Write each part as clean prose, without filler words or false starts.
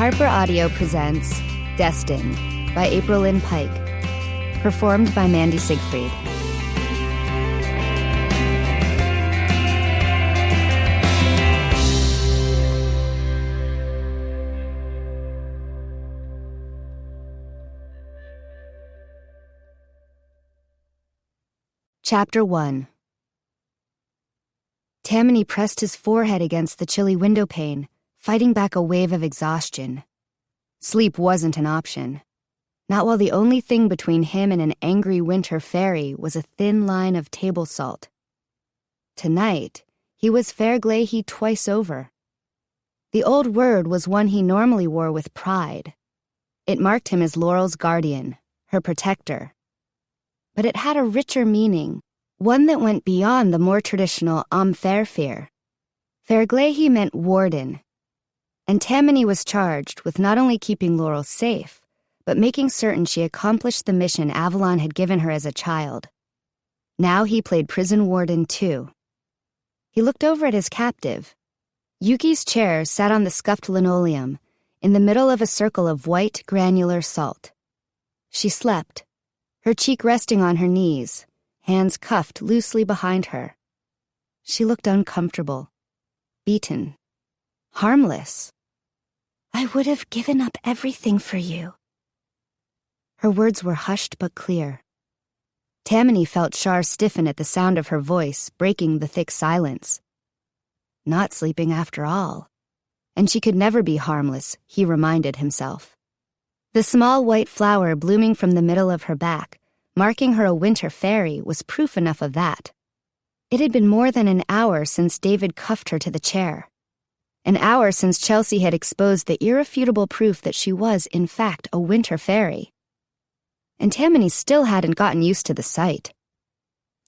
Harper Audio presents Destined by Aprilynne Pike, performed by Mandy Siegfried. Chapter 1. Tamani pressed his forehead against the chilly window pane, fighting back a wave of exhaustion. Sleep wasn't an option. Not while the only thing between him and an angry winter faerie was a thin line of table salt. Tonight, he was faerie twice over. The old word was one he normally wore with pride. It marked him as Laurel's guardian, her protector. But it had a richer meaning, one that went beyond the more traditional faerie. Faerie meant warden, and Tamani was charged with not only keeping Laurel safe, but making certain she accomplished the mission Avalon had given her as a child. Now he played prison warden too. He looked over at his captive. Yuki's chair sat on the scuffed linoleum, in the middle of a circle of white, granular salt. She slept, her cheek resting on her knees, hands cuffed loosely behind her. She looked uncomfortable, beaten, harmless. "I would have given up everything for you." Her words were hushed but clear. Tamani felt Shar stiffen at the sound of her voice, breaking the thick silence. Not sleeping after all. And she could never be harmless, he reminded himself. The small white flower blooming from the middle of her back, marking her a winter faerie, was proof enough of that. It had been more than an hour since David cuffed her to the chair. An hour since Chelsea had exposed the irrefutable proof that she was, in fact, a winter faerie. And Tamani still hadn't gotten used to the sight.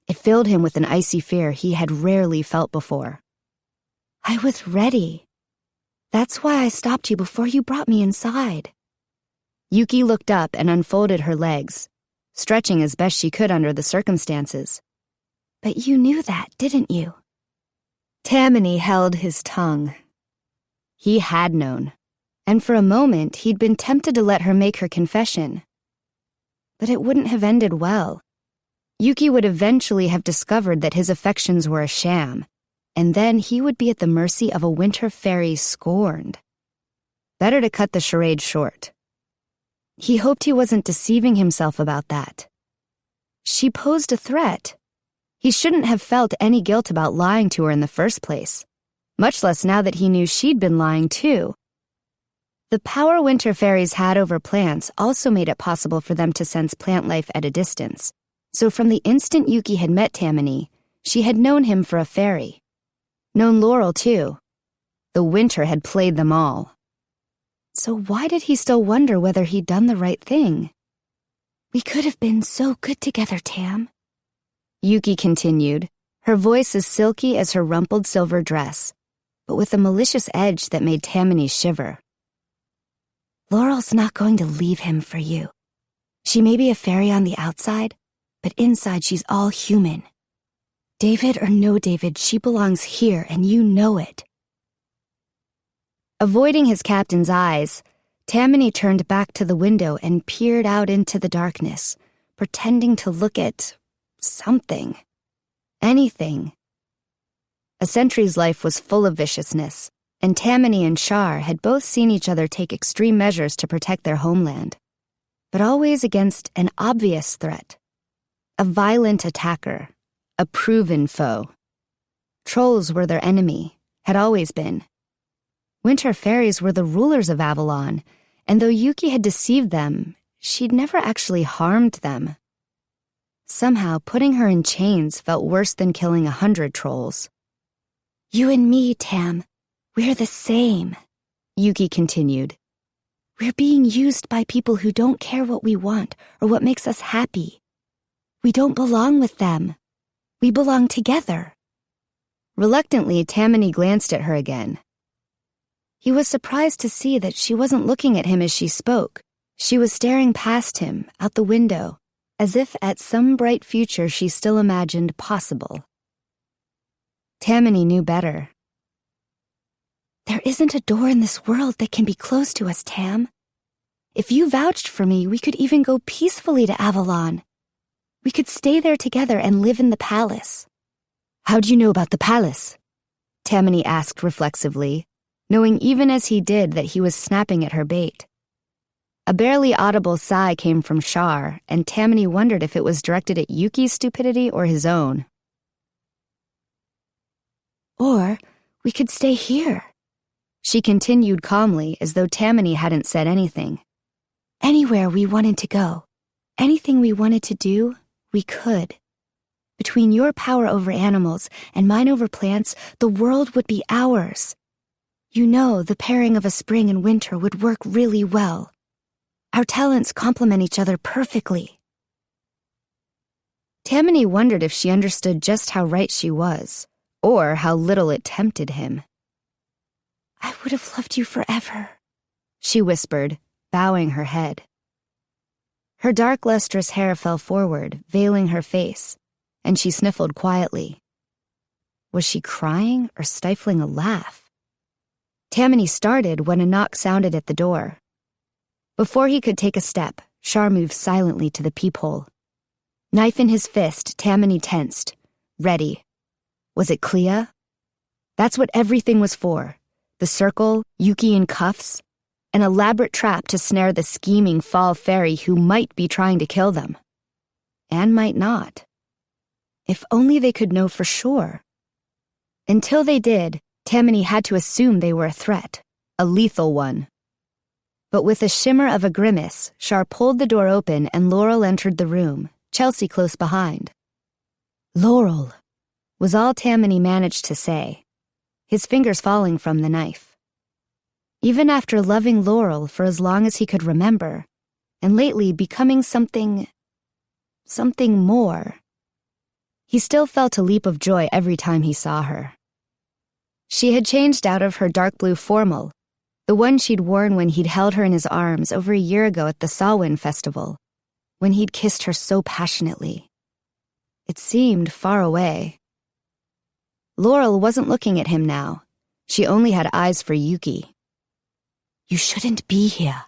It filled him with an icy fear he had rarely felt before. "I was ready. That's why I stopped you before you brought me inside." Yuki looked up and unfolded her legs, stretching as best she could under the circumstances. "But you knew that, didn't you?" Tamani held his tongue. He had known, and for a moment he'd been tempted to let her make her confession. But it wouldn't have ended well. Yuki would eventually have discovered that his affections were a sham, and then he would be at the mercy of a winter faerie scorned. Better to cut the charade short. He hoped he wasn't deceiving himself about that. She posed a threat. He shouldn't have felt any guilt about lying to her in the first place, much less now that he knew she'd been lying too. The power winter faeries had over plants also made it possible for them to sense plant life at a distance, so from the instant Yuki had met Tamani, she had known him for a faerie. Known Laurel too. The winter had played them all. So why did he still wonder whether he'd done the right thing? "We could have been so good together, Tam," Yuki continued, her voice as silky as her rumpled silver dress, but with a malicious edge that made Tamani shiver. "Laurel's not going to leave him for you. She may be a faerie on the outside, but inside she's all human. David or no David, she belongs here, and you know it." Avoiding his captain's eyes, Tamani turned back to the window and peered out into the darkness, pretending to look at something. Anything. A sentry's life was full of viciousness, and Tamani and Shar had both seen each other take extreme measures to protect their homeland, but always against an obvious threat. A violent attacker, a proven foe. Trolls were their enemy, had always been. Winter faeries were the rulers of Avalon, and though Yuki had deceived them, she'd never actually harmed them. Somehow, putting her in chains felt worse than killing 100 trolls. "You and me, Tam, we're the same," Yuki continued. "We're being used by people who don't care what we want or what makes us happy. We don't belong with them. We belong together." Reluctantly, Tamani glanced at her again. He was surprised to see that she wasn't looking at him as she spoke. She was staring past him, out the window, as if at some bright future she still imagined possible. Tamani knew better. There isn't a door in this world that can be closed to us, Tam. If you vouched for me, we could even go peacefully to Avalon. We could stay there together and live in the palace." "How do you know about the palace?" Tamani asked reflexively, knowing even as he did that he was snapping at her bait. A barely audible sigh came from Shar, and Tamani wondered if it was directed at Yuki's stupidity or his own. "Or we could stay here," she continued calmly, as though Tamani hadn't said anything. "Anywhere we wanted to go, anything we wanted to do, we could. Between your power over animals and mine over plants, the world would be ours. You know, the pairing of a spring and winter would work really well. Our talents complement each other perfectly." Tamani wondered if she understood just how right she was, or how little it tempted him. "I would have loved you forever," she whispered, bowing her head. Her dark, lustrous hair fell forward, veiling her face, and she sniffled quietly. Was she crying or stifling a laugh? Tamani started when a knock sounded at the door. Before he could take a step, Shar moved silently to the peephole. Knife in his fist, Tamani tensed, ready. Was it Klea? That's what everything was for. The circle, Yuki in cuffs, an elaborate trap to snare the scheming fall faerie who might be trying to kill them. And might not. If only they could know for sure. Until they did, Tamani had to assume they were a threat, a lethal one. But with a shimmer of a grimace, Shar pulled the door open and Laurel entered the room, Chelsea close behind. "Laurel," was all Tamani managed to say, his fingers falling from the knife. Even after loving Laurel for as long as he could remember, and lately becoming something more, he still felt a leap of joy every time he saw her. She had changed out of her dark blue formal, the one she'd worn when he'd held her in his arms over a year ago at the Samhain festival, when he'd kissed her so passionately. It seemed far away. Laurel wasn't looking at him now. She only had eyes for Yuki. "You shouldn't be here,"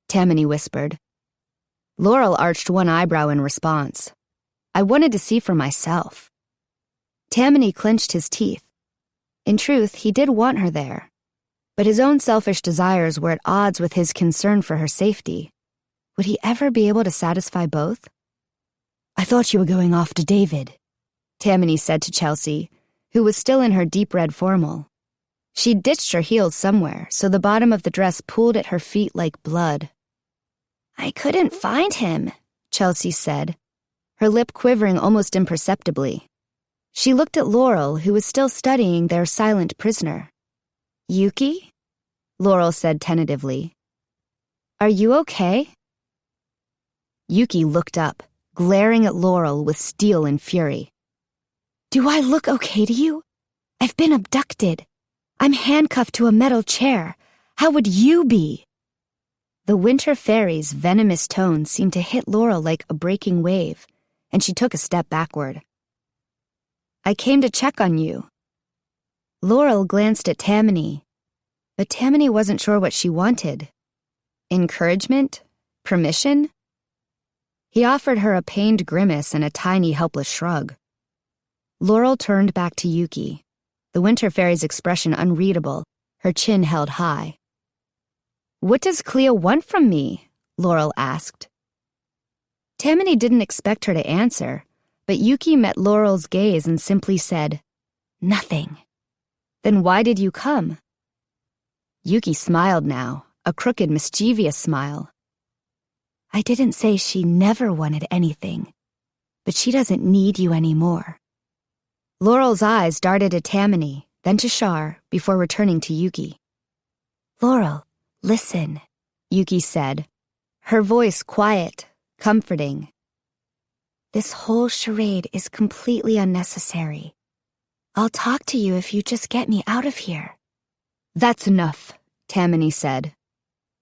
Tamani whispered. Laurel arched one eyebrow in response. "I wanted to see for myself." Tamani clenched his teeth. In truth, he did want her there, but his own selfish desires were at odds with his concern for her safety. Would he ever be able to satisfy both? "I thought you were going after David," Tamani said to Chelsea, who was still in her deep red formal. She'd ditched her heels somewhere, so the bottom of the dress pooled at her feet like blood. "I couldn't find him," Chelsea said, her lip quivering almost imperceptibly. She looked at Laurel, who was still studying their silent prisoner. "Yuki?" Laurel said tentatively. "Are you okay?" Yuki looked up, glaring at Laurel with steel and fury. "Do I look okay to you? I've been abducted. I'm handcuffed to a metal chair. How would you be?" The winter faerie's venomous tone seemed to hit Laurel like a breaking wave, and she took a step backward. "I came to check on you." Laurel glanced at Tamani, but Tamani wasn't sure what she wanted. Encouragement? Permission? He offered her a pained grimace and a tiny, helpless shrug. Laurel turned back to Yuki, the winter faerie's expression unreadable, her chin held high. "What does Klea want from me?" Laurel asked. Tamani didn't expect her to answer, but Yuki met Laurel's gaze and simply said, "Nothing." "Then why did you come?" Yuki smiled now, a crooked, mischievous smile. "I didn't say she never wanted anything, but she doesn't need you anymore." Laurel's eyes darted at Tamani, then to Shar, before returning to Yuki. "Laurel, listen," Yuki said, her voice quiet, comforting. "This whole charade is completely unnecessary. I'll talk to you if you just get me out of here." "That's enough," Tamani said.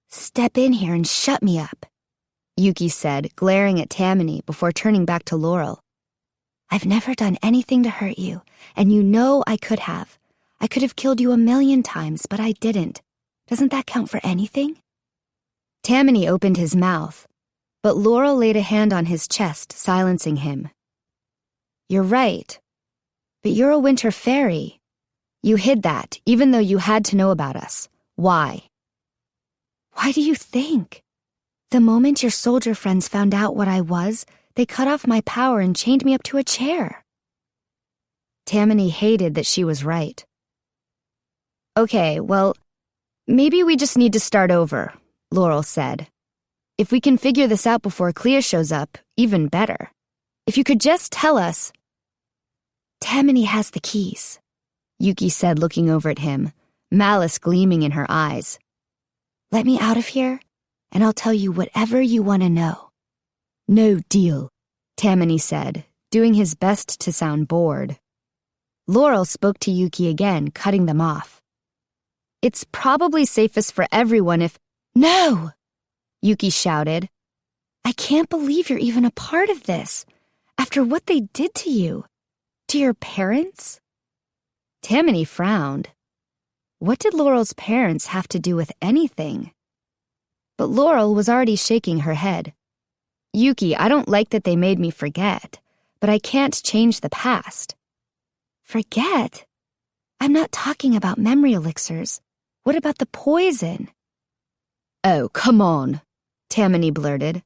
"Step in here and shut me up," Yuki said, glaring at Tamani before turning back to Laurel. "I've never done anything to hurt you, and you know I could have. I could have killed you 1,000,000 times, but I didn't. Doesn't that count for anything? Tamani opened his mouth, but Laurel laid a hand on his chest, silencing him. You're right. But you're a winter fairy. You hid that, even though you had to know about us. Why? Why do you think? The moment your soldier friends found out what I was, they cut off my power and chained me up to a chair. Tamani hated that she was right. Okay, well, maybe we just need to start over, Laurel said. If we can figure this out before Klea shows up, even better. If you could just tell us... Tamani has the keys, Yuki said, looking over at him, malice gleaming in her eyes. Let me out of here, and I'll tell you whatever you want to know. No deal, Tamani said, doing his best to sound bored. Laurel spoke to Yuki again, cutting them off. It's probably safest for everyone if... No! Yuki shouted. I can't believe you're even a part of this, after what they did to you. To your parents? Tamani frowned. What did Laurel's parents have to do with anything? But Laurel was already shaking her head. Yuki, I don't like that they made me forget, but I can't change the past. Forget? I'm not talking about memory elixirs. What about the poison? Oh, come on, Tamani blurted.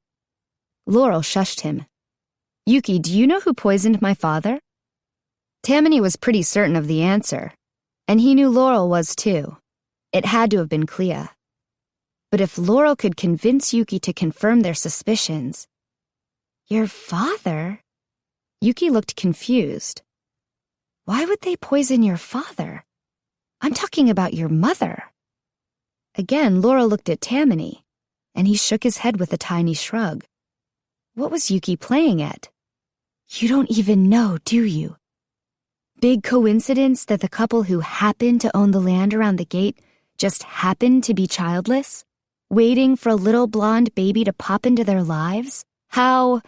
Laurel shushed him. Yuki, do you know who poisoned my father? Tamani was pretty certain of the answer, and he knew Laurel was too. It had to have been Klea. But if Laurel could convince Yuki to confirm their suspicions... Your father? Yuki looked confused. Why would they poison your father? I'm talking about your mother. Again, Laurel looked at Tamani, and he shook his head with a tiny shrug. What was Yuki playing at? You don't even know, do you? Big coincidence that the couple who happened to own the land around the gate just happened to be childless, waiting for a little blonde baby to pop into their lives? How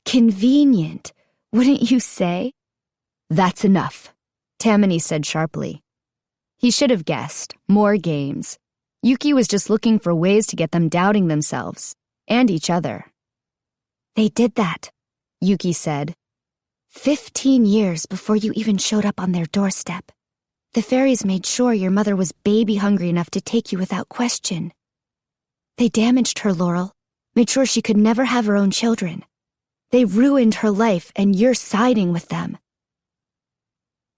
convenient, wouldn't you say? That's enough, Tamani said sharply. He should have guessed. More games. Yuki was just looking for ways to get them doubting themselves, and each other. They did that, Yuki said. 15 years before you even showed up on their doorstep. The fairies made sure your mother was baby-hungry enough to take you without question. They damaged her, Laurel, made sure she could never have her own children. They ruined her life, and you're siding with them.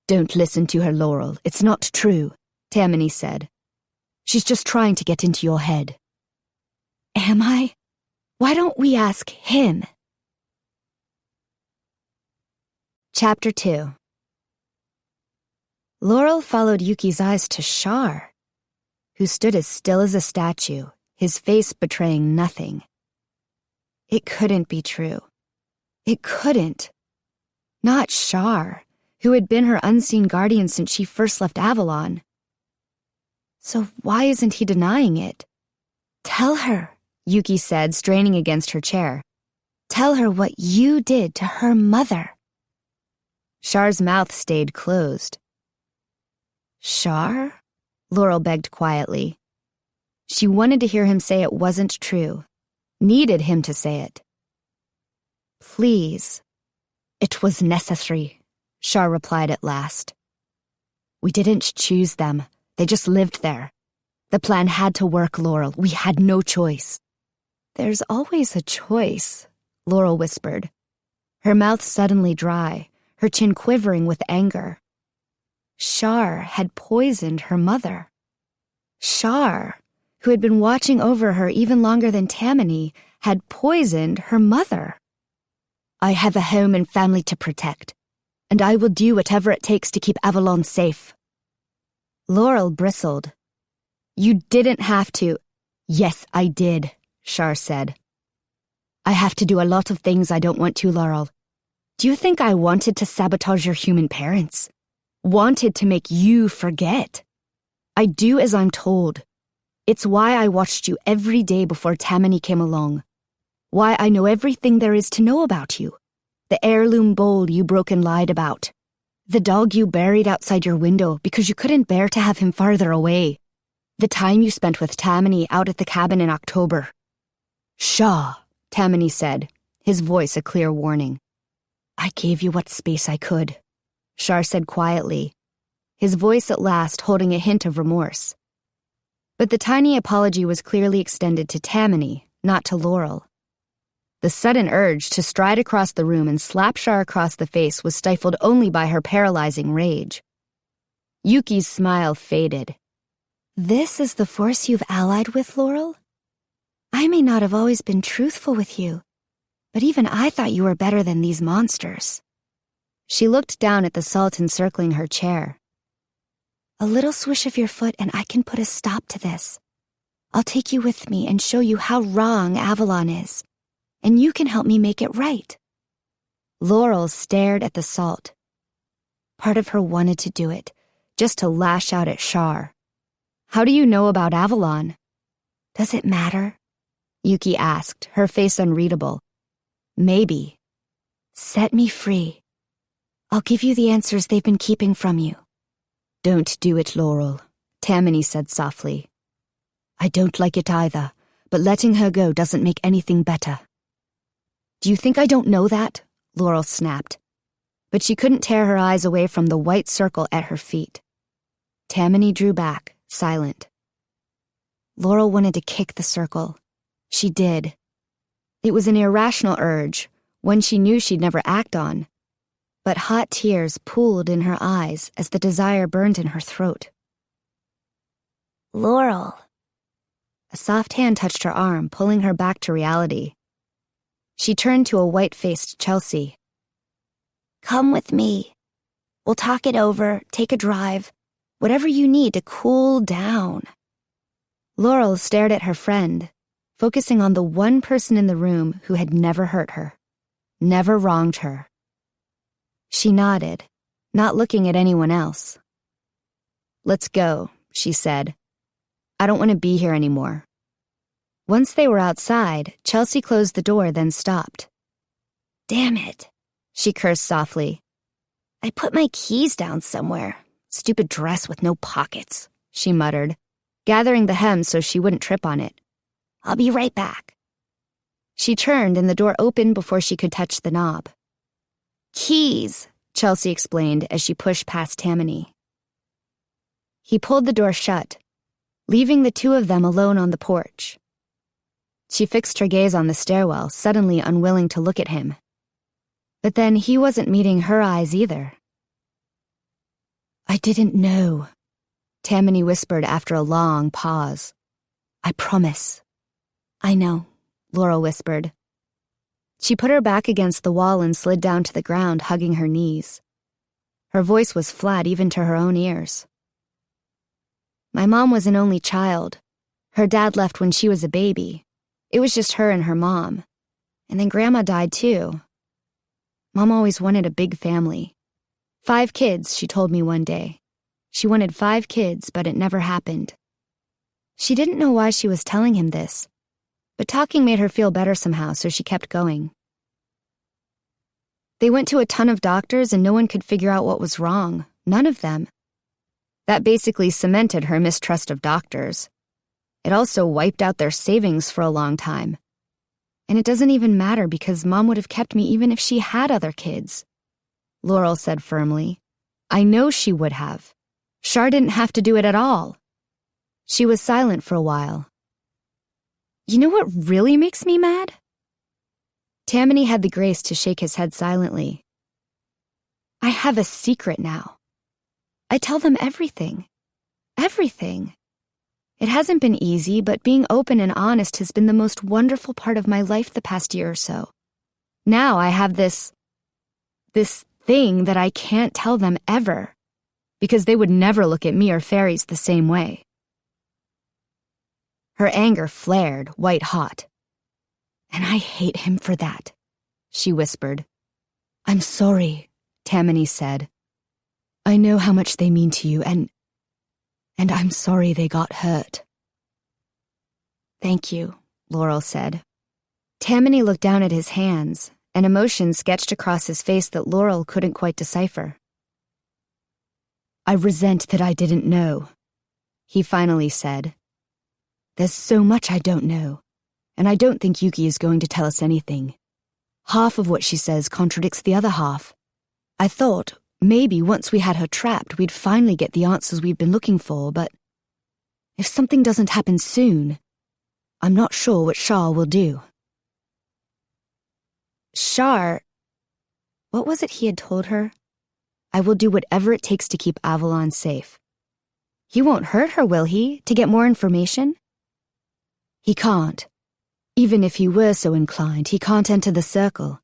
Don't listen to her, Laurel. It's not true, Tamani said. She's just trying to get into your head. Am I? Why don't we ask him? Chapter 2. Laurel followed Yuki's eyes to Shar, who stood as still as a statue, his face betraying nothing. It couldn't be true. It couldn't. Not Shar, who had been her unseen guardian since she first left Avalon. So why isn't he denying it? Tell her, Yuki said, straining against her chair. Tell her what you did to her mother. Shar's mouth stayed closed. Shar? Laurel begged quietly. She wanted to hear him say it wasn't true. Needed him to say it. Please. It was necessary, Shar replied at last. We didn't choose them. They just lived there. The plan had to work, Laurel. We had no choice. There's always a choice, Laurel whispered, her mouth suddenly dry, her chin quivering with anger. Shar had poisoned her mother. Shar, who had been watching over her even longer than Tamani, had poisoned her mother. I have a home and family to protect, and I will do whatever it takes to keep Avalon safe. Laurel bristled. You didn't have to. Yes, I did, Shar said. I have to do a lot of things I don't want to, Laurel. Do you think I wanted to sabotage your human parents? Wanted to make you forget? I do as I'm told. It's why I watched you every day before Tamani came along. Why I know everything there is to know about you. The heirloom bowl you broke and lied about. The dog you buried outside your window because you couldn't bear to have him farther away. The time you spent with Tamani out at the cabin in October. Shaw, Tamani said, his voice a clear warning. I gave you what space I could, Shar said quietly, his voice at last holding a hint of remorse. But the tiny apology was clearly extended to Tamani, not to Laurel. The sudden urge to stride across the room and slap Shar across the face was stifled only by her paralyzing rage. Yuki's smile faded. This is the force you've allied with, Laurel? I may not have always been truthful with you, but even I thought you were better than these monsters. She looked down at the salt encircling her chair. A little swish of your foot and I can put a stop to this. I'll take you with me and show you how wrong Avalon is, and you can help me make it right. Laurel stared at the salt. Part of her wanted to do it, just to lash out at Shar. How do you know about Avalon? Does it matter? Yuki asked, her face unreadable. Maybe. Set me free. I'll give you the answers they've been keeping from you. Don't do it, Laurel, Tamani said softly. I don't like it either, but letting her go doesn't make anything better. Do you think I don't know that? Laurel snapped. But she couldn't tear her eyes away from the white circle at her feet. Tamani drew back, silent. Laurel wanted to kick the circle. She did. It was an irrational urge, one she knew she'd never act on. But hot tears pooled in her eyes as the desire burned in her throat. Laurel. A soft hand touched her arm, pulling her back to reality. She turned to a white-faced Chelsea. Come with me. We'll talk it over, take a drive, whatever you need to cool down. Laurel stared at her friend, focusing on the one person in the room who had never hurt her, never wronged her. She nodded, not looking at anyone else. Let's go, she said. I don't want to be here anymore. Once they were outside, Chelsea closed the door, then stopped. Damn it, she cursed softly. I put my keys down somewhere. Stupid dress with no pockets, she muttered, gathering the hem so she wouldn't trip on it. I'll be right back. She turned and the door opened before she could touch the knob. Keys, Chelsea explained as she pushed past Tamani. He pulled the door shut, leaving the two of them alone on the porch. She fixed her gaze on the stairwell, suddenly unwilling to look at him. But then he wasn't meeting her eyes either. I didn't know, Tamani whispered after a long pause. I promise. I know, Laurel whispered. She put her back against the wall and slid down to the ground, hugging her knees. Her voice was flat even to her own ears. My mom was an only child. Her dad left when she was a baby. It was just her and her mom. And then Grandma died too. Mom always wanted a big family. 5 kids, she told me one day. She wanted 5 kids, but it never happened. She didn't know why she was telling him this, but talking made her feel better somehow, so she kept going. They went to a ton of doctors and no one could figure out what was wrong. None of them. That basically cemented her mistrust of doctors. It also wiped out their savings for a long time. And it doesn't even matter because Mom would have kept me even if she had other kids, Laurel said firmly. I know she would have. Shar didn't have to do it at all. She was silent for a while. You know what really makes me mad? Tamani had the grace to shake his head silently. I have a secret now. I tell them everything. Everything. It hasn't been easy, but being open and honest has been the most wonderful part of my life the past year or so. Now I have this thing that I can't tell them ever, because they would never look at me or fairies the same way. Her anger flared, white hot. And I hate him for that, she whispered. I'm sorry, Tamani said. I know how much they mean to you, and I'm sorry they got hurt. Thank you, Laurel said. Tamani looked down at his hands, an emotion sketched across his face that Laurel couldn't quite decipher. I resent that I didn't know, he finally said. There's so much I don't know, and I don't think Yuki is going to tell us anything. Half of what she says contradicts the other half. I thought maybe once we had her trapped, we'd finally get the answers we've been looking for, but if something doesn't happen soon, I'm not sure what Shar will do. Shar? What was it he had told her? I will do whatever it takes to keep Avalon safe. He won't hurt her, will he, to get more information? He can't. Even if he were so inclined, he can't enter the circle.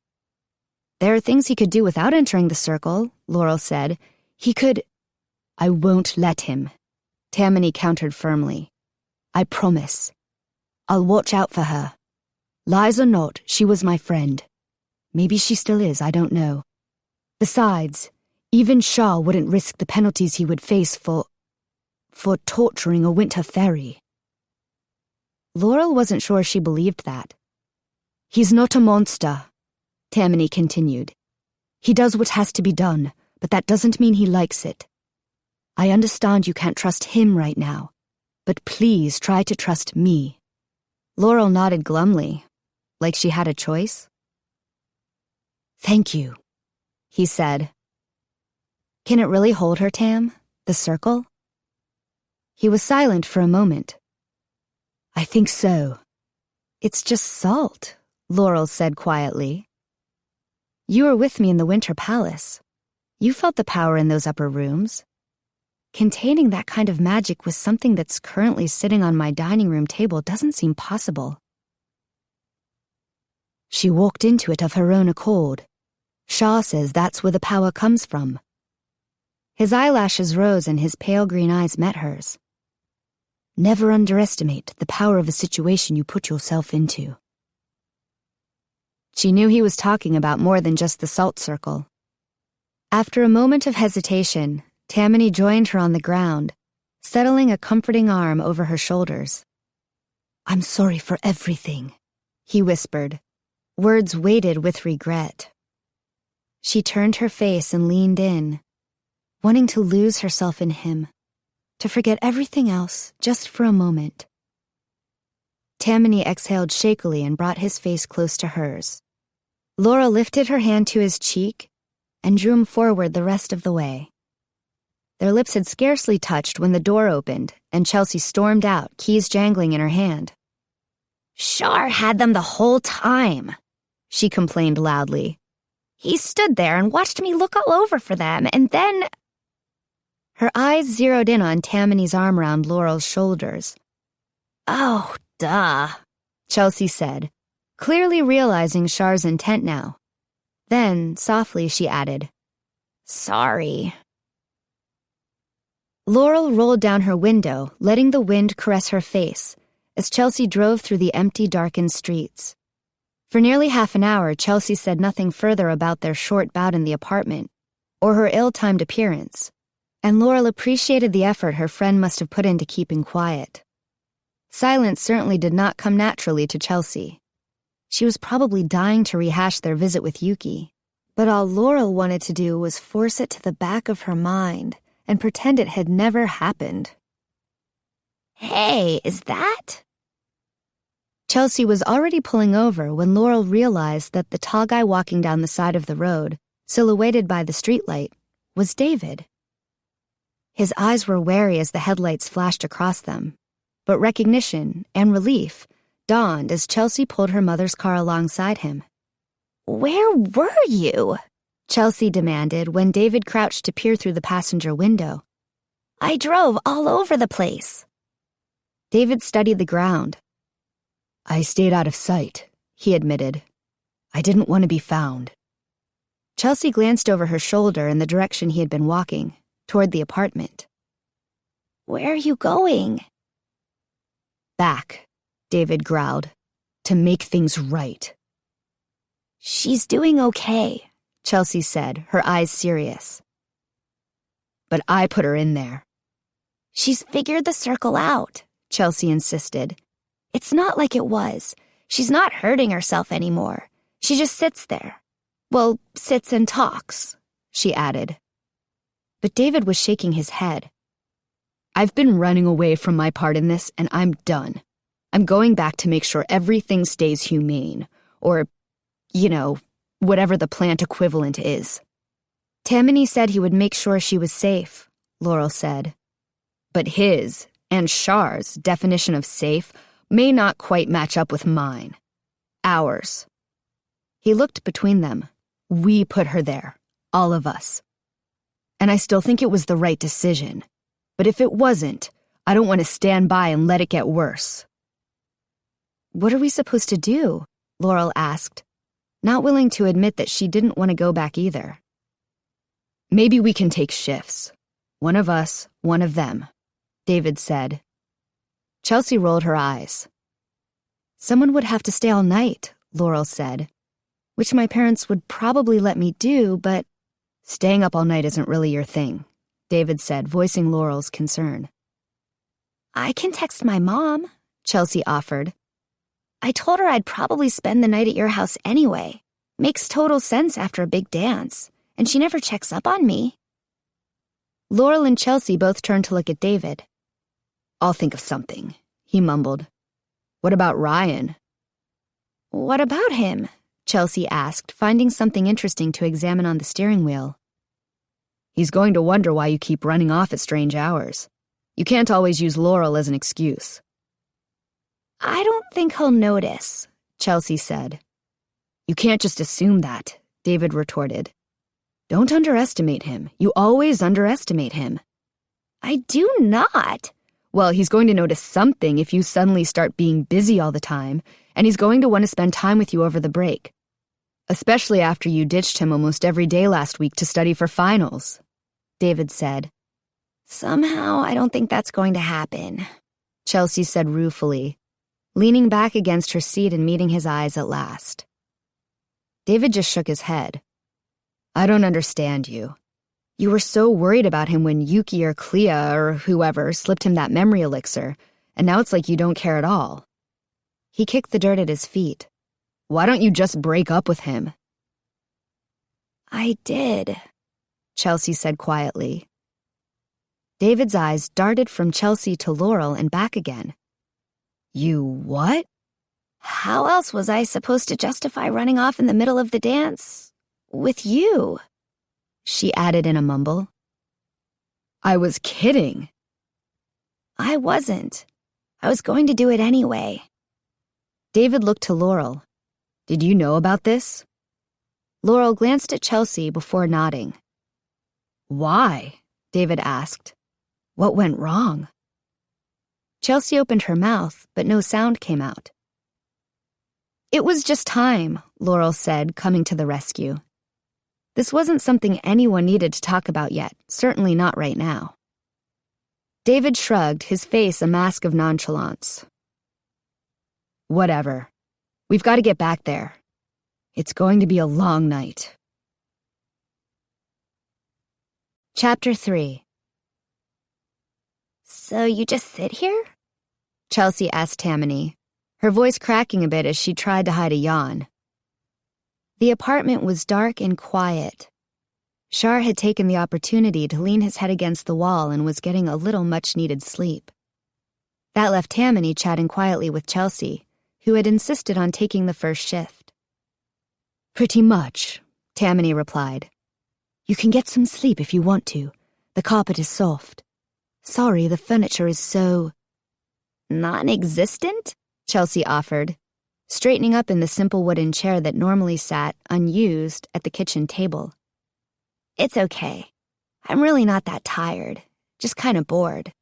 There are things he could do without entering the circle, Laurel said. He could... I won't let him, Tamani countered firmly. I promise. I'll watch out for her. Lies or not, she was my friend. Maybe she still is, I don't know. Besides, even Shah wouldn't risk the penalties he would face for torturing a winter faerie. Laurel wasn't sure she believed that. He's not a monster, Tamani continued. He does what has to be done, but that doesn't mean he likes it. I understand you can't trust him right now, but please try to trust me. Laurel nodded glumly, like she had a choice. Thank you, he said. Can it really hold her, Tam? The circle? He was silent for a moment. I think so. It's just salt, Laurel said quietly. You were with me in the Winter Palace. You felt the power in those upper rooms. Containing that kind of magic with something that's currently sitting on my dining room table doesn't seem possible. She walked into it of her own accord. Shah says that's where the power comes from. His eyelashes rose and his pale green eyes met hers. Never underestimate the power of a situation you put yourself into. She knew he was talking about more than just the salt circle. After a moment of hesitation, Tamani joined her on the ground, settling a comforting arm over her shoulders. I'm sorry for everything, he whispered, words weighted with regret. She turned her face and leaned in, wanting to lose herself in him, to forget everything else just for a moment. Tamani exhaled shakily and brought his face close to hers. Laurel lifted her hand to his cheek and drew him forward the rest of the way. Their lips had scarcely touched when the door opened and Chelsea stormed out, keys jangling in her hand. Shar had them the whole time, she complained loudly. He stood there and watched me look all over for them, and then... Her eyes zeroed in on Tamani's arm around Laurel's shoulders. Oh, duh, Chelsea said, clearly realizing Shar's intent now. Then, softly, she added, Sorry. Laurel rolled down her window, letting the wind caress her face, as Chelsea drove through the empty, darkened streets. For nearly half an hour, Chelsea said nothing further about their short bout in the apartment, or her ill-timed appearance, and Laurel appreciated the effort her friend must have put into keeping quiet. Silence certainly did not come naturally to Chelsea. She was probably dying to rehash their visit with Yuki, but all Laurel wanted to do was force it to the back of her mind and pretend it had never happened. Hey, is that? Chelsea was already pulling over when Laurel realized that the tall guy walking down the side of the road, silhouetted by the streetlight, was David. His eyes were wary as the headlights flashed across them, but recognition and relief dawned as Chelsea pulled her mother's car alongside him. Where were you? Chelsea demanded when David crouched to peer through the passenger window. I drove all over the place. David studied the ground. I stayed out of sight, he admitted. I didn't want to be found. Chelsea glanced over her shoulder in the direction he had been walking, toward the apartment. Where are you going? Back, David growled, to make things right. She's doing okay, Chelsea said, her eyes serious. But I put her in there. She's figured the circle out, Chelsea insisted. It's not like it was. She's not hurting herself anymore. She just sits there. Well, sits and talks, she added. But David was shaking his head. "I've been running away from my part in this, and I'm done. I'm going back to make sure everything stays humane, or, whatever the plant equivalent is." "Tamani said he would make sure she was safe," Laurel said. "But his, and Char's, definition of safe may not quite match up with mine. Ours." He looked between them. "We put her there, all of us. And I still think it was the right decision. But if it wasn't, I don't want to stand by and let it get worse." "What are we supposed to do?" Laurel asked, not willing to admit that she didn't want to go back either. "Maybe we can take shifts. One of us, one of them," David said. Chelsea rolled her eyes. "Someone would have to stay all night," Laurel said, "which my parents would probably let me do, but—" "Staying up all night isn't really your thing," David said, voicing Laurel's concern. "I can text my mom," Chelsea offered. "I told her I'd probably spend the night at your house anyway. Makes total sense after a big dance, and she never checks up on me." Laurel and Chelsea both turned to look at David. "I'll think of something," he mumbled. "What about Ryan?" "What about him?" Chelsea asked, finding something interesting to examine on the steering wheel. "He's going to wonder why you keep running off at strange hours. You can't always use Laurel as an excuse." "I don't think he'll notice," Chelsea said. "You can't just assume that," David retorted. "Don't underestimate him. You always underestimate him." "I do not." "Well, he's going to notice something if you suddenly start being busy all the time, and he's going to want to spend time with you over the break. Especially after you ditched him almost every day last week to study for finals," David said. "Somehow I don't think that's going to happen," Chelsea said ruefully, leaning back against her seat and meeting his eyes at last. David just shook his head. "I don't understand you. You were so worried about him when Yuki or Klea or whoever slipped him that memory elixir, and now it's like you don't care at all." He kicked the dirt at his feet. "Why don't you just break up with him?" "I did," Chelsea said quietly. David's eyes darted from Chelsea to Laurel and back again. "You what?" "How else was I supposed to justify running off in the middle of the dance? With you?" she added in a mumble. "I was kidding." "I wasn't. I was going to do it anyway." David looked to Laurel. "Did you know about this?" Laurel glanced at Chelsea before nodding. "Why?" David asked. "What went wrong?" Chelsea opened her mouth, but no sound came out. "It was just time," Laurel said, coming to the rescue. This wasn't something anyone needed to talk about yet, certainly not right now. David shrugged, his face a mask of nonchalance. "Whatever. We've got to get back there. It's going to be a long night." Chapter 3. "So you just sit here?" Chelsea asked Tamani, her voice cracking a bit as she tried to hide a yawn. The apartment was dark and quiet. Char had taken the opportunity to lean his head against the wall and was getting a little much-needed sleep. That left Tamani chatting quietly with Chelsea, who had insisted on taking the first shift. "Pretty much," Tamani replied. "You can get some sleep if you want to. The carpet is soft. Sorry, the furniture is so—" "Non-existent?" Chelsea offered, straightening up in the simple wooden chair that normally sat, unused, at the kitchen table. "It's okay. I'm really not that tired. Just kind of bored."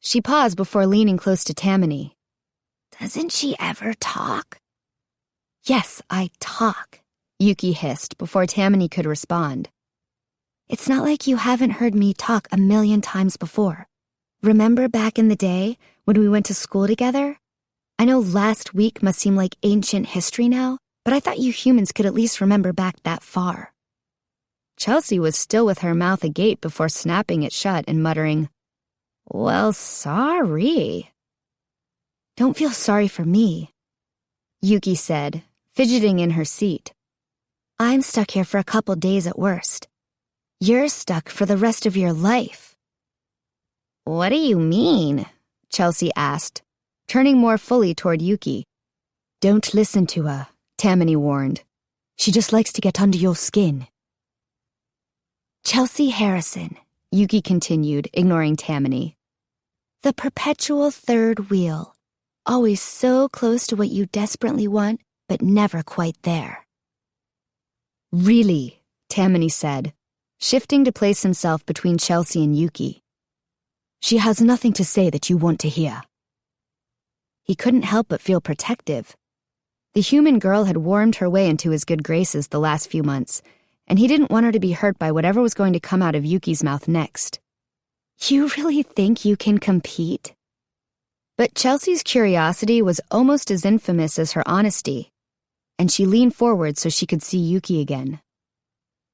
She paused before leaning close to Tamani. "Doesn't she ever talk?" "Yes, I talk," Yuki hissed before Tamani could respond. "It's not like you haven't heard me talk a million times before. Remember back in the day when we went to school together? I know last week must seem like ancient history now, but I thought you humans could at least remember back that far." Chelsea was still with her mouth agape before snapping it shut and muttering, "Well, sorry." "Don't feel sorry for me," Yuki said, fidgeting in her seat. "I'm stuck here for a couple days at worst. You're stuck for the rest of your life." "What do you mean?" Chelsea asked, turning more fully toward Yuki. "Don't listen to her," Tamani warned. "She just likes to get under your skin." "Chelsea Harrison," Yuki continued, ignoring Tamani. "The perpetual third wheel, always so close to what you desperately want, but never quite there." "Really?" Tamani said, shifting to place himself between Chelsea and Yuki. "She has nothing to say that you want to hear." He couldn't help but feel protective. The human girl had warmed her way into his good graces the last few months, and he didn't want her to be hurt by whatever was going to come out of Yuki's mouth next. "You really think you can compete?" But Chelsea's curiosity was almost as infamous as her honesty, and she leaned forward so she could see Yuki again.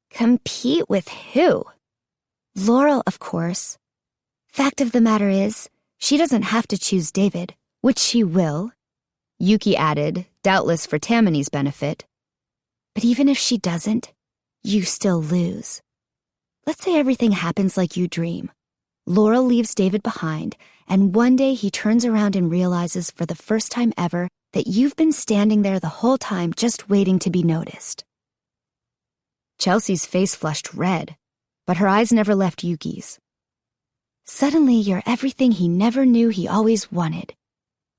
"Compete with who?" "Laurel, of course. Fact of the matter is, she doesn't have to choose David, which she will," Yuki added, doubtless for Tamani's benefit. "But even if she doesn't, you still lose. Let's say everything happens like you dream. Laurel leaves David behind, and one day he turns around and realizes for the first time ever that you've been standing there the whole time just waiting to be noticed." Chelsea's face flushed red, but her eyes never left Yuki's. "Suddenly you're everything he never knew he always wanted.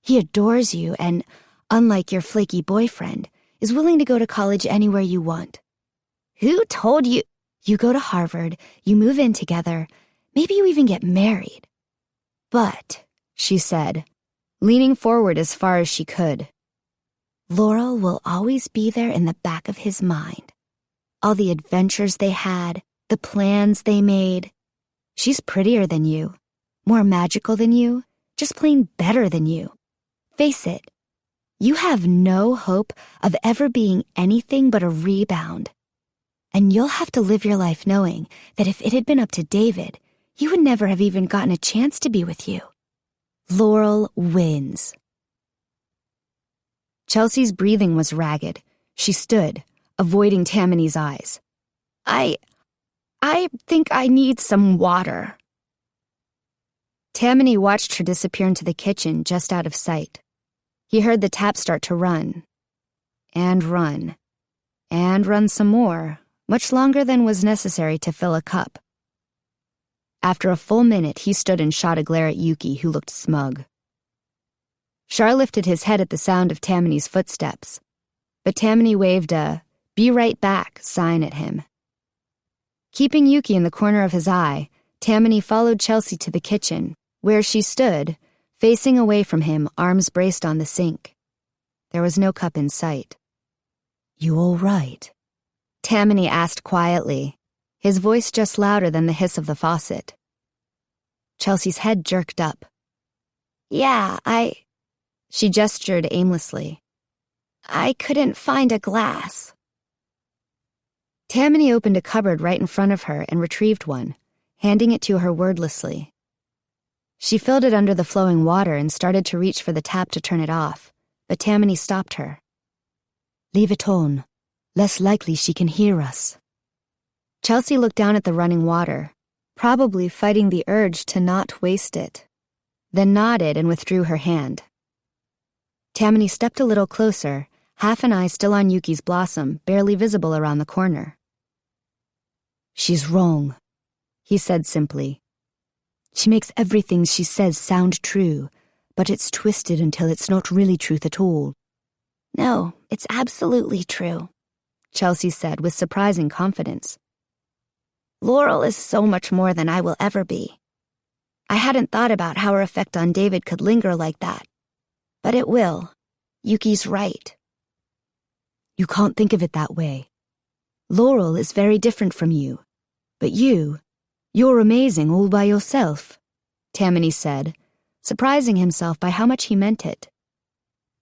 He adores you and, unlike your flaky boyfriend, is willing to go to college anywhere you want. Who told you? You go to Harvard, you move in together, maybe you even get married. But," she said, leaning forward as far as she could, "Laurel will always be there in the back of his mind. All the adventures they had, the plans they made. She's prettier than you, more magical than you, just plain better than you. Face it, you have no hope of ever being anything but a rebound. And you'll have to live your life knowing that if it had been up to David, he would never have even gotten a chance to be with you. Laurel wins." Chelsea's breathing was ragged. She stood, avoiding Tamani's eyes. I think I need some water." Tamani watched her disappear into the kitchen just out of sight. He heard the tap start to run. And run. And run some more, much longer than was necessary to fill a cup. After a full minute, he stood and shot a glare at Yuki, who looked smug. Shar lifted his head at the sound of Tamani's footsteps, but Tamani waved a "be right back" sign at him. Keeping Yuki in the corner of his eye, Tamani followed Chelsea to the kitchen, where she stood, facing away from him, arms braced on the sink. There was no cup in sight. "You all right?" Tamani asked quietly, his voice just louder than the hiss of the faucet. Chelsea's head jerked up. "Yeah, She gestured aimlessly. I couldn't find a glass." Tamani opened a cupboard right in front of her and retrieved one, handing it to her wordlessly. She filled it under the flowing water and started to reach for the tap to turn it off, but Tamani stopped her. "Leave it on. Less likely she can hear us." Chelsea looked down at the running water, probably fighting the urge to not waste it, then nodded and withdrew her hand. Tamani stepped a little closer, half an eye still on Yuki's blossom, barely visible around the corner. "She's wrong," he said simply. "She makes everything she says sound true, but it's twisted until it's not really truth at all." "No, it's absolutely true," Chelsea said with surprising confidence. "Laurel is so much more than I will ever be. I hadn't thought about how her effect on David could linger like that. But it will. Yuki's right." "You can't think of it that way. Laurel is very different from you. But you're amazing all by yourself," Tamani said, surprising himself by how much he meant it.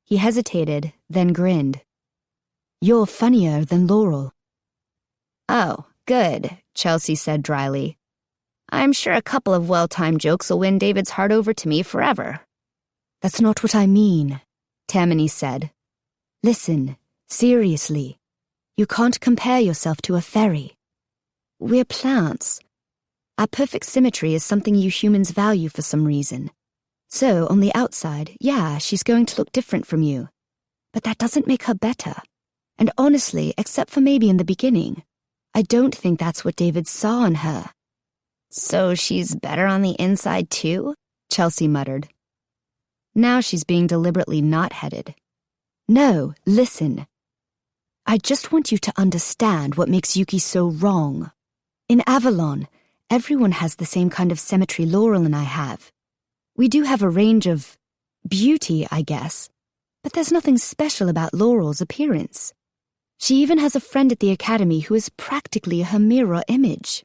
He hesitated, then grinned. "You're funnier than Laurel." "Oh, good," Chelsea said dryly. "I'm sure a couple of well-timed jokes will win David's heart over to me forever." "That's not what I mean," Tamani said. "Listen, seriously. You can't compare yourself to a faerie. We're plants. Our perfect symmetry is something you humans value for some reason. So, on the outside, yeah, she's going to look different from you. But that doesn't make her better. And honestly, except for maybe in the beginning, I don't think that's what David saw in her. So she's better on the inside too? Chelsea muttered. Now she's being deliberately knot-headed. No, listen. I just want you to understand what makes Yuki so wrong. In Avalon, everyone has the same kind of symmetry Laurel and I have. We do have a range of beauty, I guess, but there's nothing special about Laurel's appearance. She even has a friend at the academy who is practically her mirror image.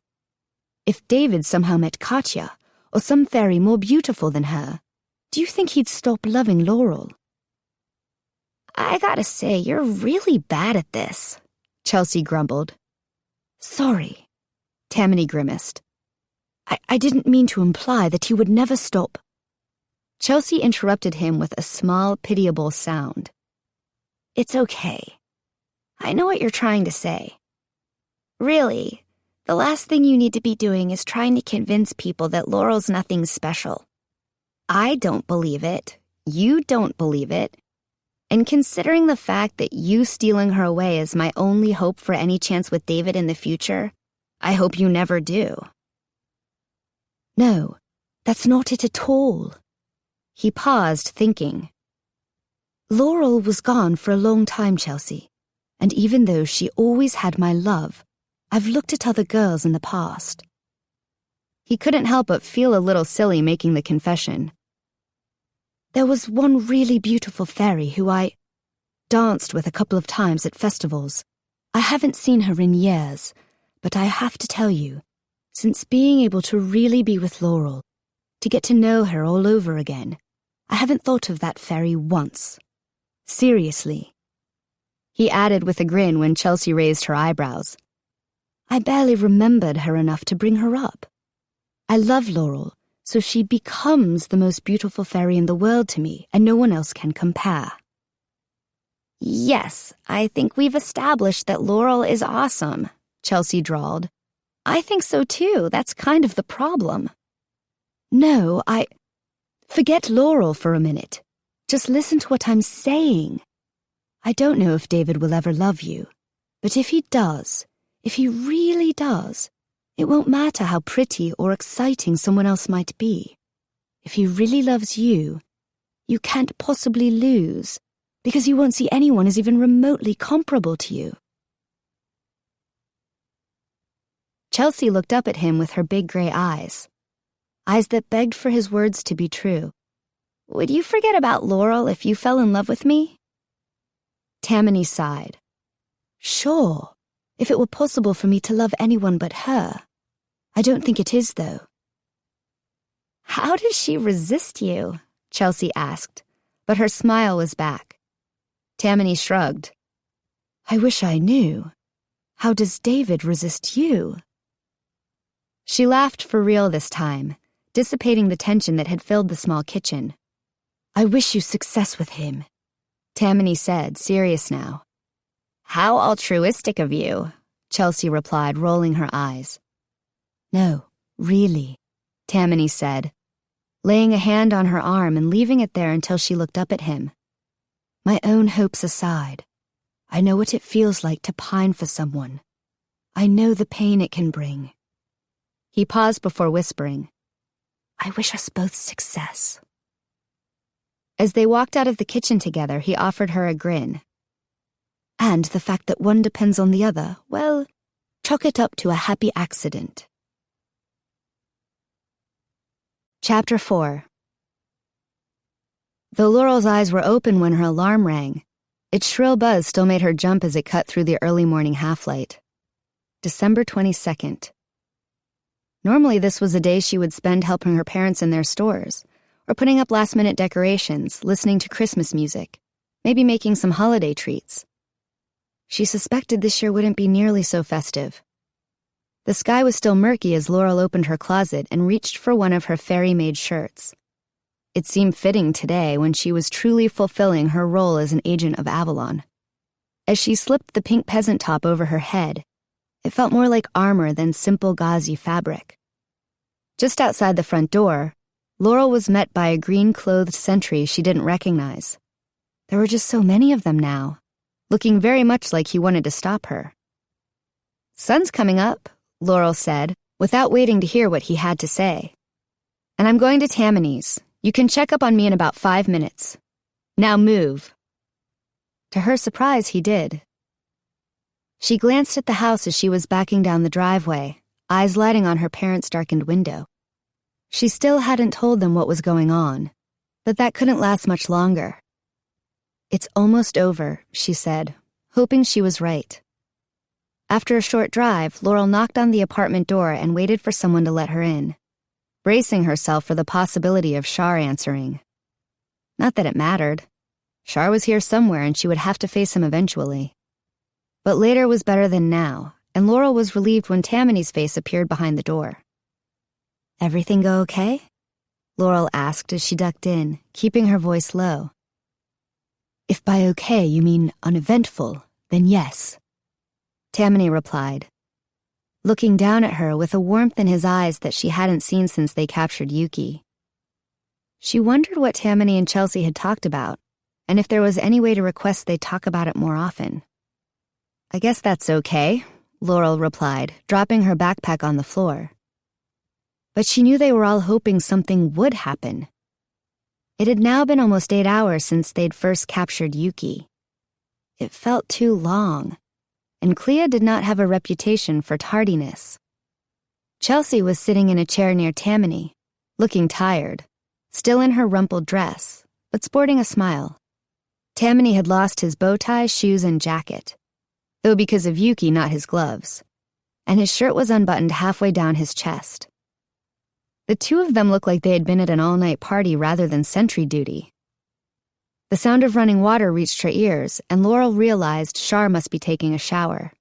If David somehow met Katya, or some fairy more beautiful than her, do you think he'd stop loving Laurel? I gotta say, you're really bad at this, Chelsea grumbled. Sorry, Tamani grimaced. I didn't mean to imply that he would never stop. Chelsea interrupted him with a small, pitiable sound. It's okay. I know what you're trying to say. Really, the last thing you need to be doing is trying to convince people that Laurel's nothing special. I don't believe it. You don't believe it. And considering the fact that you stealing her away is my only hope for any chance with David in the future, I hope you never do. No, that's not it at all. He paused, thinking. Laurel was gone for a long time, Chelsea, and even though she always had my love, I've looked at other girls in the past. He couldn't help but feel a little silly making the confession. There was one really beautiful fairy who I danced with a couple of times at festivals. I haven't seen her in years, but I have to tell you, since being able to really be with Laurel, to get to know her all over again, I haven't thought of that fairy once. Seriously. He added with a grin when Chelsea raised her eyebrows. I barely remembered her enough to bring her up. I love Laurel, so she becomes the most beautiful fairy in the world to me, and no one else can compare. Yes, I think we've established that Laurel is awesome, Chelsea drawled. I think so too, that's kind of the problem. No, Forget Laurel for a minute. Just listen to what I'm saying. I don't know if David will ever love you, but if he does, if he really does, it won't matter how pretty or exciting someone else might be. If he really loves you, you can't possibly lose, because you won't see anyone as even remotely comparable to you. Chelsea looked up at him with her big gray eyes that begged for his words to be true. Would you forget about Laurel if you fell in love with me? Tamani sighed. Sure, if it were possible for me to love anyone but her. I don't think it is, though. How does she resist you? Chelsea asked, but her smile was back. Tamani shrugged. I wish I knew. How does David resist you? She laughed for real this time, dissipating the tension that had filled the small kitchen. I wish you success with him, Tamani said, serious now. How altruistic of you, Chelsea replied, rolling her eyes. No, really, Tamani said, laying a hand on her arm and leaving it there until she looked up at him. My own hopes aside, I know what it feels like to pine for someone. I know the pain it can bring. He paused before whispering, I wish us both success. As they walked out of the kitchen together, he offered her a grin. And the fact that one depends on the other, well, chalk it up to a happy accident. Chapter 4. Though Laurel's eyes were open when her alarm rang, its shrill buzz still made her jump as it cut through the early morning half-light. December 22nd. Normally this was a day she would spend helping her parents in their stores, or putting up last-minute decorations, listening to Christmas music, maybe making some holiday treats. She suspected this year wouldn't be nearly so festive. The sky was still murky as Laurel opened her closet and reached for one of her fairy-made shirts. It seemed fitting today when she was truly fulfilling her role as an agent of Avalon. As she slipped the pink peasant top over her head, It felt more like armor than simple gauzy fabric. Just outside the front door, Laurel was met by a green-clothed sentry she didn't recognize. There were just so many of them now, looking very much like he wanted to stop her. "Sun's coming up," Laurel said, without waiting to hear what he had to say. "And I'm going to Tamani's. You can check up on me in about 5 minutes. Now move." To her surprise, he did. She glanced at the house as she was backing down the driveway, eyes lighting on her parents' darkened window. She still hadn't told them what was going on, but that couldn't last much longer. "It's almost over," she said, hoping she was right. After a short drive, Laurel knocked on the apartment door and waited for someone to let her in, bracing herself for the possibility of Shar answering. Not that it mattered. Shar was here somewhere and she would have to face him eventually. But later was better than now, and Laurel was relieved when Tamani's face appeared behind the door. "Everything go okay?" Laurel asked as she ducked in, keeping her voice low. "If by okay you mean uneventful, then yes," Tamani replied, looking down at her with a warmth in his eyes that she hadn't seen since they captured Yuki. She wondered what Tamani and Chelsea had talked about, and if there was any way to request they talk about it more often. "I guess that's okay," Laurel replied, dropping her backpack on the floor. But she knew they were all hoping something would happen. It had now been almost 8 hours since they'd first captured Yuki. It felt too long, and Klea did not have a reputation for tardiness. Chelsea was sitting in a chair near Tamani, looking tired, still in her rumpled dress, but sporting a smile. Tamani had lost his bow tie, shoes, and jacket, though because of Yuki, not his gloves, and his shirt was unbuttoned halfway down his chest. The two of them looked like they had been at an all-night party rather than sentry duty. The sound of running water reached her ears, and Laurel realized Shar must be taking a shower.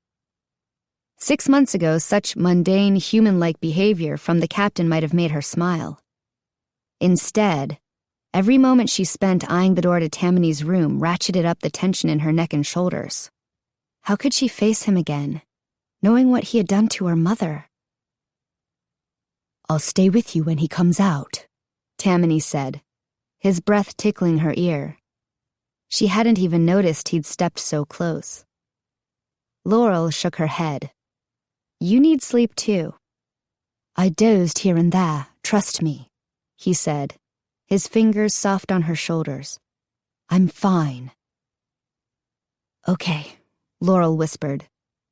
6 months ago, such mundane, human-like behavior from the captain might have made her smile. Instead, every moment she spent eyeing the door to Tamani's room ratcheted up the tension in her neck and shoulders. How could she face him again, knowing what he had done to her mother? "I'll stay with you when he comes out," Tamani said, his breath tickling her ear. She hadn't even noticed he'd stepped so close. Laurel shook her head. "You need sleep too." "I dozed here and there, trust me," he said, his fingers soft on her shoulders. "I'm fine." "Okay," Laurel whispered,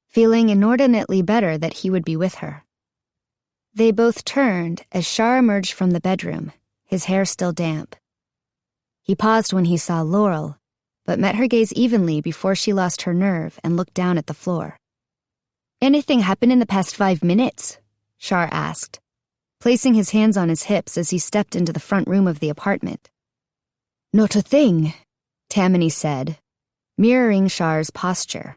feeling inordinately better that he would be with her. They both turned as Shar emerged from the bedroom, his hair still damp. He paused when he saw Laurel, but met her gaze evenly before she lost her nerve and looked down at the floor. "Anything happened in the past 5 minutes?" Shar asked, placing his hands on his hips as he stepped into the front room of the apartment. "Not a thing," Tamani said, mirroring Shar's posture.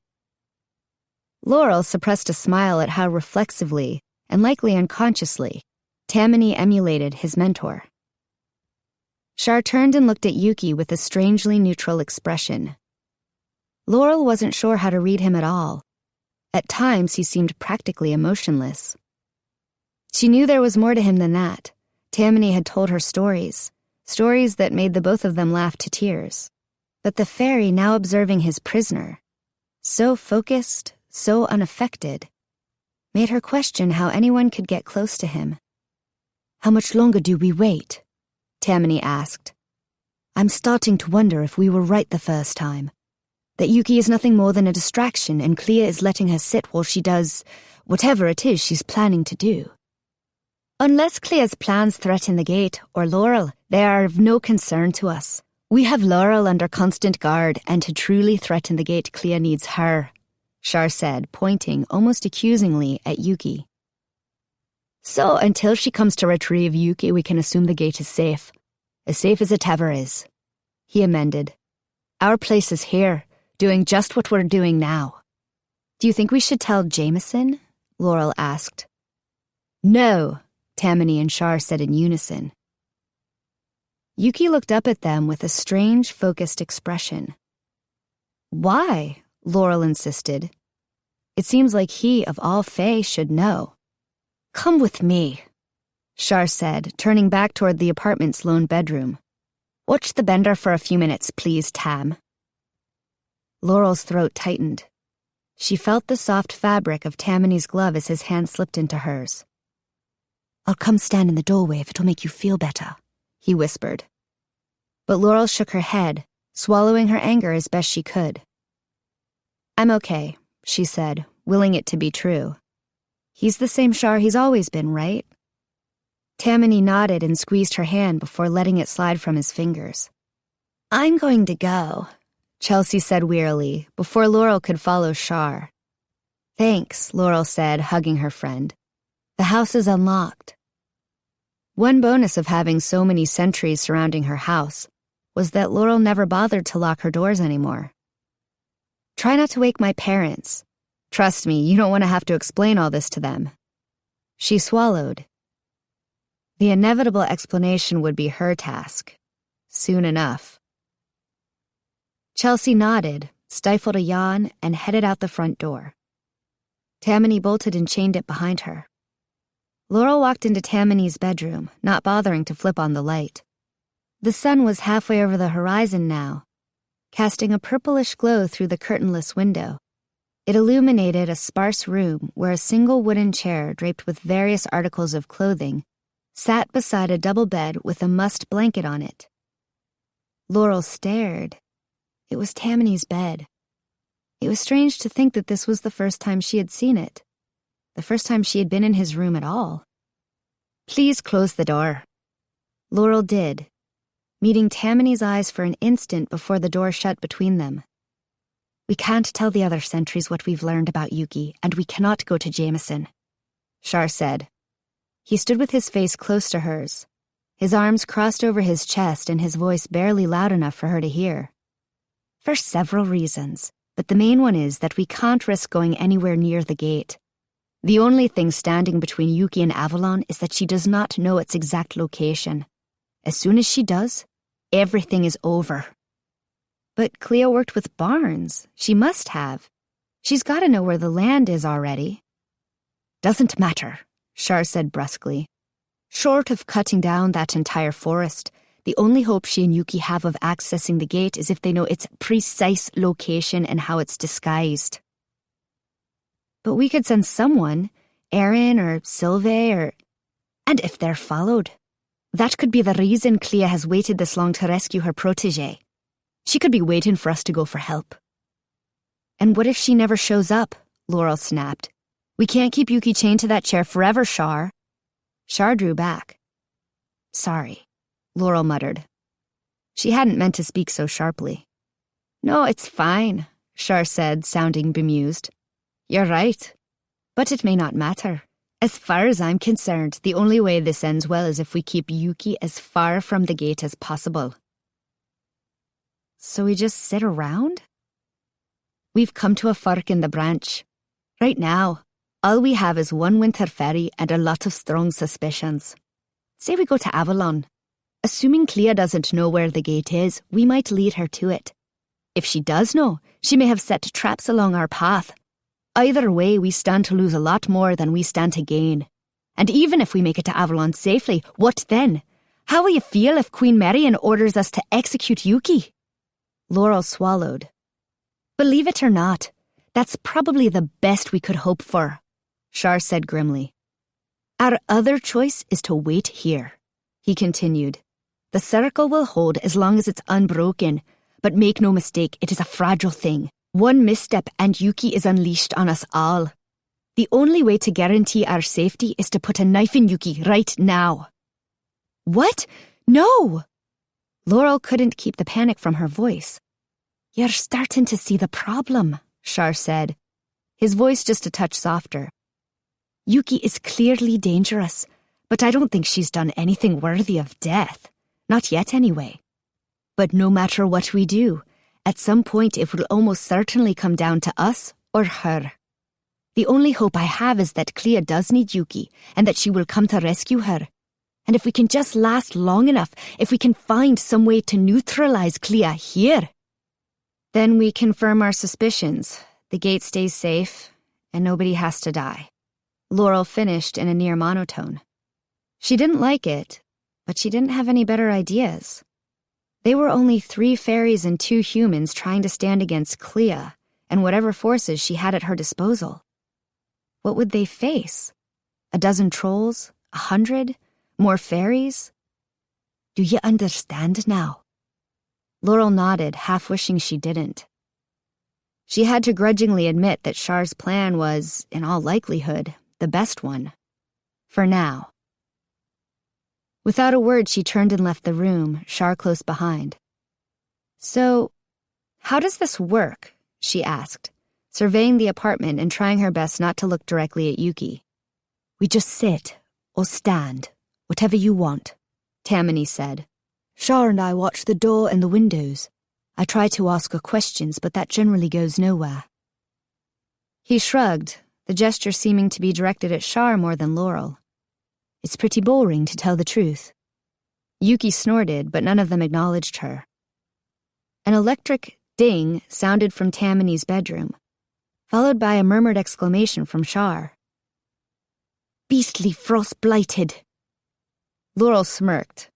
Laurel suppressed a smile at how reflexively, and likely unconsciously, Tamani emulated his mentor. Shar turned and looked at Yuki with a strangely neutral expression. Laurel wasn't sure how to read him at all. At times he seemed practically emotionless. She knew there was more to him than that. Tamani had told her stories that made the both of them laugh to tears. But the faerie now observing his prisoner, so focused, so unaffected, made her question how anyone could get close to him. "How much longer do we wait?" Tamani asked. "I'm starting to wonder if we were right the first time. That Yuki is nothing more than a distraction and Klea is letting her sit while she does whatever it is she's planning to do." "Unless Klea's plans threaten the gate or Laurel, they are of no concern to us. We have Laurel under constant guard, and to truly threaten the gate, Klea needs her," Shar said, pointing almost accusingly at Yuki. "So until she comes to retrieve Yuki, we can assume the gate is safe as it ever is," he amended. "Our place is here, doing just what we're doing now." "Do you think we should tell Jameson?" Laurel asked. "No," Tamani and Shar said in unison. Yuki looked up at them with a strange, focused expression. "Why?" Laurel insisted. It seems like he, of all fae, should know. "Come with me," Shar said, turning back toward the apartment's lone bedroom. "Watch the bender for a few minutes, please, Tam." Laurel's throat tightened. She felt the soft fabric of Tamani's glove as his hand slipped into hers. "I'll come stand in the doorway if it'll make you feel better," he whispered. But Laurel shook her head, swallowing her anger as best she could. "I'm okay," she said, willing it to be true. "He's the same Shar he's always been, right?" Tamani nodded and squeezed her hand before letting it slide from his fingers. "I'm going to go," Chelsea said wearily, before Laurel could follow Shar. "Thanks," Laurel said, hugging her friend. "The house is unlocked." One bonus of having so many sentries surrounding her house was that Laurel never bothered to lock her doors anymore. "Try not to wake my parents. Trust me, you don't want to have to explain all this to them." She swallowed. The inevitable explanation would be her task. Soon enough. Chelsea nodded, stifled a yawn, and headed out the front door. Tamani bolted and chained it behind her. Laurel walked into Tamani's bedroom, not bothering to flip on the light. The sun was halfway over the horizon now, casting a purplish glow through the curtainless window. It illuminated a sparse room where a single wooden chair draped with various articles of clothing sat beside a double bed with a mussed blanket on it. Laurel stared. It was Tamani's bed. It was strange to think that this was the first time she had seen it, the first time she had been in his room at all. "Please close the door." Laurel did, meeting Tamani's eyes for an instant before the door shut between them. "We can't tell the other sentries what we've learned about Yuki, and we cannot go to Jameson," Shar said. He stood with his face close to hers, his arms crossed over his chest and his voice barely loud enough for her to hear. "For several reasons, but the main one is that we can't risk going anywhere near the gate. The only thing standing between Yuki and Avalon is that she does not know its exact location. As soon as she does, everything is over." "But Klea worked with Barnes. She must have. She's got to know where the land is already." "Doesn't matter," Shar said brusquely. "Short of cutting down that entire forest, the only hope she and Yuki have of accessing the gate is if they know its precise location and how it's disguised." "But we could send someone, Erin or Sylve or... And if they're followed, that could be the reason Klea has waited this long to rescue her protégé. She could be waiting for us to go for help." "And what if she never shows up?" Laurel snapped. "We can't keep Yuki chained to that chair forever, Shar." Shar drew back. "Sorry," Laurel muttered. She hadn't meant to speak so sharply. "No, it's fine," Shar said, sounding bemused. "You're right. But it may not matter. As far as I'm concerned, the only way this ends well is if we keep Yuki as far from the gate as possible." "So we just sit around?" "We've come to a fork in the branch. Right now, all we have is one winter ferry and a lot of strong suspicions. Say we go to Avalon. Assuming Klea doesn't know where the gate is, we might lead her to it. If she does know, she may have set traps along our path. Either way, we stand to lose a lot more than we stand to gain. And even if we make it to Avalon safely, what then? How will you feel if Queen Marian orders us to execute Yuki?" Laurel swallowed. "Believe it or not, that's probably the best we could hope for," Shar said grimly. "Our other choice is to wait here," he continued. "The circle will hold as long as it's unbroken, but make no mistake, it is a fragile thing. One misstep and Yuki is unleashed on us all. The only way to guarantee our safety is to put a knife in Yuki right now." "What? No!" Laurel couldn't keep the panic from her voice. "You're starting to see the problem," Shar said, his voice just a touch softer. "Yuki is clearly dangerous, but I don't think she's done anything worthy of death. Not yet, anyway. But no matter what we do, at some point it will almost certainly come down to us or her. The only hope I have is that Klea does need Yuki, and that she will come to rescue her. And if we can just last long enough, if we can find some way to neutralize Klea here, then we confirm our suspicions. The gate stays safe, and nobody has to die," Laurel finished in a near monotone. She didn't like it, but she didn't have any better ideas. They were only 3 fairies and 2 humans trying to stand against Klea and whatever forces she had at her disposal. What would they face? A dozen trolls? 100? More fairies? "Do you understand now?" Laurel nodded, half wishing she didn't. She had to grudgingly admit that Char's plan was, in all likelihood, the best one. For now. Without a word, she turned and left the room, Char close behind. "So, how does this work?" she asked, surveying the apartment and trying her best not to look directly at Yuki. "We just sit, or stand, whatever you want," Tamani said. "Char and I watch the door and the windows. I try to ask her questions, but that generally goes nowhere." He shrugged, the gesture seeming to be directed at Char more than Laurel. "It's pretty boring, to tell the truth." Yuki snorted, but none of them acknowledged her. An electric ding sounded from Tamani's bedroom, followed by a murmured exclamation from Char. "Beastly frost-blighted." Laurel smirked.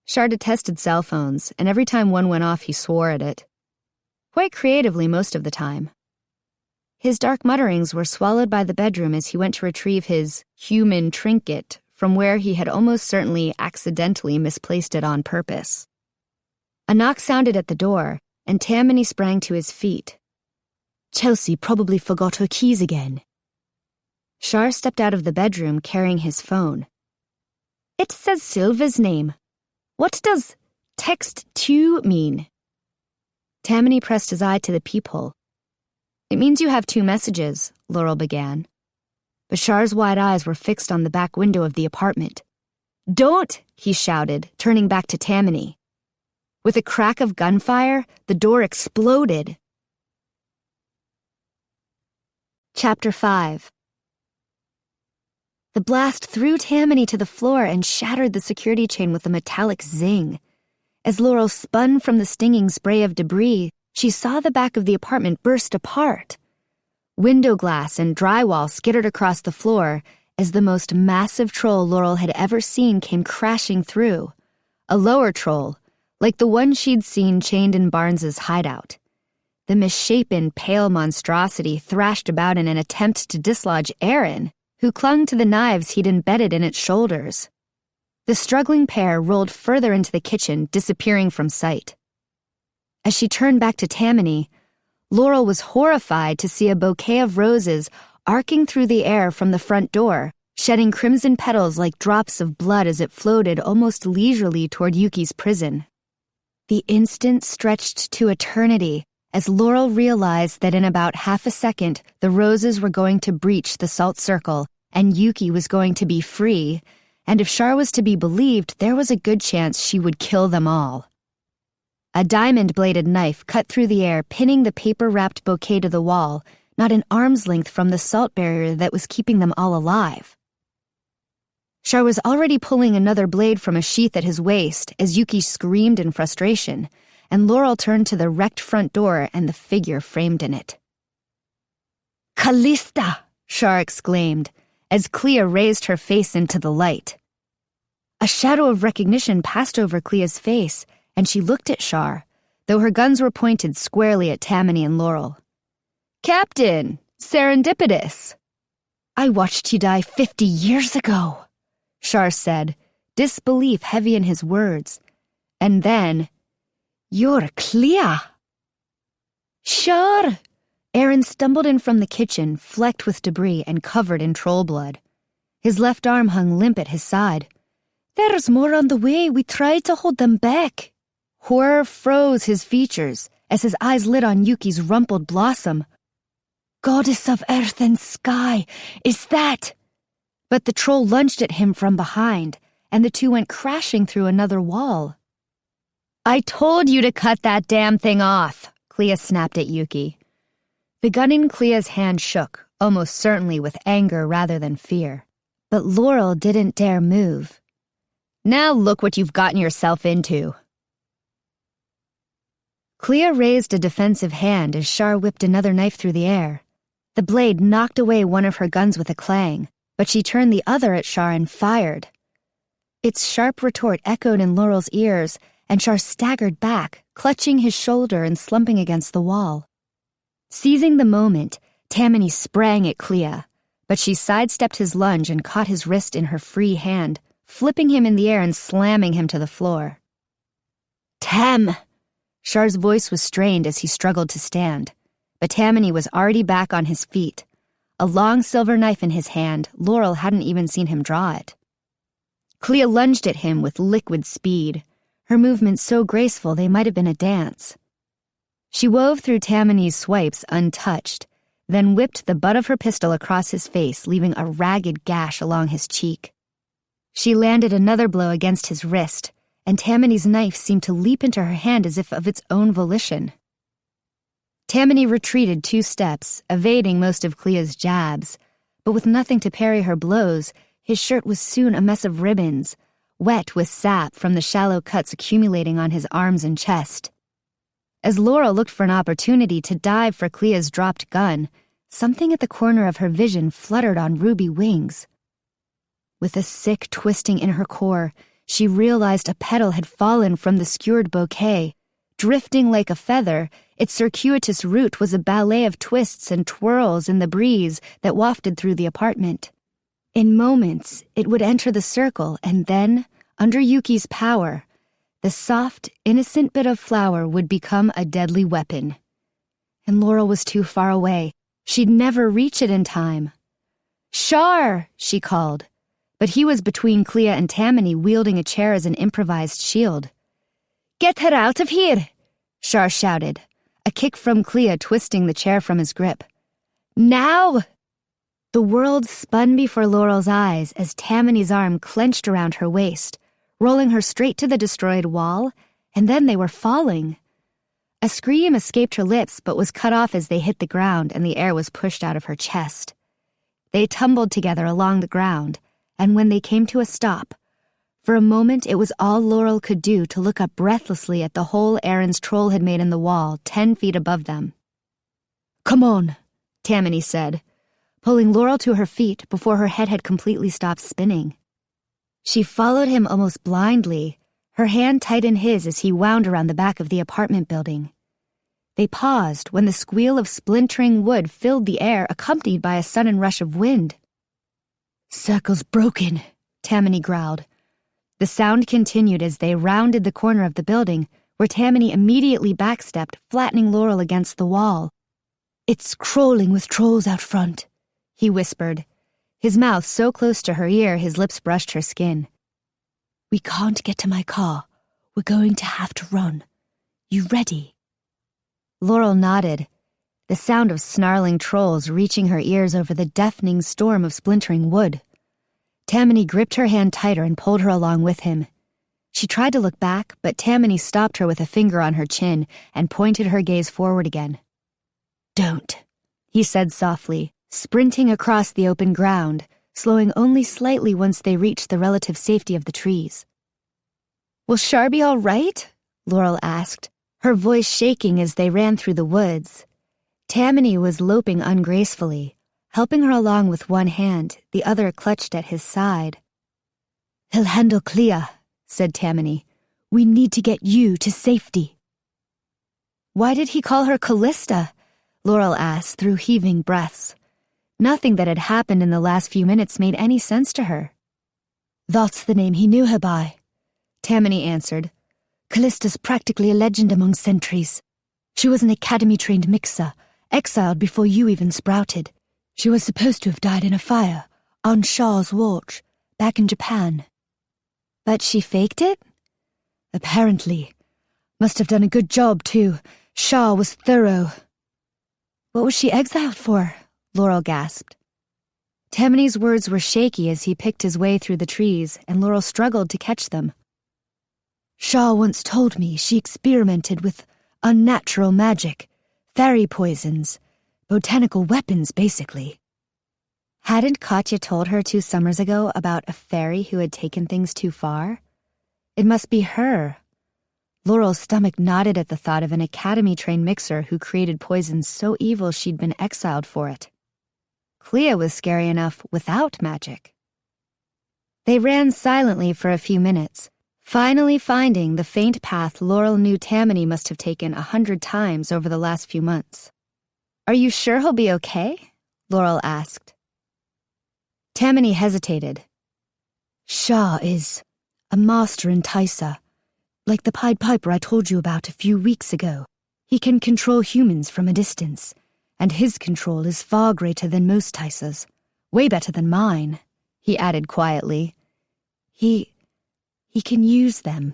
Char detested cell phones, and every time one went off he swore at it. Quite creatively most of the time. His dark mutterings were swallowed by the bedroom as he went to retrieve his human trinket from where he had almost certainly accidentally misplaced it on purpose. A knock sounded at the door, and Tamani sprang to his feet. "Chelsea probably forgot her keys again." Char stepped out of the bedroom carrying his phone. "It says Silva's name. What does text 2 mean?" Tamani pressed his eye to the peephole. "It means you have 2 messages," Laurel began. But Char's wide eyes were fixed on the back window of the apartment. "Don't!" he shouted, turning back to Tamani. With a crack of gunfire, the door exploded. Chapter 5. The blast threw Tamani to the floor and shattered the security chain with a metallic zing. As Laurel spun from the stinging spray of debris, she saw the back of the apartment burst apart. Window glass and drywall skittered across the floor as the most massive troll Laurel had ever seen came crashing through. A lower troll, like the one she'd seen chained in Barnes's hideout. The misshapen, pale monstrosity thrashed about in an attempt to dislodge Aaron, who clung to the knives he'd embedded in its shoulders. The struggling pair rolled further into the kitchen, disappearing from sight. As she turned back to Tamani, Laurel was horrified to see a bouquet of roses arcing through the air from the front door, shedding crimson petals like drops of blood as it floated almost leisurely toward Yuki's prison. The instant stretched to eternity as Laurel realized that in about half a second, the roses were going to breach the salt circle and Yuki was going to be free, and if Char was to be believed, there was a good chance she would kill them all. A diamond-bladed knife cut through the air, pinning the paper-wrapped bouquet to the wall, not an arm's length from the salt barrier that was keeping them all alive. Char was already pulling another blade from a sheath at his waist as Yuki screamed in frustration, and Laurel turned to the wrecked front door and the figure framed in it. "Callista!" Char exclaimed, as Klea raised her face into the light. A shadow of recognition passed over Klea's face, and she looked at Char, though her guns were pointed squarely at Tamani and Laurel. "Captain! Serendipitous!" "I watched you die 50 years ago," Char said, disbelief heavy in his words. And then, "You're Klea!" "Char!" Aaron stumbled in from the kitchen, flecked with debris and covered in troll blood. His left arm hung limp at his side. "There's more on the way. We tried to hold them back." Horror froze his features as his eyes lit on Yuki's rumpled blossom. "Goddess of earth and sky, is that—" But the troll lunged at him from behind, and the two went crashing through another wall. "I told you to cut that damn thing off," Klea snapped at Yuki. The gun in Klea's hand shook, almost certainly with anger rather than fear. But Laurel didn't dare move. "Now look what you've gotten yourself into." Klea raised a defensive hand as Char whipped another knife through the air. The blade knocked away one of her guns with a clang, but she turned the other at Char and fired. Its sharp retort echoed in Laurel's ears, and Char staggered back, clutching his shoulder and slumping against the wall. Seizing the moment, Tamani sprang at Klea, but she sidestepped his lunge and caught his wrist in her free hand, flipping him in the air and slamming him to the floor. "Tam!" Char's voice was strained as he struggled to stand, but Tamani was already back on his feet. A long silver knife in his hand, Laurel hadn't even seen him draw it. Klea lunged at him with liquid speed, her movements so graceful they might have been a dance. She wove through Tamani's swipes untouched, then whipped the butt of her pistol across his face, leaving a ragged gash along his cheek. She landed another blow against his wrist, and Tamani's knife seemed to leap into her hand as if of its own volition. Tamani retreated 2 steps, evading most of Klea's jabs, but with nothing to parry her blows, his shirt was soon a mess of ribbons, wet with sap from the shallow cuts accumulating on his arms and chest. As Laurel looked for an opportunity to dive for Klea's dropped gun, something at the corner of her vision fluttered on ruby wings. With a sick twisting in her core, she realized a petal had fallen from the skewered bouquet. Drifting like a feather, its circuitous route was a ballet of twists and twirls in the breeze that wafted through the apartment. In moments, it would enter the circle, and then, under Yuki's power, the soft, innocent bit of flower would become a deadly weapon. And Laurel was too far away. She'd never reach it in time. "Char!" she called, but he was between Klea and Tamani, wielding a chair as an improvised shield. "Get her out of here!" Char shouted, a kick from Klea twisting the chair from his grip. "Now!" The world spun before Laurel's eyes as Tamani's arm clenched around her waist, rolling her straight to the destroyed wall, and then they were falling. A scream escaped her lips but was cut off as they hit the ground and the air was pushed out of her chest. They tumbled together along the ground, and when they came to a stop, for a moment it was all Laurel could do to look up breathlessly at the hole Aaron's troll had made in the wall 10 feet above them. "Come on," Tamani said, pulling Laurel to her feet before her head had completely stopped spinning. She followed him almost blindly, her hand tight in his as he wound around the back of the apartment building. They paused when the squeal of splintering wood filled the air, accompanied by a sudden rush of wind. "Circle's broken," Tamani growled. The sound continued as they rounded the corner of the building, where Tamani immediately backstepped, flattening Laurel against the wall. "It's crawling with trolls out front," he whispered, his mouth so close to her ear his lips brushed her skin. "We can't get to my car. We're going to have to run. You ready?" Laurel nodded, the sound of snarling trolls reaching her ears over the deafening storm of splintering wood. Tamani gripped her hand tighter and pulled her along with him. She tried to look back, but Tamani stopped her with a finger on her chin and pointed her gaze forward again. "Don't," he said softly, sprinting across the open ground, slowing only slightly once they reached the relative safety of the trees. "Will Char be all right?" Laurel asked, her voice shaking as they ran through the woods. Tamani was loping ungracefully, helping her along with one hand, the other clutched at his side. "He'll handle Klea," said Tamani. "We need to get you to safety." "Why did he call her Callista?" Laurel asked through heaving breaths. Nothing that had happened in the last few minutes made any sense to her. "That's the name he knew her by," Tamani answered. "Callista's practically a legend among sentries. She was an academy-trained mixer, exiled before you even sprouted. She was supposed to have died in a fire, on Char's watch, back in Japan." "But she faked it?" "Apparently. Must have done a good job, too. Char was thorough." "What was she exiled for?" Laurel gasped. Tamani's words were shaky as he picked his way through the trees, and Laurel struggled to catch them. "Char once told me she experimented with unnatural magic, faerie poisons, botanical weapons, basically." Hadn't Katya told her 2 summers ago about a fairy who had taken things too far? It must be her. Laurel's stomach knotted at the thought of an academy-trained mixer who created poison so evil she'd been exiled for it. Klea was scary enough without magic. They ran silently for a few minutes, finally finding the faint path Laurel knew Tamani must have taken 100 times over the last few months. "Are you sure he'll be okay?" Laurel asked. Tamani hesitated. "Shah is a master enticer, like the Pied Piper I told you about a few weeks ago. He can control humans from a distance, and his control is far greater than most ticers, way better than mine," he added quietly. He can use them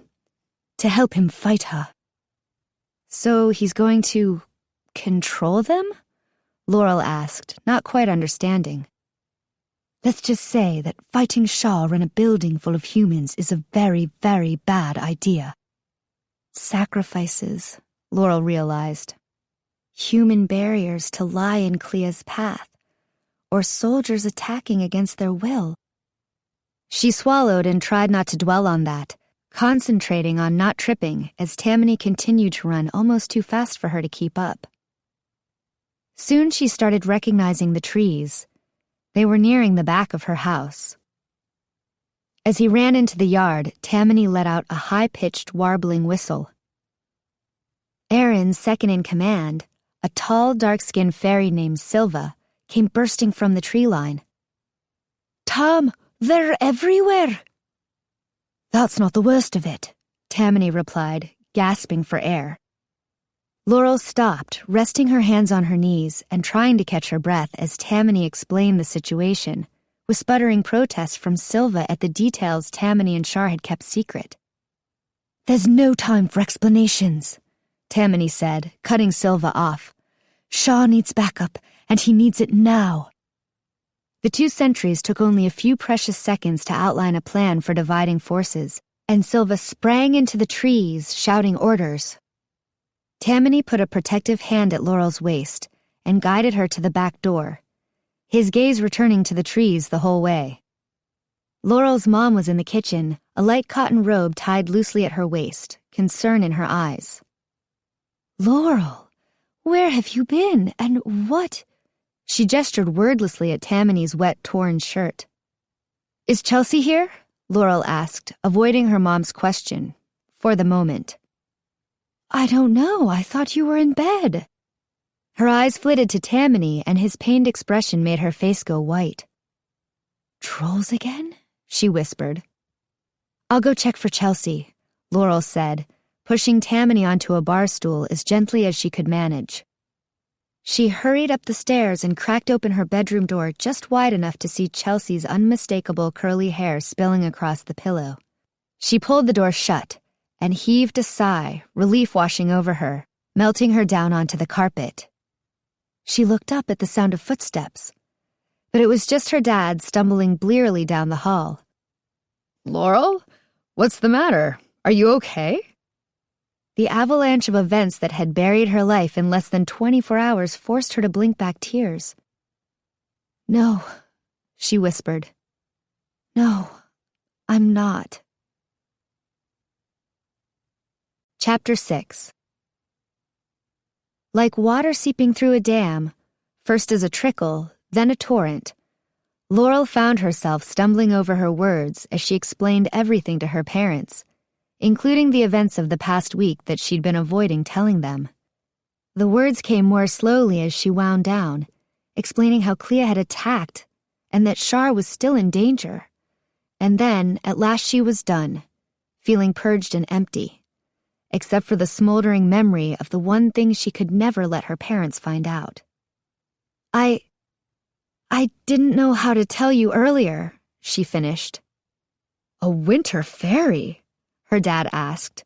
to help him fight her." "So he's going to control them?" Laurel asked, not quite understanding. "Let's just say that fighting Shah in a building full of humans is a very, very bad idea." Sacrifices, Laurel realized. Human barriers to lie in Klea's path, or soldiers attacking against their will. She swallowed and tried not to dwell on that, concentrating on not tripping as Tamani continued to run almost too fast for her to keep up. Soon she started recognizing the trees. They were nearing the back of her house. As he ran into the yard, Tamani let out a high-pitched, warbling whistle. Aaron's second in command, a tall, dark-skinned faerie named Silva, came bursting from the tree line. "Tom, they're everywhere!" "That's not the worst of it," Tamani replied, gasping for air. Laurel stopped, resting her hands on her knees and trying to catch her breath as Tamani explained the situation, with sputtering protests from Silva at the details Tamani and Shar had kept secret. "There's no time for explanations," Tamani said, cutting Silva off. "Shah needs backup, and he needs it now." The two sentries took only a few precious seconds to outline a plan for dividing forces, and Silva sprang into the trees, shouting orders. Tamani put a protective hand at Laurel's waist and guided her to the back door, his gaze returning to the trees the whole way. Laurel's mom was in the kitchen, a light cotton robe tied loosely at her waist, concern in her eyes. "Laurel, where have you been, and what?" She gestured wordlessly at Tamani's wet, torn shirt. "Is Chelsea here?" Laurel asked, avoiding her mom's question, for the moment. "I don't know. I thought you were in bed." Her eyes flitted to Tamani, and his pained expression made her face go white. "Trolls again?" she whispered. "I'll go check for Chelsea," Laurel said, pushing Tamani onto a bar stool as gently as she could manage. She hurried up the stairs and cracked open her bedroom door just wide enough to see Chelsea's unmistakable curly hair spilling across the pillow. She pulled the door shut and heaved a sigh, relief washing over her, melting her down onto the carpet. She looked up at the sound of footsteps, but it was just her dad stumbling blearily down the hall. "Laurel? What's the matter? Are you okay?" The avalanche of events that had buried her life in less than 24 hours forced her to blink back tears. "No," she whispered. "No, I'm not." Chapter 6. Like water seeping through a dam, first as a trickle, then a torrent, Laurel found herself stumbling over her words as she explained everything to her parents, including the events of the past week that she'd been avoiding telling them. The words came more slowly as she wound down, explaining how Klea had attacked and that Shar was still in danger. And then, at last she was done, feeling purged and empty, except for the smoldering memory of the one thing she could never let her parents find out. I didn't know how to tell you earlier," she finished. "A winter fairy?" her dad asked.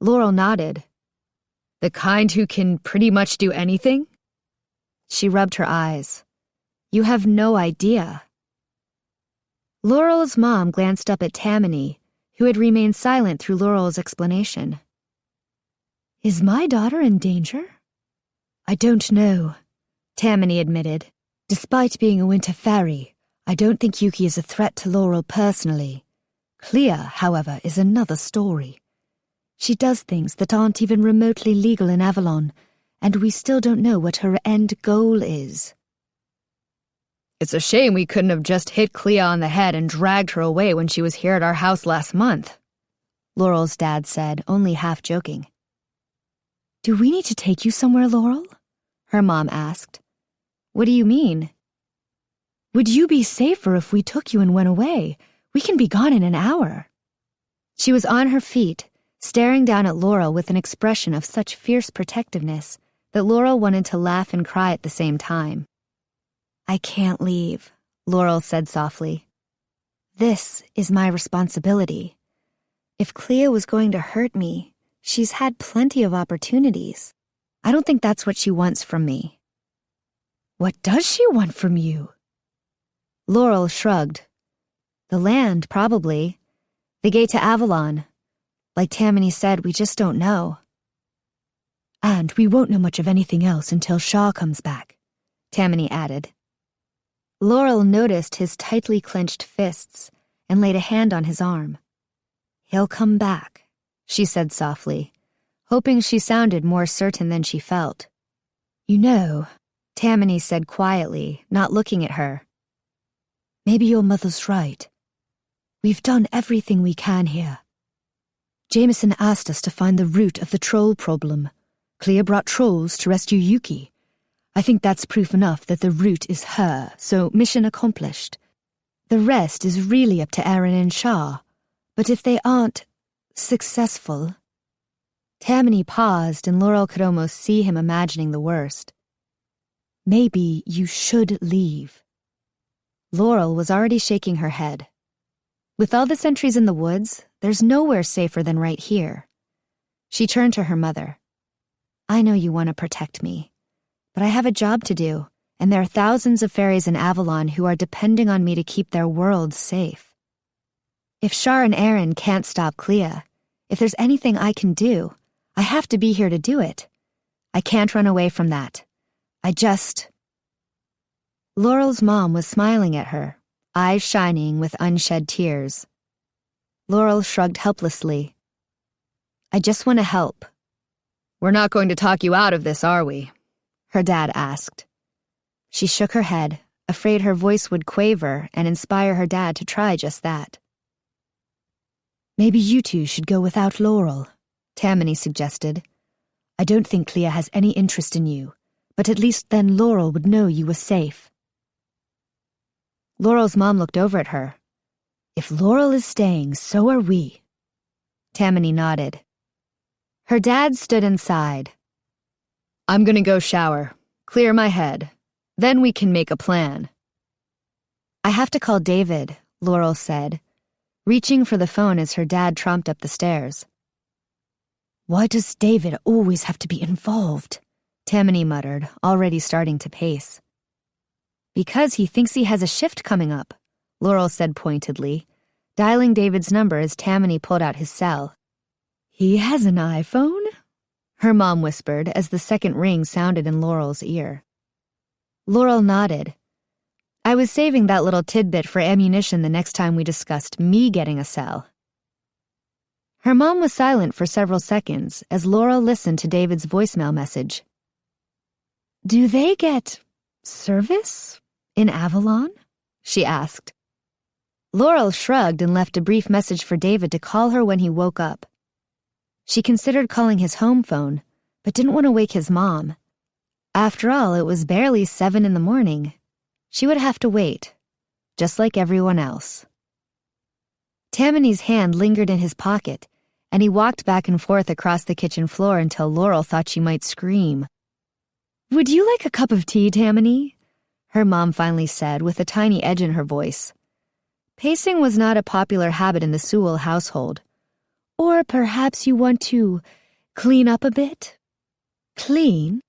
Laurel nodded. "The kind who can pretty much do anything?" She rubbed her eyes. "You have no idea." Laurel's mom glanced up at Tamani, who had remained silent through Laurel's explanation. "Is my daughter in danger?" "I don't know," Tamani admitted. "Despite being a winter fairy, I don't think Yuki is a threat to Laurel personally. Klea, however, is another story. She does things that aren't even remotely legal in Avalon, and we still don't know what her end goal is." It's a shame we couldn't have just hit Klea on the head and dragged her away when she was here at our house last month," Laurel's dad said, only half joking. "Do we need to take you somewhere, Laurel?" her mom asked. "What do you mean?" "Would you be safer if we took you and went away? We can be gone in an hour." She was on her feet, staring down at Laurel with an expression of such fierce protectiveness that Laurel wanted to laugh and cry at the same time. "I can't leave," Laurel said softly. "This is my responsibility. If Klea was going to hurt me, she's had plenty of opportunities. I don't think that's what she wants from me." "What does she want from you?" Laurel shrugged. "The land, probably. The gate to Avalon. Like Tamani said, we just don't know." "And we won't know much of anything else until Shah comes back," Tamani added. Laurel noticed his tightly clenched fists and laid a hand on his arm. "He'll come back," she said softly, hoping she sounded more certain than she felt. "You know," Tamani said quietly, not looking at her, "maybe your mother's right. We've done everything we can here. Jameson asked us to find the root of the troll problem. Klea brought trolls to rescue Yuki. I think that's proof enough that the root is her, so mission accomplished. The rest is really up to Aaron and Shah. But if they aren't successful..." Tamani paused, and Laurel could almost see him imagining the worst. "Maybe you should leave." Laurel was already shaking her head. With all the sentries in the woods, there's nowhere safer than right here. She turned to her mother. "I know you want to protect me, but I have a job to do, and there are thousands of fairies in Avalon who are depending on me to keep their world safe. If Shar and Aaron can't stop Klea, if there's anything I can do, I have to be here to do it. I can't run away from that. Laurel's mom was smiling at her, eyes shining with unshed tears. Laurel shrugged helplessly. "I just want to help." "We're not going to talk you out of this, are we?" her dad asked. She shook her head, afraid her voice would quaver and inspire her dad to try just that. "Maybe you two should go without Laurel," Tamani suggested. "I don't think Klea has any interest in you, but at least then Laurel would know you were safe." Laurel's mom looked over at her. "If Laurel is staying, so are we." Tamani nodded. Her dad stood inside. "I'm gonna go shower, clear my head. Then we can make a plan." "I have to call David," Laurel said, reaching for the phone as her dad tromped up the stairs. "Why does David always have to be involved?" Tamani muttered, already starting to pace. "Because he thinks he has a shift coming up," Laurel said pointedly, dialing David's number as Tamani pulled out his cell. "He has an iPhone?" her mom whispered as the second ring sounded in Laurel's ear. Laurel nodded. "I was saving that little tidbit for ammunition the next time we discussed me getting a cell." Her mom was silent for several seconds as Laurel listened to David's voicemail message. "Do they get service in Avalon?" she asked. Laurel shrugged and left a brief message for David to call her when he woke up. She considered calling his home phone, but didn't want to wake his mom. After all, it was barely 7 a.m. She would have to wait, just like everyone else. Tamani's hand lingered in his pocket, and he walked back and forth across the kitchen floor until Laurel thought she might scream. "Would you like a cup of tea, Tamani?" her mom finally said with a tiny edge in her voice. Pacing was not a popular habit in the Sewell household. "Or perhaps you want to clean up a bit?" "Clean?"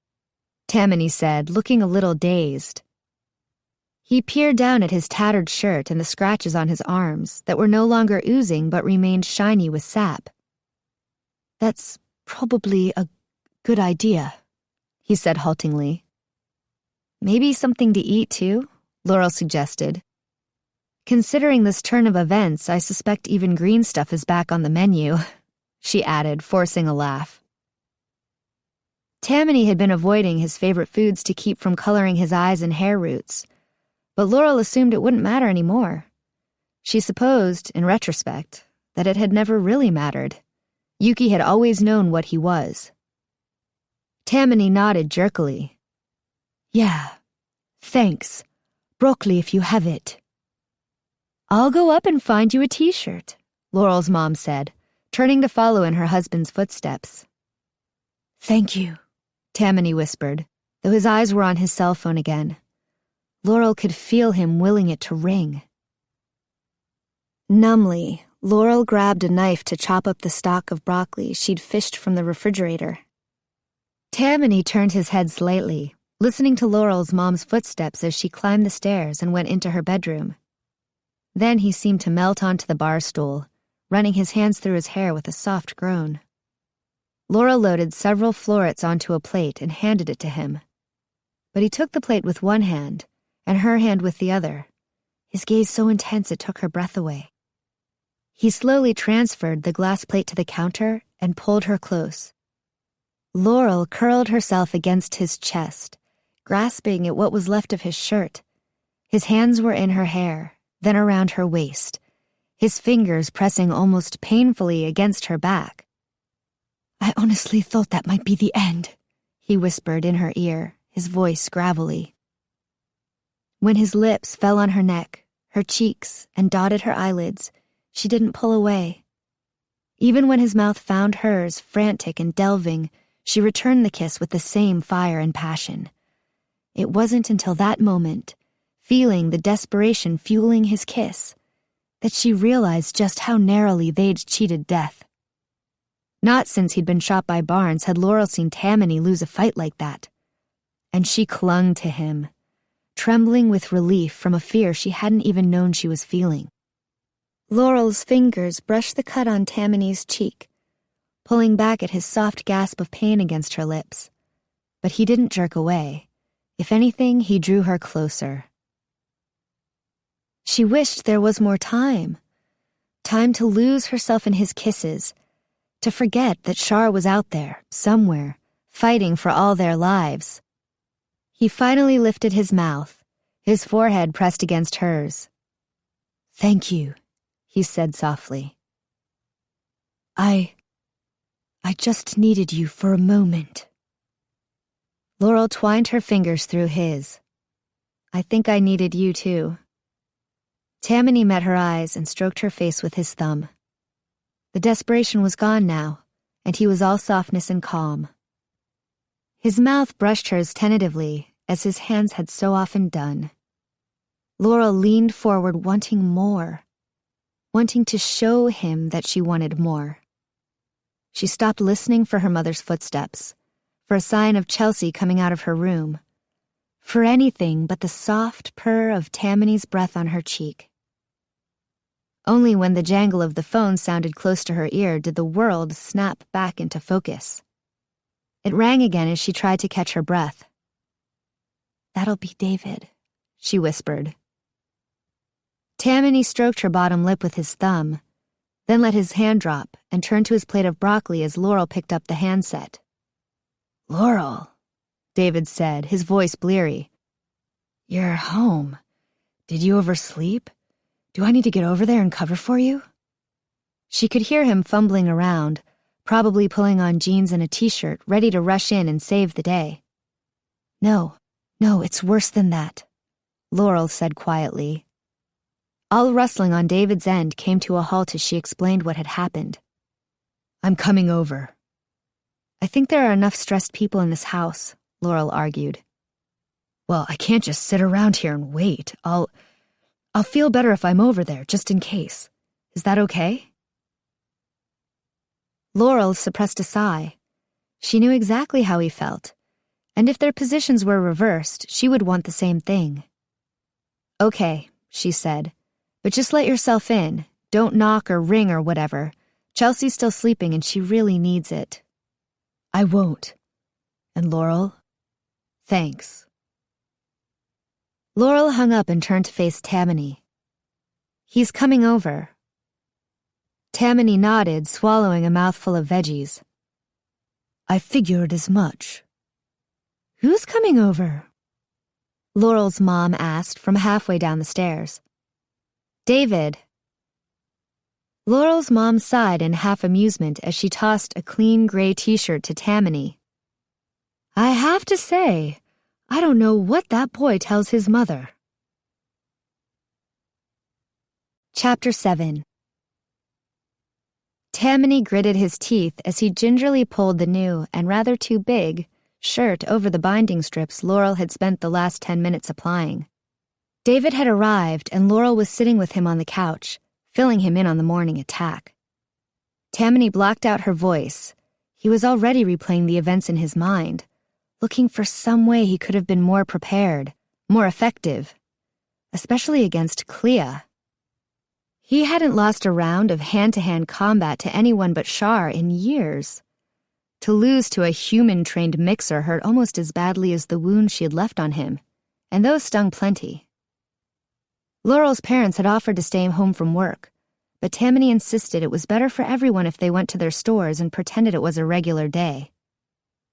Tamani said, looking a little dazed. He peered down at his tattered shirt and the scratches on his arms that were no longer oozing but remained shiny with sap. "That's probably a good idea," he said haltingly. "Maybe something to eat, too," Laurel suggested. "Considering this turn of events, I suspect even green stuff is back on the menu," she added, forcing a laugh. Tamani had been avoiding his favorite foods to keep from coloring his eyes and hair roots, But Laurel assumed it wouldn't matter anymore. She supposed, in retrospect, that it had never really mattered. Yuki had always known what he was. Tamani nodded jerkily. Yeah, thanks. Broccoli if you have it. I'll go up and find you a t-shirt, Laurel's mom said, turning to follow in her husband's footsteps. Thank you, Tamani whispered, though his eyes were on his cell phone again. Laurel could feel him willing it to ring. Numbly, Laurel grabbed a knife to chop up the stalk of broccoli she'd fished from the refrigerator. Tamani turned his head slightly, listening to Laurel's mom's footsteps as she climbed the stairs and went into her bedroom. Then he seemed to melt onto the bar stool, running his hands through his hair with a soft groan. Laurel loaded several florets onto a plate and handed it to him. But he took the plate with one hand, and her hand with the other, his gaze so intense it took her breath away. He slowly transferred the glass plate to the counter and pulled her close. Laurel curled herself against his chest, grasping at what was left of his shirt. His hands were in her hair, then around her waist, his fingers pressing almost painfully against her back. I honestly thought that might be the end, he whispered in her ear, his voice gravelly. When his lips fell on her neck, her cheeks, and dotted her eyelids, she didn't pull away. Even when his mouth found hers, frantic and delving, she returned the kiss with the same fire and passion. It wasn't until that moment, feeling the desperation fueling his kiss, that she realized just how narrowly they'd cheated death. Not since he'd been shot by Barnes had Laurel seen Tamani lose a fight like that. And she clung to him, trembling with relief from a fear she hadn't even known she was feeling. Laurel's fingers brushed the cut on Tamani's cheek, pulling back at his soft gasp of pain against her lips. But he didn't jerk away. If anything, he drew her closer. She wished there was more time. Time to lose herself in his kisses, to forget that Shar was out there, somewhere, fighting for all their lives. He finally lifted his mouth, his forehead pressed against hers. Thank you, he said softly. I just needed you for a moment. Laurel twined her fingers through his. I think I needed you too. Tamani met her eyes and stroked her face with his thumb. The desperation was gone now, and he was all softness and calm. His mouth brushed hers tentatively, as his hands had so often done. Laurel leaned forward wanting more, wanting to show him that she wanted more. She stopped listening for her mother's footsteps, for a sign of Chelsea coming out of her room, for anything but the soft purr of Tamani's breath on her cheek. Only when the jangle of the phone sounded close to her ear did the world snap back into focus. It rang again as she tried to catch her breath. That'll be David, she whispered. Tamani stroked her bottom lip with his thumb, then let his hand drop and turned to his plate of broccoli as Laurel picked up the handset. Laurel, David said, his voice bleary. You're home. Did you oversleep? Do I need to get over there and cover for you? She could hear him fumbling around, probably pulling on jeans and a t-shirt, ready to rush in and save the day. No, it's worse than that, Laurel said quietly. All rustling on David's end came to a halt as she explained what had happened. I'm coming over. I think there are enough stressed people in this house, Laurel argued. Well, I can't just sit around here and wait. I'll feel better if I'm over there, just in case. Is that okay? Laurel suppressed a sigh. She knew exactly how he felt, and if their positions were reversed, she would want the same thing. Okay, she said, but just let yourself in. Don't knock or ring or whatever. Chelsea's still sleeping and she really needs it. I won't. And Laurel? Thanks. Laurel hung up and turned to face Tamani. He's coming over. Tamani nodded, swallowing a mouthful of veggies. I figured as much. Who's coming over? Laurel's mom asked from halfway down the stairs. David. Laurel's mom sighed in half amusement as she tossed a clean gray t-shirt to Tamani. I have to say, I don't know what that boy tells his mother. Chapter 7. Tamani gritted his teeth as he gingerly pulled the new, and rather too big, shirt over the binding strips Laurel had spent the last 10 minutes applying. David had arrived, and Laurel was sitting with him on the couch, filling him in on the morning attack. Tamani blocked out her voice. He was already replaying the events in his mind, looking for some way he could have been more prepared, more effective, especially against Klea. He hadn't lost a round of hand-to-hand combat to anyone but Shar in years. To lose to a human-trained mixer hurt almost as badly as the wound she had left on him, and those stung plenty. Laurel's parents had offered to stay home from work, but Tamani insisted it was better for everyone if they went to their stores and pretended it was a regular day.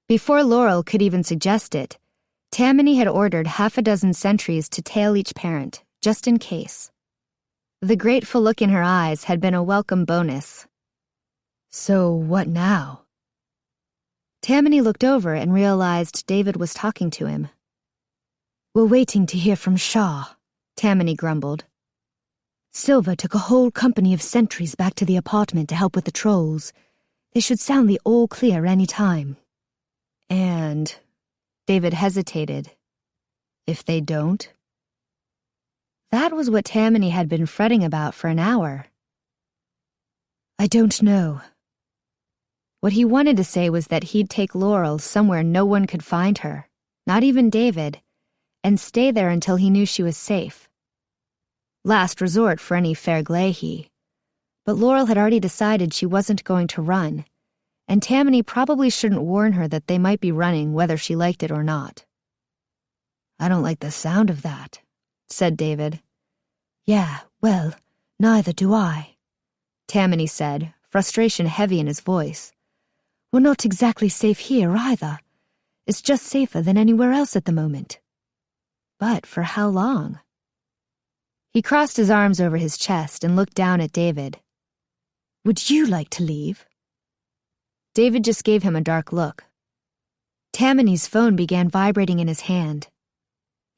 Before Laurel could even suggest it, Tamani had ordered half a dozen sentries to tail each parent, just in case. The grateful look in her eyes had been a welcome bonus. So what now? Tamani looked over and realized David was talking to him. We're waiting to hear from Shaw, Tamani grumbled. Silver took a whole company of sentries back to the apartment to help with the trolls. They should sound the all clear any time. And David hesitated. If they don't? That was what Tamani had been fretting about for an hour. I don't know. What he wanted to say was that he'd take Laurel somewhere no one could find her, not even David, and stay there until he knew she was safe. Last resort for any faerie. But Laurel had already decided she wasn't going to run, and Tamani probably shouldn't warn her that they might be running whether she liked it or not. I don't like the sound of that, said David. Yeah, well, neither do I, Tamani said, frustration heavy in his voice. We're not exactly safe here either. It's just safer than anywhere else at the moment. But for how long? He crossed his arms over his chest and looked down at David. Would you like to leave? David just gave him a dark look. Tamani's phone began vibrating in his hand.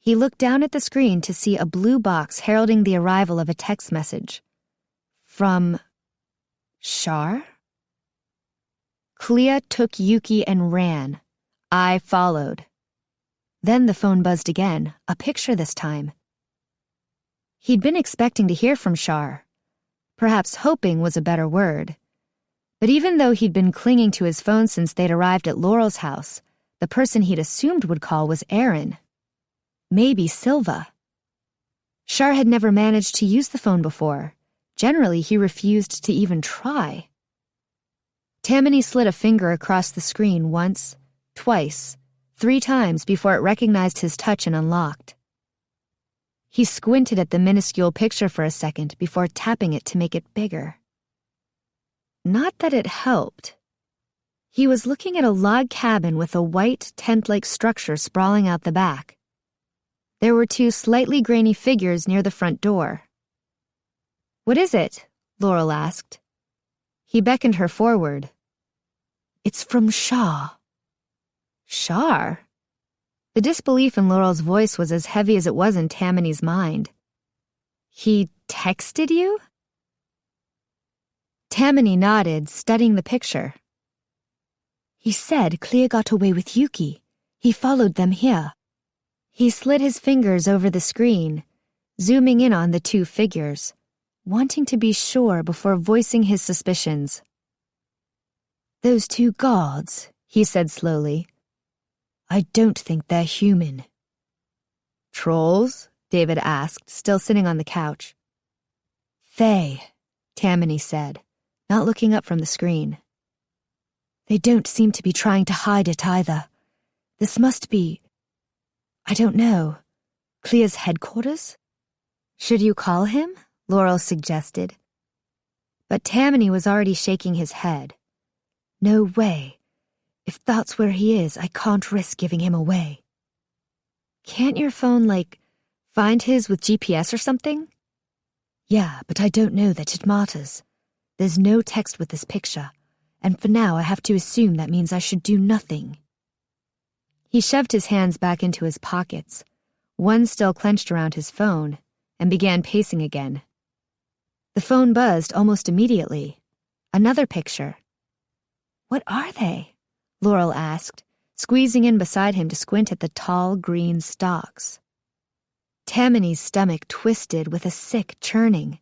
He looked down at the screen to see a blue box heralding the arrival of a text message. From Shar? Klea took Yuki and ran. I followed. Then the phone buzzed again, a picture this time. He'd been expecting to hear from Shar. Perhaps hoping was a better word. But even though he'd been clinging to his phone since they'd arrived at Laurel's house, the person he'd assumed would call was Aaron. Maybe Silva. Shar had never managed to use the phone before. Generally, he refused to even try. Tamani slid a finger across the screen once, twice, 3 times before it recognized his touch and unlocked. He squinted at the minuscule picture for a second before tapping it to make it bigger. Not that it helped. He was looking at a log cabin with a white, tent-like structure sprawling out the back. There were 2 slightly grainy figures near the front door. What is it? Laurel asked. He beckoned her forward. It's from Shaw. Shar? The disbelief in Laurel's voice was as heavy as it was in Tamani's mind. He texted you? Tamani nodded, studying the picture. He said Klea got away with Yuki. He followed them here. He slid his fingers over the screen, zooming in on the 2 figures, wanting to be sure before voicing his suspicions. Those 2 guards, he said slowly. I don't think they're human. Trolls? David asked, still sitting on the couch. Fae, Tamani said, not looking up from the screen. They don't seem to be trying to hide it either. This must be, I don't know, Klea's headquarters? Should you call him? Laurel suggested. But Tamani was already shaking his head. No way. If that's where he is, I can't risk giving him away. Can't your phone, find his with GPS or something? Yeah, but I don't know that it matters. There's no text with this picture, and for now I have to assume that means I should do nothing. He shoved his hands back into his pockets, one still clenched around his phone, and began pacing again. The phone buzzed almost immediately. Another picture. What are they? Laurel asked, squeezing in beside him to squint at the tall green stalks. Tamani's stomach twisted with a sick churning.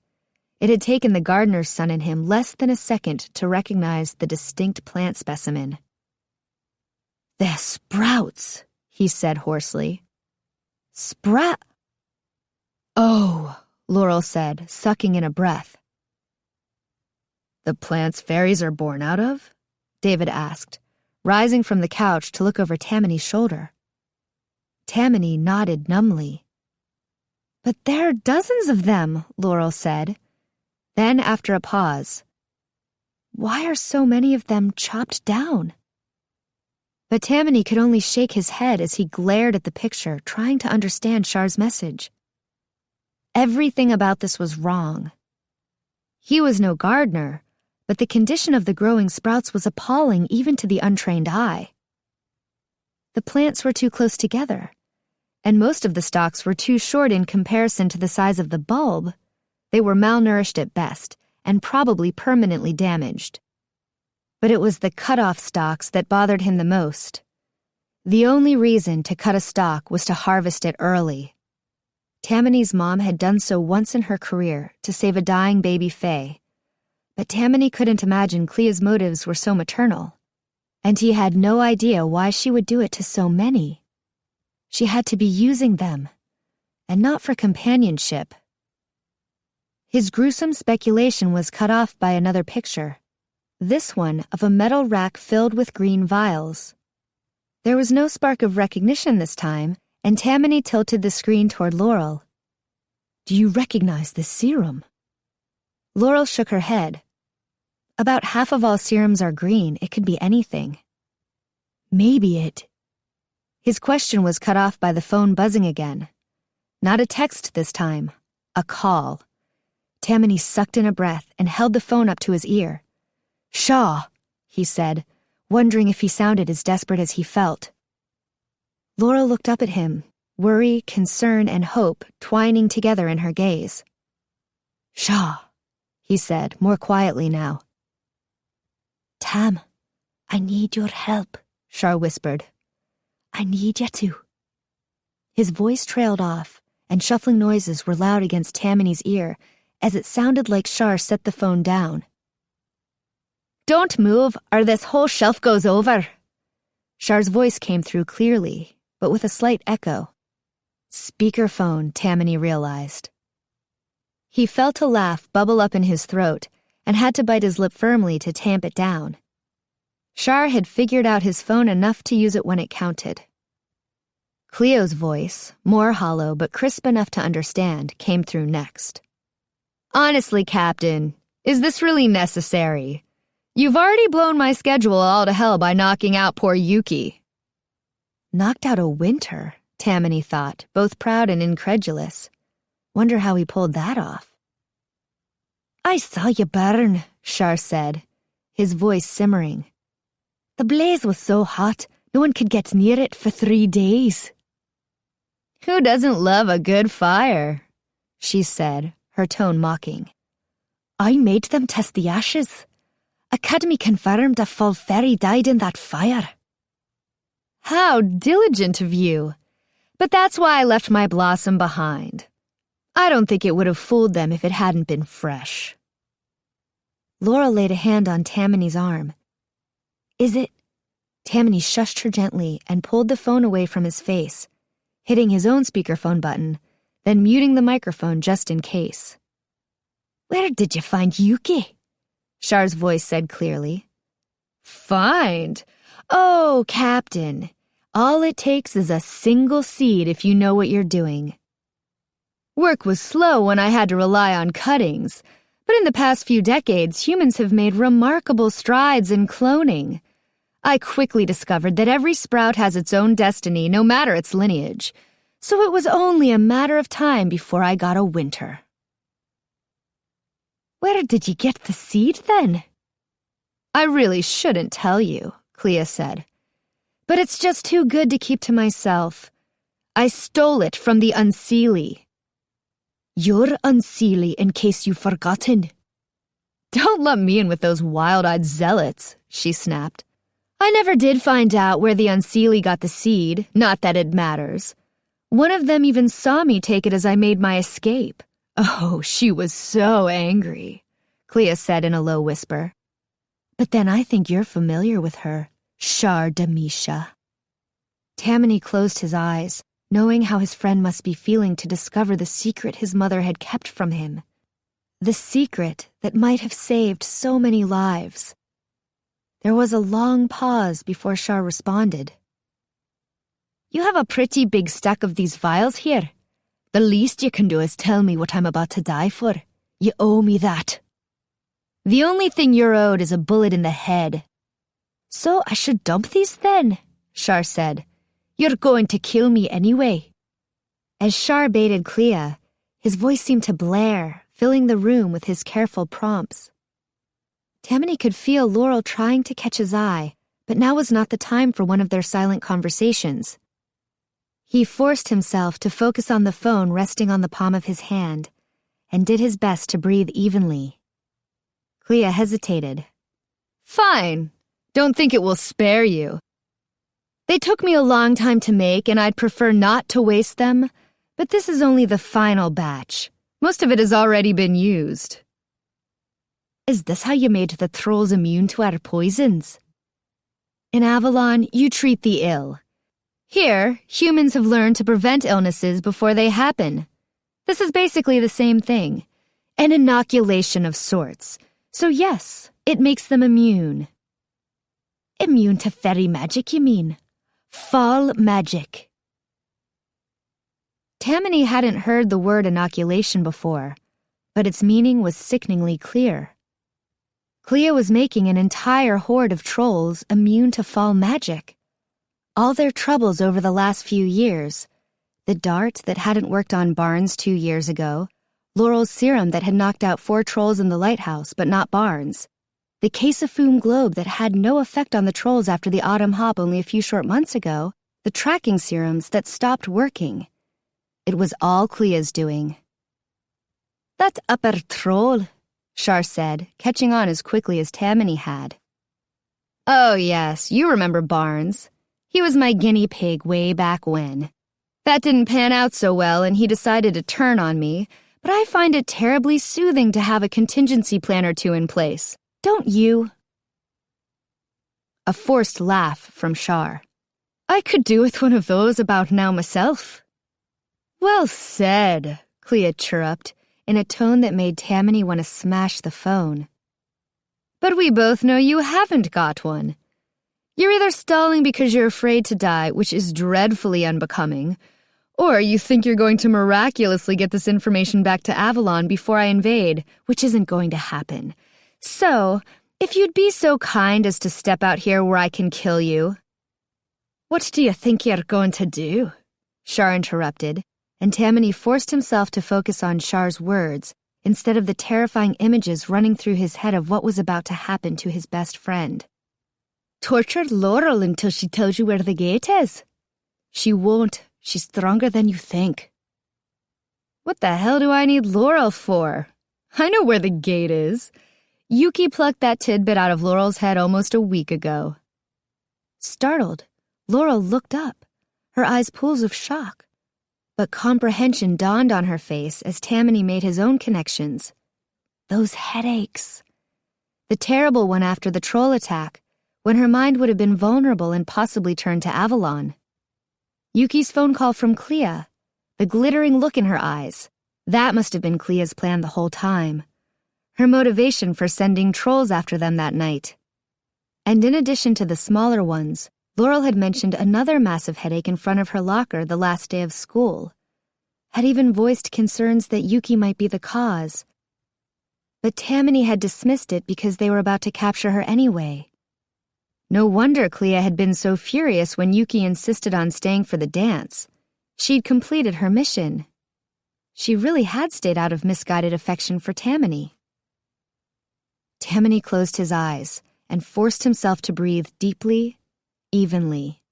It had taken the gardener's son in him less than a second to recognize the distinct plant specimen. They're sprouts, he said hoarsely. Oh, Laurel said, sucking in a breath. The plants fairies are born out of? David asked, rising from the couch to look over Tamani's shoulder. Tamani nodded numbly. But there are dozens of them, Laurel said. Then, after a pause, why are so many of them chopped down? But Tamani could only shake his head as he glared at the picture, trying to understand Char's message. Everything about this was wrong. He was no gardener, but the condition of the growing sprouts was appalling even to the untrained eye. The plants were too close together, and most of the stalks were too short in comparison to the size of the bulb. They were malnourished at best, and probably permanently damaged. But it was the cut-off stalks that bothered him the most. The only reason to cut a stalk was to harvest it early. Tamani's mom had done so once in her career to save a dying baby fae, but Tamani couldn't imagine Klea's motives were so maternal, and he had no idea why she would do it to so many. She had to be using them, and not for companionship. His gruesome speculation was cut off by another picture, this one of a metal rack filled with green vials. There was no spark of recognition this time, and Tamani tilted the screen toward Laurel. Do you recognize this serum? Laurel shook her head. About half of all serums are green. It could be anything. Maybe it... His question was cut off by the phone buzzing again. Not a text this time. A call. Tamani sucked in a breath and held the phone up to his ear. Shaw, he said, wondering if he sounded as desperate as he felt. Laurel looked up at him, worry, concern, and hope twining together in her gaze. Shaw, he said, more quietly now. Tam, I need your help, Shar whispered. I need you to. His voice trailed off, and shuffling noises were loud against Tamani's ear as it sounded like Shar set the phone down. Don't move, or this whole shelf goes over. Shar's voice came through clearly, but with a slight echo. Speakerphone, Tamani realized. He felt a laugh bubble up in his throat and had to bite his lip firmly to tamp it down. Shar had figured out his phone enough to use it when it counted. Cleo's voice, more hollow but crisp enough to understand, came through next. Honestly, Captain, is this really necessary? You've already blown my schedule all to hell by knocking out poor Yuki. Knocked out a winter, Tamani thought, both proud and incredulous. Wonder how he pulled that off. I saw you burn, Shar said, his voice simmering. The blaze was so hot, no one could get near it for 3 days. Who doesn't love a good fire? She said, her tone mocking. I made them test the ashes. Academy confirmed a full faerie died in that fire. How diligent of you. But that's why I left my blossom behind. I don't think it would have fooled them if it hadn't been fresh. Laurel laid a hand on Tamani's arm. Is it? Tamani shushed her gently and pulled the phone away from his face, hitting his own speakerphone button, then muting the microphone just in case. Where did you find Yuki? Shar's voice said clearly. Find? Oh, Captain. All it takes is a single seed if you know what you're doing. Work was slow when I had to rely on cuttings, but in the past few decades, humans have made remarkable strides in cloning. I quickly discovered that every sprout has its own destiny, no matter its lineage. So it was only a matter of time before I got a winter. Where did you get the seed, then? I really shouldn't tell you, Klea said. But it's just too good to keep to myself. I stole it from the Unseelie. You're Unseelie, in case you've forgotten. Don't lump me in with those wild-eyed zealots, she snapped. I never did find out where the Unseelie got the seed, not that it matters. One of them even saw me take it as I made my escape. Oh, she was so angry, Klea said in a low whisper. But then I think you're familiar with her, Shar Damisha. Tamani closed his eyes, knowing how his friend must be feeling to discover the secret his mother had kept from him. The secret that might have saved so many lives. There was a long pause before Shar responded. You have a pretty big stack of these vials here. The least you can do is tell me what I'm about to die for. You owe me that. The only thing you're owed is a bullet in the head. So I should dump these then, Shar said. You're going to kill me anyway. As Shar baited Klea, his voice seemed to blare, filling the room with his careful prompts. Tamani could feel Laurel trying to catch his eye, but now was not the time for one of their silent conversations. He forced himself to focus on the phone resting on the palm of his hand, and did his best to breathe evenly. Klea hesitated. Fine. Don't think it will spare you. They took me a long time to make, and I'd prefer not to waste them, but this is only the final batch. Most of it has already been used. Is this how you made the trolls immune to our poisons? In Avalon, you treat the ill. Here, humans have learned to prevent illnesses before they happen. This is basically the same thing. An inoculation of sorts. So yes, it makes them immune. Immune to faerie magic, you mean? Fall magic. Tamani hadn't heard the word inoculation before, but its meaning was sickeningly clear. Klea was making an entire horde of trolls immune to fall magic. All their troubles over the last few years, the dart that hadn't worked on Barnes 2 years ago, Laurel's serum that had knocked out 4 trolls in the lighthouse but not Barnes, the Casefoom globe that had no effect on the trolls after the autumn hop only a few short months ago, the tracking serums that stopped working. It was all Klea's doing. That upper troll, Shar said, catching on as quickly as Tamani had. Oh yes, you remember Barnes. He was my guinea pig way back when. That didn't pan out so well and he decided to turn on me, but I find it terribly soothing to have a contingency plan or two in place. Don't you? A forced laugh from Shar. I could do with one of those about now myself. Well said, Klea chirruped, in a tone that made Tamani want to smash the phone. But we both know you haven't got one. You're either stalling because you're afraid to die, which is dreadfully unbecoming, or you think you're going to miraculously get this information back to Avalon before I invade, which isn't going to happen. So, if you'd be so kind as to step out here where I can kill you. What do you think you're going to do? Shar interrupted, and Tamani forced himself to focus on Shar's words instead of the terrifying images running through his head of what was about to happen to his best friend. Torture Laurel until she tells you where the gate is. She won't. She's stronger than you think. What the hell do I need Laurel for? I know where the gate is. Yuki plucked that tidbit out of Laurel's head almost a week ago. Startled, Laurel looked up, her eyes pools of shock. But comprehension dawned on her face as Tamani made his own connections. Those headaches. The terrible one after the troll attack, when her mind would have been vulnerable and possibly turned to Avalon. Yuki's phone call from Klea, the glittering look in her eyes. That must have been Klea's plan the whole time. Her motivation for sending trolls after them that night. And in addition to the smaller ones, Laurel had mentioned another massive headache in front of her locker the last day of school. Had even voiced concerns that Yuki might be the cause. But Tamani had dismissed it because they were about to capture her anyway. No wonder Klea had been so furious when Yuki insisted on staying for the dance. She'd completed her mission. She really had stayed out of misguided affection for Tamani. Tamani closed his eyes and forced himself to breathe deeply, evenly.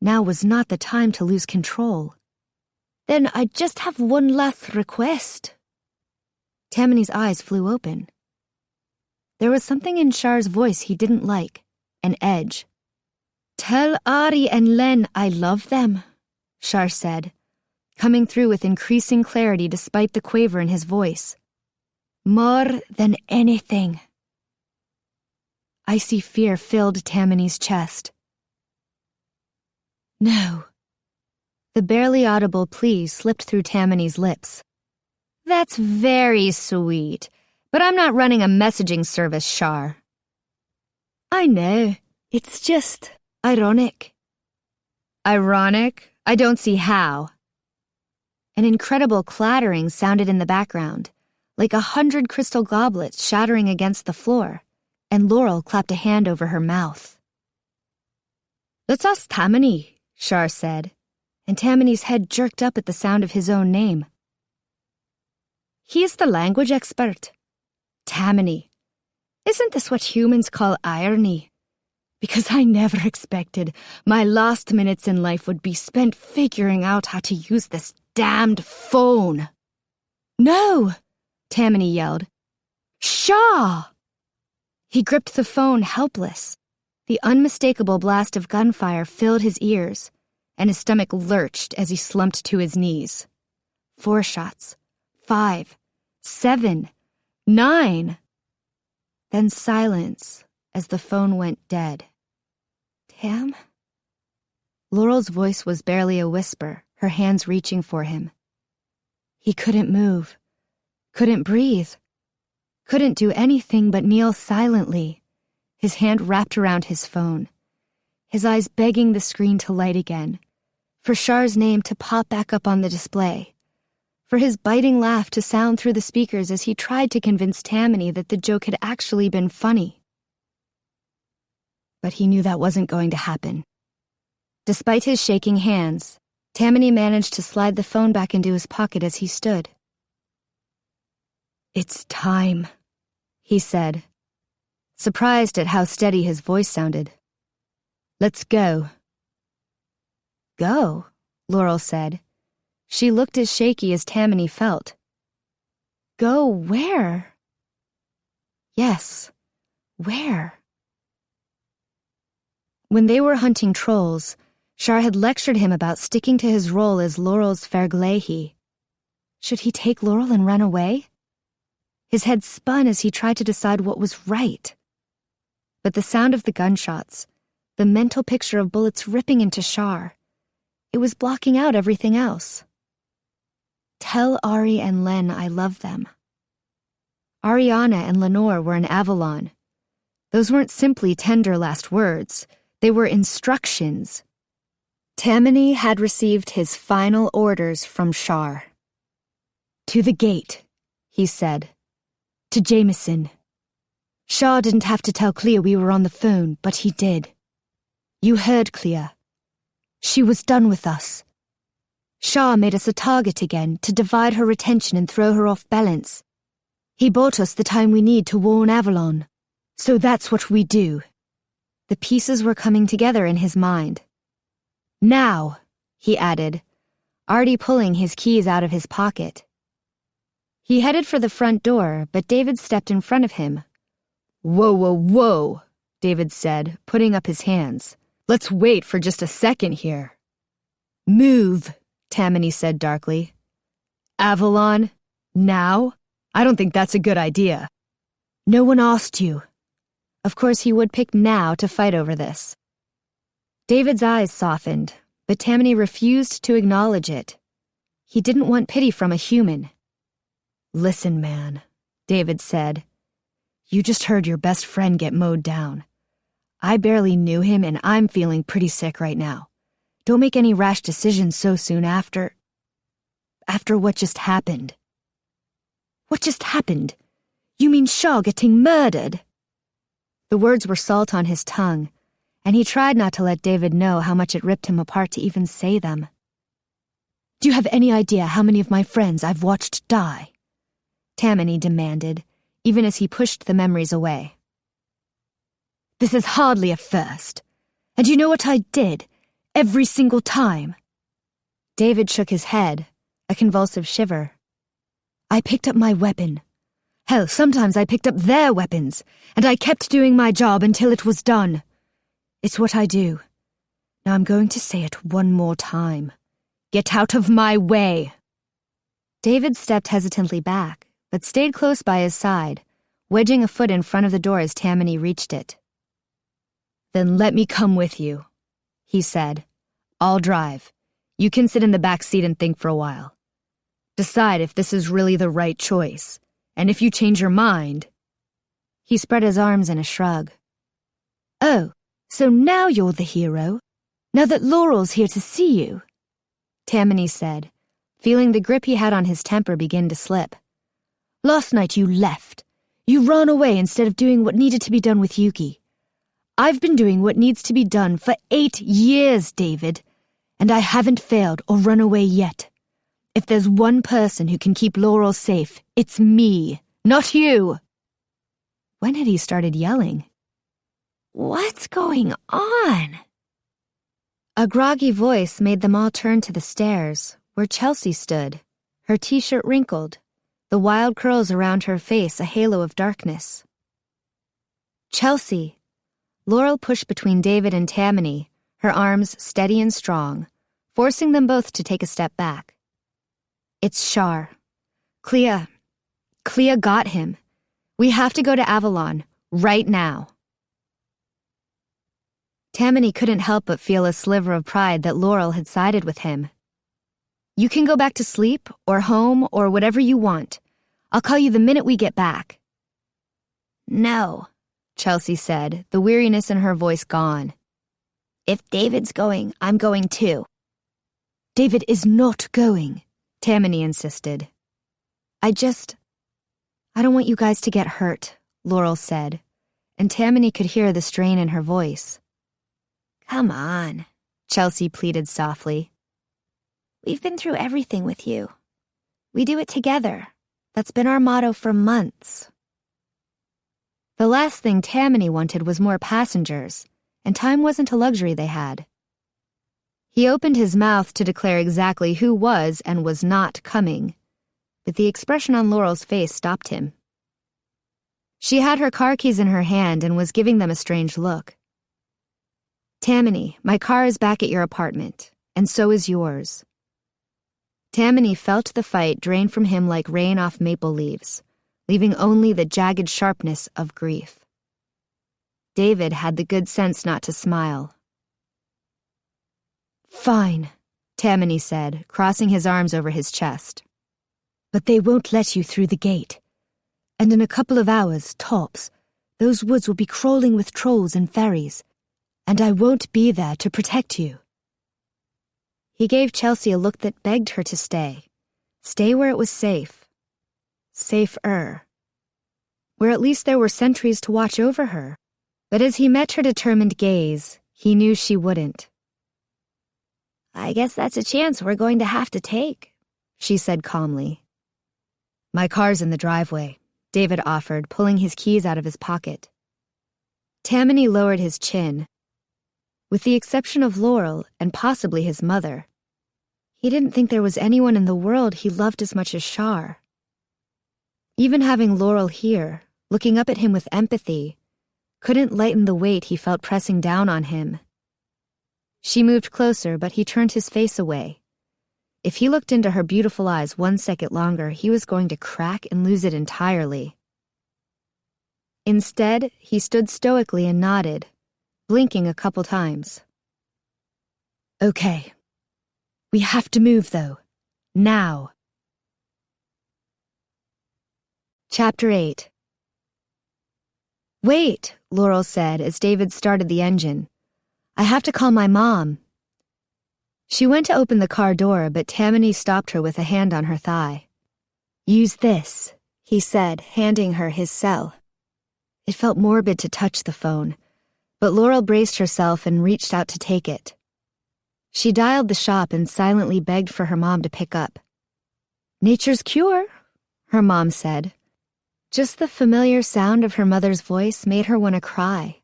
Now was not the time to lose control. "Then I just have one last request." Tamani's eyes flew open. There was something in Char's voice he didn't like, an edge. "Tell Ari and Len I love them," Char said, coming through with increasing clarity despite the quaver in his voice. "More than anything." Icy fear filled Tamani's chest. "No." The barely audible plea slipped through Tamani's lips. "That's very sweet, but I'm not running a messaging service, Char." "I know. It's just ironic." "Ironic? I don't see how." An incredible clattering sounded in the background, like 100 crystal goblets shattering against the floor, and Laurel clapped a hand over her mouth. "Let's ask Tamani," Char said, and Tamani's head jerked up at the sound of his own name. "He's the language expert." "Tamani. Isn't this what humans call irony? Because I never expected my last minutes in life would be spent figuring out how to use this damned phone." "No!" Tamani yelled. "Shaw!" He gripped the phone, helpless. The unmistakable blast of gunfire filled his ears, and his stomach lurched as he slumped to his knees. 4 shots. 5. 7. 9. Then silence as the phone went dead. "Tam?" Laurel's voice was barely a whisper, her hands reaching for him. He couldn't move, couldn't breathe, couldn't do anything but kneel silently, his hand wrapped around his phone, his eyes begging the screen to light again, for Char's name to pop back up on the display, for his biting laugh to sound through the speakers as he tried to convince Tamani that the joke had actually been funny. But he knew that wasn't going to happen. Despite his shaking hands, Tamani managed to slide the phone back into his pocket as he stood. "It's time," he said, surprised at how steady his voice sounded. "Let's go." "Go?" Laurel said. She looked as shaky as Tamani felt. "Go where?" "Yes, where?" When they were hunting trolls, Char had lectured him about sticking to his role as Laurel's faerie. Should he take Laurel and run away? His head spun as he tried to decide what was right. But the sound of the gunshots, the mental picture of bullets ripping into Char, it was blocking out everything else. Tell Ari and Len I love them. Ariana and Lenore were in Avalon. Those weren't simply tender last words. They were instructions. Tamani had received his final orders from Char. "To the gate," he said. "To Jameson." Shaw didn't have to tell Klea we were on the phone, but he did. You heard Klea. She was done with us. Shaw made us a target again to divide her attention and throw her off balance. He bought us the time we need to warn Avalon. So that's what we do. The pieces were coming together in his mind. "Now," he added, already pulling his keys out of his pocket. He headed for the front door, but David stepped in front of him. "Whoa, whoa, whoa," David said, putting up his hands. "Let's wait for just a second here." "Move," Tamani said darkly. "Avalon? Now? I don't think that's a good idea." "No one asked you." Of course he would pick now to fight over this. David's eyes softened, but Tamani refused to acknowledge it. He didn't want pity from a human. "Listen, man," David said. "You just heard your best friend get mowed down. I barely knew him and I'm feeling pretty sick right now. Don't make any rash decisions so soon after what just happened." "What just happened? You mean Shaw getting murdered?" The words were salt on his tongue, and he tried not to let David know how much it ripped him apart to even say them. Do you have any idea how many of my friends I've watched die? Tamani demanded, even as he pushed the memories away. This is hardly a first. And you know what I did? Every single time. David shook his head, a convulsive shiver. I picked up my weapon. Hell, sometimes I picked up their weapons, and I kept doing my job until it was done. It's what I do. Now I'm going to say it one more time. Get out of my way. David stepped hesitantly back, but stayed close by his side, wedging a foot in front of the door as Tamani reached it. Then let me come with you, he said. I'll drive. You can sit in the back seat and think for a while. Decide if this is really the right choice, and if you change your mind... He spread his arms in a shrug. Oh, so now you're the hero? Now that Laurel's here to see you? Tamani said, feeling the grip he had on his temper begin to slip. Last night you left. You ran away instead of doing what needed to be done with Yuki. I've been doing what needs to be done for 8 years, David, and I haven't failed or run away yet. If there's one person who can keep Laurel safe, it's me, not you. When had he started yelling? What's going on? A groggy voice made them all turn to the stairs, where Chelsea stood, her t-shirt wrinkled, the wild curls around her face a halo of darkness. Chelsea. Laurel pushed between David and Tamani, her arms steady and strong, forcing them both to take a step back. It's Shar. Klea got him. We have to go to Avalon, right now. Tamani couldn't help but feel a sliver of pride that Laurel had sided with him. You can go back to sleep, or home, or whatever you want. I'll call you the minute we get back. No, Chelsea said, the weariness in her voice gone. If David's going, I'm going too. David is not going, Tamani insisted. I don't want you guys to get hurt, Laurel said, and Tamani could hear the strain in her voice. Come on, Chelsea pleaded softly. We've been through everything with you. We do it together. That's been our motto for months. The last thing Tamani wanted was more passengers, and time wasn't a luxury they had. He opened his mouth to declare exactly who was and was not coming, but the expression on Laurel's face stopped him. She had her car keys in her hand and was giving them a strange look. Tamani, my car is back at your apartment, and so is yours. Tamani felt the fight drain from him like rain off maple leaves, leaving only the jagged sharpness of grief. David had the good sense not to smile. Fine, Tamani said, crossing his arms over his chest. But they won't let you through the gate. And in a couple of hours, tops, those woods will be crawling with trolls and faeries, and I won't be there to protect you. He gave Chelsea a look that begged her to stay. Stay where it was safe. Safer. Where at least there were sentries to watch over her. But as he met her determined gaze, he knew she wouldn't. I guess that's a chance we're going to have to take, she said calmly. My car's in the driveway, David offered, pulling his keys out of his pocket. Tamani lowered his chin. With the exception of Laurel and possibly his mother, he didn't think there was anyone in the world he loved as much as Shar. Even having Laurel here, looking up at him with empathy, couldn't lighten the weight he felt pressing down on him. She moved closer, but he turned his face away. If he looked into her beautiful eyes 1 second longer, he was going to crack and lose it entirely. Instead, he stood stoically and nodded, blinking a couple times. Okay. We have to move, though. Now. Chapter 8. Wait, Laurel said as David started the engine. I have to call my mom. She went to open the car door, but Tamani stopped her with a hand on her thigh. Use this, he said, handing her his cell. It felt morbid to touch the phone, but Laurel braced herself and reached out to take it. She dialed the shop and silently begged for her mom to pick up. "Nature's cure," her mom said. Just the familiar sound of her mother's voice made her want to cry.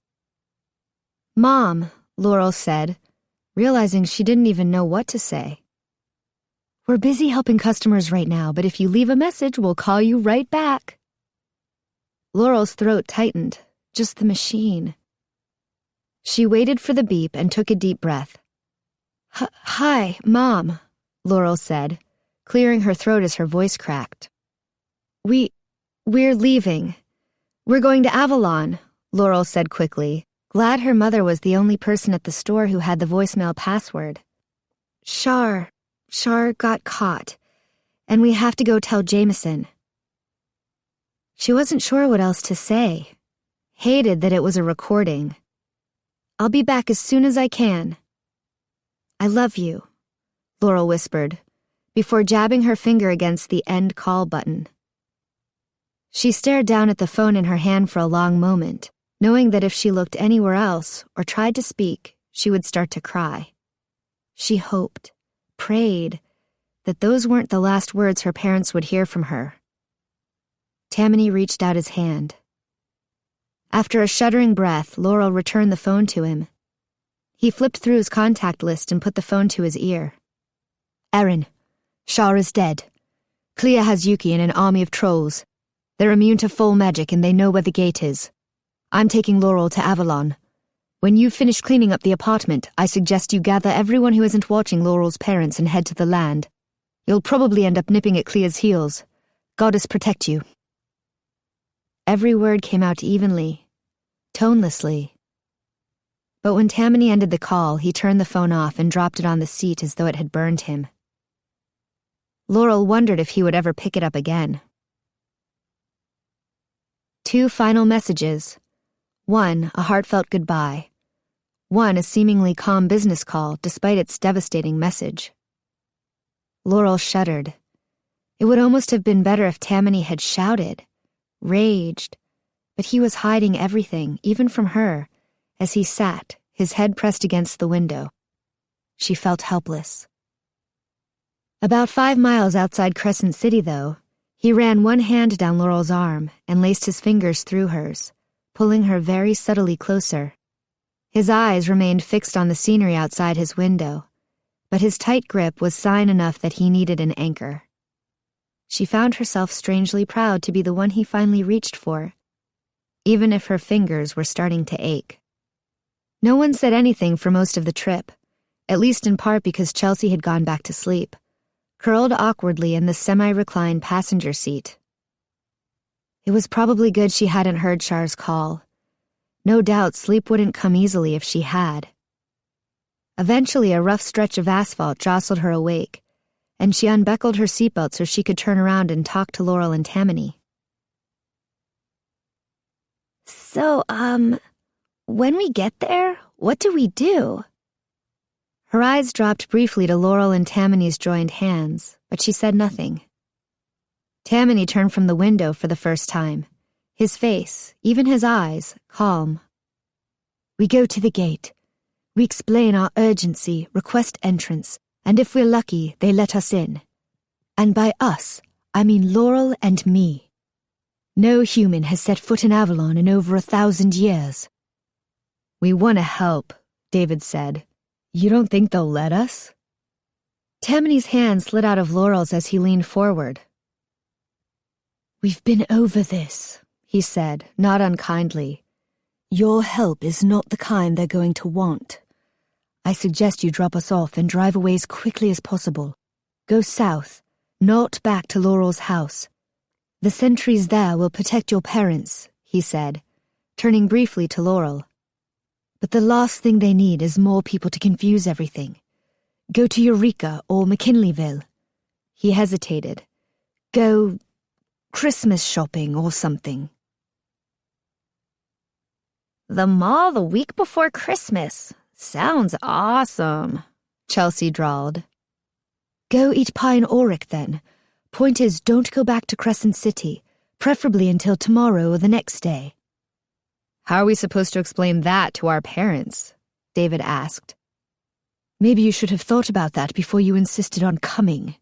"Mom," Laurel said, realizing she didn't even know what to say. "We're busy helping customers right now, but if you leave a message, we'll call you right back." Laurel's throat tightened, just the machine. She waited for the beep and took a deep breath. "Hi, Mom," Laurel said, clearing her throat as her voice cracked. We're leaving. We're going to Avalon," Laurel said quickly, glad her mother was the only person at the store who had the voicemail password. Shar got caught, and we have to go tell Jameson." She wasn't sure what else to say. Hated that it was a recording. "I'll be back as soon as I can." "I love you," Laurel whispered, before jabbing her finger against the end call button. She stared down at the phone in her hand for a long moment, knowing that if she looked anywhere else or tried to speak, she would start to cry. She hoped, prayed, that those weren't the last words her parents would hear from her. Tamani reached out his hand. After a shuddering breath, Laurel returned the phone to him. He flipped through his contact list and put the phone to his ear. "Erin, Shar is dead. Klea has Yuki and an army of trolls. They're immune to full magic and they know where the gate is. I'm taking Laurel to Avalon. When you've finished cleaning up the apartment, I suggest you gather everyone who isn't watching Laurel's parents and head to the land. You'll probably end up nipping at Klea's heels. Goddess protect you." Every word came out evenly, tonelessly. But when Tamani ended the call, he turned the phone off and dropped it on the seat as though it had burned him. Laurel wondered if he would ever pick it up again. 2 final messages. One, a heartfelt goodbye. One, a seemingly calm business call, despite its devastating message. Laurel shuddered. It would almost have been better if Tamani had shouted, raged, but he was hiding everything, even from her, as he sat, his head pressed against the window. She felt helpless. About 5 miles outside Crescent City, though, he ran one hand down Laurel's arm and laced his fingers through hers, pulling her very subtly closer. His eyes remained fixed on the scenery outside his window, but his tight grip was sign enough that he needed an anchor. She found herself strangely proud to be the one he finally reached for, even if her fingers were starting to ache. No one said anything for most of the trip, at least in part because Chelsea had gone back to sleep, curled awkwardly in the semi-reclined passenger seat. It was probably good she hadn't heard Shar's call. No doubt sleep wouldn't come easily if she had. Eventually, a rough stretch of asphalt jostled her awake, and she unbuckled her seatbelt so she could turn around and talk to Laurel and Tamani. "So, when we get there, what do we do?" Her eyes dropped briefly to Laurel and Tamani's joined hands, but she said nothing. Tamani turned from the window for the first time, his face, even his eyes, calm. "We go to the gate. We explain our urgency, request entrance, and if we're lucky, they let us in. And by us, I mean Laurel and me. No human has set foot in Avalon in over 1,000 years. "We want to help," David said. "You don't think they'll let us?" Tamani's hand slid out of Laurel's as he leaned forward. "We've been over this," he said, not unkindly. "Your help is not the kind they're going to want. I suggest you drop us off and drive away as quickly as possible. Go south, not back to Laurel's house. The sentries there will protect your parents," he said, turning briefly to Laurel. "But the last thing they need is more people to confuse everything. Go to Eureka or McKinleyville." He hesitated. "Go Christmas shopping or something." "The mall the week before Christmas. Sounds awesome," Chelsea drawled. "Go eat pie in Auric then. Point is, don't go back to Crescent City, preferably until tomorrow or the next day." "How are we supposed to explain that to our parents?" David asked. Maybe you should have thought about that before you insisted on coming,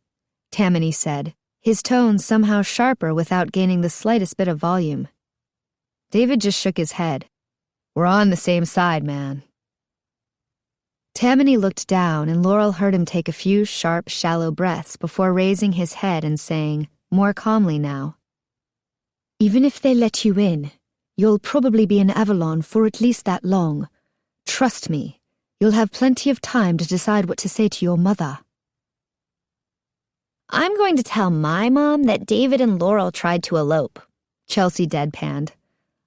Tamani said, his tone somehow sharper without gaining the slightest bit of volume. David just shook his head. We're on the same side, man. Tamani looked down, and Laurel heard him take a few sharp, shallow breaths before raising his head and saying, more calmly now, even if they let you in, you'll probably be in Avalon for at least that long. Trust me, you'll have plenty of time to decide what to say to your mother. I'm going to tell my mom that David and Laurel tried to elope, Chelsea deadpanned.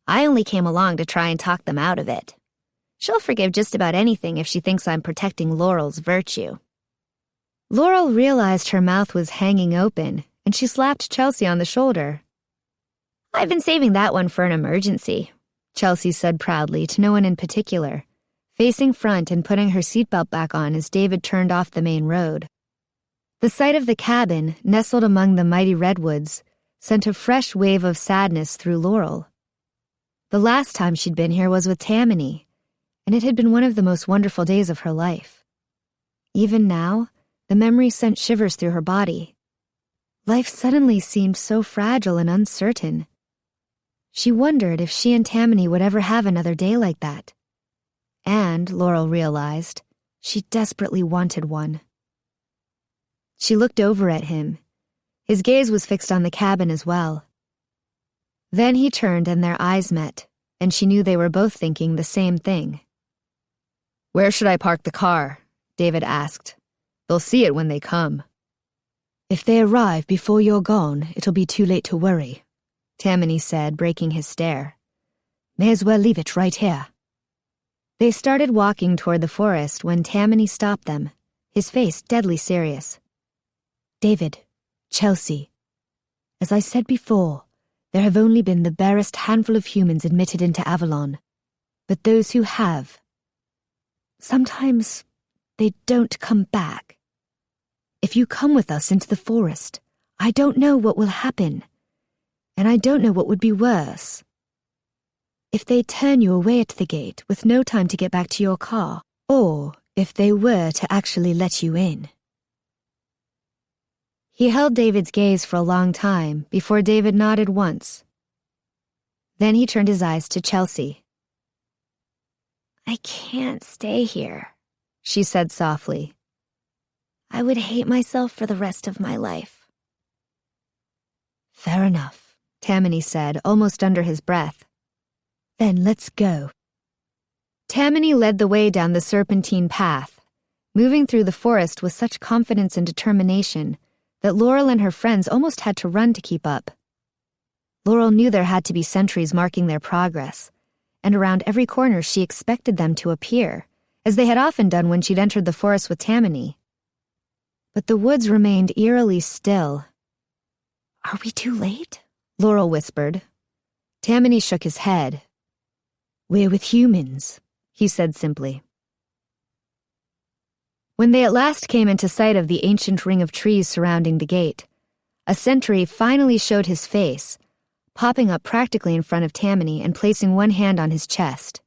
I only came along to try and talk them out of it. She'll forgive just about anything if she thinks I'm protecting Laurel's virtue. Laurel realized her mouth was hanging open, and she slapped Chelsea on the shoulder. I've been saving that one for an emergency, Chelsea said proudly to no one in particular, facing front and putting her seatbelt back on as David turned off the main road. The sight of the cabin, nestled among the mighty redwoods, sent a fresh wave of sadness through Laurel. The last time she'd been here was with Tamani, and it had been one of the most wonderful days of her life. Even now, the memory sent shivers through her body. Life suddenly seemed so fragile and uncertain. She wondered if she and Tamani would ever have another day like that. And, Laurel realized, she desperately wanted one. She looked over at him. His gaze was fixed on the cabin as well. Then he turned and their eyes met, and she knew they were both thinking the same thing. Where should I park the car? David asked. They'll see it when they come. If they arrive before you're gone, it'll be too late to worry, Tamani said, breaking his stare. May as well leave it right here. They started walking toward the forest when Tamani stopped them, his face deadly serious. David, Chelsea, as I said before, there have only been the barest handful of humans admitted into Avalon, but those who have, sometimes they don't come back. If you come with us into the forest, I don't know what will happen, and I don't know what would be worse. If they turn you away at the gate with no time to get back to your car, or if they were to actually let you in. He held David's gaze for a long time before David nodded once. Then he turned his eyes to Chelsea. I can't stay here, she said softly. I would hate myself for the rest of my life. Fair enough, Tamani said, almost under his breath. Then let's go. Tamani led the way down the serpentine path, moving through the forest with such confidence and determination that Laurel and her friends almost had to run to keep up. Laurel knew there had to be sentries marking their progress, and around every corner she expected them to appear, as they had often done when she'd entered the forest with Tamani. But the woods remained eerily still. Are we too late? Laurel whispered. Tamani shook his head. We're with humans, he said simply. When they at last came into sight of the ancient ring of trees surrounding the gate, a sentry finally showed his face, popping up practically in front of Tamani and placing one hand on his chest.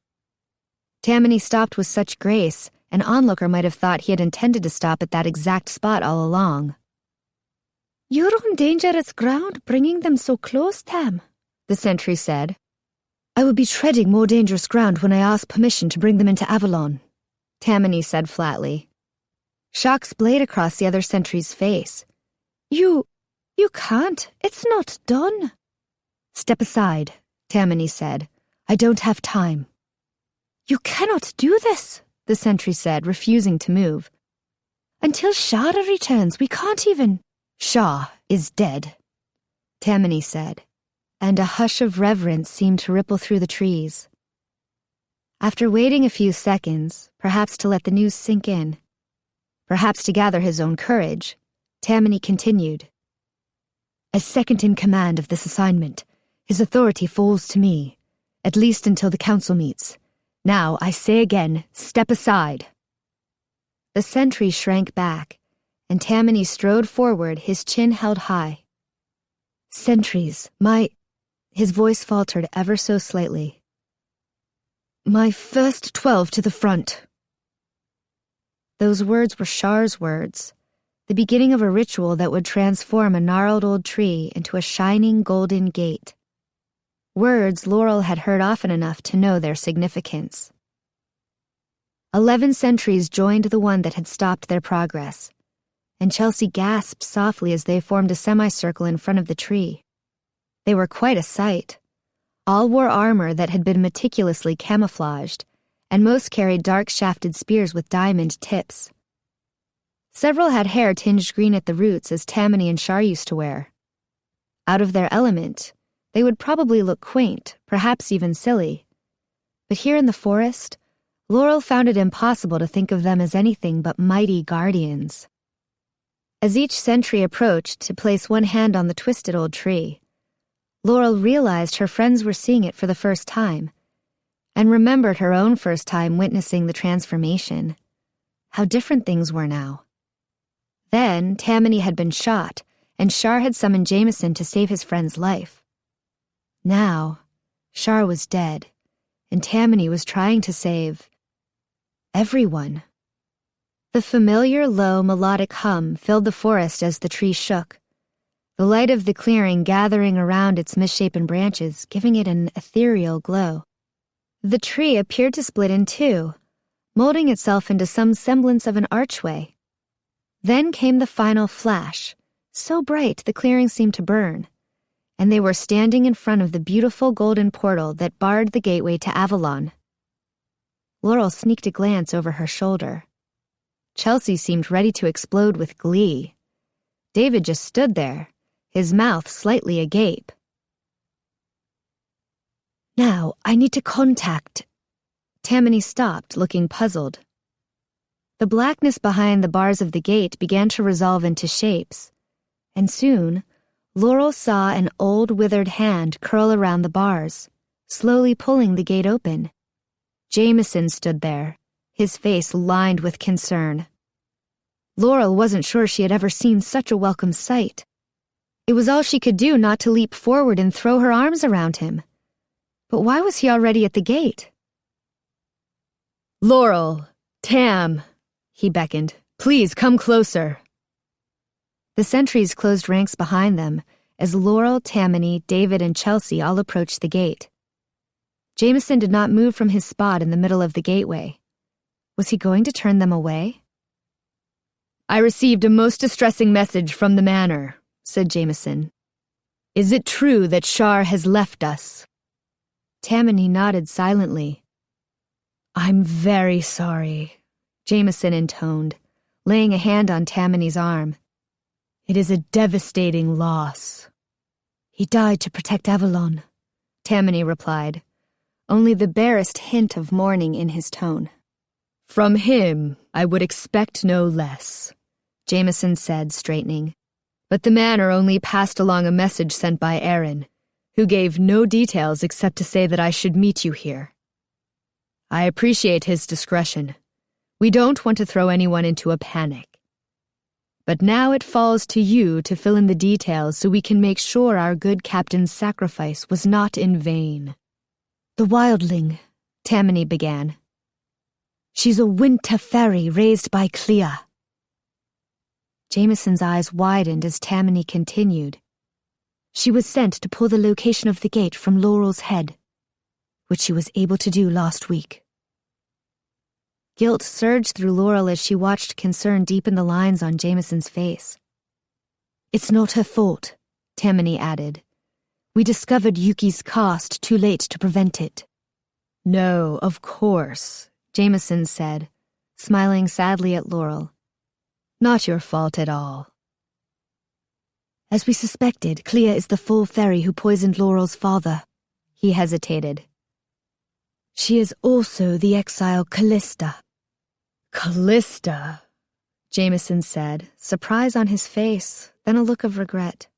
Tamani stopped with such grace, an onlooker might have thought he had intended to stop at that exact spot all along. You're on dangerous ground bringing them so close, Tam, the sentry said. I would be treading more dangerous ground when I asked permission to bring them into Avalon, Tamani said flatly. Shock splayed across the other sentry's face. You can't. It's not done. Step aside, Tamani said. I don't have time. You cannot do this, the sentry said, refusing to move. Until Shara returns, we can't even. Shah is dead, Tamani said, and a hush of reverence seemed to ripple through the trees. After waiting a few seconds, perhaps to let the news sink in, perhaps to gather his own courage, Tamani continued. As second in command of this assignment, his authority falls to me, at least until the council meets. Now, I say again, step aside. The sentry shrank back, and Tamani strode forward, his chin held high. Sentries, his voice faltered ever so slightly. My first 12 to the front. Those words were Shar's words, the beginning of a ritual that would transform a gnarled old tree into a shining golden gate. Words Laurel had heard often enough to know their significance. 11 sentries joined the one that had stopped their progress, and Chelsea gasped softly as they formed a semicircle in front of the tree. They were quite a sight. All wore armor that had been meticulously camouflaged, and most carried dark-shafted spears with diamond tips. Several had hair tinged green at the roots as Tamani and Shar used to wear. Out of their element, they would probably look quaint, perhaps even silly. But here in the forest, Laurel found it impossible to think of them as anything but mighty guardians. As each sentry approached to place one hand on the twisted old tree, Laurel realized her friends were seeing it for the first time, and remembered her own first time witnessing the transformation. How different things were now. Then, Tamani had been shot, and Shar had summoned Jameson to save his friend's life. Now, Shar was dead, and Tamani was trying to save everyone. The familiar, low, melodic hum filled the forest as the tree shook, the light of the clearing gathering around its misshapen branches, giving it an ethereal glow. The tree appeared to split in two, molding itself into some semblance of an archway. Then came the final flash, so bright the clearing seemed to burn, and they were standing in front of the beautiful golden portal that barred the gateway to Avalon. Laurel sneaked a glance over her shoulder. Chelsea seemed ready to explode with glee. David just stood there, his mouth slightly agape. "Now, I need to contact..." Tamani stopped, looking puzzled. The blackness behind the bars of the gate began to resolve into shapes, and soon, Laurel saw an old withered hand curl around the bars, slowly pulling the gate open. Jameson stood there, his face lined with concern. Laurel wasn't sure she had ever seen such a welcome sight. It was all she could do not to leap forward and throw her arms around him. But why was he already at the gate? "Laurel, Tam," he beckoned. "Please come closer." The sentries closed ranks behind them as Laurel, Tamani, David, and Chelsea all approached the gate. Jameson did not move from his spot in the middle of the gateway. Was he going to turn them away? "I received a most distressing message from the manor," said Jameson. "Is it true that Shar has left us?" Tamani nodded silently. "I'm very sorry," Jameson intoned, laying a hand on Tamani's arm. "It is a devastating loss." "He died to protect Avalon," Tamani replied, only the barest hint of mourning in his tone. "From him, I would expect no less," Jameson said, straightening. "But the manor only passed along a message sent by Aaron, who gave no details except to say that I should meet you here. I appreciate his discretion. We don't want to throw anyone into a panic. But now it falls to you to fill in the details so we can make sure our good captain's sacrifice was not in vain." "The wildling," Tamani began. "She's a winter faerie raised by Klea." Jameson's eyes widened as Tamani continued. "She was sent to pull the location of the gate from Laurel's head, which she was able to do last week." Guilt surged through Laurel as she watched concern deepen the lines on Jameson's face. "It's not her fault," Tamani added. "We discovered Yuki's cast too late to prevent it." "No, of course," Jameson said, smiling sadly at Laurel. "Not your fault at all." "As we suspected, Klea is the full faerie who poisoned Laurel's father." He hesitated. "She is also the exile Callista." "Callista," Jameson said, surprise on his face, then a look of regret.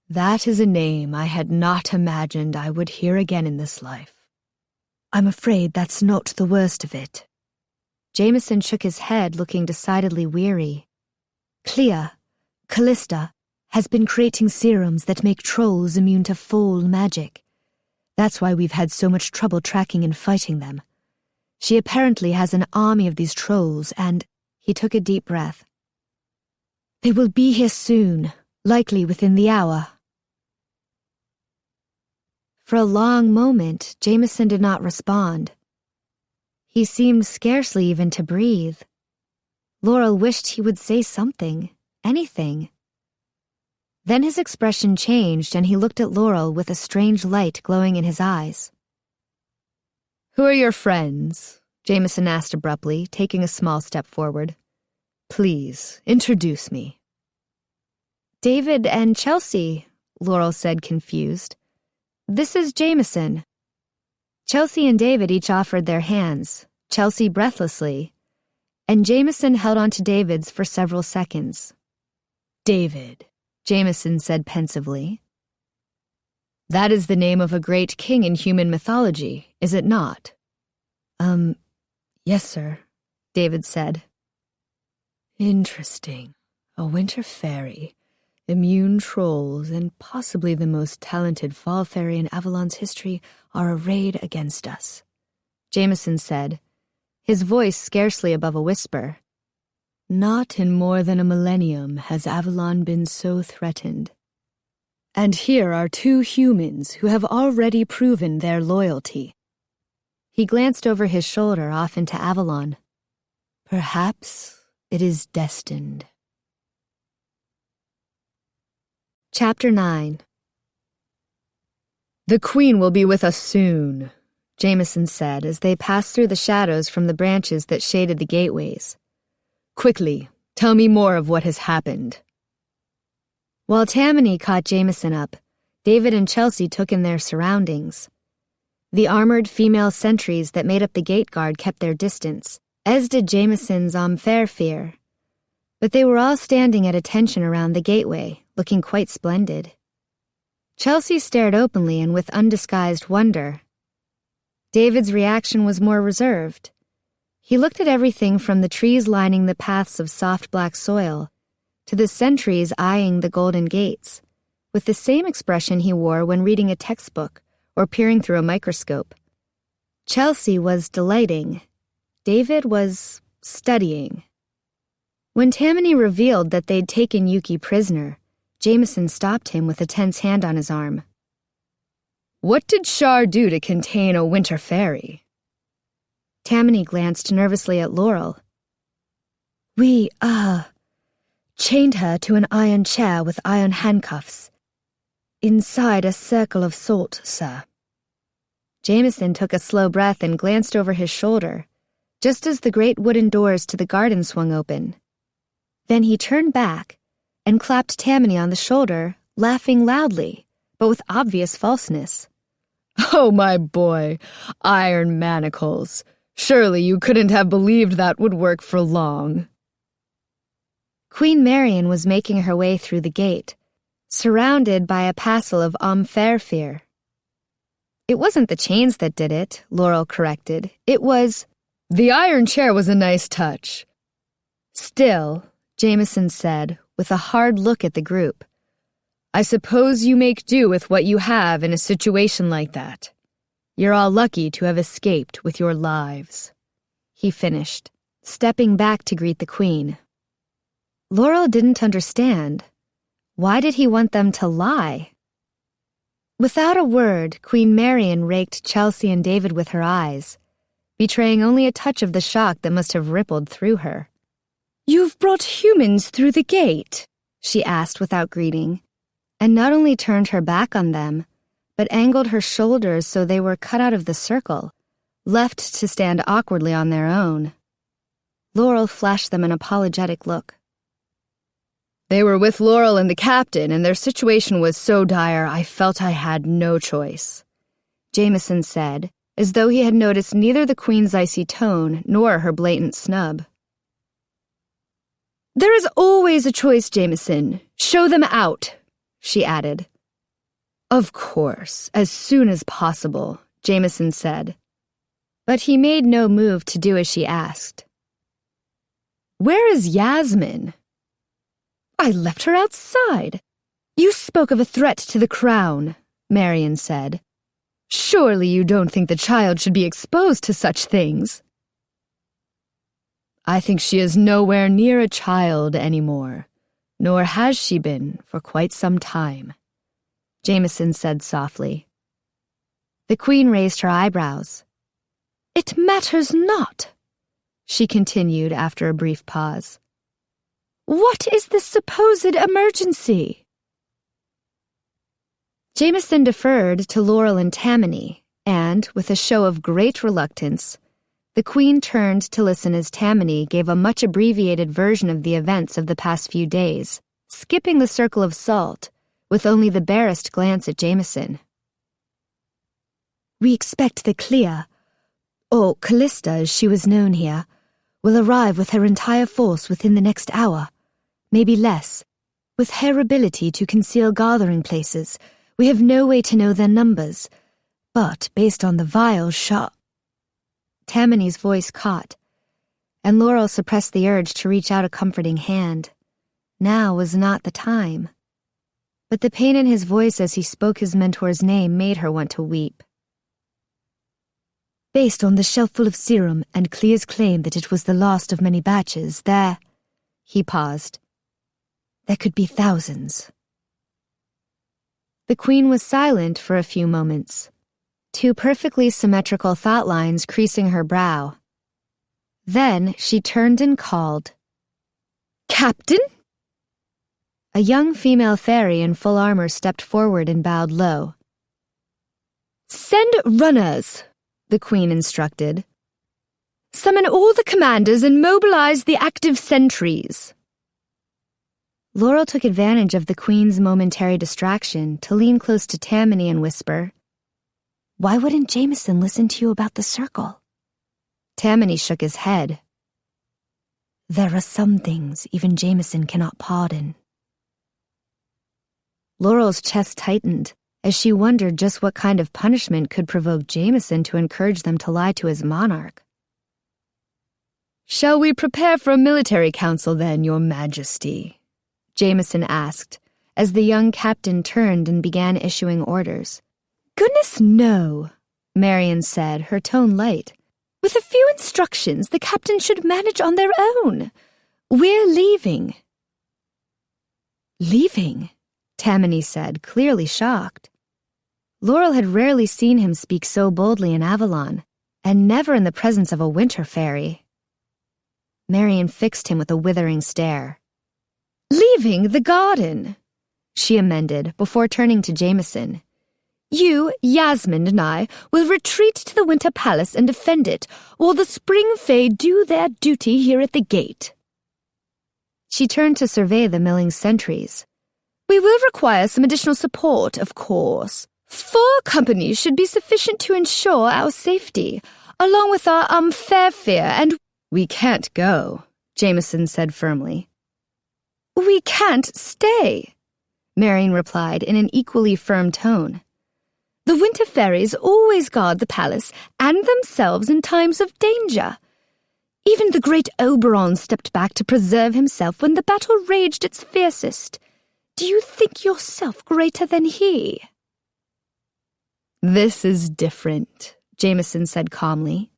"That is a name I had not imagined I would hear again in this life." "I'm afraid that's not the worst of it." Jameson shook his head, looking decidedly weary. "Klea, Callista, has been creating serums that make trolls immune to foul magic. That's why we've had so much trouble tracking and fighting them. She apparently has an army of these trolls, and—" he took a deep breath. "They will be here soon, likely within the hour." For a long moment, Jameson did not respond. He seemed scarcely even to breathe. Laurel wished he would say something, anything. Then his expression changed and he looked at Laurel with a strange light glowing in his eyes. "Who are your friends?" Jameson asked abruptly, taking a small step forward. "Please, introduce me." "David and Chelsea," Laurel said, confused. "This is Jameson." Chelsea and David each offered their hands, Chelsea breathlessly, and Jameson held on to David's for several seconds. "David," Jameson said pensively. "That is the name of a great king in human mythology, is it not?" Yes, sir," David said. "Interesting. A winter fairy, immune trolls, and possibly the most talented fall fairy in Avalon's history are arrayed against us," Jameson said, his voice scarcely above a whisper. "Not in more than a millennium has Avalon been so threatened. And here are two humans who have already proven their loyalty." He glanced over his shoulder off into Avalon. "Perhaps it is destined." Chapter 9. "The Queen will be with us soon," Jameson said as they passed through the shadows from the branches that shaded the gateways. "Quickly, tell me more of what has happened." While Tamani caught Jameson up, David and Chelsea took in their surroundings. The armored female sentries that made up the gate guard kept their distance, as did Jameson's faerie. But they were all standing at attention around the gateway, looking quite splendid. Chelsea stared openly and with undisguised wonder. David's reaction was more reserved. He looked at everything from the trees lining the paths of soft black soil to the sentries eyeing the golden gates, with the same expression he wore when reading a textbook or peering through a microscope. Chelsea was delighting. David was studying. When Tamani revealed that they'd taken Yuki prisoner, Jameson stopped him with a tense hand on his arm. "What did Shar do to contain a winter fairy?" Tamani glanced nervously at Laurel. "We, chained her to an iron chair with iron handcuffs. Inside a circle of salt, sir." Jameson took a slow breath and glanced over his shoulder, just as the great wooden doors to the garden swung open. Then he turned back and clapped Tamani on the shoulder, laughing loudly, but with obvious falseness. "Oh, my boy, iron manacles. Surely you couldn't have believed that would work for long." Queen Marian was making her way through the gate, surrounded by a passel of faerie. "It wasn't the chains that did it," Laurel corrected. "It was—" "The iron chair was a nice touch." "Still," Jameson said, with a hard look at the group, "I suppose you make do with what you have in a situation like that. You're all lucky to have escaped with your lives," he finished, stepping back to greet the Queen. Laurel didn't understand. Why did he want them to lie? Without a word, Queen Marian raked Chelsea and David with her eyes, betraying only a touch of the shock that must have rippled through her. "You've brought humans through the gate?" she asked without greeting, and not only turned her back on them, but angled her shoulders so they were cut out of the circle, left to stand awkwardly on their own. Laurel flashed them an apologetic look. "They were with Laurel and the captain, and their situation was so dire I felt I had no choice," Jameson said, as though he had noticed neither the Queen's icy tone nor her blatant snub. "There is always a choice, Jameson. Show them out," she added. "Of course, as soon as possible," Jameson said. But he made no move to do as she asked. "Where is Yasmin?" "I left her outside." "You spoke of a threat to the crown," Marian said. "Surely you don't think the child should be exposed to such things," I think she is nowhere near a child anymore, nor has she been for quite some time, Jameson said softly. The Queen raised her eyebrows. It matters not, she continued after a brief pause. What is this supposed emergency? Jameson deferred to Laurel and Tamani, and, with a show of great reluctance, the Queen turned to listen as Tamani gave a much abbreviated version of the events of the past few days, skipping the circle of salt, with only the barest glance at Jameson. We expect the Klea, or Callista as she was known here, will arrive with her entire force within the next hour, maybe less. With her ability to conceal gathering places, we have no way to know their numbers, but based on the vile shot. Tamani's voice caught, and Laurel suppressed the urge to reach out a comforting hand. Now was not the time. But the pain in his voice as he spoke his mentor's name made her want to weep. Based on the shelf full of serum and Klea's claim that it was the last of many batches, he paused. There could be thousands. The Queen was silent for a few moments, two perfectly symmetrical thought lines creasing her brow. Then she turned and called, Captain? A young female faerie in full armor stepped forward and bowed low. Send runners, the Queen instructed. Summon all the commanders and mobilize the active sentries. Laurel took advantage of the Queen's momentary distraction to lean close to Tamani and whisper, Why wouldn't Jameson listen to you about the circle? Tamani shook his head. There are some things even Jameson cannot pardon. Laurel's chest tightened as she wondered just what kind of punishment could provoke Jameson to encourage them to lie to his monarch. Shall we prepare for a military council then, Your Majesty? Jameson asked, as the young captain turned and began issuing orders. Goodness, no, Marion said, her tone light. With a few instructions, the captain should manage on their own. We're leaving. Leaving? Tamani said, clearly shocked. Laurel had rarely seen him speak so boldly in Avalon, and never in the presence of a winter fairy. Marion fixed him with a withering stare. Leaving the garden, she amended before turning to Jameson. You, Yasmin, and I will retreat to the Winter Palace and defend it, while the Spring Fae do their duty here at the gate. She turned to survey the milling sentries. We will require some additional support, of course. 4 companies should be sufficient to ensure our safety, along with our fair and... We can't go, Jameson said firmly. We can't stay, Marion replied in an equally firm tone. The winter fairies always guard the palace and themselves in times of danger. Even the great Oberon stepped back to preserve himself when the battle raged its fiercest. Do you think yourself greater than he? This is different, Jameson said calmly.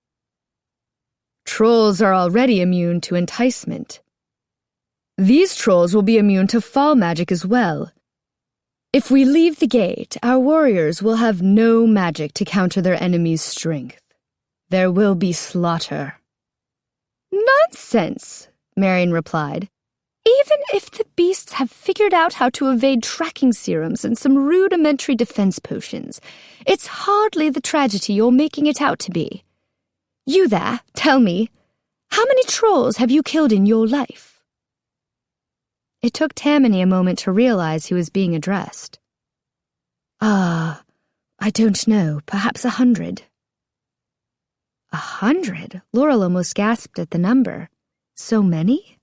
Trolls are already immune to enticement. These trolls will be immune to fall magic as well. If we leave the gate, our warriors will have no magic to counter their enemy's strength. There will be slaughter. Nonsense, Marion replied. Even if the beasts have figured out how to evade tracking serums and some rudimentary defense potions, it's hardly the tragedy you're making it out to be. You there, tell me, how many trolls have you killed in your life? It took Tamani a moment to realize he was being addressed. I don't know, perhaps 100. 100? Laurel almost gasped at the number. So many?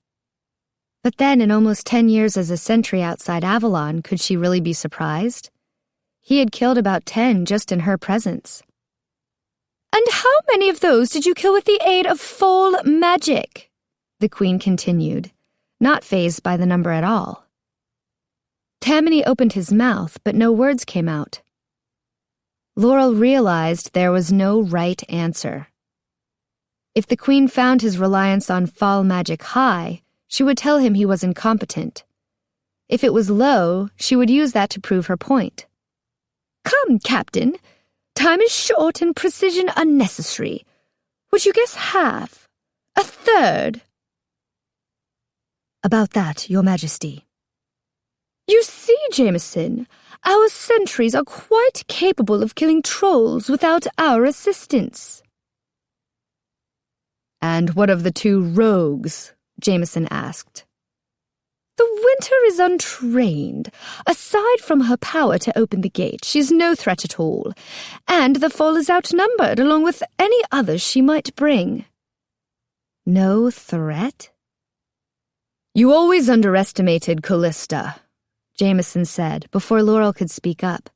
But then, in almost 10 years as a sentry outside Avalon, could she really be surprised? He had killed about 10 just in her presence. And how many of those did you kill with the aid of fall magic? The Queen continued, not fazed by the number at all. Tamani opened his mouth, but no words came out. Laurel realized there was no right answer. If the queen found his reliance on fall magic high, she would tell him he was incompetent. If it was low, she would use that to prove her point. "Come, Captain. Time is short and precision unnecessary. Would you guess half? A third?" "About that, Your Majesty." "You see, Jameson, our sentries are quite capable of killing trolls without our assistance." "And what of the 2 rogues?" Jameson asked. "The Winter is untrained. Aside from her power to open the gate, she's no threat at all, and the Fall is outnumbered along with any others she might bring." "No threat?" "You always underestimated Callista," Jameson said before Laurel could speak up.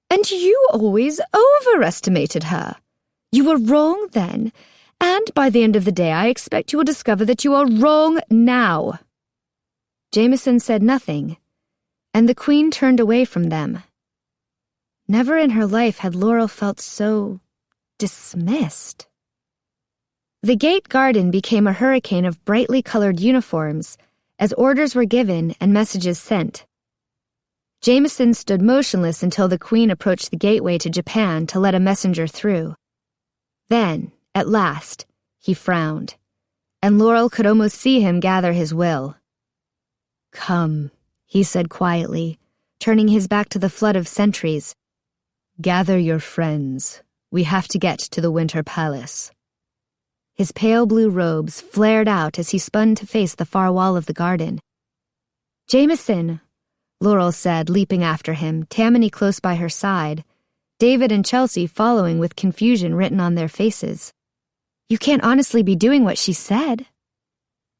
"And you always overestimated her. You were wrong then, and by the end of the day I expect you will discover that you are wrong now." Jameson said nothing, and the queen turned away from them. Never in her life had Laurel felt so dismissed. The gate garden became a hurricane of brightly colored uniforms as orders were given and messages sent. Jameson stood motionless until the queen approached the gateway to Japan to let a messenger through. Then, at last, he frowned, and Laurel could almost see him gather his will. "Come," he said quietly, turning his back to the flood of sentries. "Gather your friends. We have to get to the Winter Palace." His pale blue robes flared out as he spun to face the far wall of the garden. "Jameson," Laurel said, leaping after him, Tamani close by her side, David and Chelsea following with confusion written on their faces. "You can't honestly be doing what she said."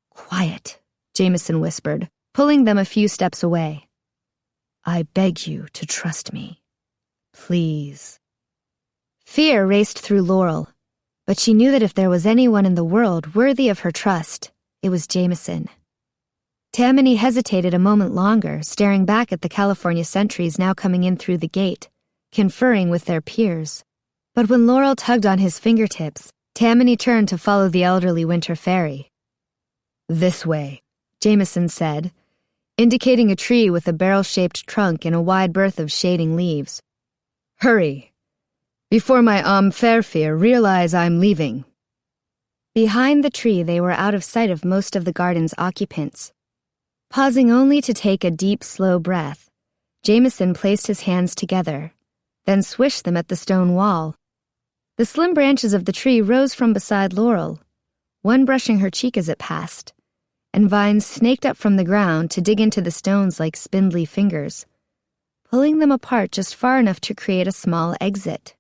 "Quiet," Jameson whispered, pulling them a few steps away. "I beg you to trust me. Please." Fear raced through Laurel, but she knew that if there was anyone in the world worthy of her trust, it was Jameson. Tamani hesitated a moment longer, staring back at the California sentries now coming in through the gate, conferring with their peers. But when Laurel tugged on his fingertips, Tamani turned to follow the elderly winter fairy. "This way," Jameson said, indicating a tree with a barrel-shaped trunk and a wide berth of shading leaves. "Hurry, before my fairfear realize I'm leaving." Behind the tree they were out of sight of most of the garden's occupants. Pausing only to take a deep, slow breath, Jameson placed his hands together, then swished them at the stone wall. The slim branches of the tree rose from beside Laurel, one brushing her cheek as it passed, and vines snaked up from the ground to dig into the stones like spindly fingers, pulling them apart just far enough to create a small exit.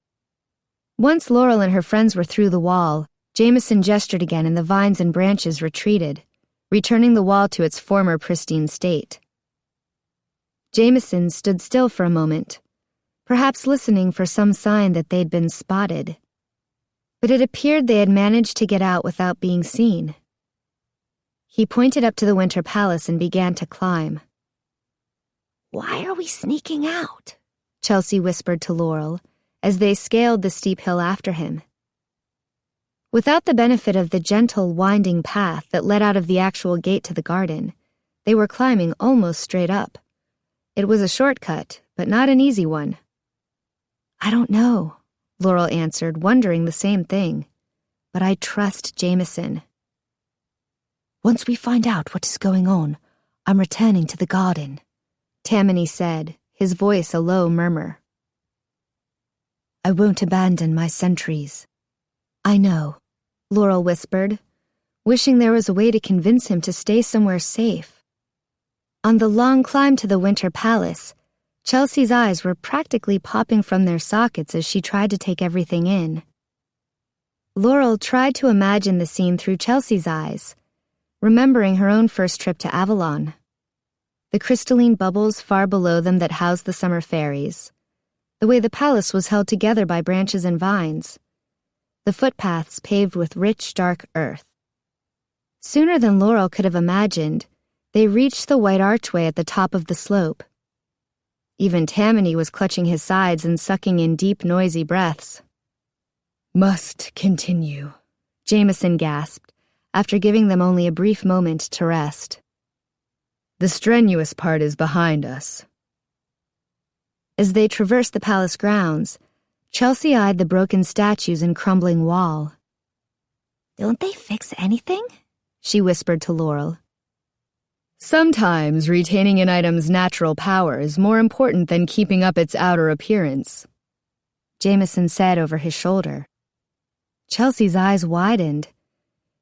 Once Laurel and her friends were through the wall, Jameson gestured again and the vines and branches retreated, returning the wall to its former pristine state. Jameson stood still for a moment, perhaps listening for some sign that they'd been spotted. But it appeared they had managed to get out without being seen. He pointed up to the Winter Palace and began to climb. "Why are we sneaking out?" Chelsea whispered to Laurel as they scaled the steep hill after him. Without the benefit of the gentle, winding path that led out of the actual gate to the garden, they were climbing almost straight up. It was a shortcut, but not an easy one. "I don't know," Laurel answered, wondering the same thing. "But I trust Jameson." "Once we find out what is going on, I'm returning to the garden," Tamani said, his voice a low murmur. "I won't abandon my sentries." "I know," Laurel whispered, wishing there was a way to convince him to stay somewhere safe. On the long climb to the Winter Palace, Chelsea's eyes were practically popping from their sockets as she tried to take everything in. Laurel tried to imagine the scene through Chelsea's eyes, remembering her own first trip to Avalon. The crystalline bubbles far below them that housed the summer fairies, the way the palace was held together by branches and vines, the footpaths paved with rich, dark earth. Sooner than Laurel could have imagined, they reached the white archway at the top of the slope. Even Tamani was clutching his sides and sucking in deep, noisy breaths. "Must continue," Jameson gasped, after giving them only a brief moment to rest. The strenuous part is behind us. As they traversed the palace grounds, Chelsea eyed the broken statues and crumbling wall. "Don't they fix anything?" she whispered to Laurel. Sometimes retaining an item's natural power is more important than keeping up its outer appearance, Jameson said over his shoulder. Chelsea's eyes widened.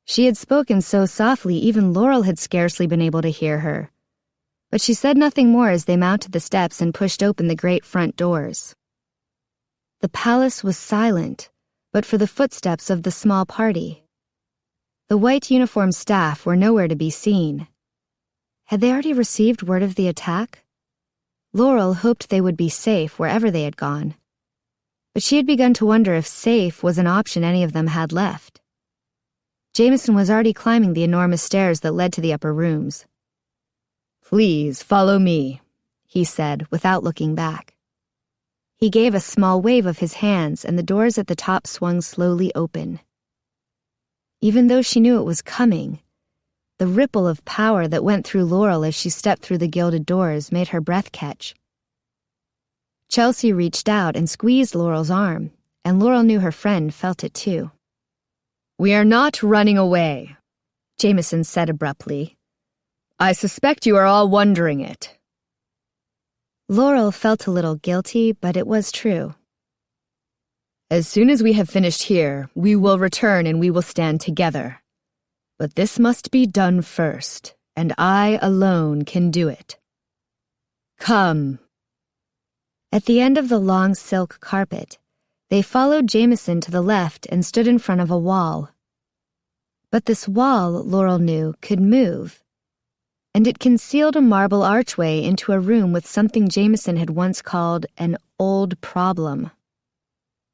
She had spoken so softly even Laurel had scarcely been able to hear her. But she said nothing more as they mounted the steps and pushed open the great front doors. The palace was silent, but for the footsteps of the small party. The white uniformed staff were nowhere to be seen. Had they already received word of the attack? Laurel hoped they would be safe wherever they had gone. But she had begun to wonder if safe was an option any of them had left. Jameson was already climbing the enormous stairs that led to the upper rooms. "Please follow me," he said, without looking back. He gave a small wave of his hands, and the doors at the top swung slowly open. Even though she knew it was coming, the ripple of power that went through Laurel as she stepped through the gilded doors made her breath catch. Chelsea reached out and squeezed Laurel's arm, and Laurel knew her friend felt it too. "We are not running away," Jameson said abruptly. "I suspect you are all wondering it." Laurel felt a little guilty, but it was true. "As soon as we have finished here, we will return and we will stand together. But this must be done first, and I alone can do it. Come." At the end of the long silk carpet, they followed Jameson to the left and stood in front of a wall. But this wall, Laurel knew, could move, and it concealed a marble archway into a room with something Jameson had once called an old problem.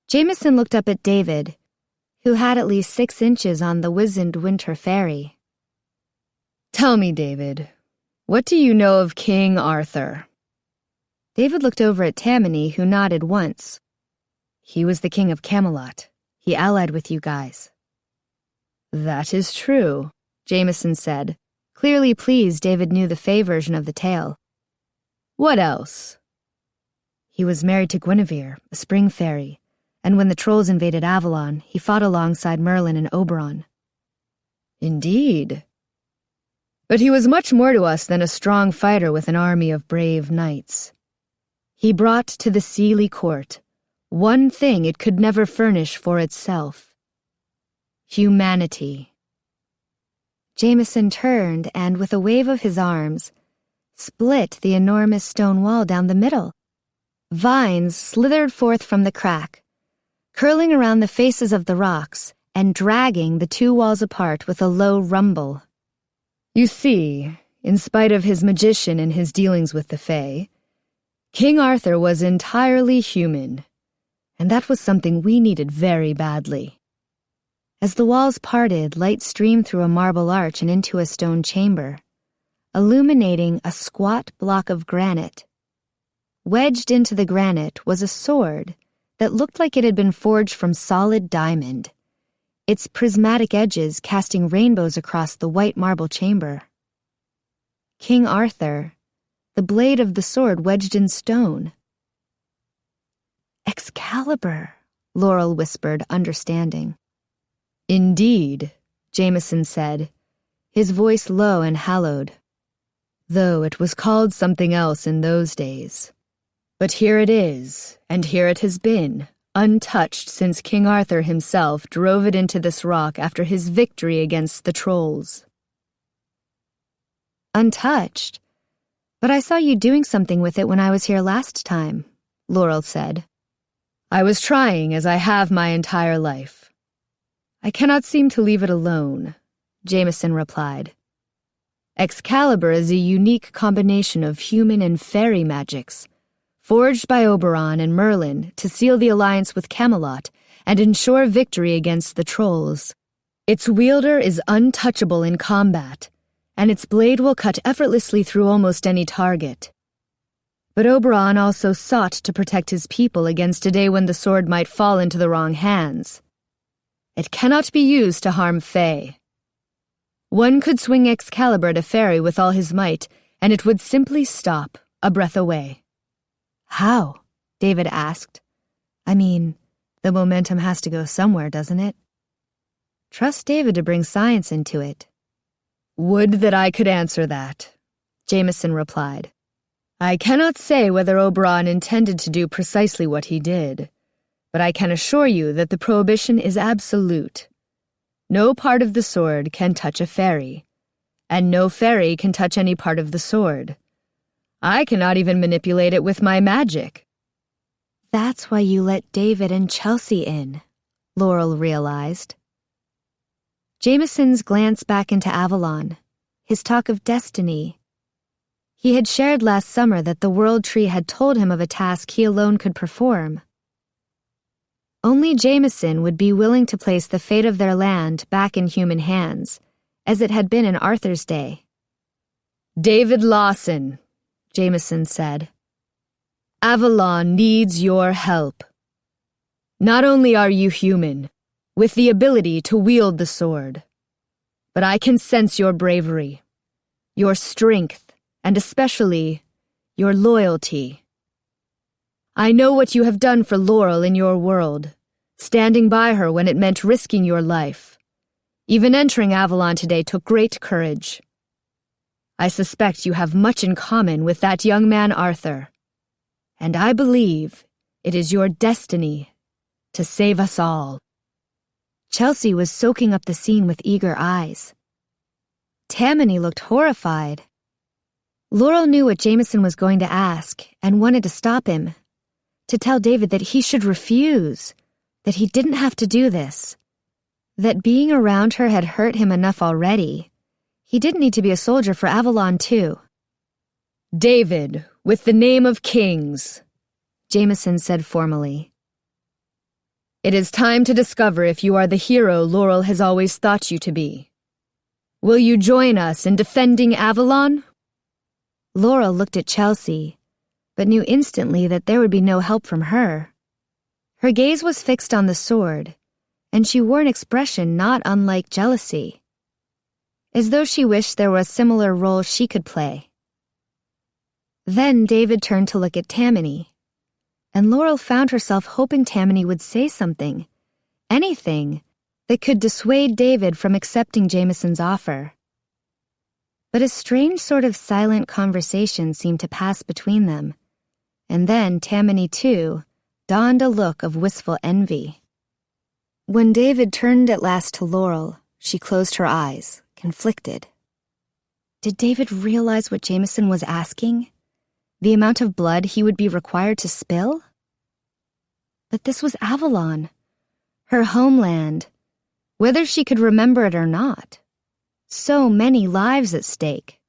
Jameson looked up at David, who had at least 6 inches on the wizened winter faerie. "Tell me, David, what do you know of King Arthur?" David looked over at Tamani, who nodded once. "He was the king of Camelot. He allied with you guys." "That is true," Jameson said, clearly pleased David knew the fae version of the tale. "What else?" "He was married to Guinevere, a spring fairy, and when the trolls invaded Avalon, he fought alongside Merlin and Oberon." "Indeed. But he was much more to us than a strong fighter with an army of brave knights. He brought to the Seelie court one thing it could never furnish for itself: humanity." Jameson turned and, with a wave of his arms, split the enormous stone wall down the middle. Vines slithered forth from the crack, curling around the faces of the rocks and dragging the 2 walls apart with a low rumble. "You see, in spite of his magician and his dealings with the fae, King Arthur was entirely human, and that was something we needed very badly." As the walls parted, light streamed through a marble arch and into a stone chamber, illuminating a squat block of granite. Wedged into the granite was a sword that looked like it had been forged from solid diamond, its prismatic edges casting rainbows across the white marble chamber. King Arthur, the blade of the sword wedged in stone. "Excalibur," Laurel whispered, understanding. "Indeed," Jameson said, his voice low and hallowed, "though it was called something else in those days. But here it is, and here it has been, untouched since King Arthur himself drove it into this rock after his victory against the trolls." "Untouched? But I saw you doing something with it when I was here last time," Laurel said. "I was trying, as I have my entire life. I cannot seem to leave it alone," Jameson replied. "Excalibur is a unique combination of human and fairy magics, forged by Oberon and Merlin to seal the alliance with Camelot and ensure victory against the trolls. Its wielder is untouchable in combat, and its blade will cut effortlessly through almost any target. But Oberon also sought to protect his people against a day when the sword might fall into the wrong hands. It cannot be used to harm fae. One could swing Excalibur at a faerie with all his might, and it would simply stop, a breath away. How? David asked. I mean, the momentum has to go somewhere, doesn't it? Trust David to bring science into it. Would that I could answer that, Jameson replied. I cannot say whether Oberon intended to do precisely what he did, but I can assure you that the prohibition is absolute. No part of the sword can touch a faerie, and no faerie can touch any part of the sword. I cannot even manipulate it with my magic. That's why you let David and Chelsea in, Laurel realized. Jameson's glance back into Avalon, his talk of destiny. He had shared last summer that the World Tree had told him of a task he alone could perform. Only Jameson would be willing to place the fate of their land back in human hands, as it had been in Arthur's day. David Lawson, Jameson said. Avalon needs your help. Not only are you human, with the ability to wield the sword, but I can sense your bravery, your strength, and especially your loyalty. I know what you have done for Laurel in your world, standing by her when it meant risking your life. Even entering Avalon today took great courage. I suspect you have much in common with that young man Arthur, and I believe it is your destiny to save us all. Chelsea was soaking up the scene with eager eyes. Tamani looked horrified. Laurel knew what Jameson was going to ask and wanted to stop him, to tell David that he should refuse, that he didn't have to do this, that being around her had hurt him enough already. He didn't need to be a soldier for Avalon, too. David, with the name of kings, Jameson said formally. It is time to discover if you are the hero Laurel has always thought you to be. Will you join us in defending Avalon? Laurel looked at Chelsea, but knew instantly that there would be no help from her. Her gaze was fixed on the sword, and she wore an expression not unlike jealousy, as though she wished there were a similar role she could play. Then David turned to look at Tamani, and Laurel found herself hoping Tamani would say something, anything, that could dissuade David from accepting Jameson's offer. But a strange sort of silent conversation seemed to pass between them, and then Tamani, too, donned a look of wistful envy. When David turned at last to Laurel, she closed her eyes, conflicted. Did David realize what Jameson was asking? The amount of blood he would be required to spill? But this was Avalon, her homeland, whether she could remember it or not. So many lives at stake.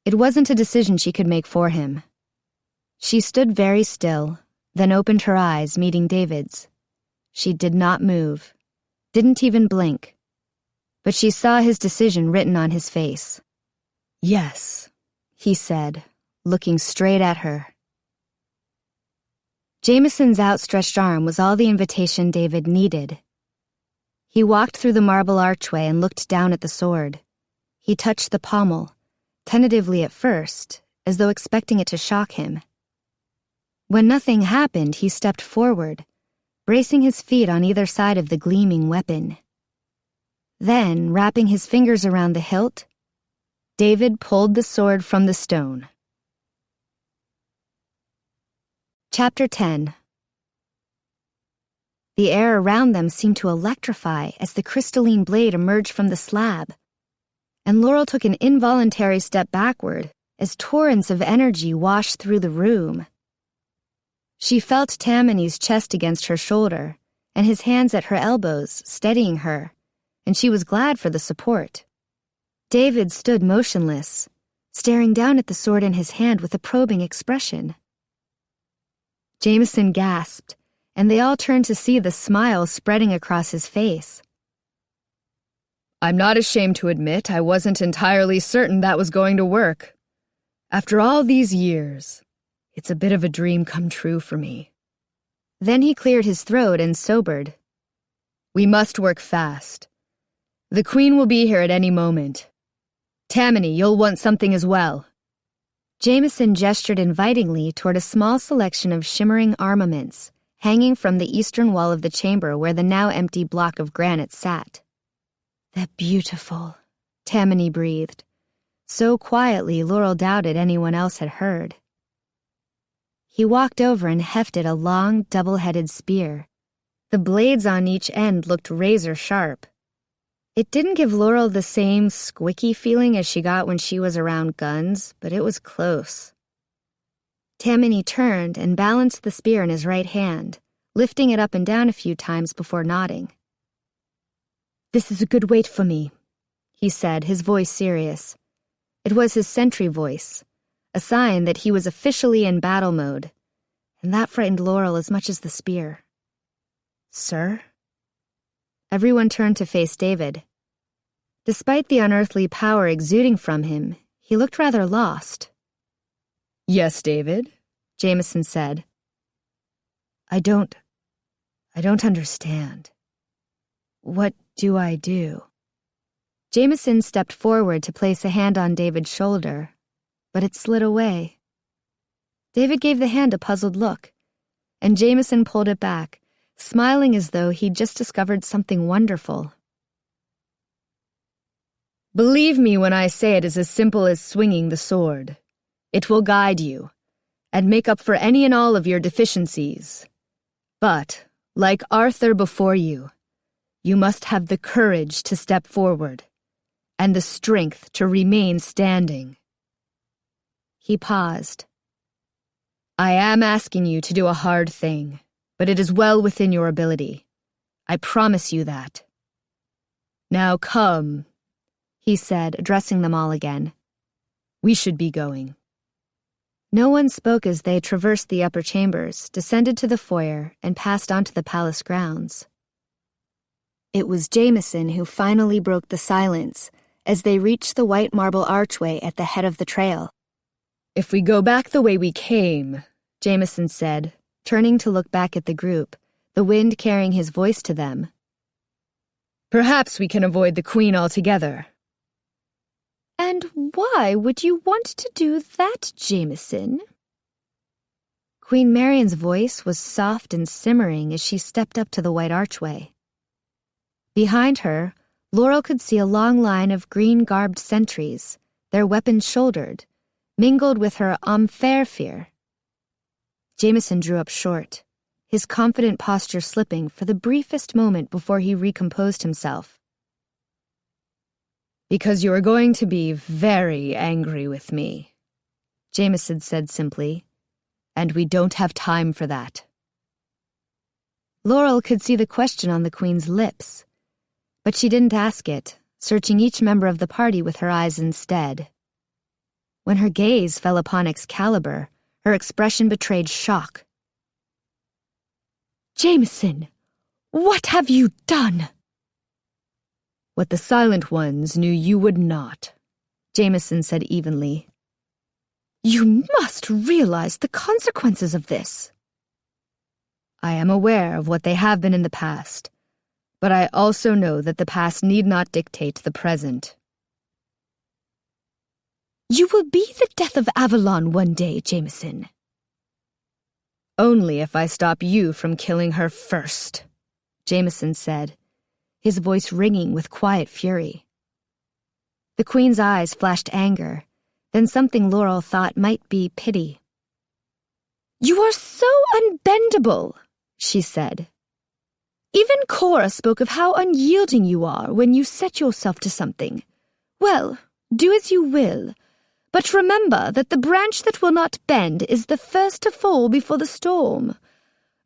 It wasn't a decision she could make for him. She stood very still, then opened her eyes, meeting David's. She did not move, didn't even blink, but she saw his decision written on his face. Yes, he said, looking straight at her. Jameson's outstretched arm was all the invitation David needed. He walked through the marble archway and looked down at the sword. He touched the pommel, tentatively at first, as though expecting it to shock him. When nothing happened, he stepped forward, bracing his feet on either side of the gleaming weapon. Then, wrapping his fingers around the hilt, David pulled the sword from the stone. Chapter 10. The air around them seemed to electrify as the crystalline blade emerged from the slab, and Laurel took an involuntary step backward as torrents of energy washed through the room. She felt Tamani's chest against her shoulder and his hands at her elbows, steadying her, and she was glad for the support. David stood motionless, staring down at the sword in his hand with a probing expression. Jameson gasped, and they all turned to see the smile spreading across his face. I'm not ashamed to admit I wasn't entirely certain that was going to work. After all these years, it's a bit of a dream come true for me. Then he cleared his throat and sobered. We must work fast. The Queen will be here at any moment. Tamani, you'll want something as well. Jameson gestured invitingly toward a small selection of shimmering armaments hanging from the eastern wall of the chamber where the now empty block of granite sat. "They're beautiful," Tamani breathed, so quietly Laurel doubted anyone else had heard. He walked over and hefted a long, double-headed spear. The blades on each end looked razor-sharp. It didn't give Laurel the same squicky feeling as she got when she was around guns, but it was close. Tamani turned and balanced the spear in his right hand, lifting it up and down a few times before nodding. "This is a good weight for me," he said, his voice serious. It was his sentry voice, a sign that he was officially in battle mode, and that frightened Laurel as much as the spear. "Sir?" Everyone turned to face David. Despite the unearthly power exuding from him, he looked rather lost. "Yes, David," Jameson said. I don't understand. What do I do?" Jameson stepped forward to place a hand on David's shoulder, but it slid away. David gave the hand a puzzled look, and Jameson pulled it back, smiling as though he'd just discovered something wonderful. "Believe me when I say it is as simple as swinging the sword. It will guide you, and make up for any and all of your deficiencies. But, like Arthur before you must have the courage to step forward, and the strength to remain standing." He paused. "I am asking you to do a hard thing, but it is well within your ability. I promise you that. Now come," he said, addressing them all again. "We should be going." No one spoke as they traversed the upper chambers, descended to the foyer, and passed onto the palace grounds. It was Jameson who finally broke the silence as they reached the white marble archway at the head of the trail. "If we go back the way we came," Jameson said, turning to look back at the group, the wind carrying his voice to them, "perhaps we can avoid the Queen altogether." "And why would you want to do that, Jameson?" Queen Marian's voice was soft and simmering as she stepped up to the white archway. Behind her, Laurel could see a long line of green-garbed sentries, their weapons shouldered, mingled with her faerie. Jameson drew up short, his confident posture slipping for the briefest moment before he recomposed himself. "Because you are going to be very angry with me," Jameson said simply, "and we don't have time for that." Laurel could see the question on the Queen's lips, but she didn't ask it, searching each member of the party with her eyes instead. When her gaze fell upon Excalibur, her expression betrayed shock. "Jameson, what have you done?" "What the Silent Ones knew you would not," Jameson said evenly. "You must realize the consequences of this." "I am aware of what they have been in the past, but I also know that the past need not dictate the present." "You will be the death of Avalon one day, Jameson." "Only if I stop you from killing her first," Jameson said, his voice ringing with quiet fury. The Queen's eyes flashed anger, then something Laurel thought might be pity. "You are so unbendable," she said. "Even Cora spoke of how unyielding you are when you set yourself to something. Well, do as you will, but remember that the branch that will not bend is the first to fall before the storm.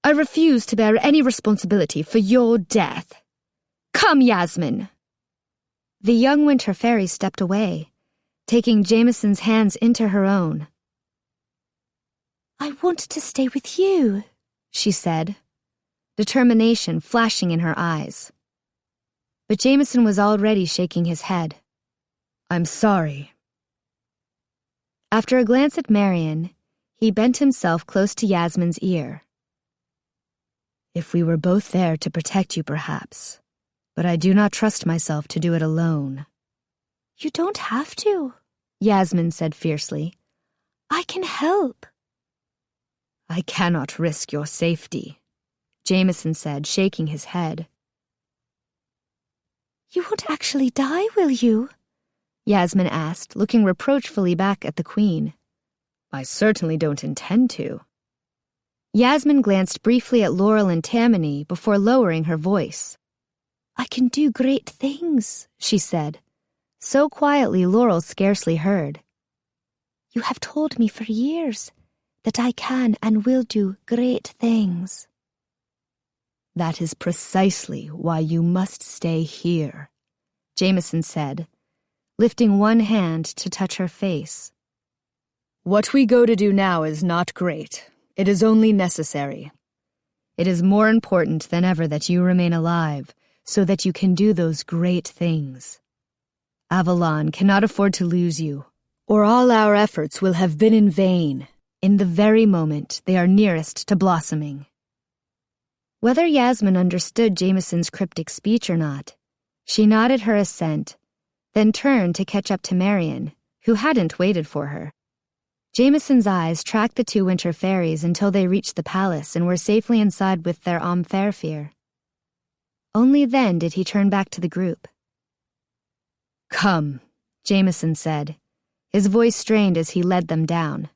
I refuse to bear any responsibility for your death. Come, Yasmin." The young winter fairy stepped away, taking Jameson's hands into her own. "I want to stay with you," she said, determination flashing in her eyes. But Jameson was already shaking his head. "I'm sorry." After a glance at Marian, he bent himself close to Yasmin's ear. If we were both there to protect you, perhaps. But I do not trust myself to do it alone. You don't have to, Yasmin said fiercely. I can help. I cannot risk your safety, Jameson said, shaking his head. You won't actually die, will you? Yasmin asked, looking reproachfully back at the Queen. I certainly don't intend to. Yasmin glanced briefly at Laurel and Tamani before lowering her voice. I can do great things, she said, so quietly Laurel scarcely heard. You have told me for years that I can and will do great things. That is precisely why you must stay here, Jameson said, lifting one hand to touch her face. What we go to do now is not great. It is only necessary. It is more important than ever that you remain alive, so that you can do those great things. Avalon cannot afford to lose you, or all our efforts will have been in vain, in the very moment they are nearest to blossoming. Whether Yasmin understood Jameson's cryptic speech or not, she nodded her assent, then turned to catch up to Marion, who hadn't waited for her. Jameson's eyes tracked the two winter fairies until they reached the palace and were safely inside with their faerie. Only then did he turn back to the group. Come, Jameson said, his voice strained as he led them down.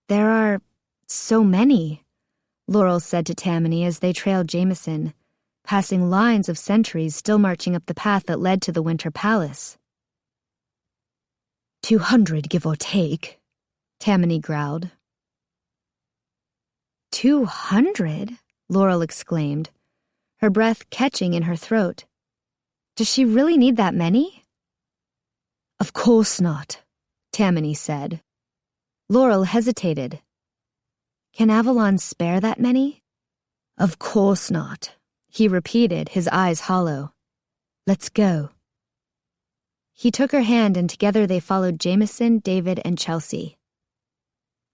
There are so many, Laurel said to Tamani as they trailed Jameson, passing lines of sentries still marching up the path that led to the winter palace. 200, give or take, Tamani growled. 200? Laurel exclaimed, her breath catching in her throat. Does she really need that many? Of course not, Tamani said. Laurel hesitated. Can Avalon spare that many? Of course not, he repeated, his eyes hollow. Let's go. He took her hand and together they followed Jameson, David, and Chelsea.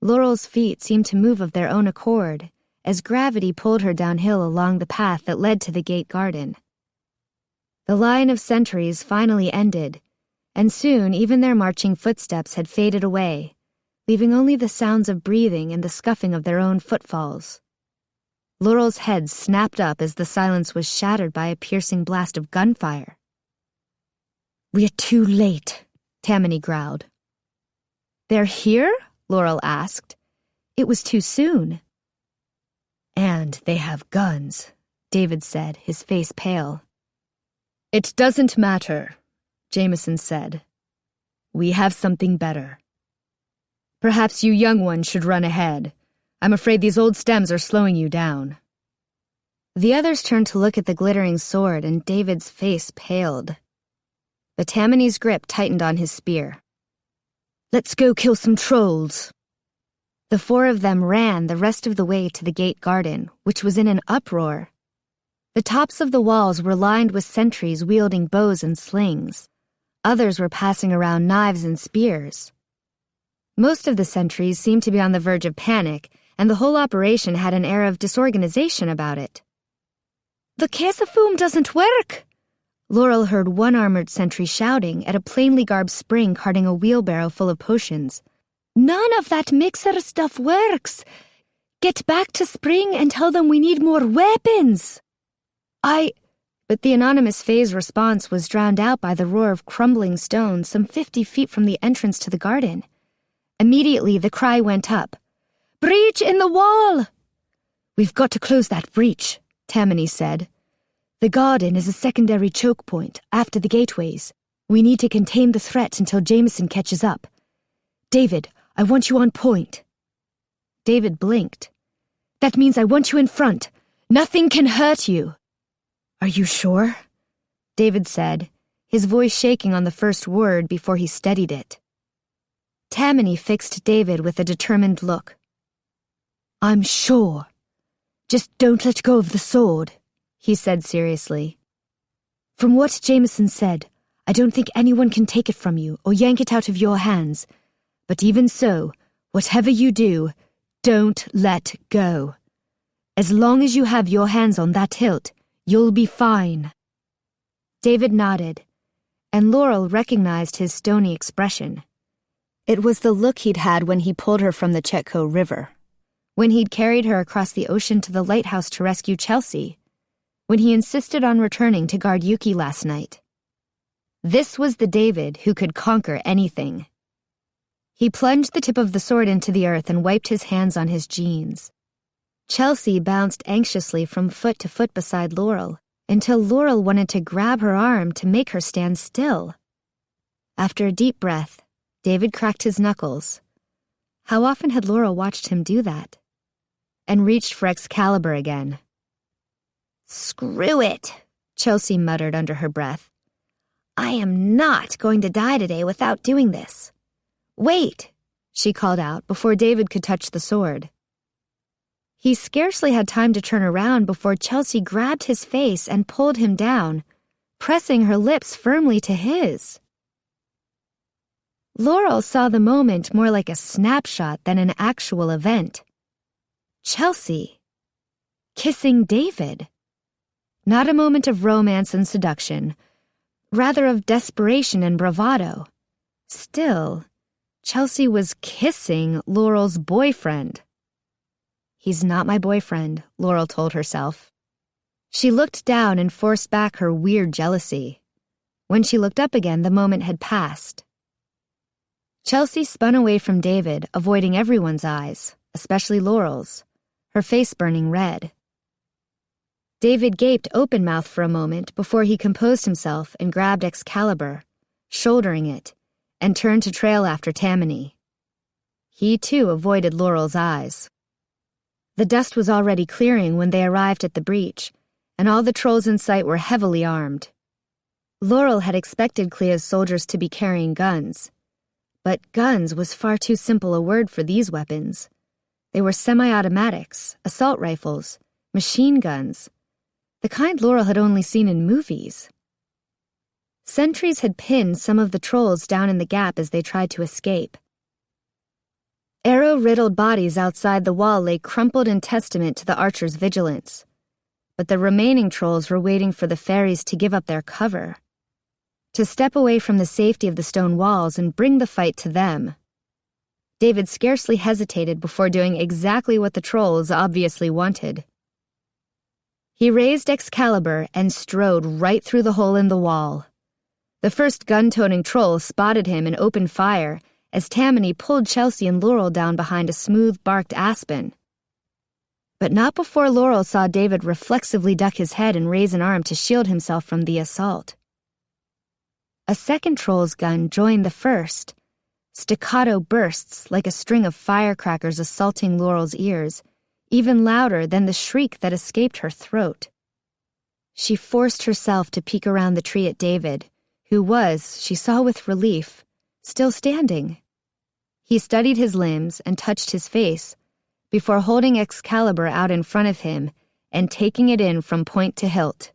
Laurel's feet seemed to move of their own accord as gravity pulled her downhill along the path that led to the gate garden. The line of sentries finally ended, and soon even their marching footsteps had faded away, leaving only the sounds of breathing and the scuffing of their own footfalls. Laurel's head snapped up as the silence was shattered by a piercing blast of gunfire. We're too late, Tamani growled. They're here? Laurel asked. It was too soon. And they have guns, David said, his face pale. It doesn't matter, Jameson said. We have something better. Perhaps you young ones should run ahead. I'm afraid these old stems are slowing you down. The others turned to look at the glittering sword, and David's face paled. But Tamani's grip tightened on his spear. Let's go kill some trolls. The four of them ran the rest of the way to the gate garden, which was in an uproar. The tops of the walls were lined with sentries wielding bows and slings. Others were passing around knives and spears. Most of the sentries seemed to be on the verge of panic, and the whole operation had an air of disorganization about it. The Casafoom doesn't work! Laurel heard one armored sentry shouting at a plainly garbed spring carting a wheelbarrow full of potions. None of that mixer stuff works! Get back to Spring and tell them we need more weapons! But the anonymous Fae's response was drowned out by the roar of crumbling stones some 50 feet from the entrance to the garden. Immediately the cry went up. Breach in the wall! We've got to close that breach, Tamani said. The garden is a secondary choke point after the gateways. We need to contain the threat until Jameson catches up. David, I want you on point. David blinked. That means I want you in front. Nothing can hurt you. Are you sure? David said, his voice shaking on the first word before he steadied it. Tamani fixed David with a determined look. I'm sure. Just don't let go of the sword, he said seriously. From what Jameson said, I don't think anyone can take it from you or yank it out of your hands. But even so, whatever you do, don't let go. As long as you have your hands on that hilt, you'll be fine." David nodded, and Laurel recognized his stony expression. It was the look he'd had when he pulled her from the Chetco River, when he'd carried her across the ocean to the lighthouse to rescue Chelsea, when he insisted on returning to guard Yuki last night. This was the David who could conquer anything. He plunged the tip of the sword into the earth and wiped his hands on his jeans. Chelsea bounced anxiously from foot to foot beside Laurel, until Laurel wanted to grab her arm to make her stand still. After a deep breath, David cracked his knuckles. How often had Laurel watched him do that? And reached for Excalibur again. "Screw it," Chelsea muttered under her breath. "I am not going to die today without doing this. Wait," she called out before David could touch the sword. He scarcely had time to turn around before Chelsea grabbed his face and pulled him down, pressing her lips firmly to his. Laurel saw the moment more like a snapshot than an actual event. Chelsea kissing David. Not a moment of romance and seduction, rather of desperation and bravado. Still, Chelsea was kissing Laurel's boyfriend. "He's not my boyfriend," Laurel told herself. She looked down and forced back her weird jealousy. When she looked up again, the moment had passed. Chelsea spun away from David, avoiding everyone's eyes, especially Laurel's, her face burning red. David gaped open-mouthed for a moment before he composed himself and grabbed Excalibur, shouldering it, and turned to trail after Tamani. He, too, avoided Laurel's eyes. The dust was already clearing when they arrived at the breach, and all the trolls in sight were heavily armed. Laurel had expected Klea's soldiers to be carrying guns, but guns was far too simple a word for these weapons. They were semi-automatics, assault rifles, machine guns, the kind Laurel had only seen in movies. Sentries had pinned some of the trolls down in the gap as they tried to escape. Arrow-riddled bodies outside the wall lay crumpled in testament to the archers' vigilance, but the remaining trolls were waiting for the faeries to give up their cover, to step away from the safety of the stone walls and bring the fight to them. David scarcely hesitated before doing exactly what the trolls obviously wanted. He raised Excalibur and strode right through the hole in the wall. The first gun-toting troll spotted him and opened fire as Tamani pulled Chelsea and Laurel down behind a smooth-barked aspen. But not before Laurel saw David reflexively duck his head and raise an arm to shield himself from the assault. A second troll's gun joined the first. Staccato bursts like a string of firecrackers assaulting Laurel's ears, even louder than the shriek that escaped her throat. She forced herself to peek around the tree at David, who was, she saw with relief, still standing. He studied his limbs and touched his face before holding Excalibur out in front of him and taking it in from point to hilt.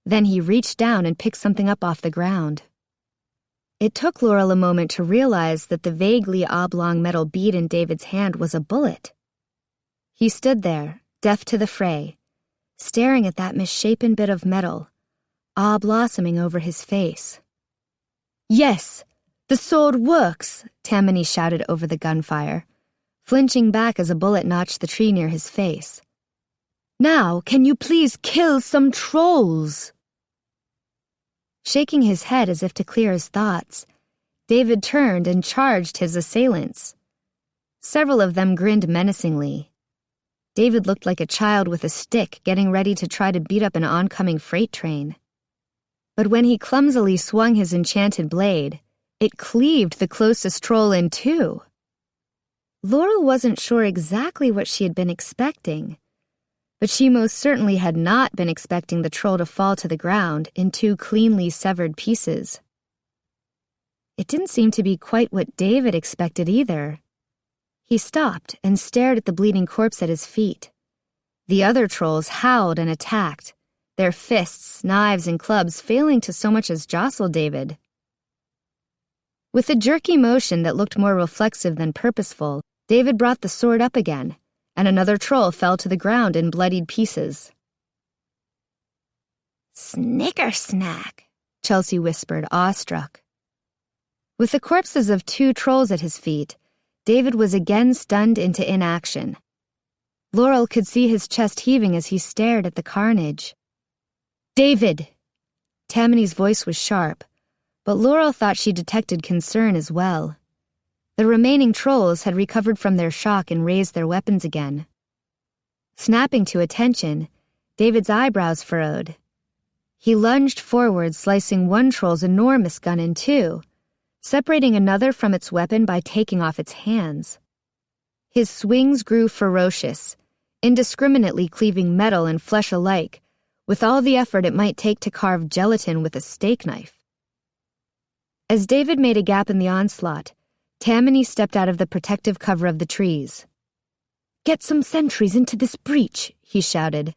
Then he reached down and picked something up off the ground. It took Laurel a moment to realize that the vaguely oblong metal bead in David's hand was a bullet. He stood there, deaf to the fray, staring at that misshapen bit of metal, awe blossoming over his face. "Yes, the sword works," Tamani shouted over the gunfire, flinching back as a bullet notched the tree near his face. "Now, can you please kill some trolls?" Shaking his head as if to clear his thoughts, David turned and charged his assailants. Several of them grinned menacingly. David looked like a child with a stick getting ready to try to beat up an oncoming freight train. But when he clumsily swung his enchanted blade, it cleaved the closest troll in two. Laurel wasn't sure exactly what she had been expecting, but she most certainly had not been expecting the troll to fall to the ground in two cleanly severed pieces. It didn't seem to be quite what David expected either. He stopped and stared at the bleeding corpse at his feet. The other trolls howled and attacked, their fists, knives, and clubs failing to so much as jostle David. With a jerky motion that looked more reflexive than purposeful, David brought the sword up again, and another troll fell to the ground in bloodied pieces. "Snicker-snack," Chelsea whispered, awestruck. With the corpses of 2 trolls at his feet, David was again stunned into inaction. Laurel could see his chest heaving as he stared at the carnage. "David!" Tamani's voice was sharp, but Laurel thought she detected concern as well. The remaining trolls had recovered from their shock and raised their weapons again. Snapping to attention, David's eyebrows furrowed. He lunged forward, slicing one troll's enormous gun in 2, separating another from its weapon by taking off its hands. His swings grew ferocious, indiscriminately cleaving metal and flesh alike, with all the effort it might take to carve gelatin with a steak knife. As David made a gap in the onslaught, Tamani stepped out of the protective cover of the trees. "Get some sentries into this breach," he shouted.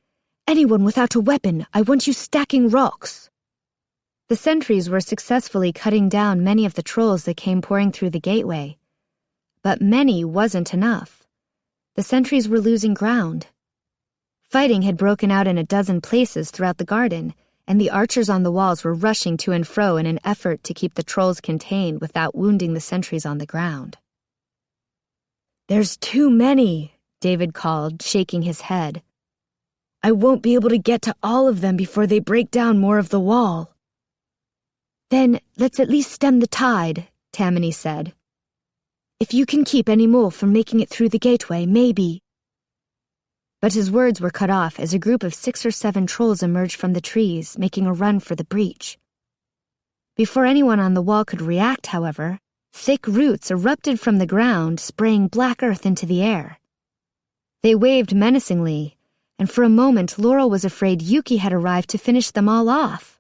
"Anyone without a weapon, I want you stacking rocks." The sentries were successfully cutting down many of the trolls that came pouring through the gateway. But many wasn't enough. The sentries were losing ground. Fighting had broken out in a dozen places throughout the garden, and the archers on the walls were rushing to and fro in an effort to keep the trolls contained without wounding the sentries on the ground. "There's too many," David called, shaking his head. "I won't be able to get to all of them before they break down more of the wall." "Then let's at least stem the tide," Tamani said. "If you can keep any more from making it through the gateway, maybe." But his words were cut off as a group of 6 or 7 trolls emerged from the trees, making a run for the breach. Before anyone on the wall could react, however, thick roots erupted from the ground, spraying black earth into the air. They waved menacingly, and for a moment Laurel was afraid Yuki had arrived to finish them all off.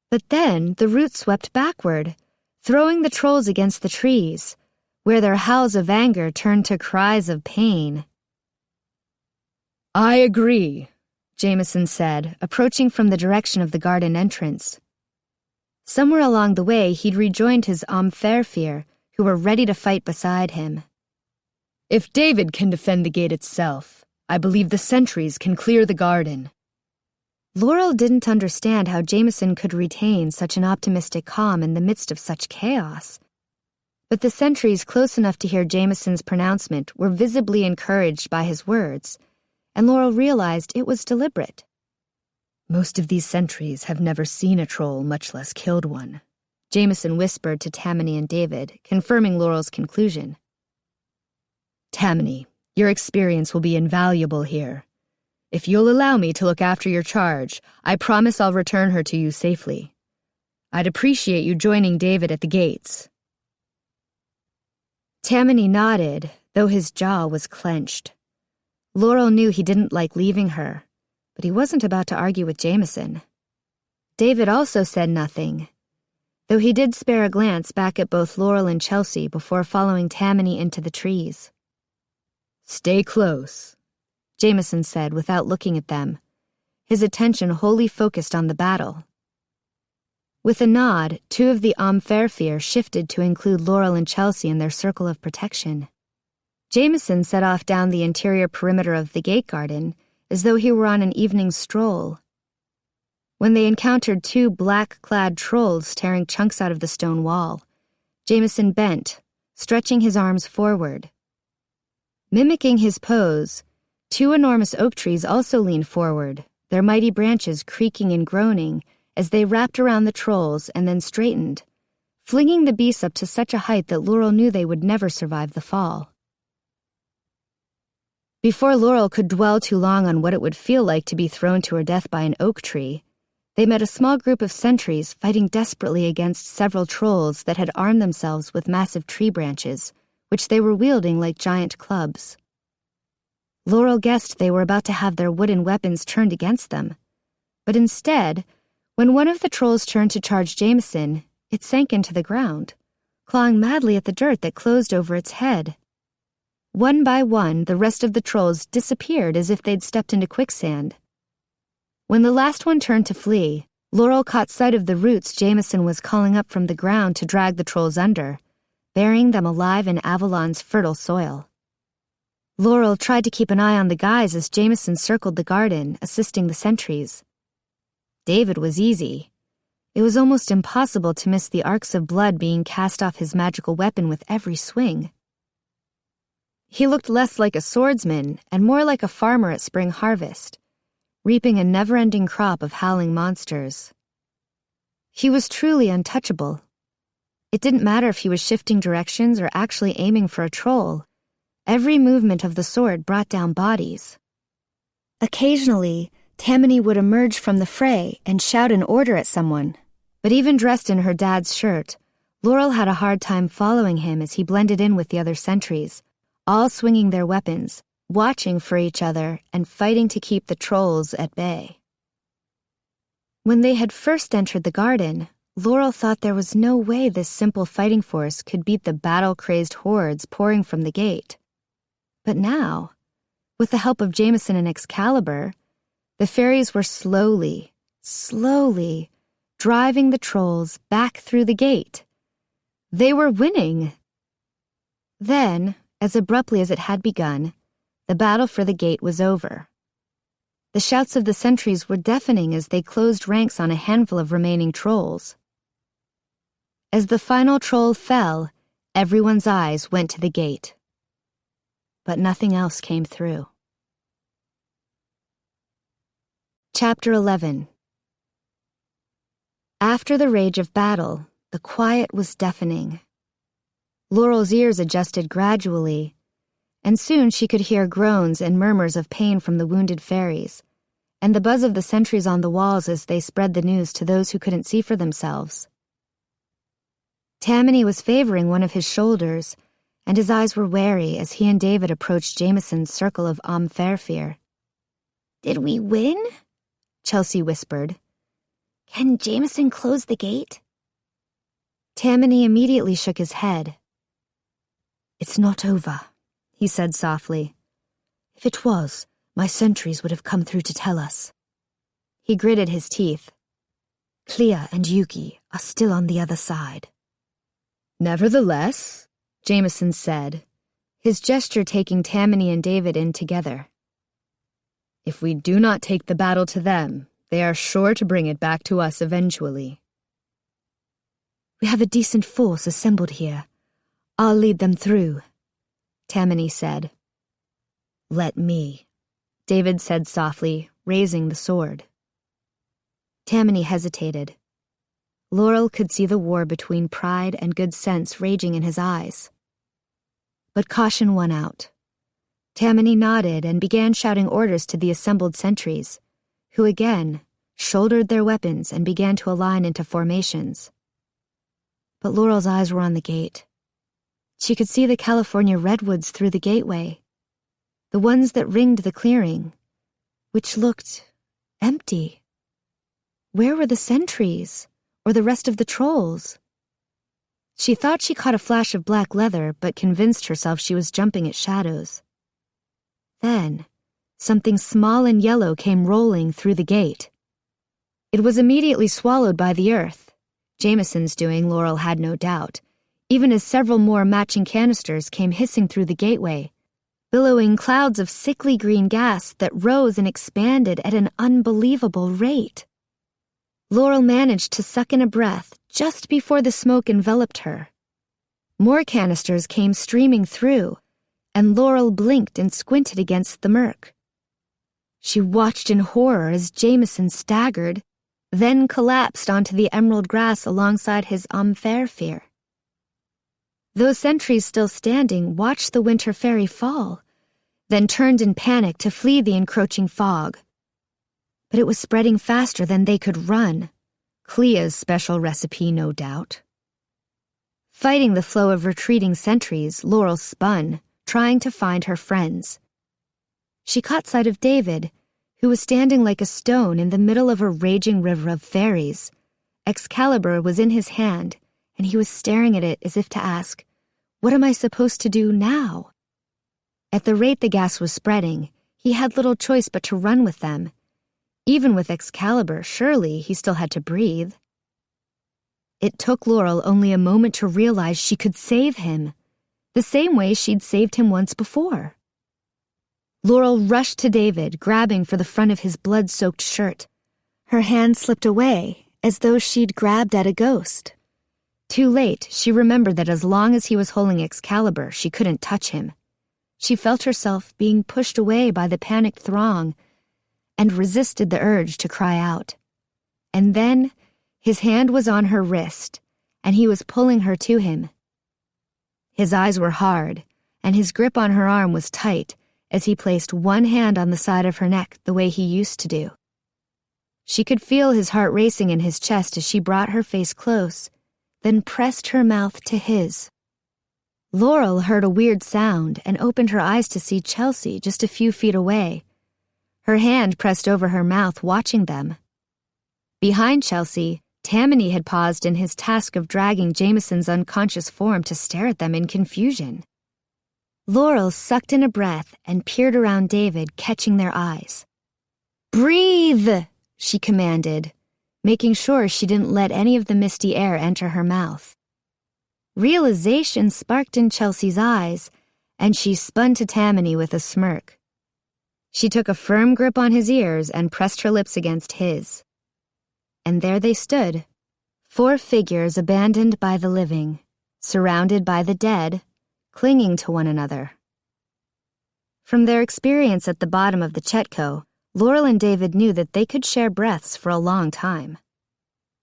But then the roots swept backward, throwing the trolls against the trees, where their howls of anger turned to cries of pain. "I agree," Jameson said, approaching from the direction of the garden entrance. Somewhere along the way, he'd rejoined his faerie, who were ready to fight beside him. "If David can defend the gate itself, I believe the sentries can clear the garden." Laurel didn't understand how Jameson could retain such an optimistic calm in the midst of such chaos. But the sentries close enough to hear Jameson's pronouncement were visibly encouraged by his words, and Laurel realized it was deliberate. "Most of these sentries have never seen a troll, much less killed one," Jameson whispered to Tamani and David, confirming Laurel's conclusion. "Tamani, your experience will be invaluable here. If you'll allow me to look after your charge, I promise I'll return her to you safely. I'd appreciate you joining David at the gates." Tamani nodded, though his jaw was clenched. Laurel knew he didn't like leaving her, but he wasn't about to argue with Jameson. David also said nothing, though he did spare a glance back at both Laurel and Chelsea before following Tamani into the trees. "Stay close," Jameson said without looking at them, his attention wholly focused on the battle. With a nod, 2 of the faerie shifted to include Laurel and Chelsea in their circle of protection. Jameson set off down the interior perimeter of the gate garden as though he were on an evening stroll. When they encountered 2 black-clad trolls tearing chunks out of the stone wall, Jameson bent, stretching his arms forward. Mimicking his pose, 2 enormous oak trees also leaned forward, their mighty branches creaking and groaning as they wrapped around the trolls and then straightened, flinging the beasts up to such a height that Laurel knew they would never survive the fall. Before Laurel could dwell too long on what it would feel like to be thrown to her death by an oak tree, they met a small group of sentries fighting desperately against several trolls that had armed themselves with massive tree branches, which they were wielding like giant clubs. Laurel guessed they were about to have their wooden weapons turned against them, but instead, when one of the trolls turned to charge Jameson, it sank into the ground, clawing madly at the dirt that closed over its head. One by one, the rest of the trolls disappeared as if they'd stepped into quicksand. When the last one turned to flee, Laurel caught sight of the roots Jameson was calling up from the ground to drag the trolls under, burying them alive in Avalon's fertile soil. Laurel tried to keep an eye on the guys as Jameson circled the garden, assisting the sentries. David was easy. It was almost impossible to miss the arcs of blood being cast off his magical weapon with every swing. He looked less like a swordsman and more like a farmer at spring harvest, reaping a never-ending crop of howling monsters. He was truly untouchable. It didn't matter if he was shifting directions or actually aiming for a troll. Every movement of the sword brought down bodies. Occasionally, Tamani would emerge from the fray and shout an order at someone, but even dressed in her dad's shirt, Laurel had a hard time following him as he blended in with the other sentries, all swinging their weapons, watching for each other and fighting to keep the trolls at bay. When they had first entered the garden, Laurel thought there was no way this simple fighting force could beat the battle-crazed hordes pouring from the gate. But now, with the help of Jameson and Excalibur, the fairies were slowly driving the trolls back through the gate. They were winning. Then, as abruptly as it had begun, the battle for the gate was over. The shouts of the sentries were deafening as they closed ranks on a handful of remaining trolls. As the final troll fell, everyone's eyes went to the gate. But nothing else came through. Chapter 11. After the rage of battle, the quiet was deafening. Laurel's ears adjusted gradually, and soon she could hear groans and murmurs of pain from the wounded fairies, and the buzz of the sentries on the walls as they spread the news to those who couldn't see for themselves. Tamani was favoring one of his shoulders, and his eyes were wary as he and David approached Jameson's circle of faerie. "Did we win?" Chelsea whispered. "Can Jameson close the gate?" Tamani immediately shook his head. "It's not over," he said softly. "If it was, my sentries would have come through to tell us." He gritted his teeth. "Klea and Yuki are still on the other side." "Nevertheless," Jameson said, his gesture taking Tamani and David in together. "If we do not take the battle to them, they are sure to bring it back to us eventually." "We have a decent force assembled here. I'll lead them through," Tamani said. "Let me," David said softly, raising the sword. Tamani hesitated. Laurel could see the war between pride and good sense raging in his eyes. But caution won out. Tamani nodded and began shouting orders to the assembled sentries, who again shouldered their weapons and began to align into formations. But Laurel's eyes were on the gate. She could see the California redwoods through the gateway, the ones that ringed the clearing, which looked empty. Where were the sentries, or the rest of the trolls? She thought she caught a flash of black leather, but convinced herself she was jumping at shadows. Then, something small and yellow came rolling through the gate. It was immediately swallowed by the earth. Jameson's doing, Laurel had no doubt, even as several more matching canisters came hissing through the gateway, billowing clouds of sickly green gas that rose and expanded at an unbelievable rate. Laurel managed to suck in a breath just before the smoke enveloped her. More canisters came streaming through, and Laurel blinked and squinted against the murk. She watched in horror as Jameson staggered, then collapsed onto the emerald grass alongside his faerie. Those sentries still standing watched the winter fairy fall, then turned in panic to flee the encroaching fog. But it was spreading faster than they could run. Klea's special recipe, no doubt. Fighting the flow of retreating sentries, Laurel spun, trying to find her friends. She caught sight of David, who was standing like a stone in the middle of a raging river of fairies. Excalibur was in his hand, and he was staring at it as if to ask, "What am I supposed to do now?" At the rate the gas was spreading, he had little choice but to run with them. Even with Excalibur, surely he still had to breathe. It took Laurel only a moment to realize she could save him, the same way she'd saved him once before. Laurel rushed to David, grabbing for the front of his blood-soaked shirt. Her hand slipped away, as though she'd grabbed at a ghost. Too late, she remembered that as long as he was holding Excalibur, she couldn't touch him. She felt herself being pushed away by the panicked throng and resisted the urge to cry out. And then, his hand was on her wrist, and he was pulling her to him. His eyes were hard, and his grip on her arm was tight as he placed one hand on the side of her neck the way he used to do. She could feel his heart racing in his chest as she brought her face close, then pressed her mouth to his. Laurel heard a weird sound and opened her eyes to see Chelsea just a few feet away, her hand pressed over her mouth, watching them. Behind Chelsea, Tamani had paused in his task of dragging Jameson's unconscious form to stare at them in confusion. Laurel sucked in a breath and peered around David, catching their eyes. "Breathe!" she commanded, making sure she didn't let any of the misty air enter her mouth. Realization sparked in Chelsea's eyes, and she spun to Tamani with a smirk. She took a firm grip on his ears and pressed her lips against his. And there they stood, 4 figures abandoned by the living, surrounded by the dead, clinging to one another. From their experience at the bottom of the Chetco, Laurel and David knew that they could share breaths for a long time.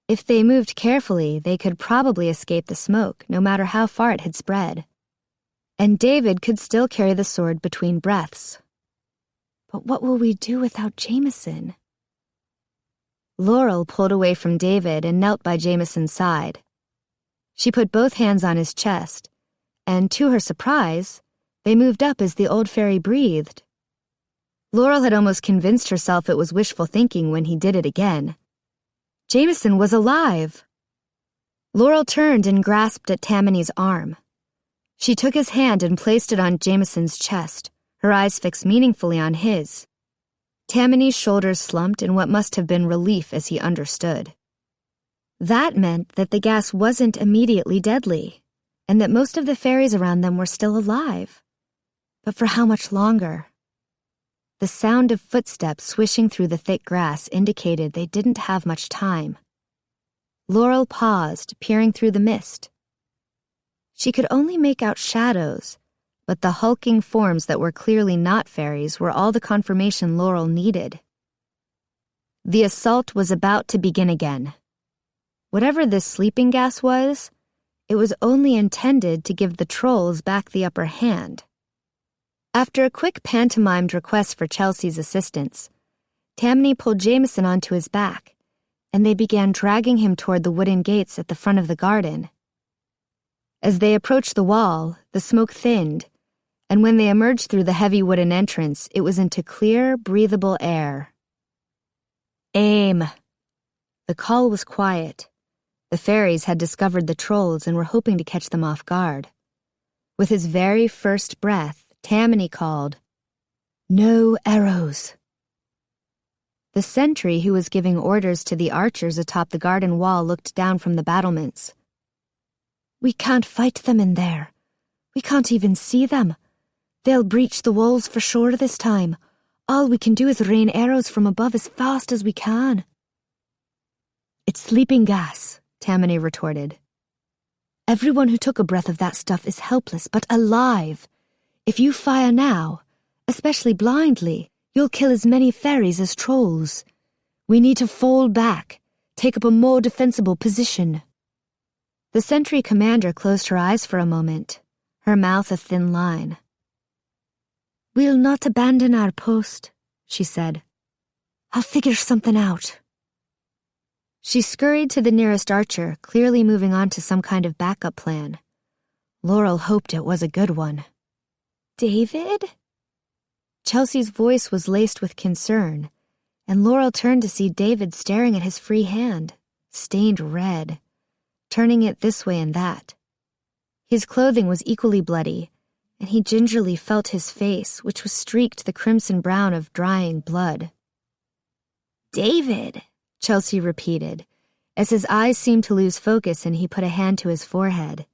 If they moved carefully, they could probably escape the smoke, no matter how far it had spread. And David could still carry the sword between breaths. But what will we do without Jameson? Laurel pulled away from David and knelt by Jameson's side. She put both hands on his chest, and to her surprise, they moved up as the old fairy breathed. Laurel had almost convinced herself it was wishful thinking when he did it again. Jameson was alive! Laurel turned and grasped at Tamani's arm. She took his hand and placed it on Jameson's chest, her eyes fixed meaningfully on his. Tamani's shoulders slumped in what must have been relief as he understood. That meant that the gas wasn't immediately deadly, and that most of the fairies around them were still alive. But for how much longer? The sound of footsteps swishing through the thick grass indicated they didn't have much time. Laurel paused, peering through the mist. She could only make out shadows, but the hulking forms that were clearly not fairies were all the confirmation Laurel needed. The assault was about to begin again. Whatever this sleeping gas was, it was only intended to give the trolls back the upper hand. After a quick pantomimed request for Chelsea's assistance, Tamani pulled Jameson onto his back, and they began dragging him toward the wooden gates at the front of the garden. As they approached the wall, the smoke thinned, and when they emerged through the heavy wooden entrance, it was into clear, breathable air. Aim! The call was quiet. The fairies had discovered the trolls and were hoping to catch them off guard. With his very first breath, Tamani called, "No arrows." The sentry who was giving orders to the archers atop the garden wall looked down from the battlements. "We can't fight them in there. We can't even see them. They'll breach the walls for sure this time. All we can do is rain arrows from above as fast as we can." "It's sleeping gas," Tamani retorted. "Everyone who took a breath of that stuff is helpless but alive. If you fire now, especially blindly, you'll kill as many fairies as trolls. We need to fall back, take up a more defensible position." The sentry commander closed her eyes for a moment, her mouth a thin line. "We'll not abandon our post," she said. "I'll figure something out." She scurried to the nearest archer, clearly moving on to some kind of backup plan. Laurel hoped it was a good one. "David?" Chelsea's voice was laced with concern, and Laurel turned to see David staring at his free hand, stained red, turning it this way and that. His clothing was equally bloody, and he gingerly felt his face, which was streaked the crimson brown of drying blood. "David," Chelsea repeated, as his eyes seemed to lose focus and he put a hand to his forehead.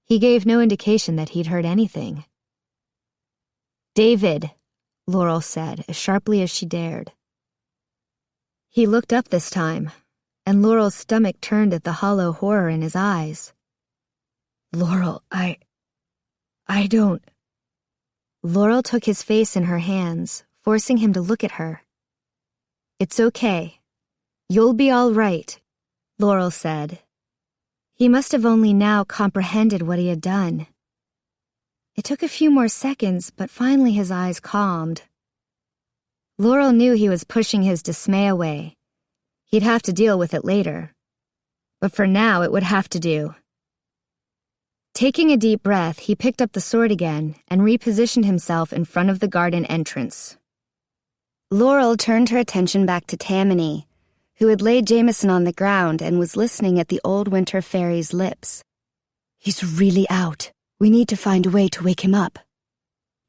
He gave no indication that he'd heard anything. "David," Laurel said, as sharply as she dared. He looked up this time, and Laurel's stomach turned at the hollow horror in his eyes. Laurel, I don't... Laurel took his face in her hands, forcing him to look at her. It's okay. You'll be all right, Laurel said. He must have only now comprehended what he had done. It took a few more seconds, but finally his eyes calmed. Laurel knew he was pushing his dismay away. He'd have to deal with it later. But for now, it would have to do. Taking a deep breath, he picked up the sword again and repositioned himself in front of the garden entrance. Laurel turned her attention back to Tamani, who had laid Jameson on the ground and was listening at the old winter faerie's lips. He's really out. We need to find a way to wake him up.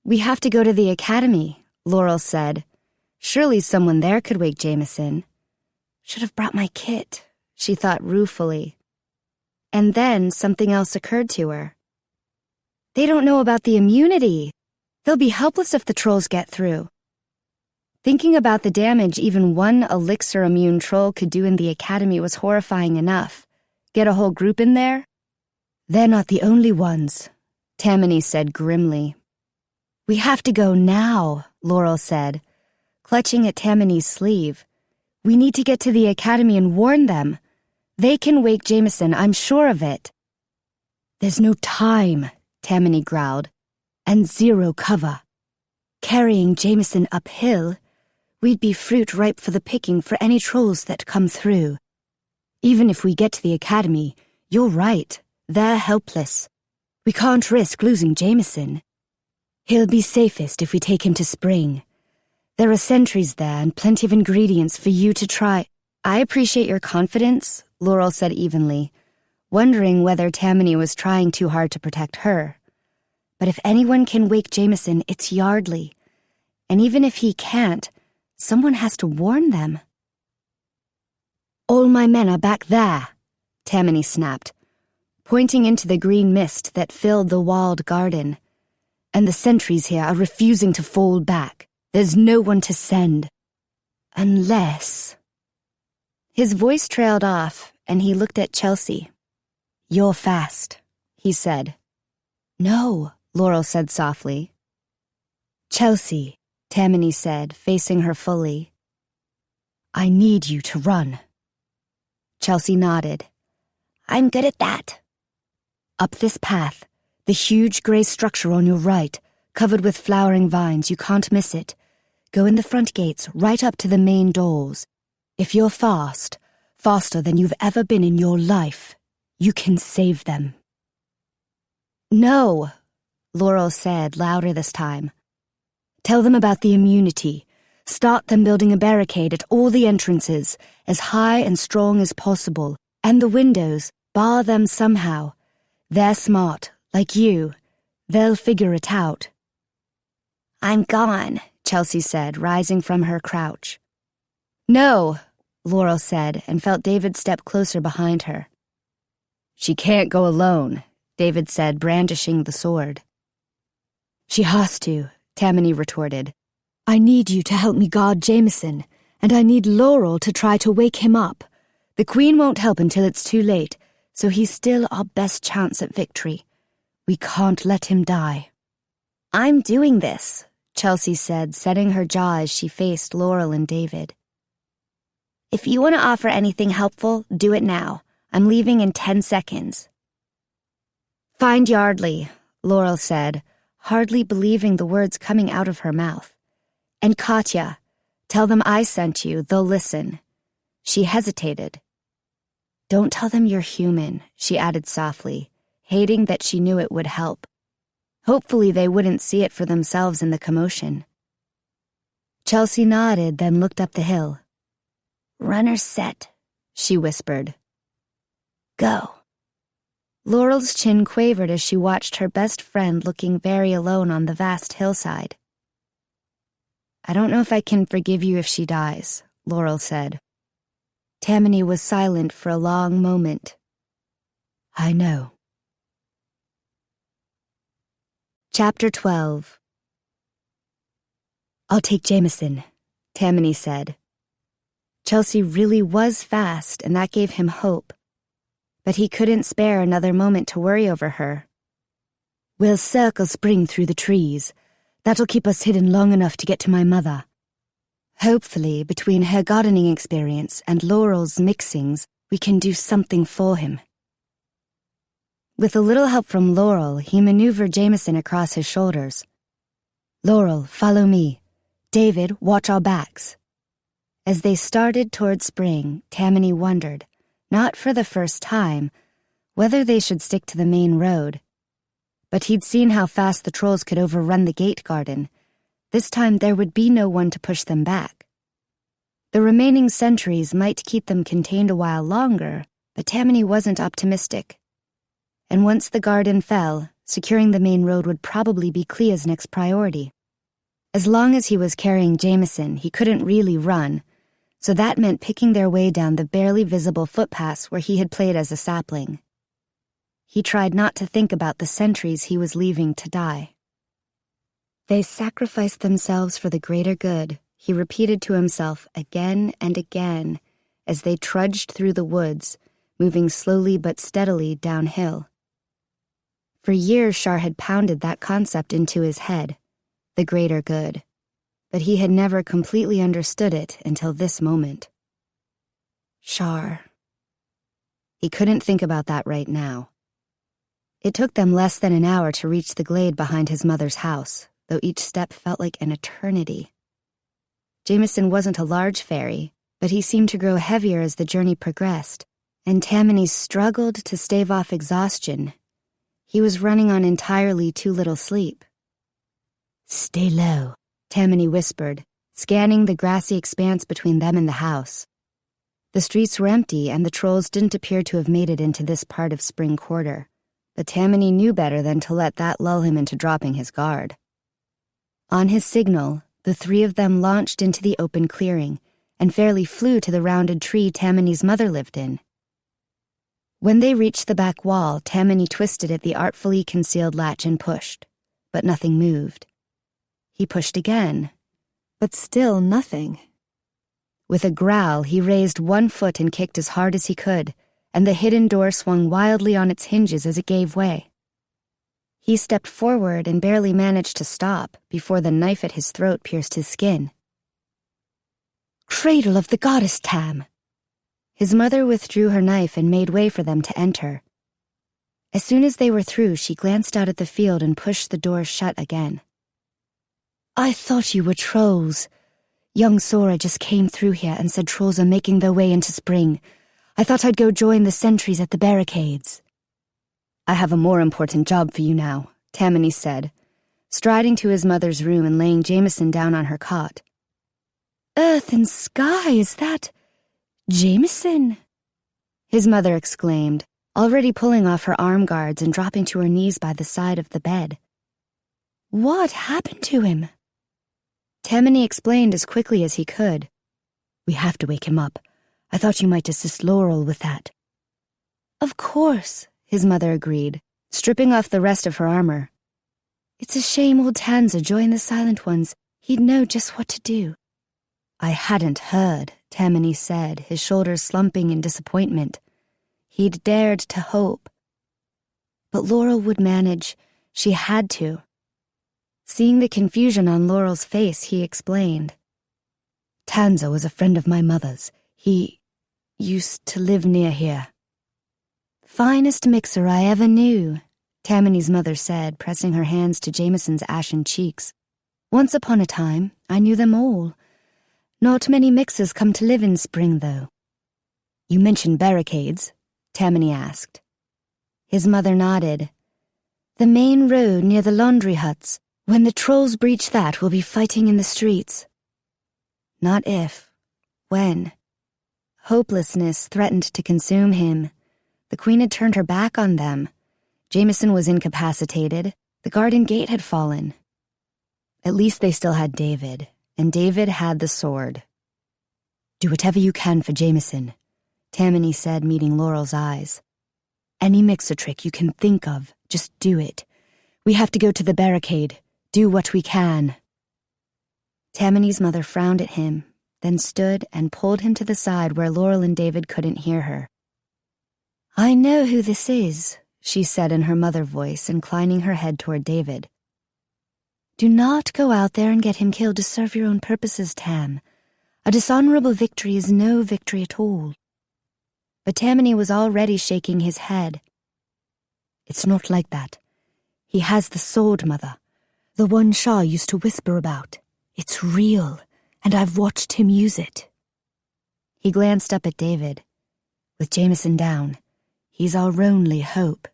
We have to go to the academy, Laurel said. Surely someone there could wake Jameson. Should have brought my kit, she thought ruefully. And then something else occurred to her. They don't know about the immunity. They'll be helpless if the trolls get through. Thinking about the damage even one elixir-immune troll could do in the academy was horrifying enough. Get a whole group in there? They're not the only ones, Tamani said grimly. We have to go now, Laurel said, clutching at Tamani's sleeve. We need to get to the academy and warn them. They can wake Jameson, I'm sure of it. There's no time, Tamani growled, and zero cover. Carrying Jameson uphill, we'd be fruit ripe for the picking for any trolls that come through. Even if we get to the academy, you're right, they're helpless. We can't risk losing Jameson. He'll be safest if we take him to Spring. There are sentries there and plenty of ingredients for you to try. I appreciate your confidence, Laurel said evenly, wondering whether Tamani was trying too hard to protect her. But if anyone can wake Jameson, it's Yardley. And even if he can't, someone has to warn them. All my men are back there, Tamani snapped, pointing into the green mist that filled the walled garden. And the sentries here are refusing to fall back. There's no one to send. Unless... His voice trailed off, and he looked at Chelsea. You're fast, he said. No, Laurel said softly. Chelsea, Tamani said, facing her fully. I need you to run. Chelsea nodded. I'm good at that. Up this path, the huge gray structure on your right, covered with flowering vines, you can't miss it. Go in the front gates, right up to the main doors. If you're fast, faster than you've ever been in your life, you can save them. No, Laurel said, louder this time. Tell them about the immunity. Start them building a barricade at all the entrances, as high and strong as possible. And the windows, bar them somehow. They're smart, like you. They'll figure it out. I'm gone, Chelsea said, rising from her crouch. No, Laurel said, and felt David step closer behind her. She can't go alone, David said, brandishing the sword. She has to, Tamani retorted. I need you to help me guard Jameson, and I need Laurel to try to wake him up. The Queen won't help until it's too late, so he's still our best chance at victory. We can't let him die. I'm doing this, Chelsea said, setting her jaw as she faced Laurel and David. If you want to offer anything helpful, do it now. I'm leaving in 10 seconds. Find Yardley, Laurel said, hardly believing the words coming out of her mouth. And Katya, tell them I sent you, they'll listen. She hesitated. Don't tell them you're human, she added softly, hating that she knew it would help. Hopefully they wouldn't see it for themselves in the commotion. Chelsea nodded, then looked up the hill. Runner's set, she whispered. Go. Laurel's chin quavered as she watched her best friend looking very alone on the vast hillside. I don't know if I can forgive you if she dies, Laurel said. Tamani was silent for a long moment. I know. Chapter 12. I'll take Jameson, Tamani said. Chelsea really was fast, and that gave him hope. But he couldn't spare another moment to worry over her. We'll circle spring through the trees. That'll keep us hidden long enough to get to my mother. Hopefully, between her gardening experience and Laurel's mixings, we can do something for him. With a little help from Laurel, he maneuvered Jameson across his shoulders. Laurel, follow me. David, watch our backs. As they started toward spring, Tamani wondered, not for the first time, whether they should stick to the main road. But he'd seen how fast the trolls could overrun the gate garden. This time there would be no one to push them back. The remaining sentries might keep them contained a while longer, but Tamani wasn't optimistic. And once the garden fell, securing the main road would probably be Klea's next priority. As long as he was carrying Jameson, he couldn't really run, so that meant picking their way down the barely visible footpaths where he had played as a sapling. He tried not to think about the sentries he was leaving to die. They sacrificed themselves for the greater good, he repeated to himself again and again as they trudged through the woods, moving slowly but steadily downhill. For years Shar had pounded that concept into his head, the greater good, but he had never completely understood it until this moment. Shar. He couldn't think about that right now. It took them less than an hour to reach the glade behind his mother's house, though each step felt like an eternity. Jameson wasn't a large faerie, but he seemed to grow heavier as the journey progressed, and Tamani struggled to stave off exhaustion. He was running on entirely too little sleep. Stay low, Tamani whispered, scanning the grassy expanse between them and the house. The streets were empty, and the trolls didn't appear to have made it into this part of Spring Quarter, but Tamani knew better than to let that lull him into dropping his guard. On his signal, the three of them launched into the open clearing and fairly flew to the rounded tree Tamani's mother lived in. When they reached the back wall, Tamani twisted at the artfully concealed latch and pushed, but nothing moved. He pushed again, but still nothing. With a growl, he raised one foot and kicked as hard as he could, and the hidden door swung wildly on its hinges as it gave way. He stepped forward and barely managed to stop before the knife at his throat pierced his skin. Cradle of the goddess Tam! His mother withdrew her knife and made way for them to enter. As soon as they were through, she glanced out at the field and pushed the door shut again. I thought you were trolls. Young Sora just came through here and said trolls are making their way into spring. I thought I'd go join the sentries at the barricades. I have a more important job for you now, Tamani said, striding to his mother's room and laying Jameson down on her cot. Earth and sky, is that Jameson? His mother exclaimed, already pulling off her arm guards and dropping to her knees by the side of the bed. What happened to him? Tamani explained as quickly as he could. We have to wake him up. I thought you might assist Laurel with that. Of course, his mother agreed, stripping off the rest of her armor. It's a shame old Tanza joined the Silent Ones. He'd know just what to do. I hadn't heard, Tamani said, his shoulders slumping in disappointment. He'd dared to hope. But Laurel would manage. She had to. Seeing the confusion on Laurel's face, he explained. Tanza was a friend of my mother's. He used to live near here. Finest mixer I ever knew, Tamani's mother said, pressing her hands to Jameson's ashen cheeks. Once upon a time, I knew them all. Not many mixers come to live in spring, though. You mentioned barricades, Tamani asked. His mother nodded. The main road near the laundry huts. When the trolls breach that, we'll be fighting in the streets. Not if. When. Hopelessness threatened to consume him. The Queen had turned her back on them. Jameson was incapacitated. The garden gate had fallen. At least they still had David, and David had the sword. Do whatever you can for Jameson, Tamani said, meeting Laurel's eyes. Any mixer trick you can think of, just do it. We have to go to the barricade. Do what we can. Tamani's mother frowned at him, then stood and pulled him to the side where Laurel and David couldn't hear her. "I know who this is," she said in her mother voice, inclining her head toward David. "Do not go out there and get him killed to serve your own purposes, Tam. A dishonorable victory is no victory at all." But Tamani was already shaking his head. "It's not like that. He has the sword, Mother. The one Shah used to whisper about. It's real, and I've watched him use it." He glanced up at David. "With Jameson down, he's our only hope."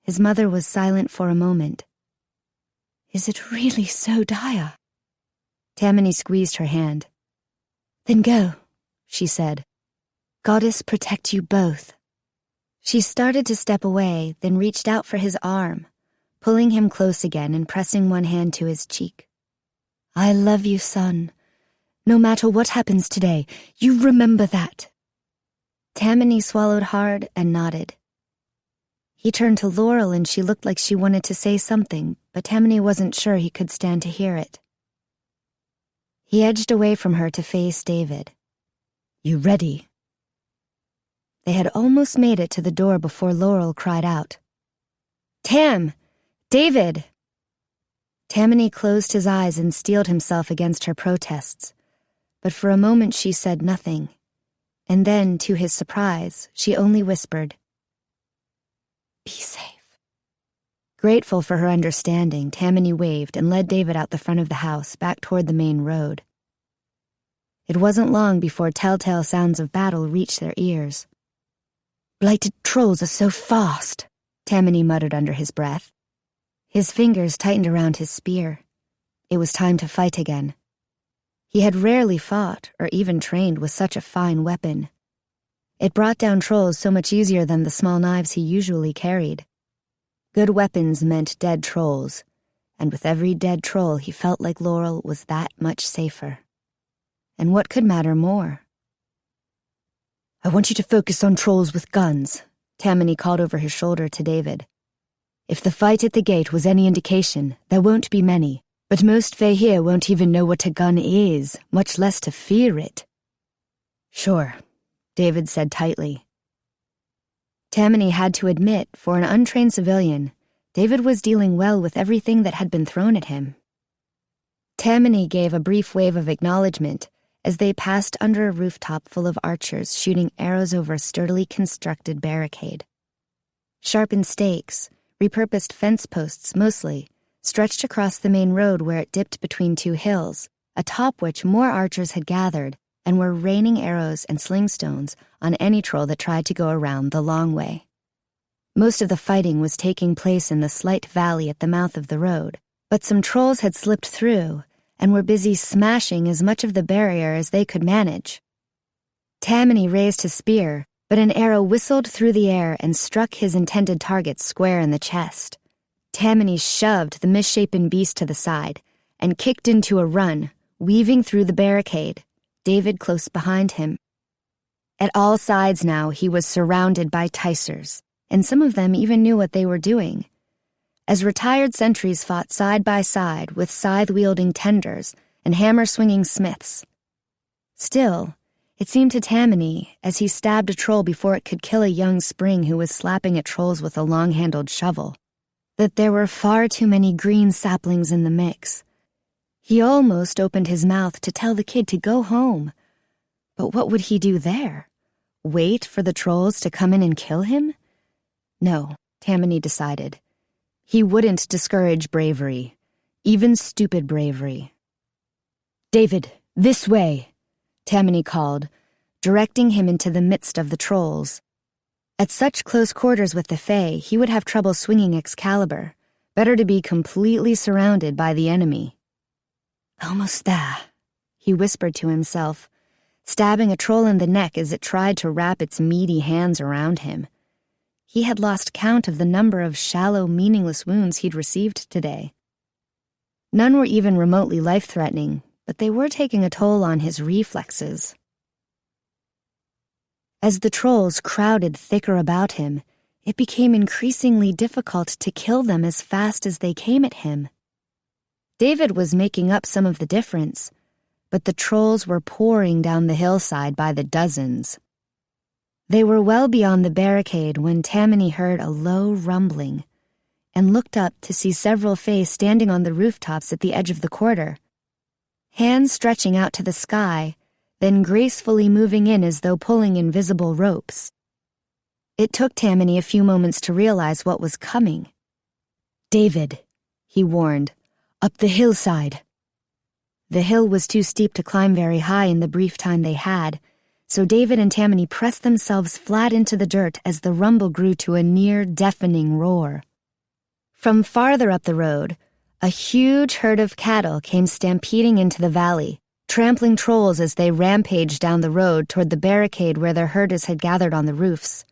His mother was silent for a moment. "Is it really so dire?" Tamani squeezed her hand. "Then go," she said. "Goddess protect you both." She started to step away, then reached out for his arm, pulling him close again and pressing one hand to his cheek. "I love you, son. No matter what happens today, you remember that." Tamani swallowed hard and nodded. He turned to Laurel and she looked like she wanted to say something, but Tamani wasn't sure he could stand to hear it. He edged away from her to face David. "You ready?" They had almost made it to the door before Laurel cried out, "Tam! David!" Tamani closed his eyes and steeled himself against her protests, but for a moment she said nothing, and then, to his surprise, she only whispered, "Be safe." Grateful for her understanding, Tamani waved and led David out the front of the house, back toward the main road. It wasn't long before telltale sounds of battle reached their ears. "Blighted trolls are so fast," Tamani muttered under his breath. His fingers tightened around his spear. It was time to fight again. He had rarely fought or even trained with such a fine weapon. It brought down trolls so much easier than the small knives he usually carried. Good weapons meant dead trolls, and with every dead troll he felt like Laurel was that much safer. And what could matter more? "I want you to focus on trolls with guns," Tamani called over his shoulder to David. "If the fight at the gate was any indication, there won't be many, but most Fae here won't even know what a gun is, much less to fear it." "Sure," David said tightly. Tamani had to admit, for an untrained civilian, David was dealing well with everything that had been thrown at him. Tamani gave a brief wave of acknowledgement as they passed under a rooftop full of archers shooting arrows over a sturdily constructed barricade. Sharpened stakes, repurposed fence posts mostly, stretched across the main road where it dipped between two hills, atop which more archers had gathered and were raining arrows and sling stones on any troll that tried to go around the long way. Most of the fighting was taking place in the slight valley at the mouth of the road, but some trolls had slipped through and were busy smashing as much of the barrier as they could manage. Tamani raised his spear, but an arrow whistled through the air and struck his intended target square in the chest. Tamani shoved the misshapen beast to the side and kicked into a run, weaving through the barricade, David close behind him. At all sides now he was surrounded by Ticers, and some of them even knew what they were doing. As retired sentries fought side by side with scythe-wielding tenders and hammer-swinging smiths. Still, it seemed to Tamani, as he stabbed a troll before it could kill a young spring who was slapping at trolls with a long-handled shovel, that there were far too many green saplings in the mix. He almost opened his mouth to tell the kid to go home. But what would he do there? Wait for the trolls to come in and kill him? No, Tamani decided. He wouldn't discourage bravery, even stupid bravery. "David, this way," Tamani called, directing him into the midst of the trolls. At such close quarters with the Fae, he would have trouble swinging Excalibur. Better to be completely surrounded by the enemy. "Almost there," he whispered to himself, stabbing a troll in the neck as it tried to wrap its meaty hands around him. He had lost count of the number of shallow, meaningless wounds he'd received today. None were even remotely life-threatening, but they were taking a toll on his reflexes. As the trolls crowded thicker about him, it became increasingly difficult to kill them as fast as they came at him. David was making up some of the difference, but the trolls were pouring down the hillside by the dozens. They were well beyond the barricade when Tamani heard a low rumbling and looked up to see several fae standing on the rooftops at the edge of the quarter, hands stretching out to the sky, then gracefully moving in as though pulling invisible ropes. It took Tamani a few moments to realize what was coming. "David," he warned, "up the hillside." The hill was too steep to climb very high in the brief time they had, so David and Tamani pressed themselves flat into the dirt as the rumble grew to a near-deafening roar. From farther up the road, a huge herd of cattle came stampeding into the valley, trampling trolls as they rampaged down the road toward the barricade where their herders had gathered on the roofs.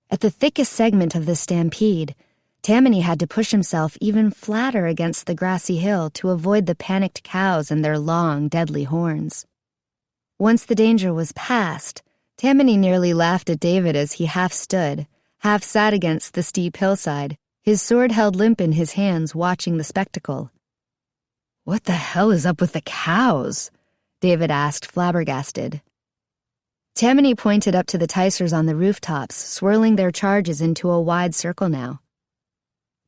At the thickest segment of the stampede, Tamani had to push himself even flatter against the grassy hill to avoid the panicked cows and their long, deadly horns. Once the danger was past, Tamani nearly laughed at David as he half stood, half sat against the steep hillside, his sword held limp in his hands, watching the spectacle. "What the hell is up with the cows?" David asked, flabbergasted. Tamani pointed up to the Ticers on the rooftops, swirling their charges into a wide circle now.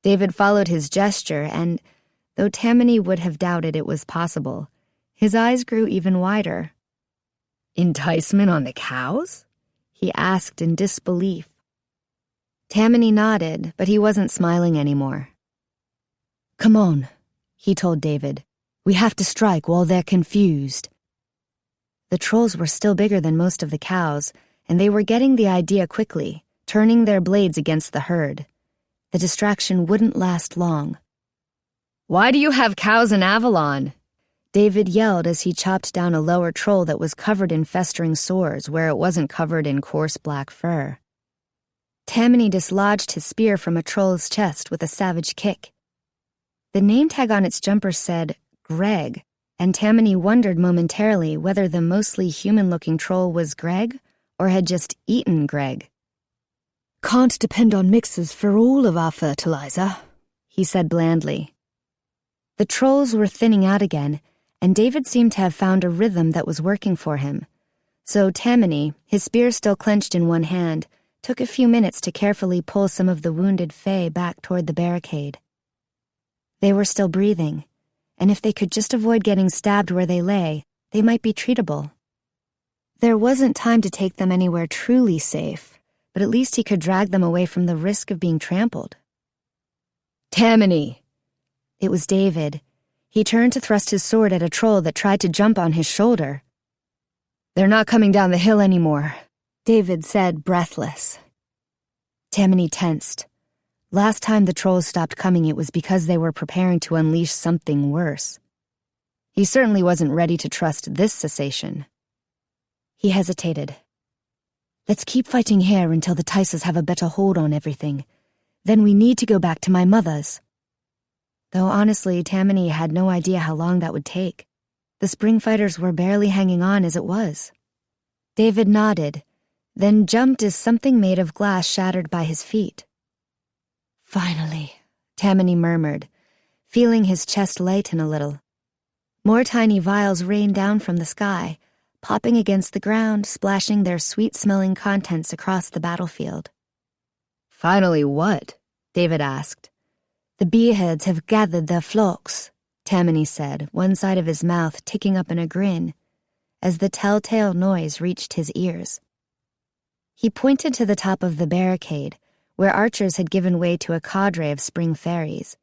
David followed his gesture, and, though Tamani would have doubted it was possible, his eyes grew even wider. "Enticement on the cows?" he asked in disbelief. Tamani nodded, but he wasn't smiling anymore. "Come on," he told David. "We have to strike while they're confused." The trolls were still bigger than most of the cows, and they were getting the idea quickly, turning their blades against the herd. The distraction wouldn't last long. "Why do you have cows in Avalon?" David yelled as he chopped down a lower troll that was covered in festering sores where it wasn't covered in coarse black fur. Tamani dislodged his spear from a troll's chest with a savage kick. The name tag on its jumper said Greg, and Tamani wondered momentarily whether the mostly human-looking troll was Greg or had just eaten Greg. "Can't depend on mixers for all of our fertilizer," he said blandly. The trolls were thinning out again, and David seemed to have found a rhythm that was working for him. So Tamani, his spear still clenched in one hand, took a few minutes to carefully pull some of the wounded fae back toward the barricade. They were still breathing, and if they could just avoid getting stabbed where they lay, they might be treatable. There wasn't time to take them anywhere truly safe, but at least he could drag them away from the risk of being trampled. "Tamani!" It was David. He turned to thrust his sword at a troll that tried to jump on his shoulder. "They're not coming down the hill anymore," David said, breathless. Tamani tensed. Last time the trolls stopped coming, it was because they were preparing to unleash something worse. He certainly wasn't ready to trust this cessation. He hesitated. "Let's keep fighting here until the Ticers have a better hold on everything. Then we need to go back to my mother's." Though honestly, Tamani had no idea how long that would take. The spring fighters were barely hanging on as it was. David nodded, then jumped as something made of glass shattered by his feet. "Finally," Tamani murmured, feeling his chest lighten a little. More tiny vials rained down from the sky, popping against the ground, splashing their sweet-smelling contents across the battlefield. "Finally what?" David asked. "The beeheads have gathered their flocks," Tamani said, one side of his mouth ticking up in a grin, as the telltale noise reached his ears. He pointed to the top of the barricade, where archers had given way to a cadre of spring fairies,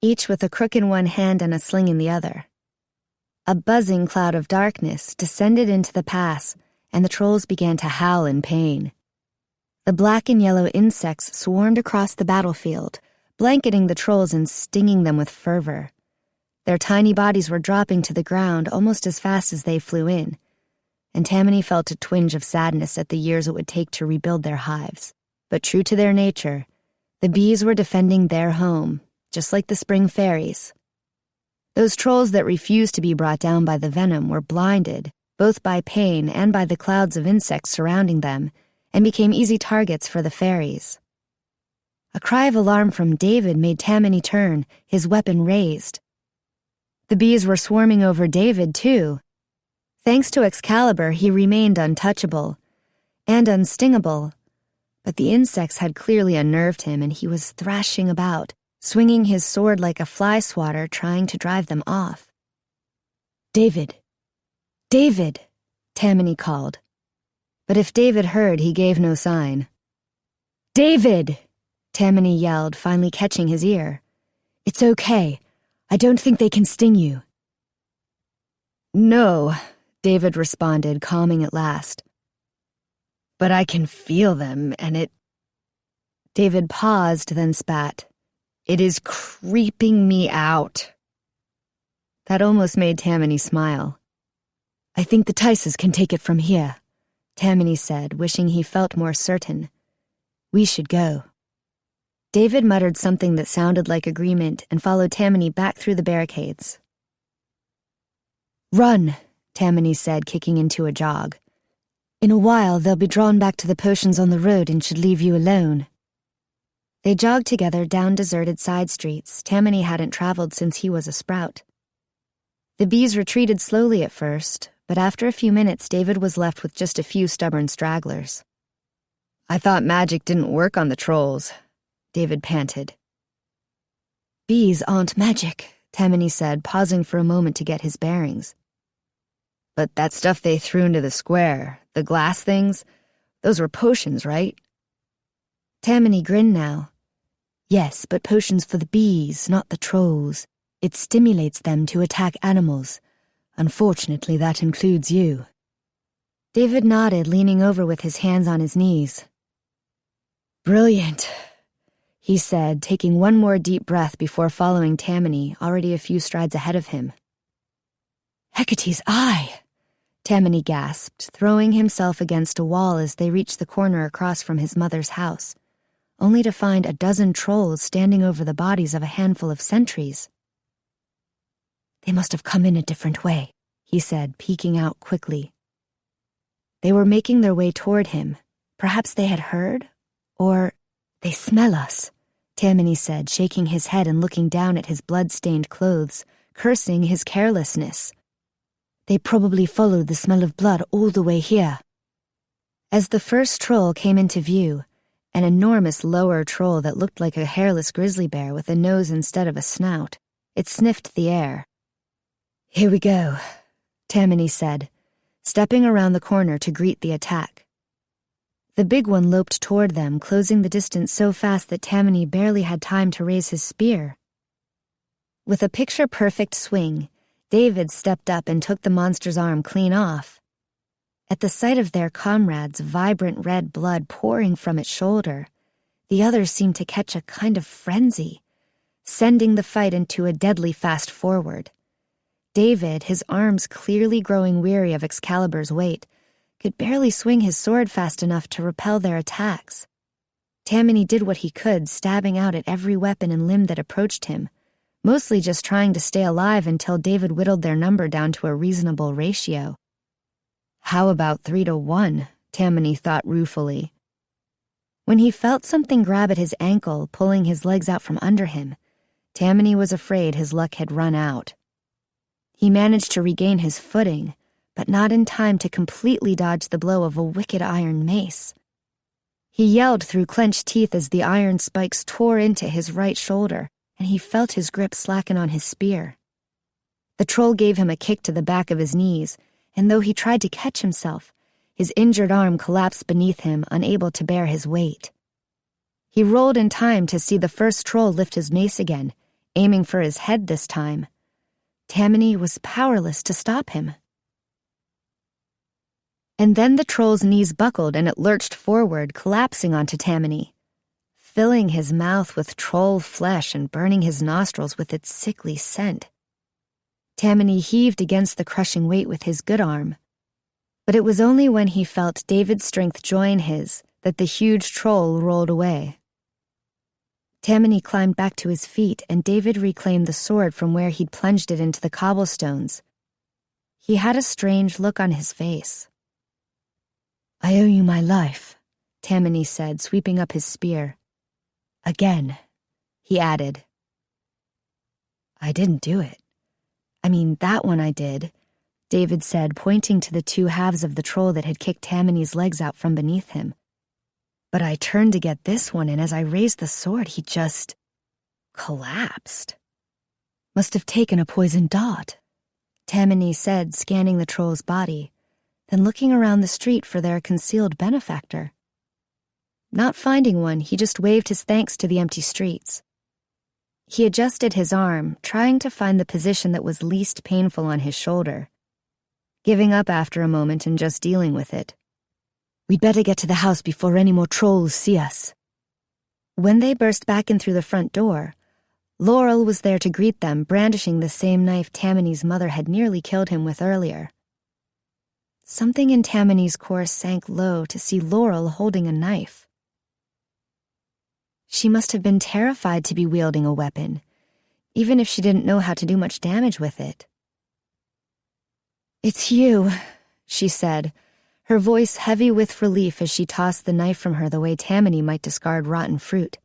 each with a crook in one hand and a sling in the other. A buzzing cloud of darkness descended into the pass, and the trolls began to howl in pain. The black and yellow insects swarmed across the battlefield, blanketing the trolls and stinging them with fervor. Their tiny bodies were dropping to the ground almost as fast as they flew in, and Tamani felt a twinge of sadness at the years it would take to rebuild their hives. But true to their nature, the bees were defending their home, just like the spring fairies. Those trolls that refused to be brought down by the venom were blinded, both by pain and by the clouds of insects surrounding them, and became easy targets for the fairies. A cry of alarm from David made Tamani turn, his weapon raised. The bees were swarming over David, too. Thanks to Excalibur, he remained untouchable and unstingable, but the insects had clearly unnerved him, and he was thrashing about, swinging his sword like a fly swatter, trying to drive them off. "David! David!" Tamani called. But if David heard, he gave no sign. "David!" Tamani yelled, finally catching his ear. "It's okay. I don't think they can sting you." "No," David responded, calming at last. "But I can feel them, and it—" David paused, then spat. "It is creeping me out." That almost made Tamani smile. "I think the Tices can take it from here," Tamani said, wishing he felt more certain. "We should go." David muttered something that sounded like agreement and followed Tamani back through the barricades. "Run," Tamani said, kicking into a jog. "In a while, they'll be drawn back to the potions on the road and should leave you alone." They jogged together down deserted side streets Tamani hadn't traveled since he was a sprout. The bees retreated slowly at first, but after a few minutes, David was left with just a few stubborn stragglers. "I thought magic didn't work on the trolls," David panted. "Bees aren't magic," Tamani said, pausing for a moment to get his bearings. "But that stuff they threw into the square, the glass things, those were potions, right?" Tamani grinned now. "Yes, but potions for the bees, not the trolls. It stimulates them to attack animals. Unfortunately, that includes you." David nodded, leaning over with his hands on his knees. "Brilliant," he said, taking one more deep breath before following Tamani, already a few strides ahead of him. "Hecate's eye!" Tamani gasped, throwing himself against a wall as they reached the corner across from his mother's house, only to find a dozen trolls standing over the bodies of a handful of sentries. "They must have come in a different way," he said, peeking out quickly. They were making their way toward him. Perhaps they had heard? Or, "They smell us," Tamani said, shaking his head and looking down at his blood-stained clothes, cursing his carelessness. "They probably followed the smell of blood all the way here." As the first troll came into view, an enormous lower troll that looked like a hairless grizzly bear with a nose instead of a snout, it sniffed the air. "Here we go," Tamani said, stepping around the corner to greet the attack. The big one loped toward them, closing the distance so fast that Tamani barely had time to raise his spear. With a picture-perfect swing, David stepped up and took the monster's arm clean off. At the sight of their comrade's vibrant red blood pouring from its shoulder, the others seemed to catch a kind of frenzy, sending the fight into a deadly fast forward. David, his arms clearly growing weary of Excalibur's weight, could barely swing his sword fast enough to repel their attacks. Tamani did what he could, stabbing out at every weapon and limb that approached him, mostly just trying to stay alive until David whittled their number down to a reasonable ratio. "How about 3-1?" Tamani thought ruefully. When he felt something grab at his ankle, pulling his legs out from under him, Tamani was afraid his luck had run out. He managed to regain his footing, but not in time to completely dodge the blow of a wicked iron mace. He yelled through clenched teeth as the iron spikes tore into his right shoulder, and he felt his grip slacken on his spear. The troll gave him a kick to the back of his knees, and though he tried to catch himself, his injured arm collapsed beneath him, unable to bear his weight. He rolled in time to see the first troll lift his mace again, aiming for his head this time. Tamani was powerless to stop him. And then the troll's knees buckled and it lurched forward, collapsing onto Tamani, filling his mouth with troll flesh and burning his nostrils with its sickly scent. Tamani heaved against the crushing weight with his good arm, but it was only when he felt David's strength join his that the huge troll rolled away. Tamani climbed back to his feet, and David reclaimed the sword from where he'd plunged it into the cobblestones. He had a strange look on his face. "I owe you my life," Tamani said, sweeping up his spear. "Again," he added. "I didn't do it. "I mean, that one I did," David said, pointing to the two halves of the troll that had kicked Tamani's legs out from beneath him. "But I turned to get this one, and as I raised the sword, he just collapsed. Must have taken a poison dart," Tamani said, scanning the troll's body, then looking around the street for their concealed benefactor. Not finding one, he just waved his thanks to the empty streets. He adjusted his arm, trying to find the position that was least painful on his shoulder, giving up after a moment and just dealing with it. "We'd better get to the house before any more trolls see us." When they burst back in through the front door, Laurel was there to greet them, brandishing the same knife Tamani's mother had nearly killed him with earlier. Something in Tamani's core sank low to see Laurel holding a knife. She must have been terrified to be wielding a weapon, even if she didn't know how to do much damage with it. "It's you," she said, her voice heavy with relief as she tossed the knife from her the way Tamani might discard rotten fruit.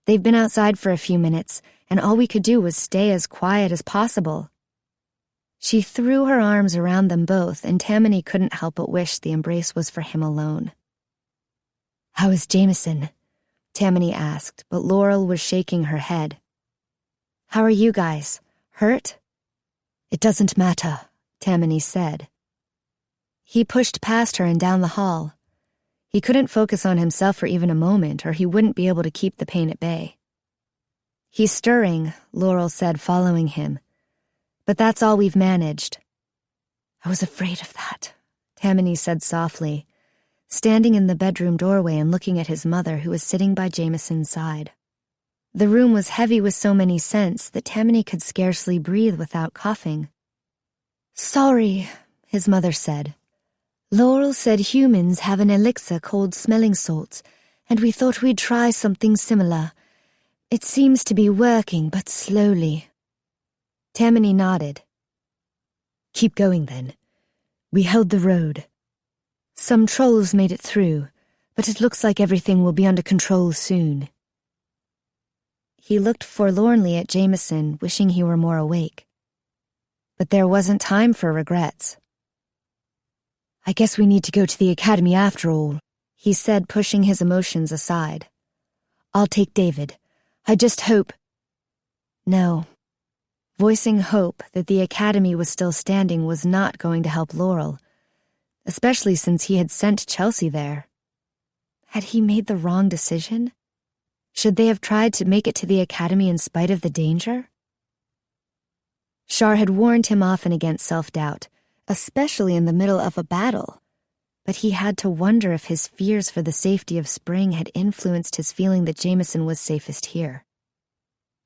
"They've been outside for a few minutes, and all we could do was stay as quiet as possible." She threw her arms around them both, and Tamani couldn't help but wish the embrace was for him alone. "How is Jameson?" Tamani asked, but Laurel was shaking her head. "How are you guys? Hurt?" "It doesn't matter," Tamani said. He pushed past her and down the hall. He couldn't focus on himself for even a moment, or he wouldn't be able to keep the pain at bay. "He's stirring," Laurel said, following him. "But that's all we've managed." "I was afraid of that," Tamani said softly, standing in the bedroom doorway and looking at his mother, who was sitting by Jameson's side. The room was heavy with so many scents that Tamani could scarcely breathe without coughing. "Sorry," his mother said. "Laurel said humans have an elixir called smelling salts, and we thought we'd try something similar. It seems to be working, but slowly." Tamani nodded. "Keep going, then. We held the road. Some trolls made it through, but it looks like everything will be under control soon." He looked forlornly at Jameson, wishing he were more awake. But there wasn't time for regrets. "I guess we need to go to the academy after all," he said, pushing his emotions aside. "I'll take David. I just hope—" No. Voicing hope that the academy was still standing was not going to help Laurel, especially since he had sent Chelsea there. Had he made the wrong decision? Should they have tried to make it to the academy in spite of the danger? Shar had warned him often against self-doubt, especially in the middle of a battle, but he had to wonder if his fears for the safety of Spring had influenced his feeling that Jameson was safest here.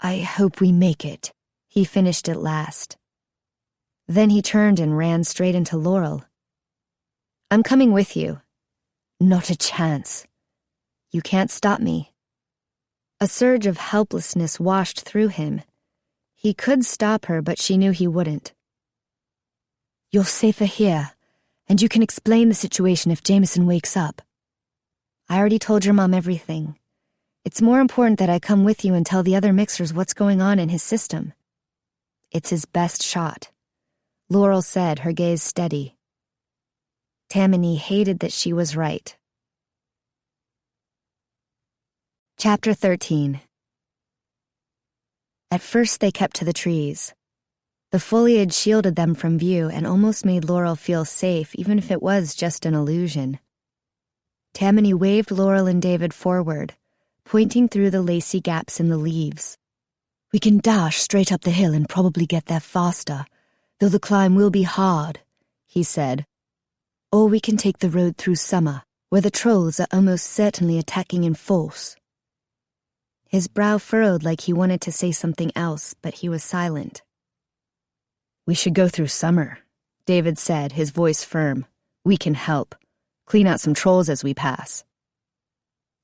"I hope we make it," he finished at last. Then he turned and ran straight into Laurel. "I'm coming with you." "Not a chance." "You can't stop me." A surge of helplessness washed through him. He could stop her, but she knew he wouldn't. "You're safer here, and you can explain the situation if Jameson wakes up." "I already told your mom everything. It's more important that I come with you and tell the other mixers what's going on in his system." "It's his best shot," Laurel said, her gaze steady. Tamani hated that she was right. Chapter 13. At first they kept to the trees. The foliage shielded them from view and almost made Laurel feel safe, even if it was just an illusion. Tamani waved Laurel and David forward, pointing through the lacy gaps in the leaves. "We can dash straight up the hill and probably get there faster, though the climb will be hard," he said. "Or we can take the road through summer, where the trolls are almost certainly attacking in force." His brow furrowed like he wanted to say something else, but he was silent. "We should go through summer," David said, his voice firm. "We can help. Clean out some trolls as we pass."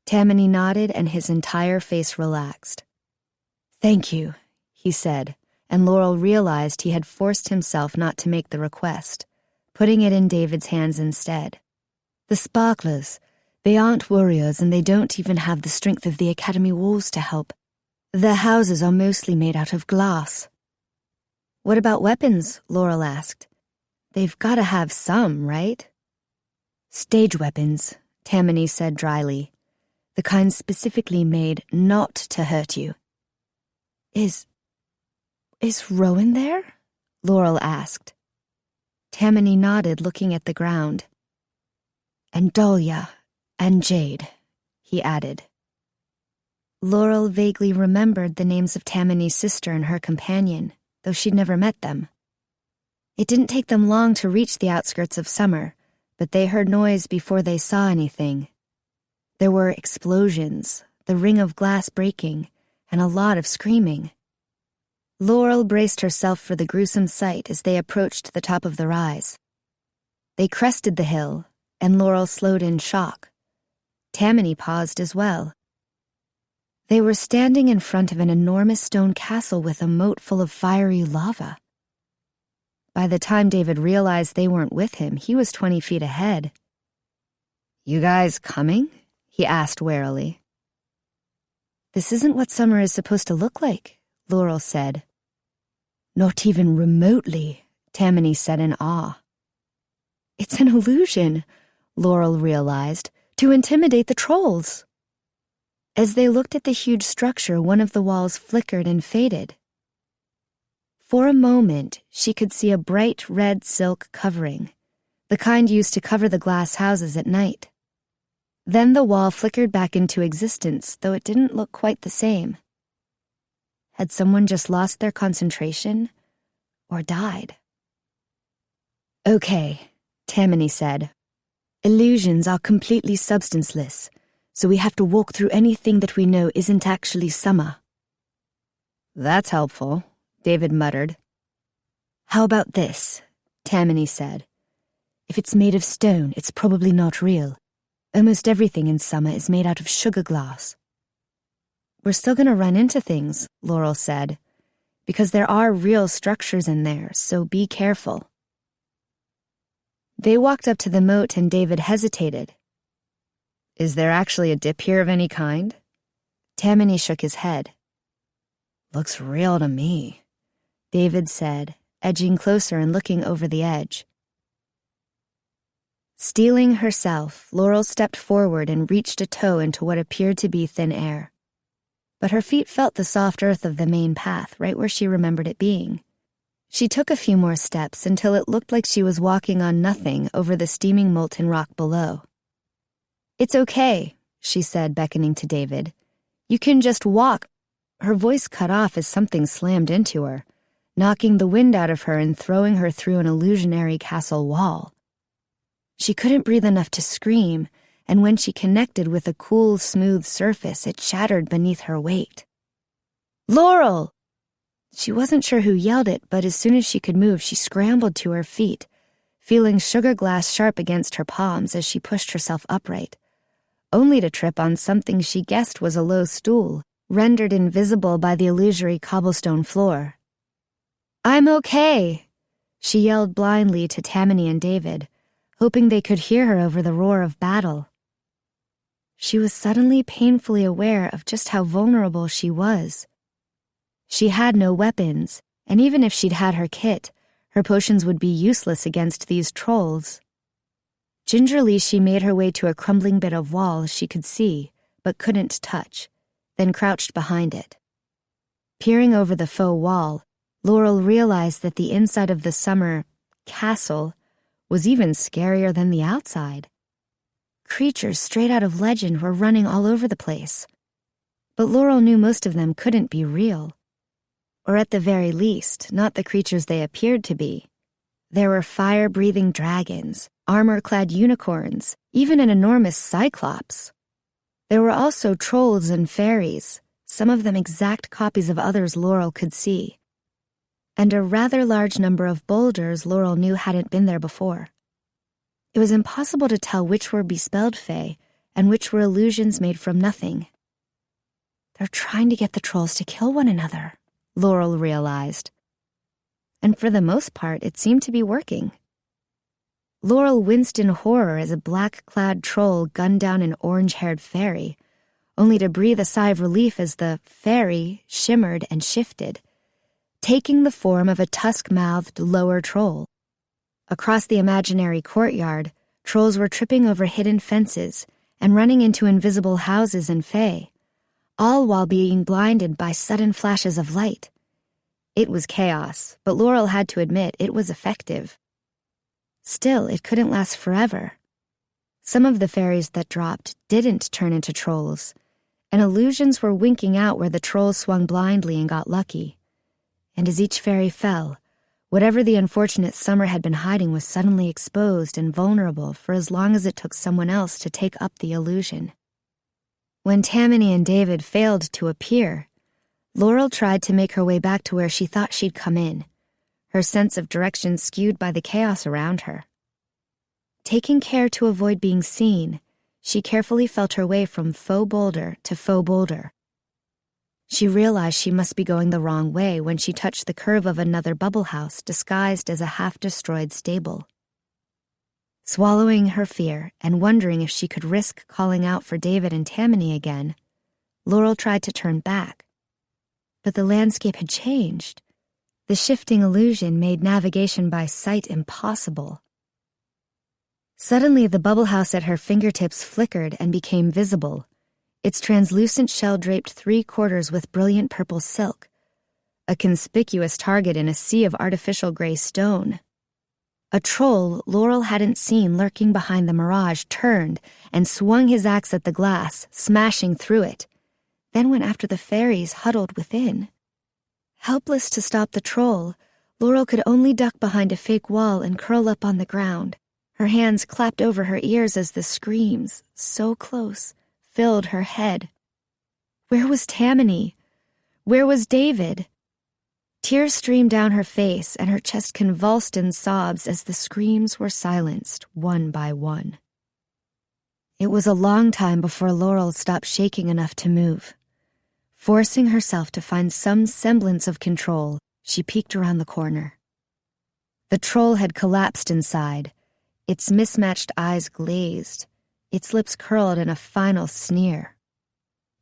Tamani nodded and his entire face relaxed. "Thank you," he said, and Laurel realized he had forced himself not to make the request, putting it in David's hands instead. "The sparklers, they aren't warriors and they don't even have the strength of the academy walls to help. Their houses are mostly made out of glass." What about weapons? Laurel asked. They've got to have some, right? Stage weapons, Tamani said dryly. The kind specifically made not to hurt you. Is Rowan there? Laurel asked. Tamani nodded, looking at the ground. And Dahlia and Jade, he added. Laurel vaguely remembered the names of Tamani's sister and her companion, though she'd never met them. It didn't take them long to reach the outskirts of summer, but they heard noise before they saw anything. There were explosions, the ring of glass breaking, and a lot of screaming. Laurel braced herself for the gruesome sight as they approached the top of the rise. They crested the hill, and Laurel slowed in shock. Tamani paused as well. They were standing in front of an enormous stone castle with a moat full of fiery lava. By the time David realized they weren't with him, he was 20 feet ahead. "You guys coming?" he asked warily. "This isn't what summer is supposed to look like," Laurel said. "Not even remotely," Tamani said in awe. "It's an illusion," Laurel realized, "to intimidate the trolls." As they looked at the huge structure, one of the walls flickered and faded. For a moment, she could see a bright red silk covering, the kind used to cover the glass houses at night. Then the wall flickered back into existence, though it didn't look quite the same. Had someone just lost their concentration or died? "Okay," Tamani said. "Illusions are completely substanceless, so we have to walk through anything that we know isn't actually summer." "That's helpful," David muttered. "How about this?" Tamani said. "If it's made of stone, it's probably not real. Almost everything in summer is made out of sugar glass." "We're still going to run into things," Laurel said, "because there are real structures in there, so be careful." They walked up to the moat and David hesitated. "Is there actually a dip here of any kind?" Tamani shook his head. "Looks real to me," David said, edging closer and looking over the edge. Steeling herself, Laurel stepped forward and reached a toe into what appeared to be thin air. But her feet felt the soft earth of the main path, right where she remembered it being. She took a few more steps until it looked like she was walking on nothing over the steaming molten rock below. "It's okay," she said, beckoning to David. "You can just walk." Her voice cut off as something slammed into her, knocking the wind out of her and throwing her through an illusionary castle wall. She couldn't breathe enough to scream, and when she connected with a cool, smooth surface, it shattered beneath her weight. "Laurel!" She wasn't sure who yelled it, but as soon as she could move, she scrambled to her feet, feeling sugar glass sharp against her palms as she pushed herself upright, only to trip on something she guessed was a low stool, rendered invisible by the illusory cobblestone floor. "I'm okay," she yelled blindly to Tamani and David, hoping they could hear her over the roar of battle. She was suddenly painfully aware of just how vulnerable she was. She had no weapons, and even if she'd had her kit, her potions would be useless against these trolls. Gingerly, she made her way to a crumbling bit of wall she could see, but couldn't touch, then crouched behind it. Peering over the faux wall, Laurel realized that the inside of the summer castle was even scarier than the outside. Creatures straight out of legend were running all over the place. But Laurel knew most of them couldn't be real. Or at the very least, not the creatures they appeared to be. There were fire-breathing dragons, armor-clad unicorns, even an enormous cyclops. There were also trolls and fairies, some of them exact copies of others Laurel could see, and a rather large number of boulders Laurel knew hadn't been there before. It was impossible to tell which were bespelled fae and which were illusions made from nothing. "They're trying to get the trolls to kill one another," Laurel realized. And for the most part, it seemed to be working. Laurel winced in horror as a black-clad troll gunned down an orange-haired fairy, only to breathe a sigh of relief as the fairy shimmered and shifted, taking the form of a tusk-mouthed lower troll. Across the imaginary courtyard, trolls were tripping over hidden fences and running into invisible houses and fae, all while being blinded by sudden flashes of light. It was chaos, but Laurel had to admit it was effective. Still, it couldn't last forever. Some of the fairies that dropped didn't turn into trolls, and illusions were winking out where the trolls swung blindly and got lucky. And as each fairy fell, whatever the unfortunate summer had been hiding was suddenly exposed and vulnerable for as long as it took someone else to take up the illusion. When Tamani and David failed to appear, Laurel tried to make her way back to where she thought she'd come in, her sense of direction skewed by the chaos around her. Taking care to avoid being seen, she carefully felt her way from faux boulder to faux boulder. She realized she must be going the wrong way when she touched the curve of another bubble house disguised as a half-destroyed stable. Swallowing her fear and wondering if she could risk calling out for David and Tamani again, Laurel tried to turn back. But the landscape had changed. The shifting illusion made navigation by sight impossible. Suddenly, the bubble house at her fingertips flickered and became visible, its translucent shell draped 3/4 with brilliant purple silk, a conspicuous target in a sea of artificial gray stone. A troll Laurel hadn't seen lurking behind the mirage turned and swung his axe at the glass, smashing through it, then went after the fairies huddled within. Helpless to stop the troll, Laurel could only duck behind a fake wall and curl up on the ground, her hands clapped over her ears as the screams, so close, filled her head. Where was Tamani? Where was David? Tears streamed down her face and her chest convulsed in sobs as the screams were silenced one by one. It was a long time before Laurel stopped shaking enough to move. Forcing herself to find some semblance of control, she peeked around the corner. The troll had collapsed inside, its mismatched eyes glazed, its lips curled in a final sneer.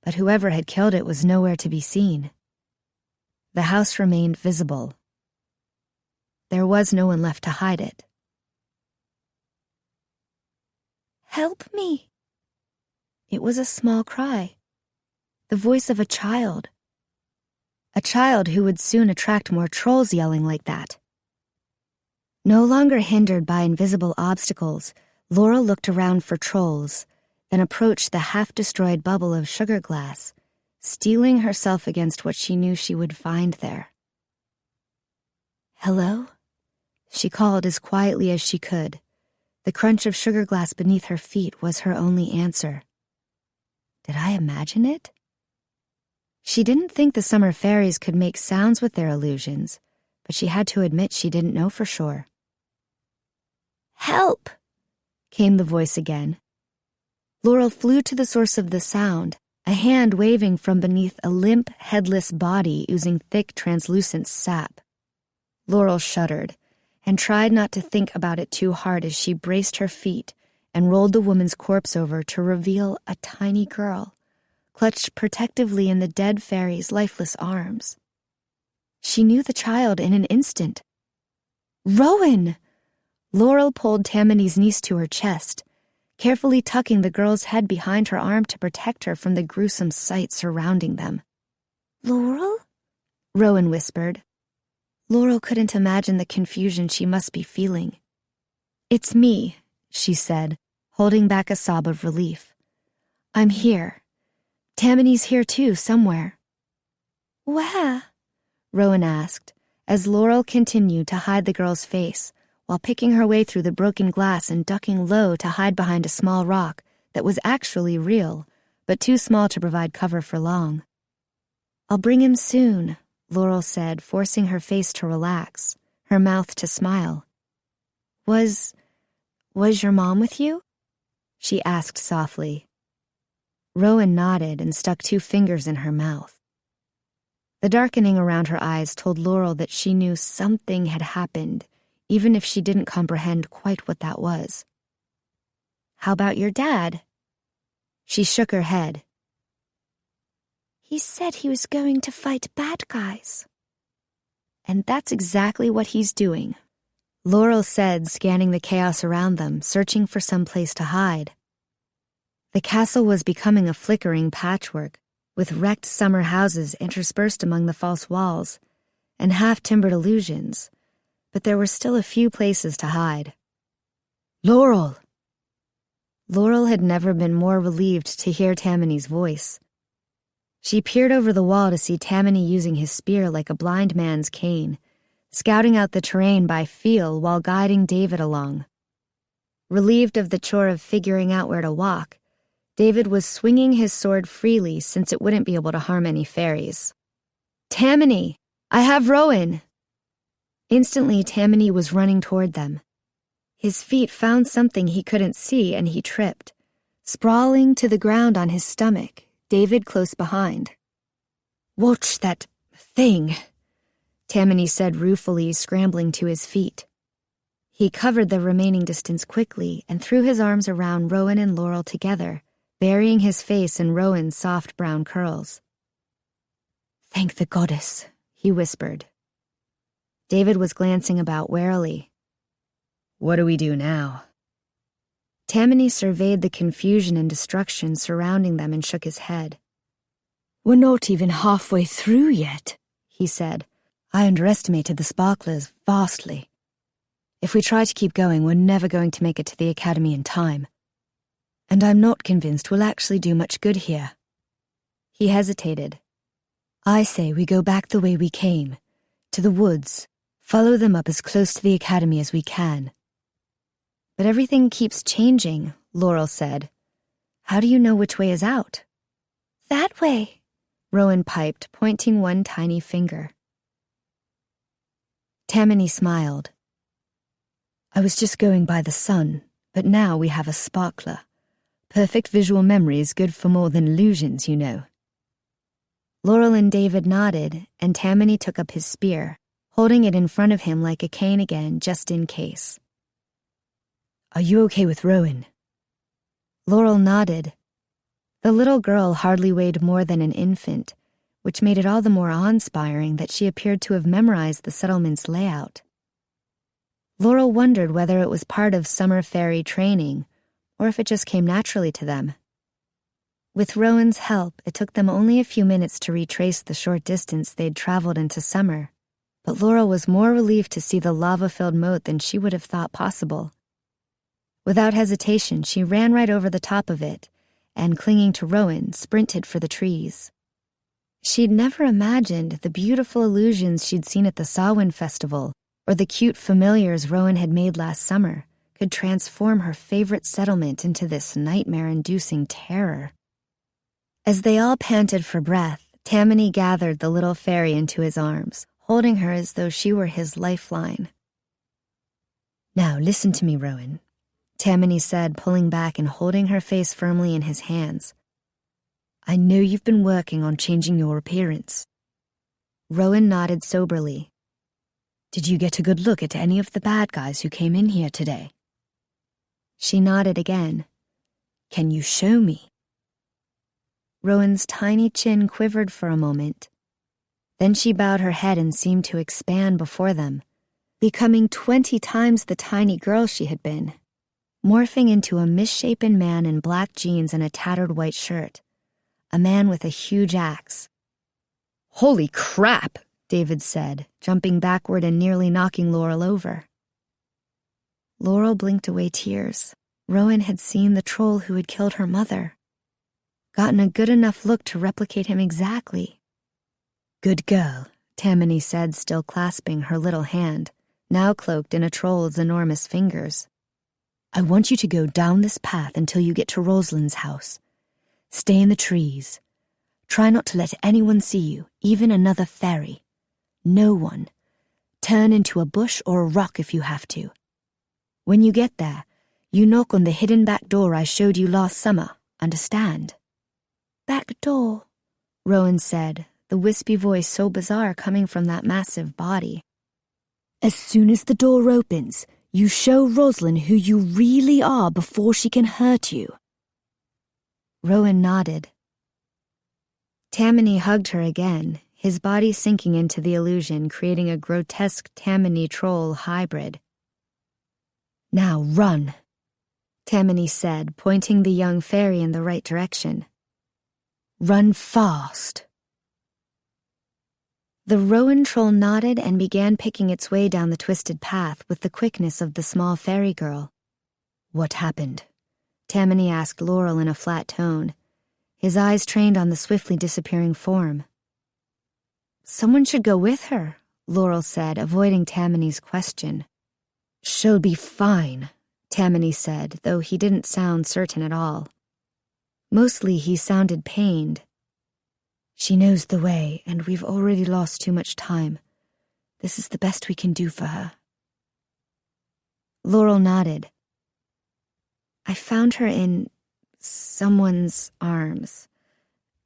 But whoever had killed it was nowhere to be seen. The house remained visible. There was no one left to hide it. "Help me!" It was a small cry. The voice of a child. A child who would soon attract more trolls yelling like that. No longer hindered by invisible obstacles, Laurel looked around for trolls, then approached the half-destroyed bubble of sugar glass, steeling herself against what she knew she would find there. "Hello?" She called as quietly as she could. The crunch of sugar glass beneath her feet was her only answer. Did I imagine it? She didn't think the summer fairies could make sounds with their illusions, but she had to admit she didn't know for sure. "Help!" came the voice again. Laurel flew to the source of the sound, a hand waving from beneath a limp, headless body oozing thick, translucent sap. Laurel shuddered and tried not to think about it too hard as she braced her feet and rolled the woman's corpse over to reveal a tiny girl, clutched protectively in the dead fairy's lifeless arms. She knew the child in an instant. "Rowan!" Laurel pulled Tamani's niece to her chest, carefully tucking the girl's head behind her arm to protect her from the gruesome sight surrounding them. "Laurel?" Rowan whispered. Laurel couldn't imagine the confusion she must be feeling. "It's me," she said, holding back a sob of relief. "I'm here. Tamani's here too, somewhere." "Where?" Rowan asked, as Laurel continued to hide the girl's face, while picking her way through the broken glass and ducking low to hide behind a small rock that was actually real, but too small to provide cover for long. "I'll bring him soon," Laurel said, forcing her face to relax, her mouth to smile. Was your mom with you?" she asked softly. Rowan nodded and stuck 2 fingers in her mouth. The darkening around her eyes told Laurel that she knew something had happened, even if she didn't comprehend quite what that was. "How about your dad?" She shook her head. "He said he was going to fight bad guys." and that's exactly what he's doing," Laurel said, scanning the chaos around them, searching for some place to hide. The castle was becoming a flickering patchwork, with wrecked summer houses interspersed among the false walls, and half-timbered illusions, but there were still a few places to hide. "Laurel!" Laurel had never been more relieved to hear Tamani's voice. She peered over the wall to see Tamani using his spear like a blind man's cane, scouting out the terrain by feel while guiding David along. Relieved of the chore of figuring out where to walk, David was swinging his sword freely since it wouldn't be able to harm any fairies. "Tamani! I have Rowan!" Instantly, Tamani was running toward them. His feet found something he couldn't see and he tripped, sprawling to the ground on his stomach, David close behind. "Watch that thing," Tamani said ruefully, scrambling to his feet. He covered the remaining distance quickly and threw his arms around Rowan and Laurel together, burying his face in Rowan's soft brown curls. "Thank the goddess," he whispered. David was glancing about warily. "What do we do now?" Tamani surveyed the confusion and destruction surrounding them and shook his head. "We're not even halfway through yet," he said. "I underestimated the sparklers vastly. If we try to keep going, we're never going to make it to the academy in time. And I'm not convinced we'll actually do much good here." He hesitated. "I say we go back the way we came, to the woods, follow them up as close to the academy as we can." "But everything keeps changing," Laurel said. "How do you know which way is out?" "That way," Rowan piped, pointing one tiny finger. Tamani smiled. "I was just going by the sun, but now we have a sparkler. Perfect visual memory is good for more than illusions, you know." Laurel and David nodded, and Tamani took up his spear, holding it in front of him like a cane again, just in case. "Are you okay with Rowan?" Laurel nodded. The little girl hardly weighed more than an infant, which made it all the more awe-inspiring that she appeared to have memorized the settlement's layout. Laurel wondered whether it was part of summer faerie training, or if it just came naturally to them. With Rowan's help, it took them only a few minutes to retrace the short distance they'd traveled into summer, but Laurel was more relieved to see the lava-filled moat than she would have thought possible. Without hesitation, she ran right over the top of it, and, clinging to Rowan, sprinted for the trees. She'd never imagined the beautiful illusions she'd seen at the Samhain festival, or the cute familiars Rowan had made last summer, could transform her favorite settlement into this nightmare-inducing terror. As they all panted for breath, Tamani gathered the little fairy into his arms, holding her as though she were his lifeline. "Now listen to me, Rowan," Tamani said, pulling back and holding her face firmly in his hands. "I know you've been working on changing your appearance." Rowan nodded soberly. "Did you get a good look at any of the bad guys who came in here today?" She nodded again. "Can you show me?" Rowan's tiny chin quivered for a moment. Then she bowed her head and seemed to expand before them, becoming 20 times the tiny girl she had been, morphing into a misshapen man in black jeans and a tattered white shirt, a man with a huge axe. "Holy crap!" David said, jumping backward and nearly knocking Laurel over. Laurel blinked away tears. Rowan had seen the troll who had killed her mother. Gotten a good enough look to replicate him exactly. "Good girl," Tamani said, still clasping her little hand, now cloaked in a troll's enormous fingers. "I want you to go down this path until you get to Rosalind's house. Stay in the trees. Try not to let anyone see you, even another fairy. No one. Turn into a bush or a rock if you have to. When you get there, you knock on the hidden back door I showed you last summer, understand?" "Back door," Rowan said, the wispy voice so bizarre coming from that massive body. "As soon as the door opens, you show Rosalind who you really are before she can hurt you." Rowan nodded. Tamani hugged her again, his body sinking into the illusion, creating a grotesque Tamani troll hybrid. "Now run," Tamani said, pointing the young faerie in the right direction. "Run fast." The rowan troll nodded and began picking its way down the twisted path with the quickness of the small fairy girl. "What happened?" Tamani asked Laurel in a flat tone, his eyes trained on the swiftly disappearing form. "Someone should go with her," Laurel said, avoiding Tamani's question. "She'll be fine," Tamani said, though he didn't sound certain at all. Mostly he sounded pained. "She knows the way, and we've already lost too much time. This is the best we can do for her." Laurel nodded. "I found her in someone's arms.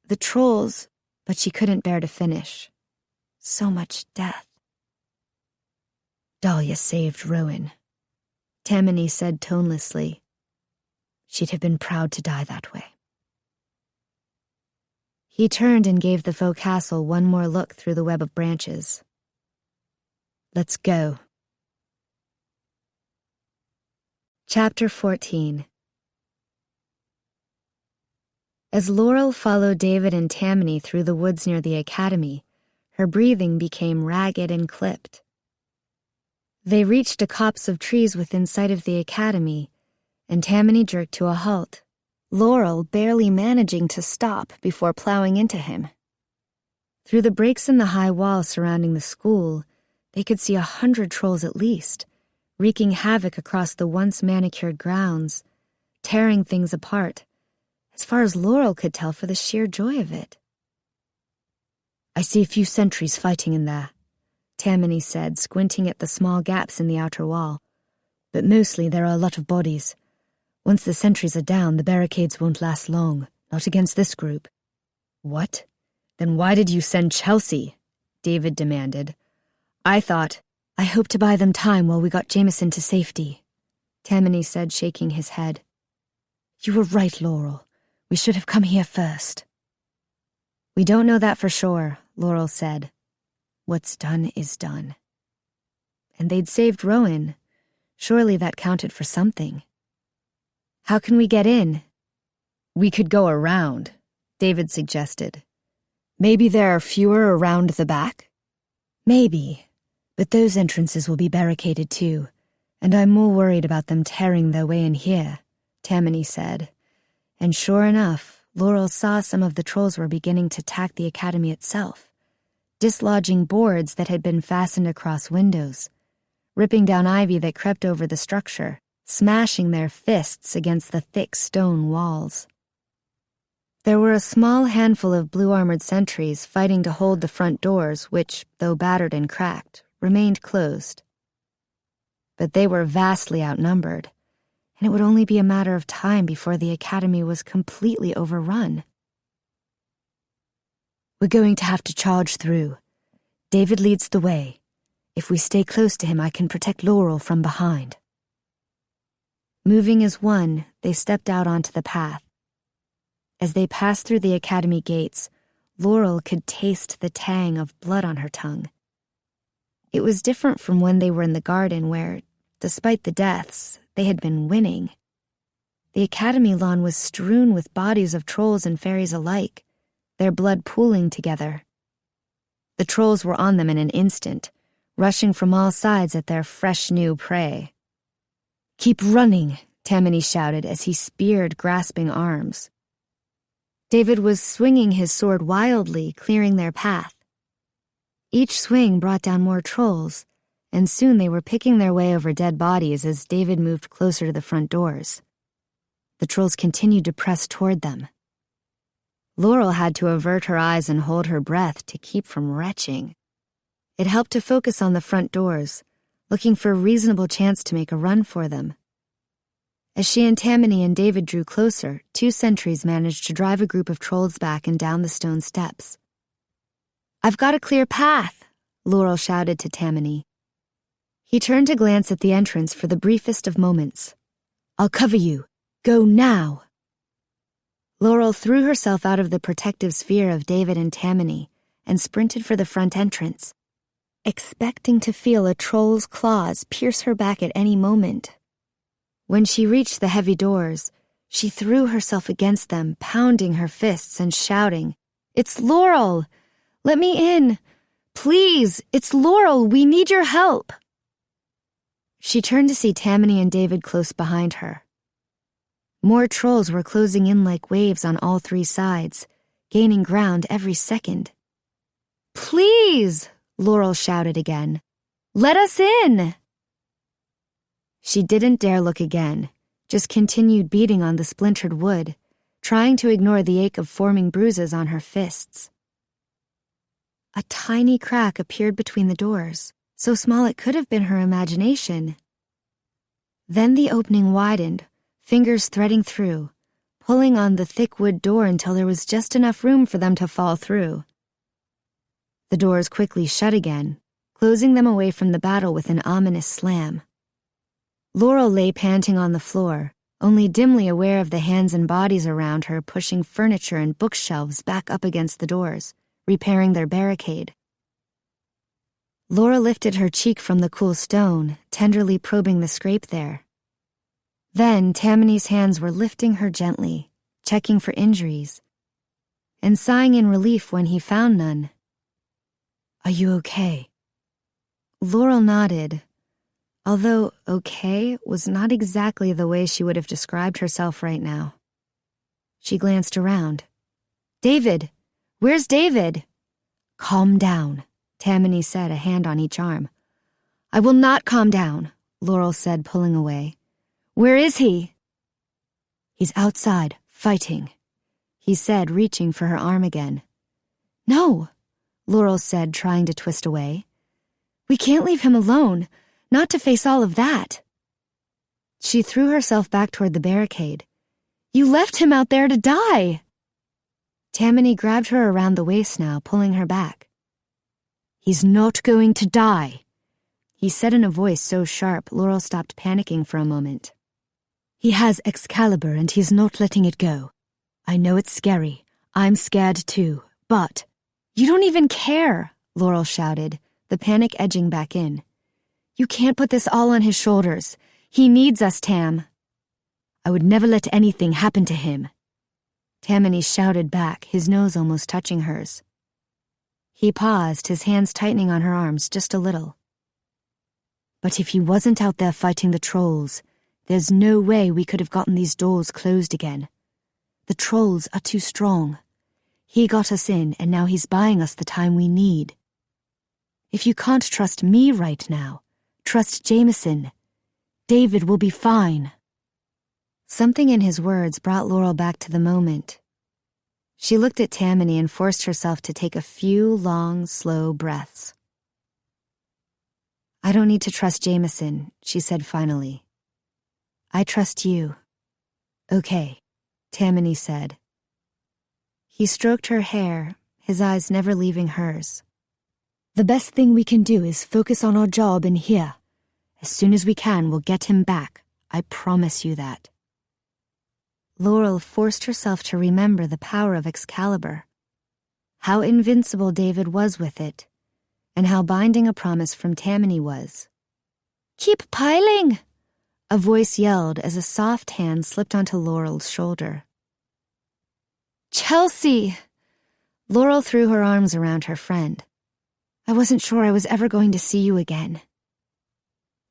The trolls, but she couldn't bear to finish. So much death." "Dahlia saved Rowan," Tamani said tonelessly. "She'd have been proud to die that way." He turned and gave the faux castle one more look through the web of branches. "Let's go." Chapter 14. As Laurel followed David and Tamani through the woods near the academy, her breathing became ragged and clipped. They reached a copse of trees within sight of the academy, and Tamani jerked to a halt, Laurel barely managing to stop before plowing into him. Through the breaks in the high wall surrounding the school, they could see 100 trolls at least, wreaking havoc across the once manicured grounds, tearing things apart, as far as Laurel could tell for the sheer joy of it. "I see a few sentries fighting in there," Tamani said, squinting at the small gaps in the outer wall. "But mostly there are a lot of bodies. Once the sentries are down, the barricades won't last long, not against this group." "What? Then why did you send Chelsea?" David demanded. I hoped to buy them time while we got Jameson to safety," Tamani said, shaking his head. "You were right, Laurel. We should have come here first." "We don't know that for sure," Laurel said. "What's done is done." And they'd saved Rowan. Surely that counted for something. "How can we get in?" "We could go around," David suggested. "Maybe there are fewer around the back?" "Maybe, but those entrances will be barricaded too, and I'm more worried about them tearing their way in here," Tamani said. And sure enough, Laurel saw some of the trolls were beginning to attack the academy itself, dislodging boards that had been fastened across windows, ripping down ivy that crept over the structure, smashing their fists against the thick stone walls. There were a small handful of blue-armored sentries fighting to hold the front doors, which, though battered and cracked, remained closed. But they were vastly outnumbered, and it would only be a matter of time before the academy was completely overrun. "We're going to have to charge through. David leads the way. If we stay close to him, I can protect Laurel from behind." Moving as one, they stepped out onto the path. As they passed through the academy gates, Laurel could taste the tang of blood on her tongue. It was different from when they were in the garden where, despite the deaths, they had been winning. The academy lawn was strewn with bodies of trolls and fairies alike, their blood pooling together. The trolls were on them in an instant, rushing from all sides at their fresh new prey. "Keep running," Tamani shouted as he speared grasping arms. David was swinging his sword wildly, clearing their path. Each swing brought down more trolls, and soon they were picking their way over dead bodies as David moved closer to the front doors. The trolls continued to press toward them. Laurel had to avert her eyes and hold her breath to keep from retching. It helped to focus on the front doors, looking for a reasonable chance to make a run for them. As she and Tamani and David drew closer, 2 sentries managed to drive a group of trolls back and down the stone steps. "I've got a clear path," Laurel shouted to Tamani. He turned to glance at the entrance for the briefest of moments. "I'll cover you. Go now." Laurel threw herself out of the protective sphere of David and Tamani and sprinted for the front entrance, expecting to feel a troll's claws pierce her back at any moment. When she reached the heavy doors, she threw herself against them, pounding her fists and shouting, "It's Laurel! Let me in! Please, it's Laurel! We need your help!" She turned to see Tamani and David close behind her. More trolls were closing in like waves on all three sides, gaining ground every second. "Please!" Laurel shouted again. "Let us in!" She didn't dare look again, just continued beating on the splintered wood, trying to ignore the ache of forming bruises on her fists. A tiny crack appeared between the doors, so small it could have been her imagination. Then the opening widened, fingers threading through, pulling on the thick wood door until there was just enough room for them to fall through. The doors quickly shut again, closing them away from the battle with an ominous slam. Laurel lay panting on the floor, only dimly aware of the hands and bodies around her pushing furniture and bookshelves back up against the doors, repairing their barricade. Laura lifted her cheek from the cool stone, tenderly probing the scrape there. Then Tamani's hands were lifting her gently, checking for injuries, and sighing in relief when he found none. "Are you okay?" Laurel nodded, although okay was not exactly the way she would have described herself right now. She glanced around. "David! Where's David?" "Calm down," Tamani said, a hand on each arm. "I will not calm down," Laurel said, pulling away. "Where is he?" "He's outside, fighting," he said, reaching for her arm again. "No," Laurel said, trying to twist away. "We can't leave him alone, not to face all of that." She threw herself back toward the barricade. "You left him out there to die!" Tamani grabbed her around the waist now, pulling her back. "He's not going to die," he said in a voice so sharp Laurel stopped panicking for a moment. "He has Excalibur and he's not letting it go. I know it's scary. I'm scared too, but—" "You don't even care," Laurel shouted, the panic edging back in. "You can't put this all on his shoulders. He needs us, Tam." "I would never let anything happen to him," Tamani shouted back, his nose almost touching hers. He paused, his hands tightening on her arms just a little. "But if he wasn't out there fighting the trolls, there's no way we could have gotten these doors closed again. The trolls are too strong. He got us in, and now he's buying us the time we need. If you can't trust me right now, trust Jameson. David will be fine." Something in his words brought Laurel back to the moment. She looked at Tamani and forced herself to take a few long, slow breaths. "I don't need to trust Jameson," she said finally. "I trust you." "Okay," Tamani said. He stroked her hair, his eyes never leaving hers. "The best thing we can do is focus on our job in here. As soon as we can, we'll get him back. I promise you that." Laurel forced herself to remember the power of Excalibur, how invincible David was with it, and how binding a promise from Tamani was. "Keep piling!" a voice yelled as a soft hand slipped onto Laurel's shoulder. "Chelsea!" Laurel threw her arms around her friend. "I wasn't sure I was ever going to see you again."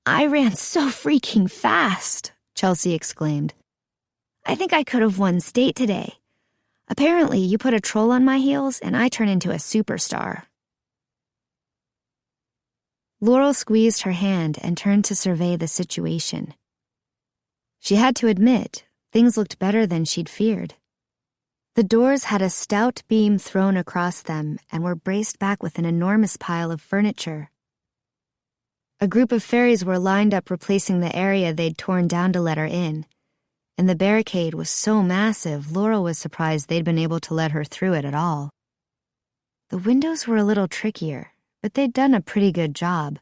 "I ran so freaking fast," Chelsea exclaimed. "I think I could have won state today. Apparently, you put a troll on my heels and I turn into a superstar." Laurel squeezed her hand and turned to survey the situation. She had to admit, things looked better than she'd feared. The doors had a stout beam thrown across them and were braced back with an enormous pile of furniture. A group of fairies were lined up replacing the area they'd torn down to let her in, and the barricade was so massive Laurel was surprised they'd been able to let her through it at all. The windows were a little trickier, but they'd done a pretty good job,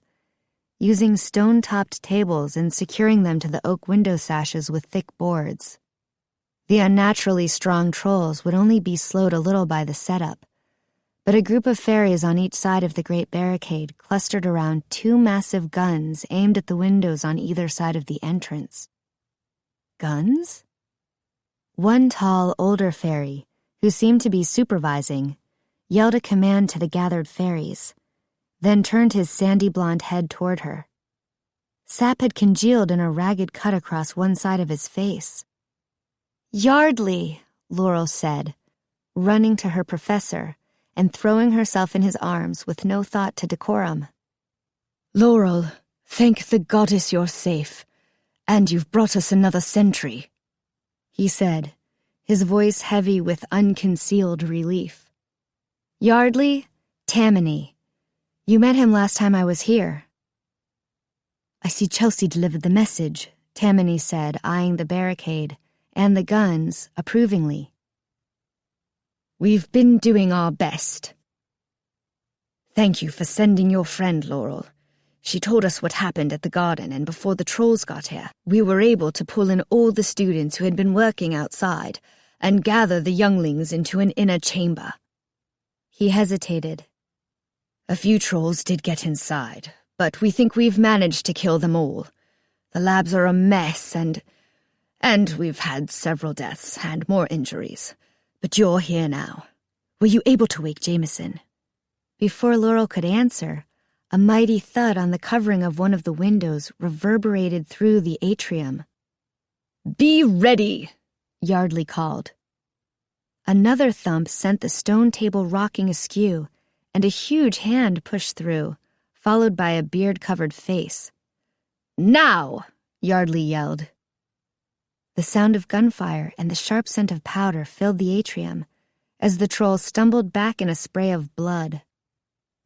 using stone-topped tables and securing them to the oak window sashes with thick boards. The unnaturally strong trolls would only be slowed a little by the setup, but a group of fairies on each side of the great barricade clustered around two massive guns aimed at the windows on either side of the entrance. Guns? One tall, older fairy, who seemed to be supervising, yelled a command to the gathered fairies, then turned his sandy blonde head toward her. Sap had congealed in a ragged cut across one side of his face. "Yardley," Laurel said, running to her professor and throwing herself in his arms with no thought to decorum. "Laurel, thank the goddess you're safe, and you've brought us another sentry," he said, his voice heavy with unconcealed relief. "Yardley, Tamani. You met him last time I was here." "I see Chelsea delivered the message," Tamani said, eyeing the barricade and the guns approvingly. "We've been doing our best. Thank you for sending your friend, Laurel. She told us what happened at the garden, and before the trolls got here, we were able to pull in all the students who had been working outside and gather the younglings into an inner chamber." He hesitated. "A few trolls did get inside, but we think we've managed to kill them all. The labs are a mess, and we've had several deaths and more injuries. But you're here now. Were you able to wake Jameson?" Before Laurel could answer, a mighty thud on the covering of one of the windows reverberated through the atrium. "Be ready!" Yardley called. Another thump sent the stone table rocking askew, and a huge hand pushed through, followed by a beard-covered face. "Now!" Yardley yelled. The sound of gunfire and the sharp scent of powder filled the atrium as the troll stumbled back in a spray of blood.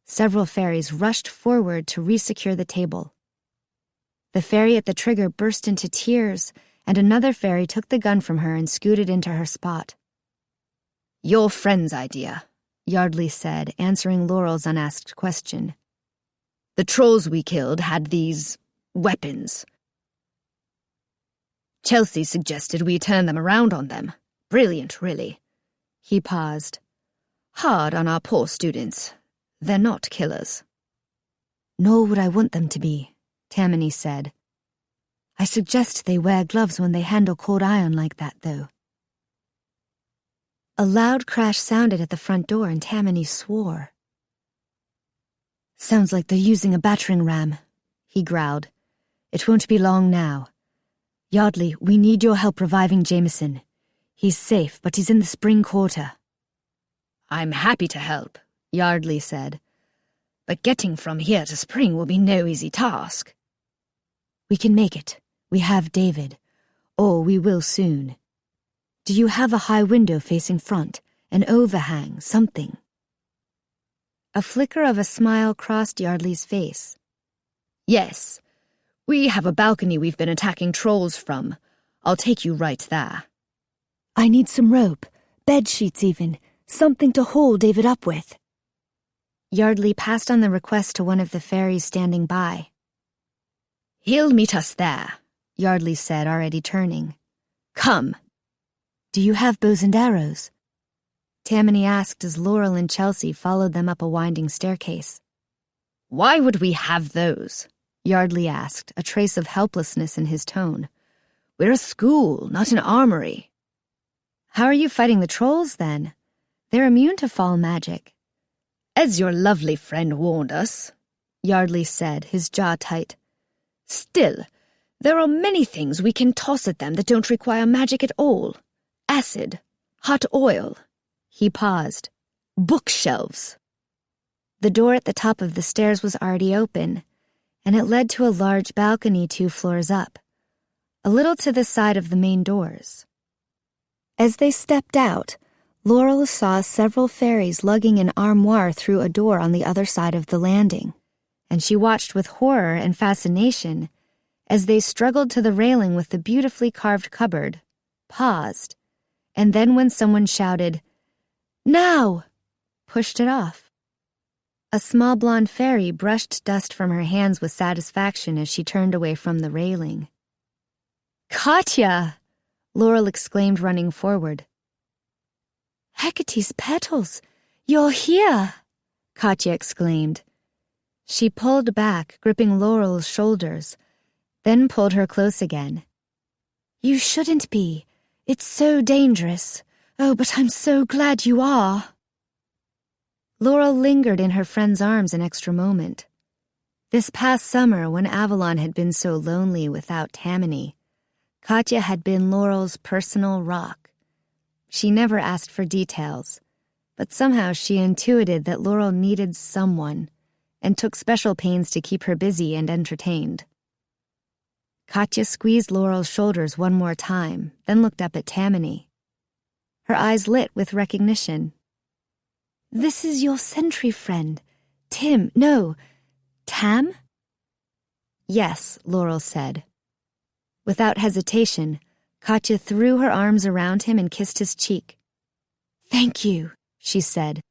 Several fairies rushed forward to resecure the table. The fairy at the trigger burst into tears, and another fairy took the gun from her and scooted into her spot. "Your friend's idea," Yardley said, answering Laurel's unasked question. "The trolls we killed had these weapons. Chelsea suggested we turn them around on them. Brilliant, really." He paused. "Hard on our poor students. They're not killers." "Nor would I want them to be," Tamani said. "I suggest they wear gloves when they handle cold iron like that, though." A loud crash sounded at the front door, and Tamani swore. "Sounds like they're using a battering ram," he growled. "It won't be long now. Yardley, we need your help reviving Jameson. He's safe, but he's in the spring quarter." "I'm happy to help," Yardley said. "But getting from here to spring will be no easy task." "We can make it. We have David. Or we will soon. Do you have a high window facing front? An overhang, something?" A flicker of a smile crossed Yardley's face. "Yes. We have a balcony we've been attacking trolls from. I'll take you right there." "I need some rope, bed sheets even, something to haul David up with." Yardley passed on the request to one of the fairies standing by. "He'll meet us there," Yardley said, already turning. "Come." "Do you have bows and arrows?" Tamani asked as Laurel and Chelsea followed them up a winding staircase. "Why would we have those?" Yardley asked, a trace of helplessness in his tone. "We're a school, not an armory." "How are you fighting the trolls, then? They're immune to fall magic." "As your lovely friend warned us," Yardley said, his jaw tight. "Still, there are many things we can toss at them that don't require magic at all. Acid, hot oil." He paused. "Bookshelves." The door at the top of the stairs was already open, and it led to a large balcony 2 floors up, a little to the side of the main doors. As they stepped out, Laurel saw several fairies lugging an armoire through a door on the other side of the landing, and she watched with horror and fascination as they struggled to the railing with the beautifully carved cupboard, paused, and then when someone shouted, "Now!" pushed it off. A small blonde fairy brushed dust from her hands with satisfaction as she turned away from the railing. "Katya!" Laurel exclaimed, running forward. "Hecate's petals! "You're here!" Katya exclaimed. She pulled back, gripping Laurel's shoulders, then pulled her close again. "You shouldn't be. It's so dangerous. Oh, but I'm so glad you are." Laurel lingered in her friend's arms an extra moment. This past summer, when Avalon had been so lonely without Tamani, Katya had been Laurel's personal rock. She never asked for details, but somehow she intuited that Laurel needed someone and took special pains to keep her busy and entertained. Katya squeezed Laurel's shoulders one more time, then looked up at Tamani. Her eyes lit with recognition. "This is your sentry friend, Tam?" "Yes," Laurel said. Without hesitation, Katya threw her arms around him and kissed his cheek. "Thank you," she said.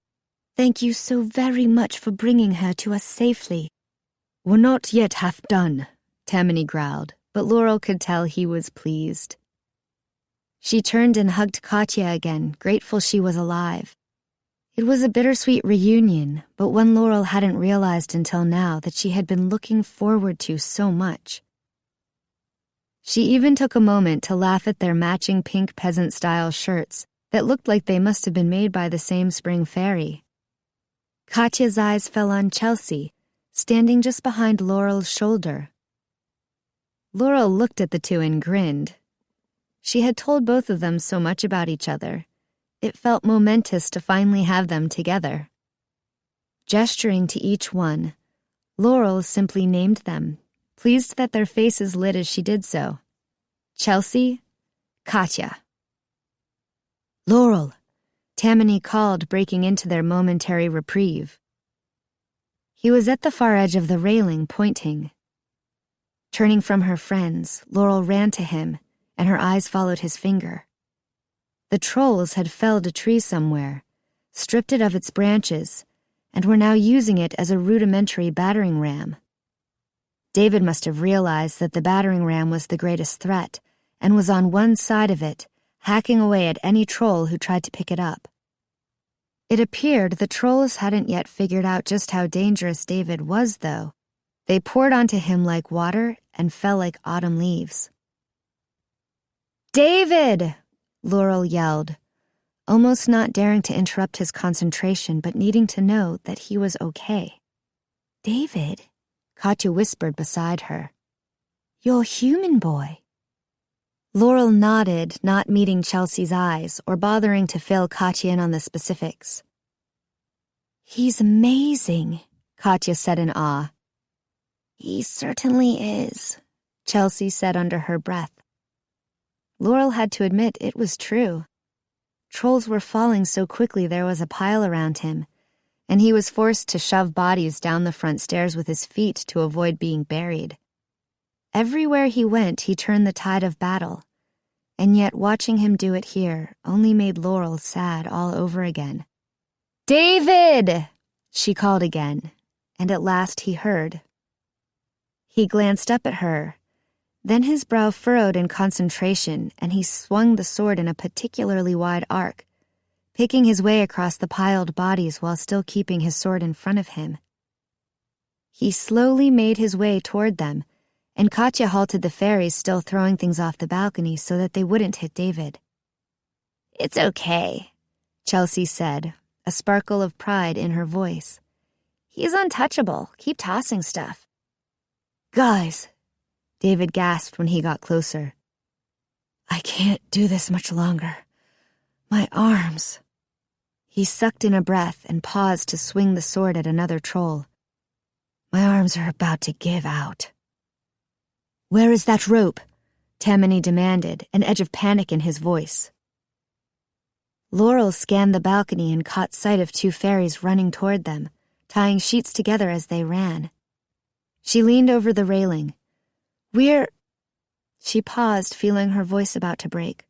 "Thank you so very much for bringing her to us safely." "We're not yet half done," Tamani growled, but Laurel could tell he was pleased. She turned and hugged Katya again, grateful she was alive. It was a bittersweet reunion, but one Laurel hadn't realized until now that she had been looking forward to so much. She even took a moment to laugh at their matching pink peasant-style shirts that looked like they must have been made by the same spring fairy. Katya's eyes fell on Chelsea, standing just behind Laurel's shoulder. Laurel looked at the two and grinned. She had told both of them so much about each other. It felt momentous to finally have them together. Gesturing to each one, Laurel simply named them, pleased that their faces lit as she did so. Chelsea, Katya. "Laurel," Tamani called, breaking into their momentary reprieve. He was at the far edge of the railing, pointing. Turning from her friends, Laurel ran to him, and her eyes followed his finger. The trolls had felled a tree somewhere, stripped it of its branches, and were now using it as a rudimentary battering ram. David must have realized that the battering ram was the greatest threat, and was on one side of it, hacking away at any troll who tried to pick it up. It appeared the trolls hadn't yet figured out just how dangerous David was, though. They poured onto him like water and fell like autumn leaves. "David!" Laurel yelled, almost not daring to interrupt his concentration but needing to know that he was okay. "David?" Katya whispered beside her. "You're human boy." Laurel nodded, not meeting Chelsea's eyes or bothering to fill Katya in on the specifics. "He's amazing," Katya said in awe. "He certainly is," Chelsea said under her breath. Laurel had to admit it was true. Trolls were falling so quickly there was a pile around him, and he was forced to shove bodies down the front stairs with his feet to avoid being buried. Everywhere he went, he turned the tide of battle, and yet watching him do it here only made Laurel sad all over again. "David!" she called again, and at last he heard. He glanced up at her. Then his brow furrowed in concentration, and he swung the sword in a particularly wide arc, picking his way across the piled bodies while still keeping his sword in front of him. He slowly made his way toward them, and Katya halted the fairies still throwing things off the balcony so that they wouldn't hit David. "It's okay," Chelsea said, a sparkle of pride in her voice. "He's untouchable. Keep tossing stuff." "Guys," David gasped when he got closer. "I can't do this much longer. My arms." He sucked in a breath and paused to swing the sword at another troll. "My arms are about to give out." "Where is that rope?" Tamani demanded, an edge of panic in his voice. Laurel scanned the balcony and caught sight of two fairies running toward them, tying sheets together as they ran. She leaned over the railing. She paused, feeling her voice about to break.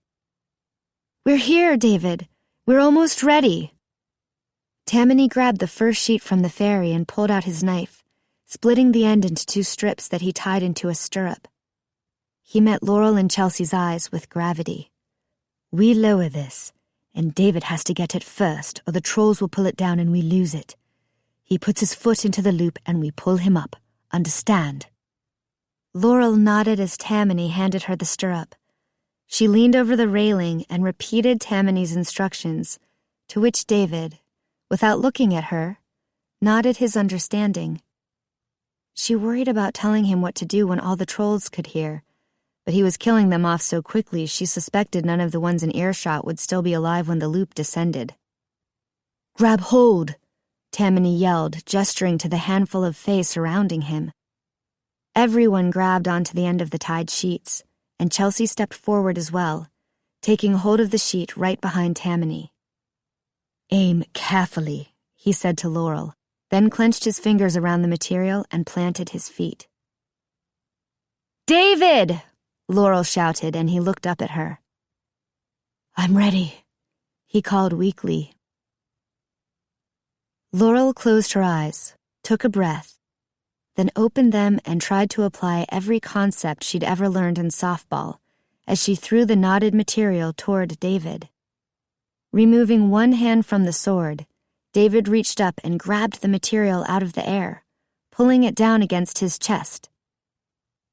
"We're here, David. We're almost ready." Tamani grabbed the first sheet from the fairy and pulled out his knife, splitting the end into two strips that he tied into a stirrup. He met Laurel and Chelsea's eyes with gravity. "We lower this, And David has to get it first, or the trolls will pull it down and we lose it. He puts his foot into the loop and we pull him up. Understand?" Laurel nodded as Tamani handed her the stirrup. She leaned over the railing and repeated Tamani's instructions, to which David, without looking at her, nodded his understanding. She worried about telling him what to do when all the trolls could hear, but he was killing them off so quickly she suspected none of the ones in earshot would still be alive when the loop descended. "Grab hold!" Tamani yelled, gesturing to the handful of fae surrounding him. Everyone grabbed onto the end of the tied sheets, and Chelsea stepped forward as well, taking hold of the sheet right behind Tamani. "Aim carefully," he said to Laurel, then clenched his fingers around the material and planted his feet. "David!" Laurel shouted, and he looked up at her. "I'm ready," he called weakly. Laurel closed her eyes, took a breath, then opened them and tried to apply every concept she'd ever learned in softball as she threw the knotted material toward David. Removing one hand from the sword, David reached up and grabbed the material out of the air, pulling it down against his chest.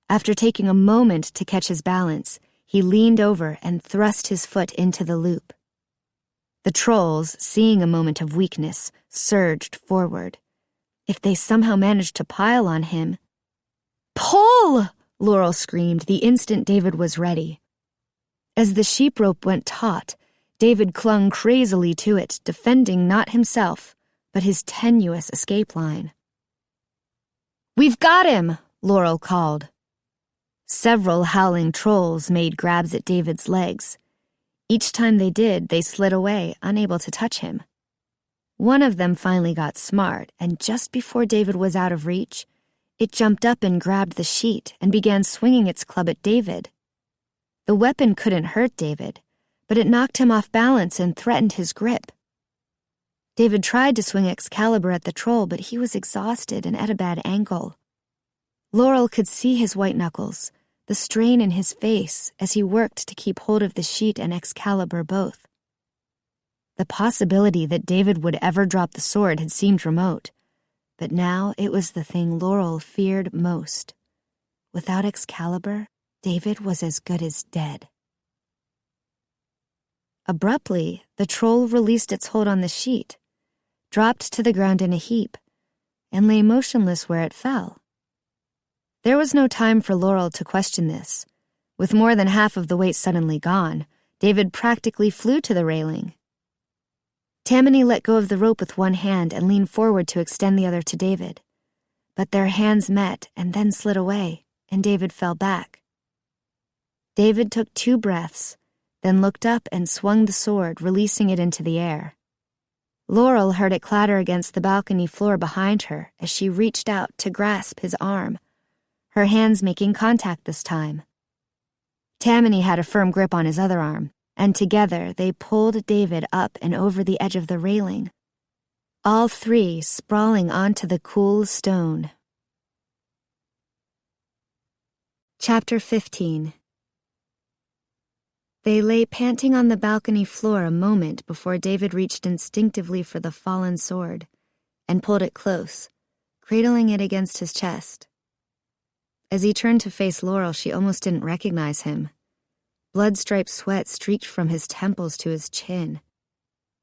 After taking a moment to catch his balance, he leaned over and thrust his foot into the loop. The trolls, seeing a moment of weakness, surged forward. If they somehow managed to pile on him... "Pull!" Laurel screamed the instant David was ready. As the sheep rope went taut, David clung crazily to it, defending not himself, but his tenuous escape line. "We've got him!" Laurel called. Several howling trolls made grabs at David's legs. Each time they did, they slid away, unable to touch him. One of them finally got smart, and just before David was out of reach, it jumped up and grabbed the sheet and began swinging its club at David. The weapon couldn't hurt David, but it knocked him off balance and threatened his grip. David tried to swing Excalibur at the troll, but he was exhausted and at a bad angle. Laurel could see his white knuckles, the strain in his face as he worked to keep hold of the sheet and Excalibur both. The possibility that David would ever drop the sword had seemed remote, but now it was the thing Laurel feared most. Without Excalibur, David was as good as dead. Abruptly, the troll released its hold on the sheet, dropped to the ground in a heap, and lay motionless where it fell. There was no time for Laurel to question this. With more than half of the weight suddenly gone, David practically flew to the railing. Tamani let go of the rope with one hand and leaned forward to extend the other to David. But their hands met and then slid away, and David fell back. David took 2 breaths, then looked up and swung the sword, releasing it into the air. Laurel heard it clatter against the balcony floor behind her as she reached out to grasp his arm, her hands making contact this time. Tamani had a firm grip on his other arm, and together they pulled David up and over the edge of the railing, all 3 sprawling onto the cool stone. Chapter 15. They lay panting on the balcony floor a moment before David reached instinctively for the fallen sword and pulled it close, cradling it against his chest. As he turned to face Laurel, she almost didn't recognize him. Blood-striped sweat streaked from his temples to his chin,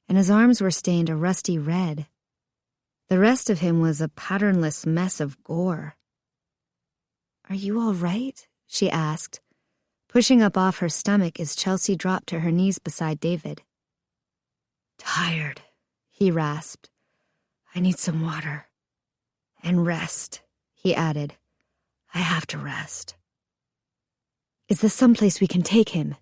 and his arms were stained a rusty red. The rest of him was a patternless mess of gore. "Are you all right?" she asked, pushing up off her stomach as Chelsea dropped to her knees beside David. "Tired," he rasped. "I need some water. And rest," he added. "I have to rest." "Is there someplace we can take him?"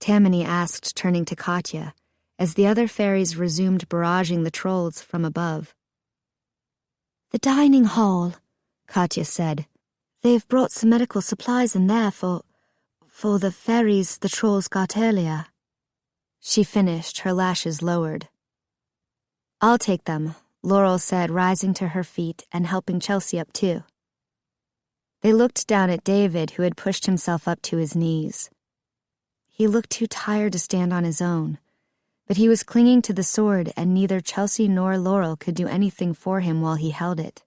Tamani asked, turning to Katya, as the other fairies resumed barraging the trolls from above. "The dining hall," Katya said. "They've brought some medical supplies in there for the fairies the trolls got earlier." She finished, her lashes lowered. "I'll take them," Laurel said, rising to her feet and helping Chelsea up too. They looked down at David, who had pushed himself up to his knees. He looked too tired to stand on his own, But he was clinging to the sword, and neither Chelsea nor Laurel could do anything for him while he held it.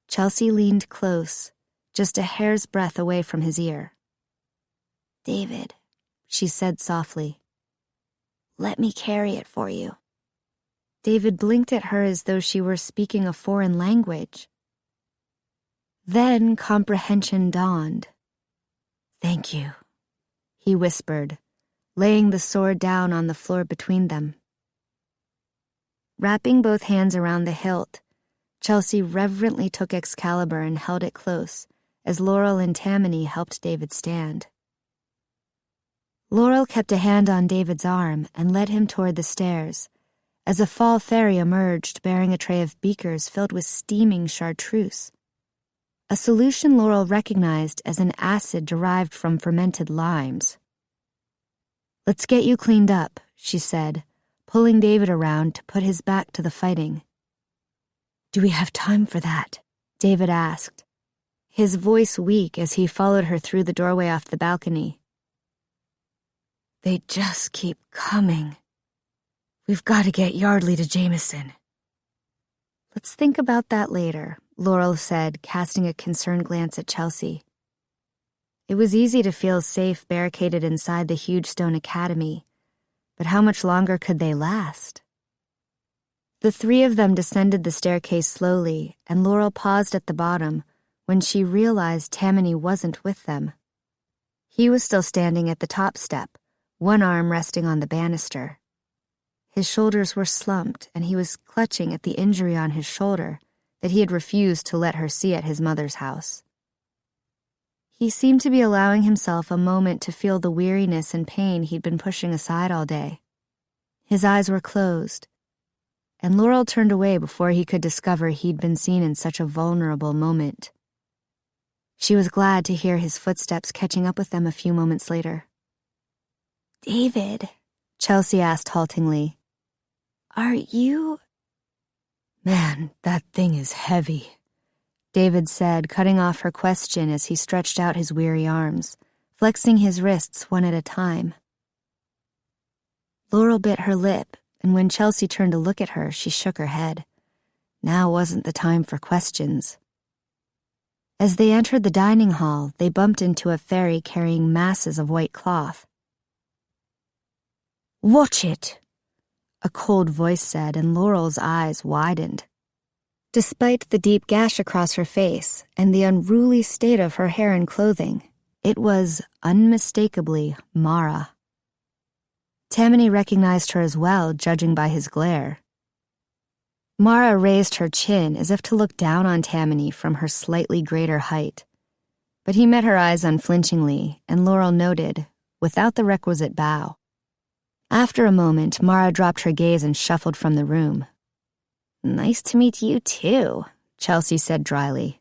Chelsea leaned close, just a hair's breadth away from his ear. "David," she said softly, "let me carry it for you." David blinked at her as though she were speaking a foreign language. Then comprehension dawned. "Thank you," he whispered, laying the sword down on the floor between them. Wrapping both hands around the hilt, Chelsea reverently took Excalibur and held it close as Laurel and Tamani helped David stand. Laurel kept a hand on David's arm and led him toward the stairs as a fall faerie emerged bearing a tray of beakers filled with steaming chartreuse, a solution Laurel recognized as an acid derived from fermented limes. "Let's get you cleaned up," she said, pulling David around to put his back to the fighting. "Do we have time for that?" David asked, his voice weak as he followed her through the doorway off the balcony. "They just keep coming. We've got to get Yardley to Jameson." "Let's think about that later," Laurel said, casting a concerned glance at Chelsea. It was easy to feel safe barricaded inside the huge stone academy, but how much longer could they last? The three of them descended the staircase slowly, and Laurel paused at the bottom when she realized Tamani wasn't with them. He was still standing at the top step, one arm resting on the banister. His shoulders were slumped, and he was clutching at the injury on his shoulder that he had refused to let her see at his mother's house. He seemed to be allowing himself a moment to feel the weariness and pain he'd been pushing aside all day. His eyes were closed, and Laurel turned away before he could discover he'd been seen in such a vulnerable moment. She was glad to hear his footsteps catching up with them a few moments later. "David," Chelsea asked haltingly, "are you—" "Man, that thing is heavy," David said, cutting off her question as he stretched out his weary arms, flexing his wrists one at a time. Laurel bit her lip, and when Chelsea turned to look at her, she shook her head. Now wasn't the time for questions. As they entered the dining hall, they bumped into a faerie carrying masses of white cloth. "Watch it," a cold voice said, and Laurel's eyes widened. Despite the deep gash across her face and the unruly state of her hair and clothing, it was unmistakably Mara. Tamani recognized her as well, judging by his glare. Mara raised her chin as if to look down on Tamani from her slightly greater height, but he met her eyes unflinchingly, and Laurel noted, without the requisite bow. After a moment, Mara dropped her gaze and shuffled from the room. "Nice to meet you, too," Chelsea said dryly.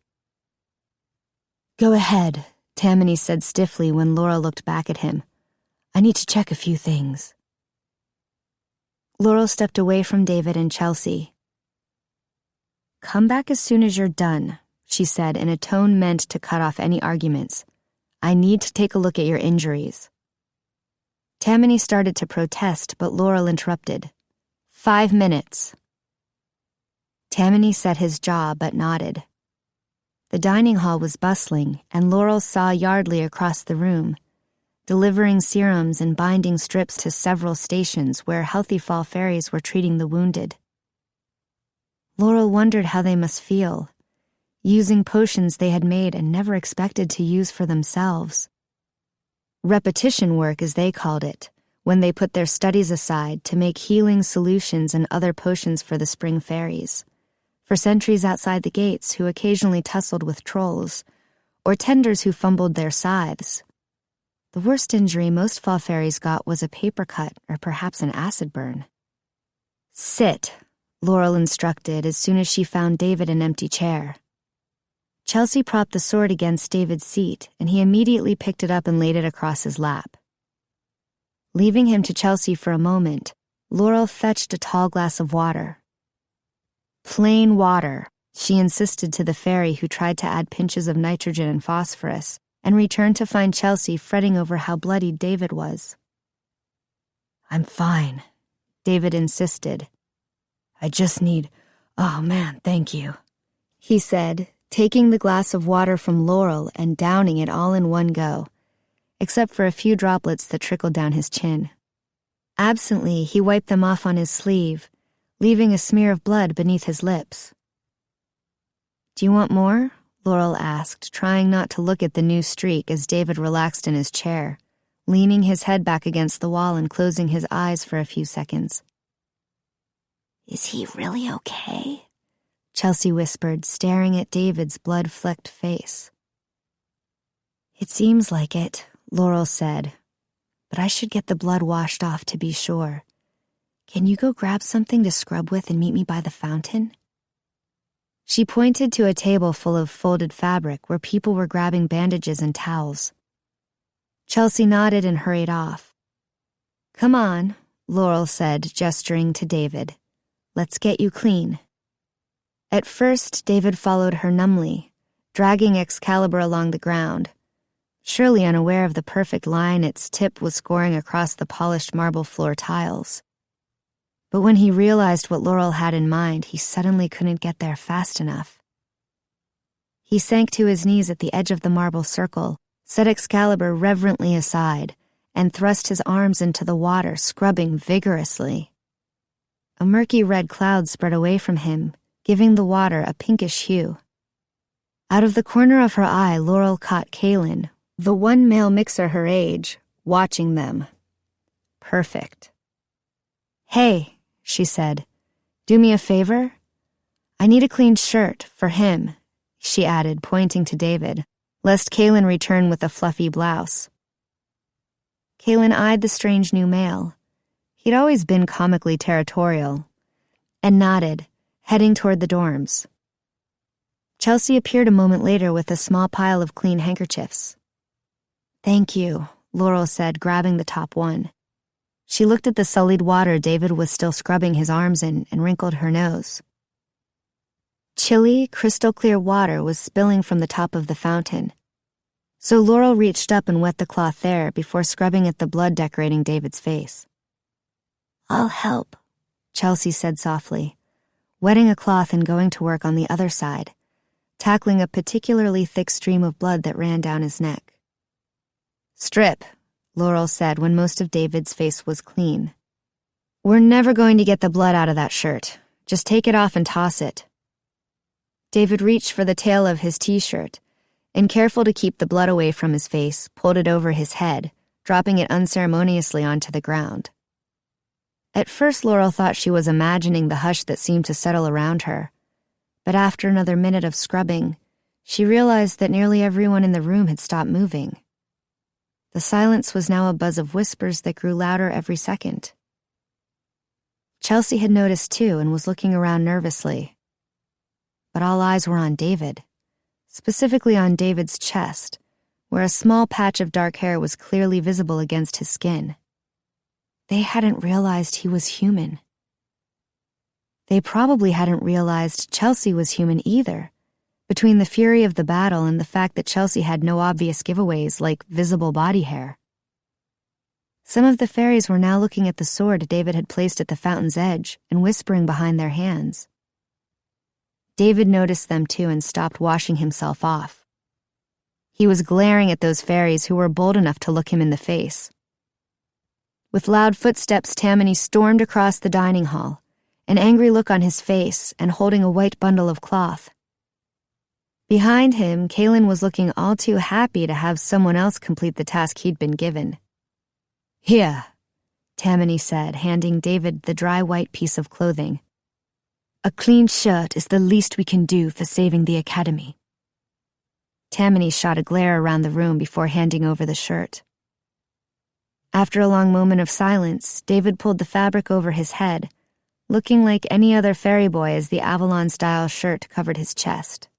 "Go ahead," Tamani said stiffly when Laurel looked back at him. "I need to check a few things." Laurel stepped away from David and Chelsea. "Come back as soon as you're done," she said in a tone meant to cut off any arguments. "I need to take a look at your injuries." Tamani started to protest, but Laurel interrupted. 5 minutes. Tamani set his jaw but nodded. The dining hall was bustling, and Laurel saw Yardley across the room, delivering serums and binding strips to several stations where healthy fall fairies were treating the wounded. Laurel wondered how they must feel, using potions they had made and never expected to use for themselves. Repetition work, as they called it, when they put their studies aside to make healing solutions and other potions for the spring fairies, for sentries outside the gates who occasionally tussled with trolls, or tenders who fumbled their scythes. The worst injury most fall fairies got was a paper cut or perhaps an acid burn. "Sit," Laurel instructed as soon as she found David an empty chair. Chelsea propped the sword against David's seat, and he immediately picked it up and laid it across his lap. Leaving him to Chelsea for a moment, Laurel fetched a tall glass of water. "Plain water," she insisted to the faerie who tried to add pinches of nitrogen and phosphorus, and returned to find Chelsea fretting over how bloodied David was. I'm fine, David insisted. I just need... Oh man, thank you, he said, taking the glass of water from Laurel and downing it all in one go, except for a few droplets that trickled down his chin. Absently, he wiped them off on his sleeve, leaving a smear of blood beneath his lips. Do you want more? Laurel asked, trying not to look at the new streak as David relaxed in his chair, leaning his head back against the wall and closing his eyes for a few seconds. Is he really okay? Chelsea whispered, staring at David's blood-flecked face. It seems like it, Laurel said, but I should get the blood washed off to be sure. Can you go grab something to scrub with and meet me by the fountain? She pointed to a table full of folded fabric where people were grabbing bandages and towels. Chelsea nodded and hurried off. Come on, Laurel said, gesturing to David. Let's get you clean. At first, David followed her numbly, dragging Excalibur along the ground, surely unaware of the perfect line its tip was scoring across the polished marble floor tiles. But when he realized what Laurel had in mind, he suddenly couldn't get there fast enough. He sank to his knees at the edge of the marble circle, set Excalibur reverently aside, and thrust his arms into the water, scrubbing vigorously. A murky red cloud spread away from him, giving the water a pinkish hue. Out of the corner of her eye, Laurel caught Kaylin, the one male mixer her age, watching them. Perfect. Hey, she said, do me a favor? I need a clean shirt, for him, she added, pointing to David, lest Kaylin return with a fluffy blouse. Kaylin eyed the strange new male. He'd always been comically territorial, and nodded, heading toward the dorms. Chelsea appeared a moment later with a small pile of clean handkerchiefs. Thank you, Laurel said, grabbing the top one. She looked at the sullied water David was still scrubbing his arms in and wrinkled her nose. Chilly, crystal-clear water was spilling from the top of the fountain, so Laurel reached up and wet the cloth there before scrubbing at the blood decorating David's face. I'll help, Chelsea said softly, wetting a cloth and going to work on the other side, tackling a particularly thick stream of blood that ran down his neck. Strip, Laurel said when most of David's face was clean. We're never going to get the blood out of that shirt. Just take it off and toss it. David reached for the tail of his t-shirt, and careful to keep the blood away from his face, pulled it over his head, dropping it unceremoniously onto the ground. At first, Laurel thought she was imagining the hush that seemed to settle around her, but after another minute of scrubbing, she realized that nearly everyone in the room had stopped moving. The silence was now a buzz of whispers that grew louder every second. Chelsea had noticed too and was looking around nervously. But all eyes were on David, specifically on David's chest, where a small patch of dark hair was clearly visible against his skin. They hadn't realized he was human. They probably hadn't realized Chelsea was human either, between the fury of the battle and the fact that Chelsea had no obvious giveaways like visible body hair. Some of the fairies were now looking at the sword David had placed at the fountain's edge and whispering behind their hands. David noticed them too and stopped washing himself off. He was glaring at those fairies who were bold enough to look him in the face. With loud footsteps, Tamani stormed across the dining hall, an angry look on his face and holding a white bundle of cloth. Behind him, Kaylin was looking all too happy to have someone else complete the task he'd been given. Here, Tamani said, handing David the dry white piece of clothing. A clean shirt is the least we can do for saving the academy. Tamani shot a glare around the room before handing over the shirt. After a long moment of silence, David pulled the fabric over his head, looking like any other fairy boy as the Avalon-style shirt covered his chest.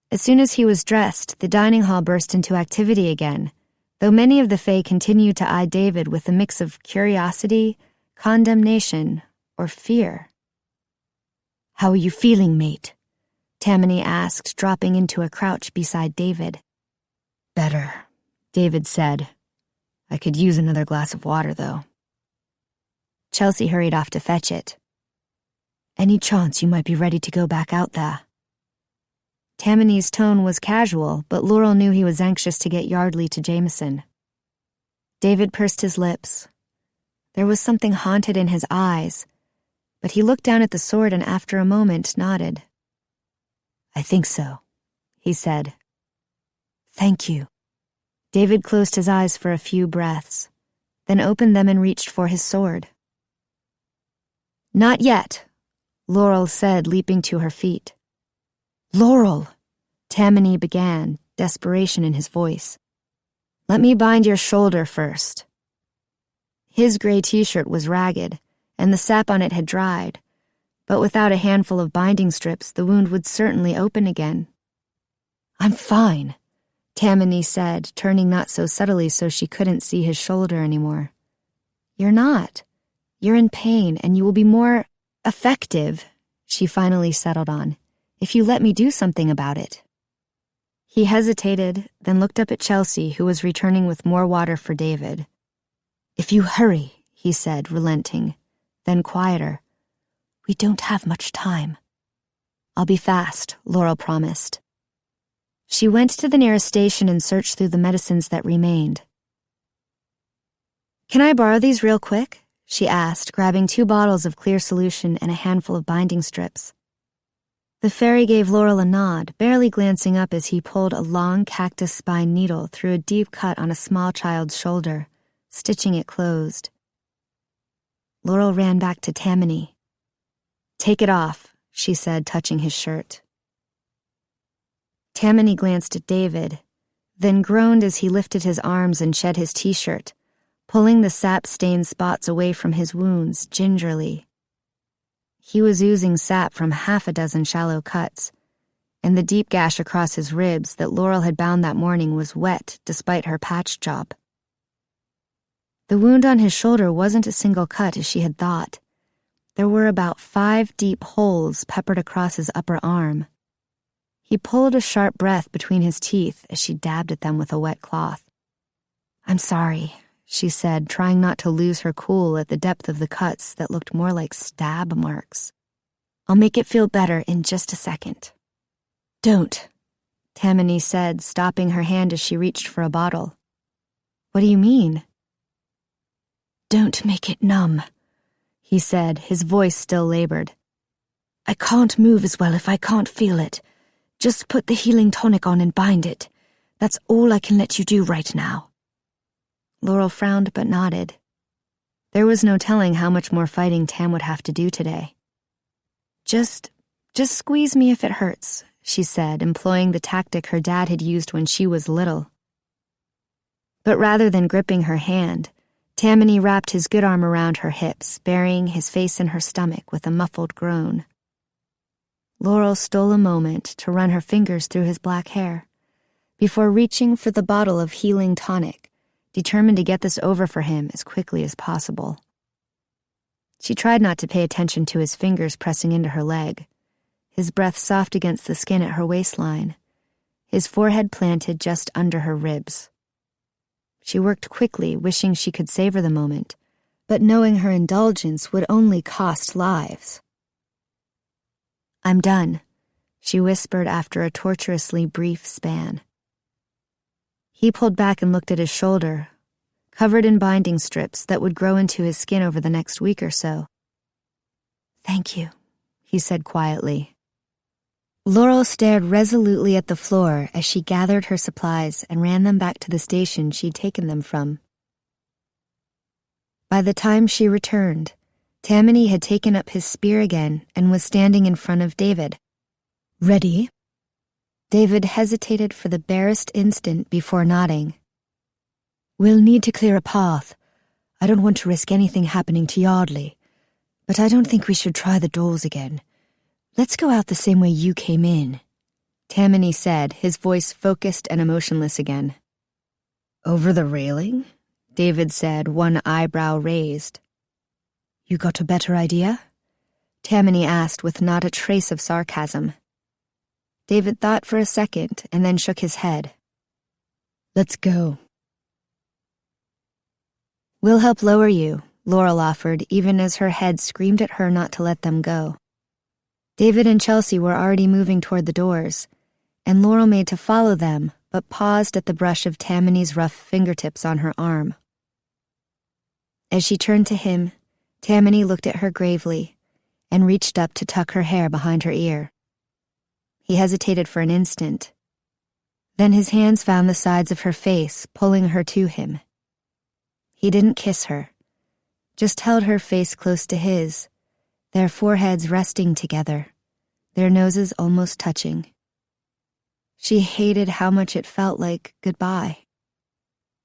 As soon as he was dressed, the dining hall burst into activity again, though many of the Fae continued to eye David with a mix of curiosity, condemnation, or fear. How are you feeling, mate? Tamani asked, dropping into a crouch beside David. Better, David said. I could use another glass of water, though. Chelsea hurried off to fetch it. Any chance you might be ready to go back out there? Tamani's tone was casual, but Laurel knew he was anxious to get Yardley to Jameson. David pursed his lips. There was something haunted in his eyes, but he looked down at the sword and after a moment nodded. I think so, he said. Thank you. David closed his eyes for a few breaths, then opened them and reached for his sword. Not yet, Laurel said, leaping to her feet. Laurel, Tamani began, desperation in his voice. Let me bind your shoulder first. His gray t-shirt was ragged, and the sap on it had dried, but without a handful of binding strips, the wound would certainly open again. I'm fine, Tamani said, turning not so subtly so she couldn't see his shoulder anymore. You're not. You're in pain, and you will be more effective, she finally settled on, if you let me do something about it. He hesitated, then looked up at Chelsea, who was returning with more water for David. If you hurry, he said, relenting, then quieter. We don't have much time. I'll be fast, Laurel promised. She went to the nearest station and searched through the medicines that remained. Can I borrow these real quick? She asked, grabbing 2 bottles of clear solution and a handful of binding strips. The faerie gave Laurel a nod, barely glancing up as he pulled a long cactus spine needle through a deep cut on a small child's shoulder, stitching it closed. Laurel ran back to Tamani. Take it off, she said, touching his shirt. Tamani glanced at David, then groaned as he lifted his arms and shed his t-shirt, pulling the sap-stained spots away from his wounds gingerly. He was oozing sap from 6 shallow cuts, and the deep gash across his ribs that Laurel had bound that morning was wet despite her patch job. The wound on his shoulder wasn't a single cut as she had thought. There were about 5 deep holes peppered across his upper arm. He pulled a sharp breath between his teeth as she dabbed at them with a wet cloth. I'm sorry, she said, trying not to lose her cool at the depth of the cuts that looked more like stab marks. I'll make it feel better in just a second. Don't, Tamani said, stopping her hand as she reached for a bottle. What do you mean? Don't make it numb, he said, his voice still labored. I can't move as well if I can't feel it. Just put the healing tonic on and bind it. That's all I can let you do right now. Laurel frowned but nodded. There was no telling how much more fighting Tam would have to do today. Just squeeze me if it hurts, she said, employing the tactic her dad had used when she was little. But rather than gripping her hand, Tamani wrapped his good arm around her hips, burying his face in her stomach with a muffled groan. Laurel stole a moment to run her fingers through his black hair, before reaching for the bottle of healing tonic, determined to get this over for him as quickly as possible. She tried not to pay attention to his fingers pressing into her leg, his breath soft against the skin at her waistline, his forehead planted just under her ribs. She worked quickly, wishing she could savor the moment, but knowing her indulgence would only cost lives. I'm done, she whispered after a torturously brief span. He pulled back and looked at his shoulder, covered in binding strips that would grow into his skin over the next week or so. Thank you, he said quietly. Laurel stared resolutely at the floor as she gathered her supplies and ran them back to the station she'd taken them from. By the time she returned, Tamani had taken up his spear again and was standing in front of David. Ready? David hesitated for the barest instant before nodding. We'll need to clear a path. I don't want to risk anything happening to Yardley, but I don't think we should try the doors again. Let's go out the same way you came in, Tamani said, his voice focused and emotionless again. Over the railing? David said, one eyebrow raised. You got a better idea? Tamani asked with not a trace of sarcasm. David thought for a second and then shook his head. Let's go. "We'll help lower you," Laurel offered, even as her head screamed at her not to let them go. David and Chelsea were already moving toward the doors, and Laurel made to follow them, but paused at the brush of Tamani's rough fingertips on her arm. As she turned to him, Tamani looked at her gravely and reached up to tuck her hair behind her ear. He hesitated for an instant. Then his hands found the sides of her face, pulling her to him. He didn't kiss her, just held her face close to his, their foreheads resting together, their noses almost touching. She hated how much it felt like goodbye.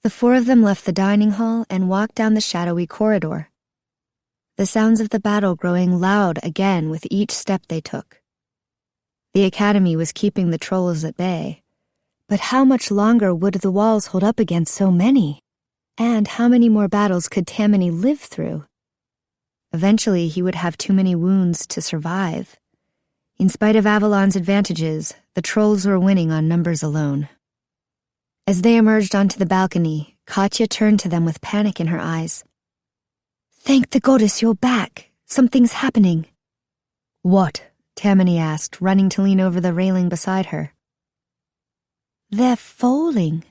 The four of them left the dining hall and walked down the shadowy corridor, the sounds of the battle growing loud again with each step they took. The academy was keeping the trolls at bay, but how much longer would the walls hold up against so many? And how many more battles could Tamani live through? Eventually, he would have too many wounds to survive. In spite of Avalon's advantages, the trolls were winning on numbers alone. As they emerged onto the balcony, Katya turned to them with panic in her eyes. "Thank the goddess you're back. Something's happening." "What?" Tamani asked, running to lean over the railing beside her. "They're falling,"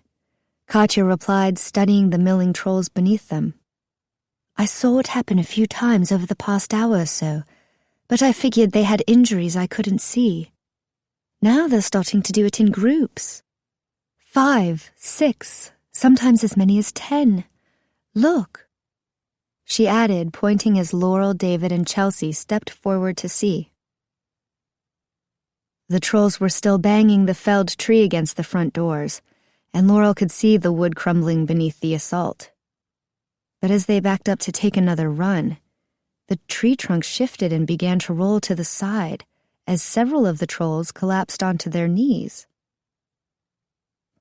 Katya replied, studying the milling trolls beneath them. "I saw it happen a few times over the past hour or so, but I figured they had injuries I couldn't see. Now they're starting to do it in groups. 5, 6, sometimes as many as 10. Look," she added, pointing as Laurel, David, and Chelsea stepped forward to see. The trolls were still banging the felled tree against the front doors, and Laurel could see the wood crumbling beneath the assault. But as they backed up to take another run, the tree trunk shifted and began to roll to the side as several of the trolls collapsed onto their knees.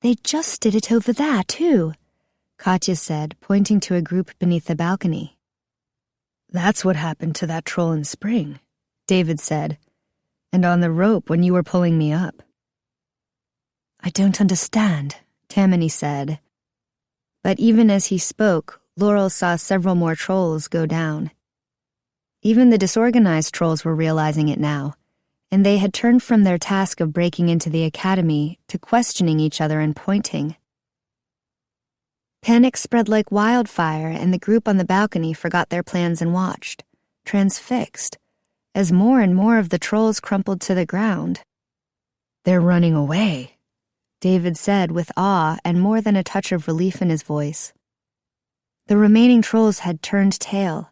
"They just did it over there, too," Katya said, pointing to a group beneath the balcony. "That's what happened to that troll in spring," David said, "and on the rope when you were pulling me up." "I don't understand," Tamani said. But even as he spoke, Laurel saw several more trolls go down. Even the disorganized trolls were realizing it now, and they had turned from their task of breaking into the academy to questioning each other and pointing. Panic spread like wildfire, and the group on the balcony forgot their plans and watched, transfixed, as more and more of the trolls crumpled to the ground. "They're running away," David said with awe and more than a touch of relief in his voice. The remaining trolls had turned tail,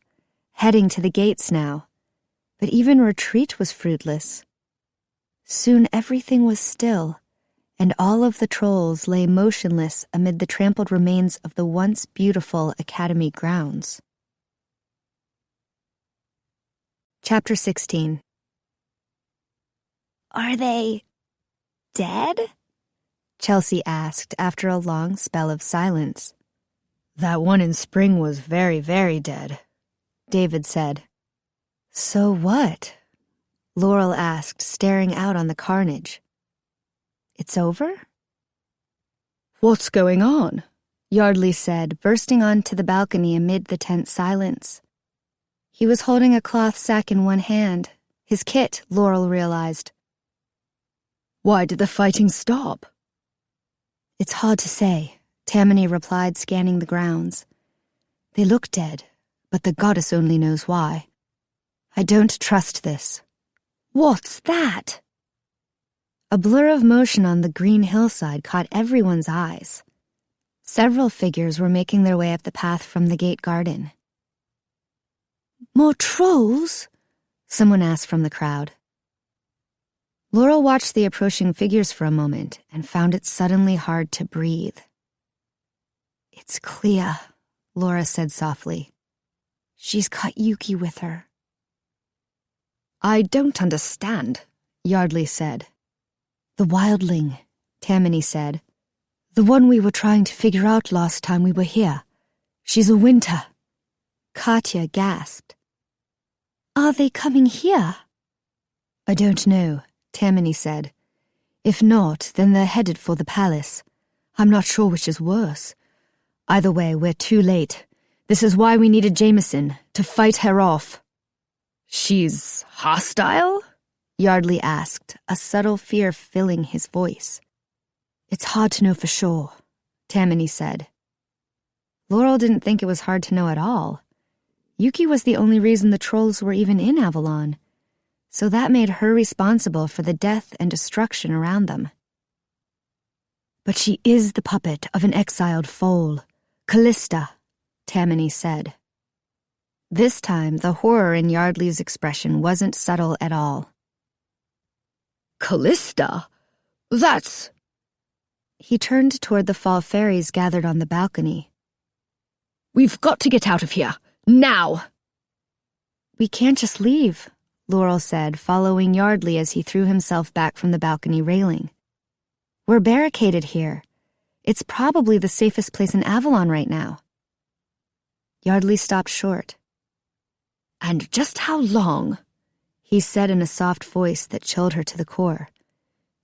heading to the gates now, but even retreat was fruitless. Soon everything was still, and all of the trolls lay motionless amid the trampled remains of the once beautiful academy grounds. Chapter 16. "Are they dead?" Chelsea asked after a long spell of silence. "That one in spring was very, very dead," David said. "So what?" Laurel asked, staring out on the carnage. "It's over?" "What's going on?" Yardley said, bursting onto the balcony amid the tense silence. He was holding a cloth sack in one hand, his kit, Laurel realized. "Why did the fighting stop?" "It's hard to say," Tamani replied, scanning the grounds. "They look dead, but the goddess only knows why. I don't trust this." "What's that?" A blur of motion on the green hillside caught everyone's eyes. Several figures were making their way up the path from the gate garden. "More trolls?" someone asked from the crowd. Laurel watched the approaching figures for a moment and found it suddenly hard to breathe. "It's Klea," Laura said softly. "She's got Yuki with her." "I don't understand," Yardley said. "The wildling," Tamani said. "The one we were trying to figure out last time we were here. She's a winter." Katya gasped. "Are they coming here?" "I don't know," Tamani said. "If not, then they're headed for the palace. I'm not sure which is worse. Either way, we're too late. This is why we needed Jameson, to fight her off." "She's hostile?" Yardley asked, a subtle fear filling his voice. "It's hard to know for sure," Tamani said. Laurel didn't think it was hard to know at all. Yuki was the only reason the trolls were even in Avalon, so that made her responsible for the death and destruction around them. "But she is the puppet of an exiled foal, Callista," Tamani said. This time, the horror in Yardley's expression wasn't subtle at all. "Callista? That's—" He turned toward the fall fairies gathered on the balcony. "We've got to get out of here, now!" "We can't just leave," Laurel said, following Yardley as he threw himself back from the balcony railing. "We're barricaded here. It's probably the safest place in Avalon right now." Yardley stopped short. "And just how long?" he said in a soft voice that chilled her to the core.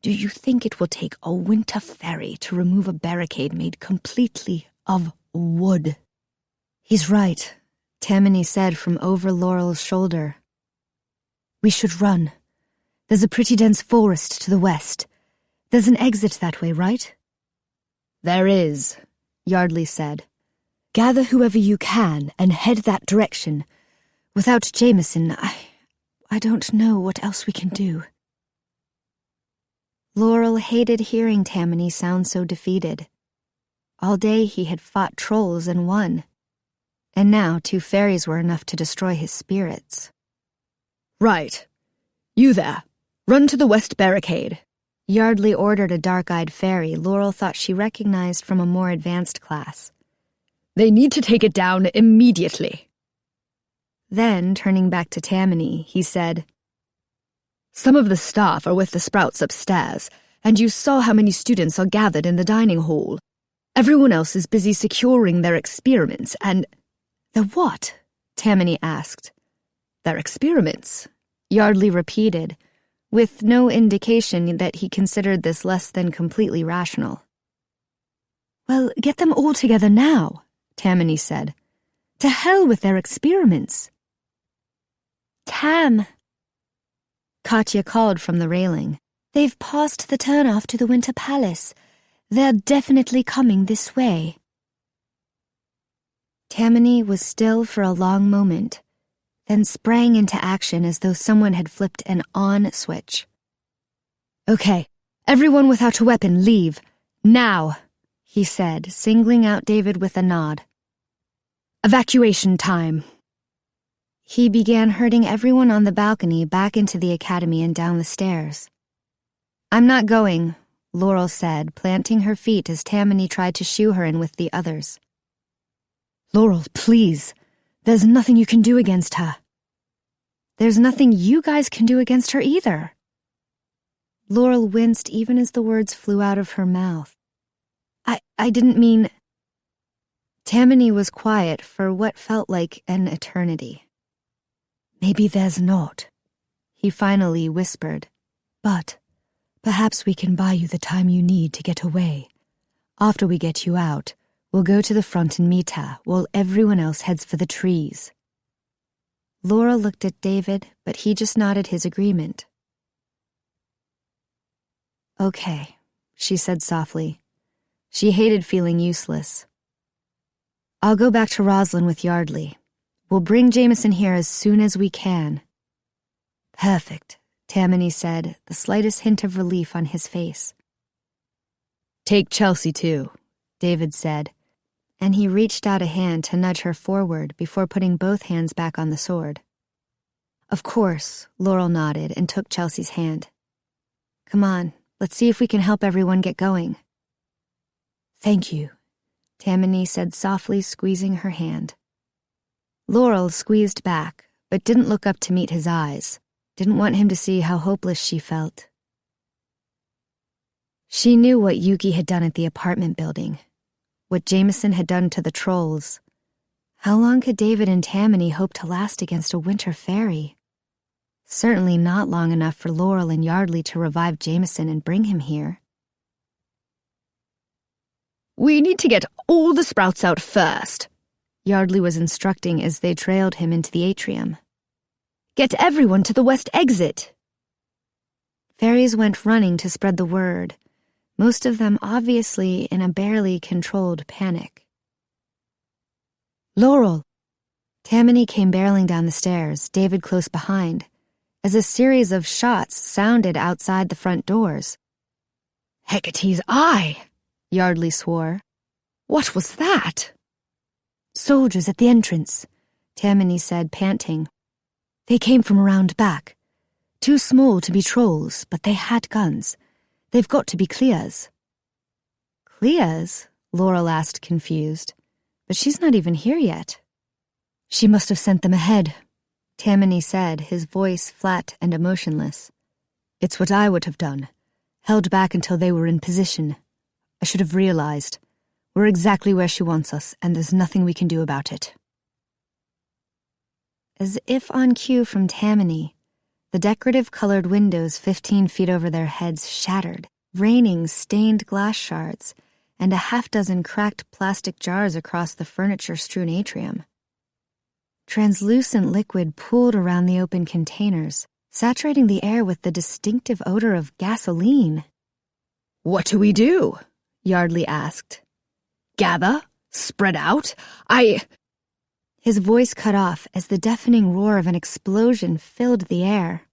"Do you think it will take a winter faerie to remove a barricade made completely of wood?" "He's right," Tamani said from over Laurel's shoulder. "We should run. There's a pretty dense forest to the west. There's an exit that way, right?" "There is," Yardley said. "Gather whoever you can and head that direction. Without Jameson, I don't know what else we can do." Laurel hated hearing Tamani sound so defeated. All day he had fought trolls and won, and now 2 fairies were enough to destroy his spirits. "Right. You there. Run to the west barricade." Yardley ordered a dark-eyed fairy Laurel thought she recognized from a more advanced class. "They need to take it down immediately." Then, turning back to Tamani, he said, "Some of the staff are with the Sprouts upstairs, and you saw how many students are gathered in the dining hall. Everyone else is busy securing their experiments and—" "The what?" Tamani asked. "Their experiments," Yardley repeated, with no indication that he considered this less than completely rational. "Well, get them all together now," Tamani said. "To hell with their experiments." "Tam," Katya called from the railing. "They've passed the turnoff to the Winter Palace. They're definitely coming this way." Tamani was still for a long moment, then sprang into action as though someone had flipped an on switch. "Okay, everyone without a weapon, leave. Now," he said, singling out David with a nod. "Evacuation time." He began herding everyone on the balcony back into the academy and down the stairs. "I'm not going," Laurel said, planting her feet as Tamani tried to shoo her in with the others. "Laurel, please. There's nothing you can do against her." "There's nothing you guys can do against her either." Laurel winced even as the words flew out of her mouth. I didn't mean—" Tamani was quiet for what felt like an eternity. "Maybe there's not," he finally whispered. "But perhaps we can buy you the time you need to get away. After we get you out, we'll go to the front and meet her while everyone else heads for the trees." Laurel looked at David, but he just nodded his agreement. "Okay," she said softly. She hated feeling useless. "I'll go back to Roslyn with Yardley. We'll bring Jameson here as soon as we can." "Perfect," Tamani said, the slightest hint of relief on his face. "Take Chelsea, too," David said, and he reached out a hand to nudge her forward before putting both hands back on the sword. "Of course," Laurel nodded and took Chelsea's hand. "Come on, let's see if we can help everyone get going." "Thank you," Tamani said softly, squeezing her hand. Laurel squeezed back, but didn't look up to meet his eyes, didn't want him to see how hopeless she felt. She knew what Yuki had done at the apartment building, what Jameson had done to the trolls. How long could David and Tamani hope to last against a winter faerie? Certainly not long enough for Laurel and Yardley to revive Jameson and bring him here. "We need to get all the Sprouts out first," Yardley was instructing as they trailed him into the atrium. "Get everyone to the west exit!" Fairies went running to spread the word, most of them obviously in a barely controlled panic. "Laurel!" Tamani came barreling down the stairs, David close behind, as a series of shots sounded outside the front doors. "Hecate's eye!" Yardley swore. "What was that?" "Soldiers at the entrance," Tamani said, panting. "They came from around back. Too small to be trolls, but they had guns. They've got to be Klea's." "Klea's?" Laurel asked, confused. "But she's not even here yet." "She must have sent them ahead," Tamani said, his voice flat and emotionless. "It's what I would have done. Held back until they were in position. I should have realized. We're exactly where she wants us, and there's nothing we can do about it." As if on cue from Tamani, the decorative colored windows 15 feet over their heads shattered, raining stained glass shards and a half-dozen cracked plastic jars across the furniture-strewn atrium. Translucent liquid pooled around the open containers, saturating the air with the distinctive odor of gasoline. "What do we do?" Yardley asked. "Gather? Spread out? His voice cut off as the deafening roar of an explosion filled the air.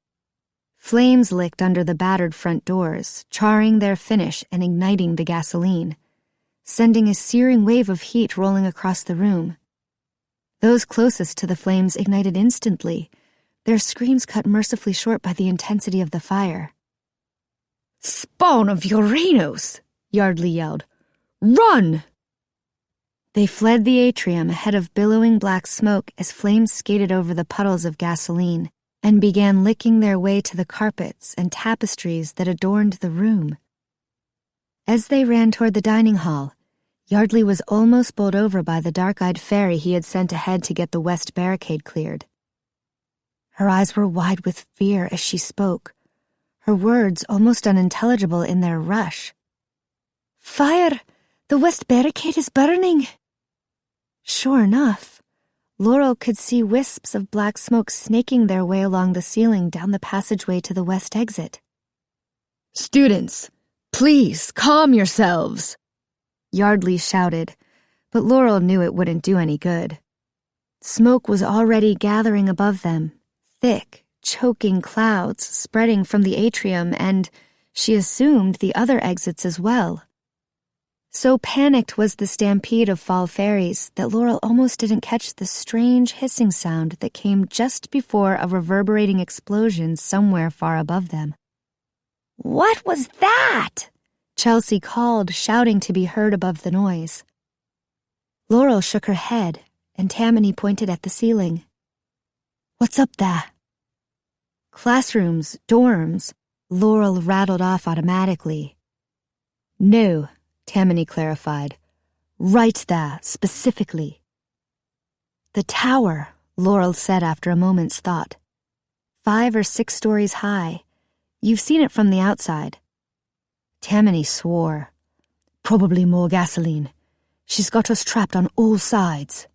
Flames licked under the battered front doors, charring their finish and igniting the gasoline, sending a searing wave of heat rolling across the room. Those closest to the flames ignited instantly, their screams cut mercifully short by the intensity of the fire. "Spawn of Uranus!" Yardley yelled. "Run!" They fled the atrium ahead of billowing black smoke as flames skated over the puddles of gasoline and began licking their way to the carpets and tapestries that adorned the room. As they ran toward the dining hall, Yardley was almost bowled over by the dark-eyed faerie he had sent ahead to get the west barricade cleared. Her eyes were wide with fear as she spoke, her words almost unintelligible in their rush. "Fire! The west barricade is burning!" Sure enough, Laurel could see wisps of black smoke snaking their way along the ceiling down the passageway to the west exit. "Students, please calm yourselves!" Yardley shouted, but Laurel knew it wouldn't do any good. Smoke was already gathering above them, thick, choking clouds spreading from the atrium and, she assumed, the other exits as well. So panicked was the stampede of fall fairies that Laurel almost didn't catch the strange hissing sound that came just before a reverberating explosion somewhere far above them. "What was that?" Chelsea called, shouting to be heard above the noise. Laurel shook her head, and Tamani pointed at the ceiling. "What's up there?" "Classrooms, dorms," Laurel rattled off automatically. "No," Tamani clarified. "Right there, specifically." "The tower," Laurel said after a moment's thought. 5 or 6 stories high. You've seen it from the outside. Tamani swore. "Probably more gasoline. She's got us trapped on all sides."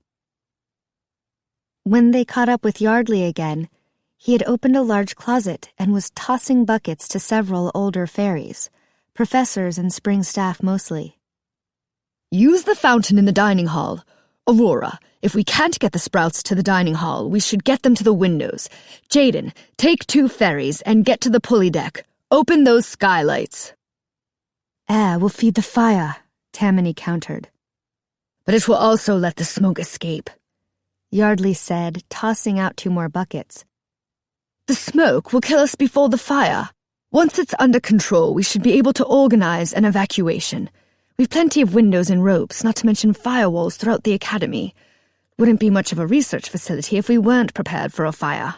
When they caught up with Yardley again, he had opened a large closet and was tossing buckets to several older fairies, professors and spring staff mostly. "Use the fountain in the dining hall. Aurora, if we can't get the sprouts to the dining hall, we should get them to the windows. Jaden, take 2 fairies and get to the pulley deck. Open those skylights." "Air will feed the fire," Tamani countered. "But it will also let the smoke escape," Yardley said, tossing out 2 more buckets. "The smoke will kill us before the fire. Once it's under control, we should be able to organize an evacuation. We've plenty of windows and ropes, not to mention firewalls throughout the academy. Wouldn't be much of a research facility if we weren't prepared for a fire."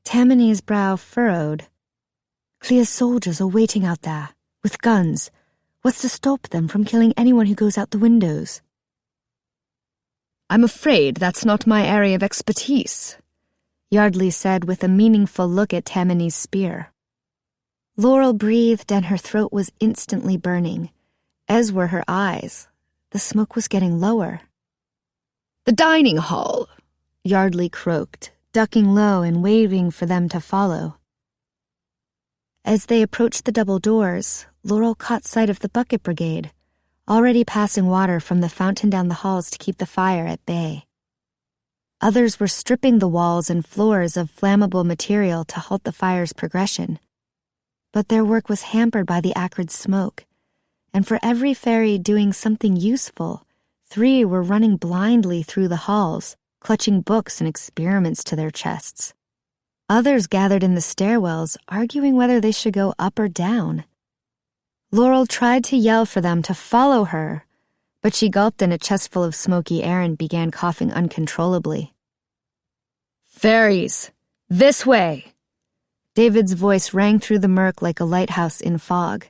Tamani's brow furrowed. "Klea's soldiers are waiting out there, with guns. What's to stop them from killing anyone who goes out the windows?" "I'm afraid that's not my area of expertise," Yardley said with a meaningful look at Tamani's spear. Laurel breathed and her throat was instantly burning, as were her eyes. The smoke was getting lower. "The dining hall," Yardley croaked, ducking low and waving for them to follow. As they approached the double doors, Laurel caught sight of the bucket brigade, already passing water from the fountain down the halls to keep the fire at bay. Others were stripping the walls and floors of flammable material to halt the fire's progression. But their work was hampered by the acrid smoke, and for every faerie doing something useful, 3 were running blindly through the halls, clutching books and experiments to their chests. Others gathered in the stairwells, arguing whether they should go up or down. Laurel tried to yell for them to follow her, but she gulped in a chestful of smoky air and began coughing uncontrollably. "Fairies! This way!" David's voice rang through the murk like a lighthouse in fog.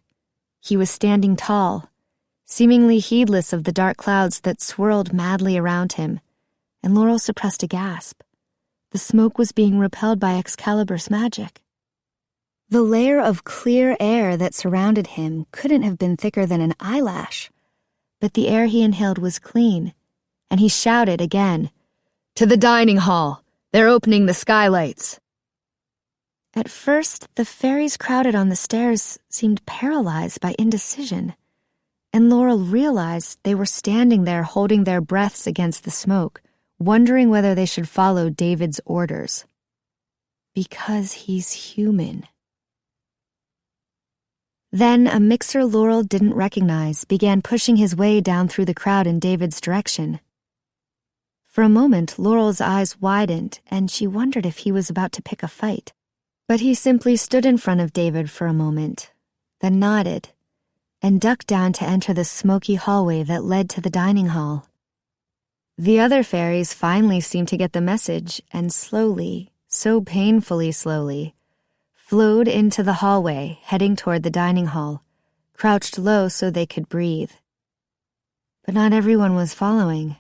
He was standing tall, seemingly heedless of the dark clouds that swirled madly around him, and Laurel suppressed a gasp. The smoke was being repelled by Excalibur's magic. The layer of clear air that surrounded him couldn't have been thicker than an eyelash, but the air he inhaled was clean, and he shouted again, "To the dining hall! They're opening the skylights!" At first, the fairies crowded on the stairs seemed paralyzed by indecision, and Laurel realized they were standing there holding their breaths against the smoke, wondering whether they should follow David's orders. Because he's human. Then a mixer Laurel didn't recognize began pushing his way down through the crowd in David's direction. For a moment, Laurel's eyes widened, and she wondered if he was about to pick a fight. But he simply stood in front of David for a moment, then nodded, and ducked down to enter the smoky hallway that led to the dining hall. The other fairies finally seemed to get the message, and slowly, so painfully slowly, flowed into the hallway, heading toward the dining hall, crouched low so they could breathe. But not everyone was following.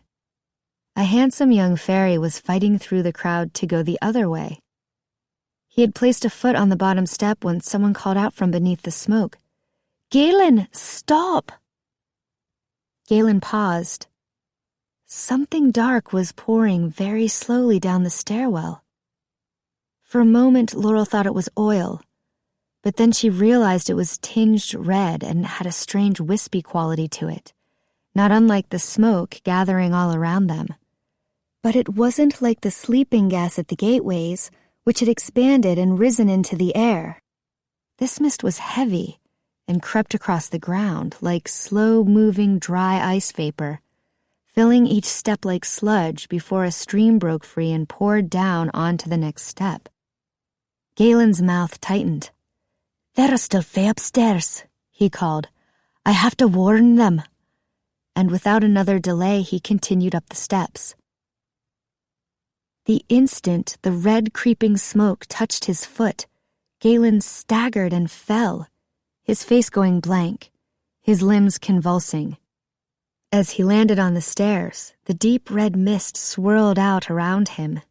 A handsome young fairy was fighting through the crowd to go the other way. He had placed a foot on the bottom step when someone called out from beneath the smoke, "Galen, stop!" Galen paused. Something dark was pouring very slowly down the stairwell. For a moment, Laurel thought it was oil, but then she realized it was tinged red and had a strange wispy quality to it, not unlike the smoke gathering all around them. But it wasn't like the sleeping gas at the gateways, which had expanded and risen into the air. This mist was heavy and crept across the ground like slow-moving dry ice vapor, filling each step like sludge before a stream broke free and poured down onto the next step. Galen's mouth tightened. "There are still fae upstairs," he called. "I have to warn them." And without another delay, he continued up the steps. The instant the red creeping smoke touched his foot, Galen staggered and fell, his face going blank, his limbs convulsing. As he landed on the stairs, the deep red mist swirled out around him.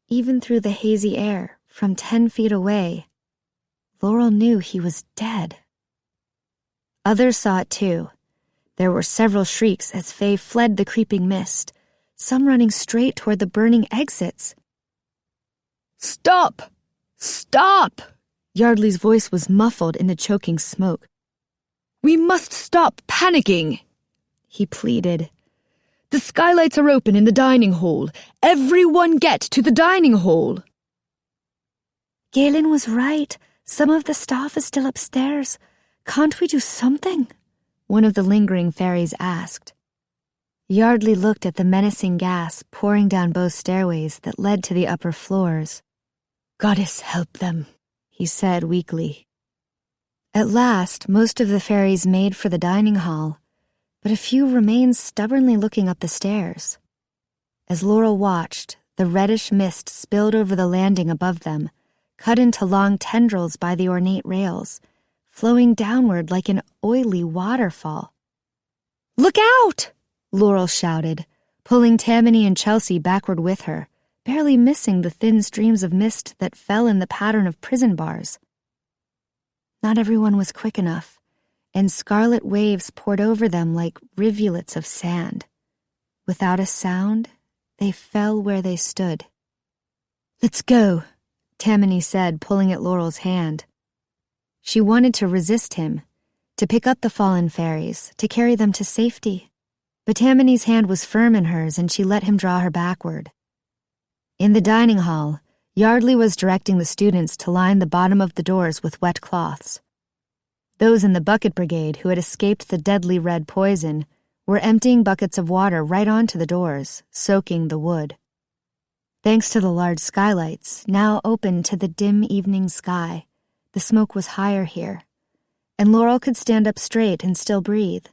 Even through the hazy air, from 10 feet away, Laurel knew he was dead. Others saw it too. There were several shrieks as Faye fled the creeping mist, some running straight toward the burning exits. "Stop! Stop!" Yardley's voice was muffled in the choking smoke. "We must stop panicking," he pleaded. "The skylights are open in the dining hall. Everyone get to the dining hall." Galen was right. Some of the staff is still upstairs. Can't we do something? One of the lingering fairies asked. Yardley looked at the menacing gas pouring down both stairways that led to the upper floors. "Goddess help them," he said weakly. At last, most of the fairies made for the dining hall, but a few remained stubbornly looking up the stairs. As Laurel watched, the reddish mist spilled over the landing above them, cut into long tendrils by the ornate rails, flowing downward like an oily waterfall. "Look out!" Laurel shouted, pulling Tamani and Chelsea backward with her, barely missing the thin streams of mist that fell in the pattern of prison bars. Not everyone was quick enough, and scarlet waves poured over them like rivulets of sand. Without a sound, they fell where they stood. "Let's go," Tamani said, pulling at Laurel's hand. She wanted to resist him, to pick up the fallen fairies, to carry them to safety. But Tamani's hand was firm in hers, and she let him draw her backward. In the dining hall, Yardley was directing the students to line the bottom of the doors with wet cloths. Those in the bucket brigade who had escaped the deadly red poison were emptying buckets of water right onto the doors, soaking the wood. Thanks to the large skylights, now open to the dim evening sky, the smoke was higher here, and Laurel could stand up straight and still breathe.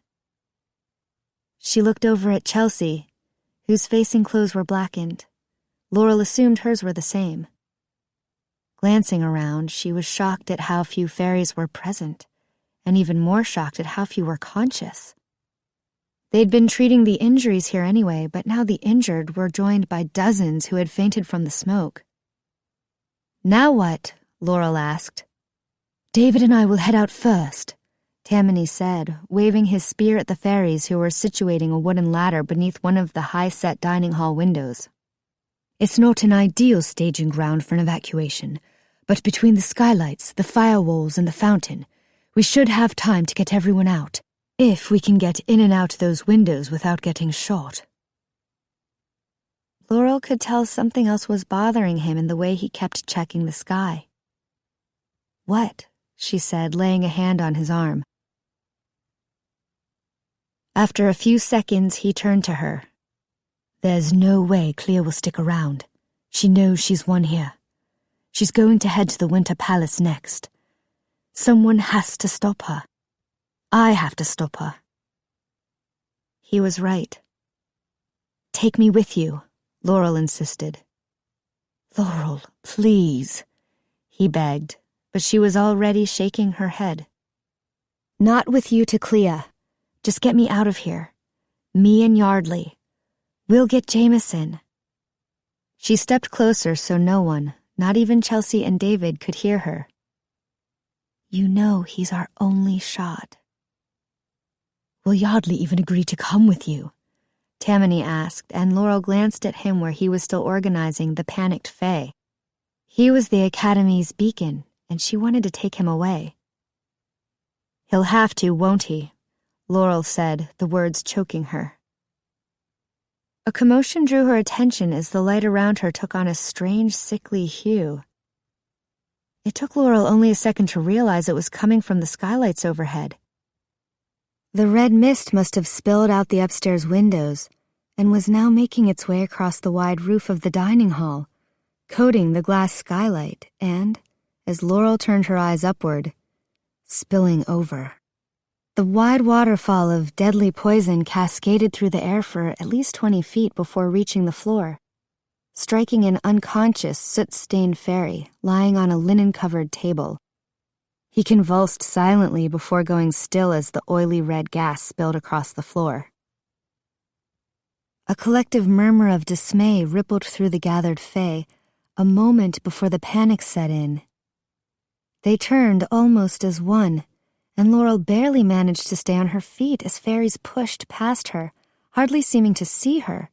She looked over at Chelsea, whose facing clothes were blackened. Laurel assumed hers were the same. Glancing around, she was shocked at how few fairies were present, and even more shocked at how few were conscious. They'd been treating the injuries here anyway, but now the injured were joined by dozens who had fainted from the smoke. "Now what?" Laurel asked. "David and I will head out first," Tamani said, waving his spear at the fairies who were situating a wooden ladder beneath one of the high-set dining hall windows. "It's not an ideal staging ground for an evacuation, but between the skylights, the firewalls, and the fountain, we should have time to get everyone out, if we can get in and out those windows without getting shot." Laurel could tell something else was bothering him in the way he kept checking the sky. "What?" she said, laying a hand on his arm. After a few seconds, he turned to her. "There's no way Klea will stick around. She knows she's won here. She's going to head to the Winter Palace next. Someone has to stop her. I have to stop her." He was right. "Take me with you," Laurel insisted. "Laurel, please," he begged, but she was already shaking her head. "Not with you to Klea. Just get me out of here. Me and Yardley. We'll get Jameson." She stepped closer so no one, not even Chelsea and David, could hear her. "You know he's our only shot." "Will Yardley even agree to come with you?" Tamani asked, and Laurel glanced at him where he was still organizing the panicked Fae. He was the Academy's beacon, and she wanted to take him away. "He'll have to, won't he?" Laurel said, the words choking her. A commotion drew her attention as the light around her took on a strange, sickly hue. It took Laurel only a second to realize it was coming from the skylights overhead. The red mist must have spilled out the upstairs windows and was now making its way across the wide roof of the dining hall, coating the glass skylight and, as Laurel turned her eyes upward, spilling over. The wide waterfall of deadly poison cascaded through the air for at least 20 feet before reaching the floor, striking an unconscious, soot-stained fairy lying on a linen-covered table. He convulsed silently before going still as the oily red gas spilled across the floor. A collective murmur of dismay rippled through the gathered Fae, a moment before the panic set in. They turned almost as one, and Laurel barely managed to stay on her feet as fairies pushed past her, hardly seeming to see her,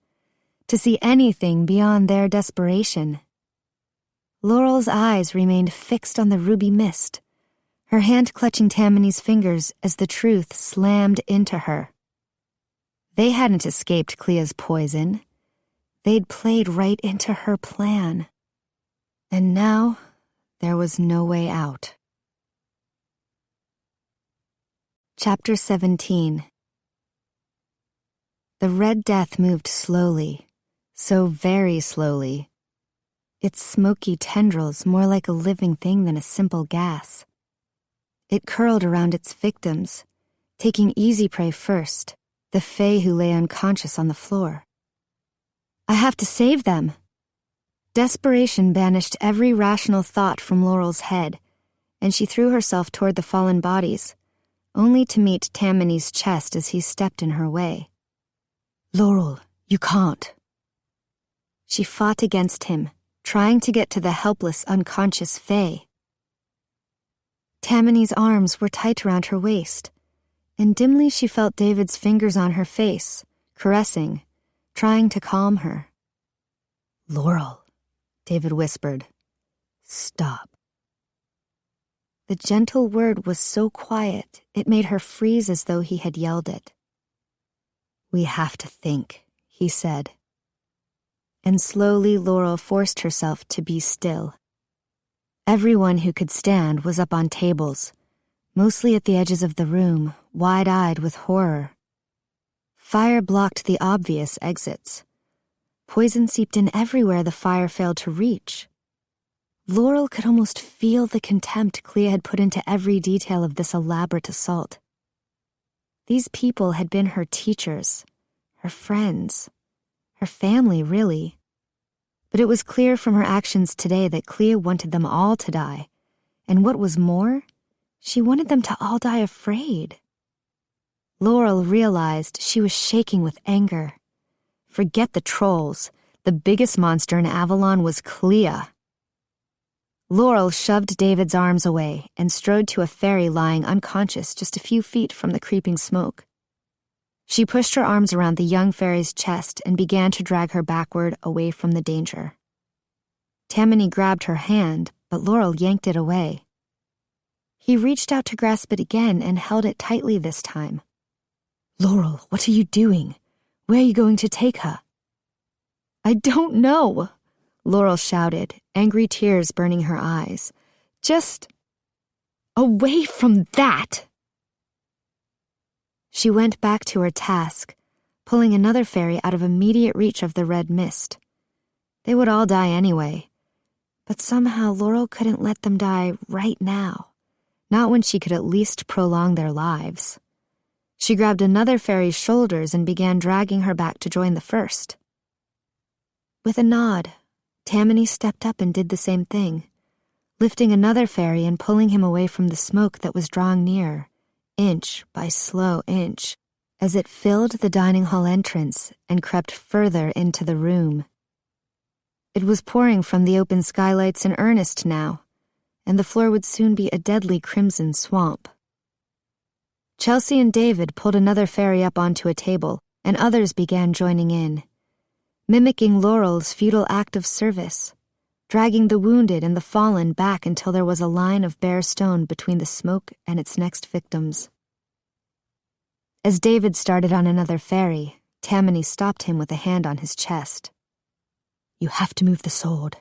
to see anything beyond their desperation. Laurel's eyes remained fixed on the ruby mist, her hand clutching Tamani's fingers as the truth slammed into her. They hadn't escaped Klea's poison. They'd played right into her plan. And now, there was no way out. Chapter 17. The Red Death moved slowly, so very slowly. Its smoky tendrils more like a living thing than a simple gas. It curled around its victims, taking easy prey first, the Fae who lay unconscious on the floor. "I have to save them." Desperation banished every rational thought from Laurel's head, and she threw herself toward the fallen bodies, only to meet Tamani's chest as he stepped in her way. "Laurel, you can't." She fought against him, trying to get to the helpless, unconscious Fae. Tamani's arms were tight around her waist, and dimly she felt David's fingers on her face, caressing, trying to calm her. "Laurel," David whispered. "Stop." The gentle word was so quiet, it made her freeze as though he had yelled it. "We have to think," he said. And slowly Laurel forced herself to be still. Everyone who could stand was up on tables, mostly at the edges of the room, wide-eyed with horror. Fire blocked the obvious exits. Poison seeped in everywhere the fire failed to reach. Laurel could almost feel the contempt Klea had put into every detail of this elaborate assault. These people had been her teachers, her friends, her family, really. But it was clear from her actions today that Klea wanted them all to die, and what was more, she wanted them to all die afraid. Laurel realized she was shaking with anger. Forget the trolls. The biggest monster in Avalon was Klea. Laurel shoved David's arms away and strode to a faerie lying unconscious just a few feet from the creeping smoke. She pushed her arms around the young faerie's chest and began to drag her backward away from the danger. Tamani grabbed her hand, but Laurel yanked it away. He reached out to grasp it again and held it tightly this time. "Laurel, what are you doing? Where are you going to take her?" "I don't know," Laurel shouted, angry tears burning her eyes. "Just away from that!" She went back to her task, pulling another faerie out of immediate reach of the red mist. They would all die anyway, but somehow Laurel couldn't let them die right now, not when she could at least prolong their lives. She grabbed another faerie's shoulders and began dragging her back to join the first. With a nod, Tamani stepped up and did the same thing, lifting another faerie and pulling him away from the smoke that was drawing near, inch by slow inch, as it filled the dining hall entrance and crept further into the room. It was pouring from the open skylights in earnest now, and the floor would soon be a deadly crimson swamp. Chelsea and David pulled another faerie up onto a table, and others began joining in, mimicking Laurel's futile act of service, dragging the wounded and the fallen back until there was a line of bare stone between the smoke and its next victims. As David started on another faerie, Tamani stopped him with a hand on his chest. "You have to move the sword."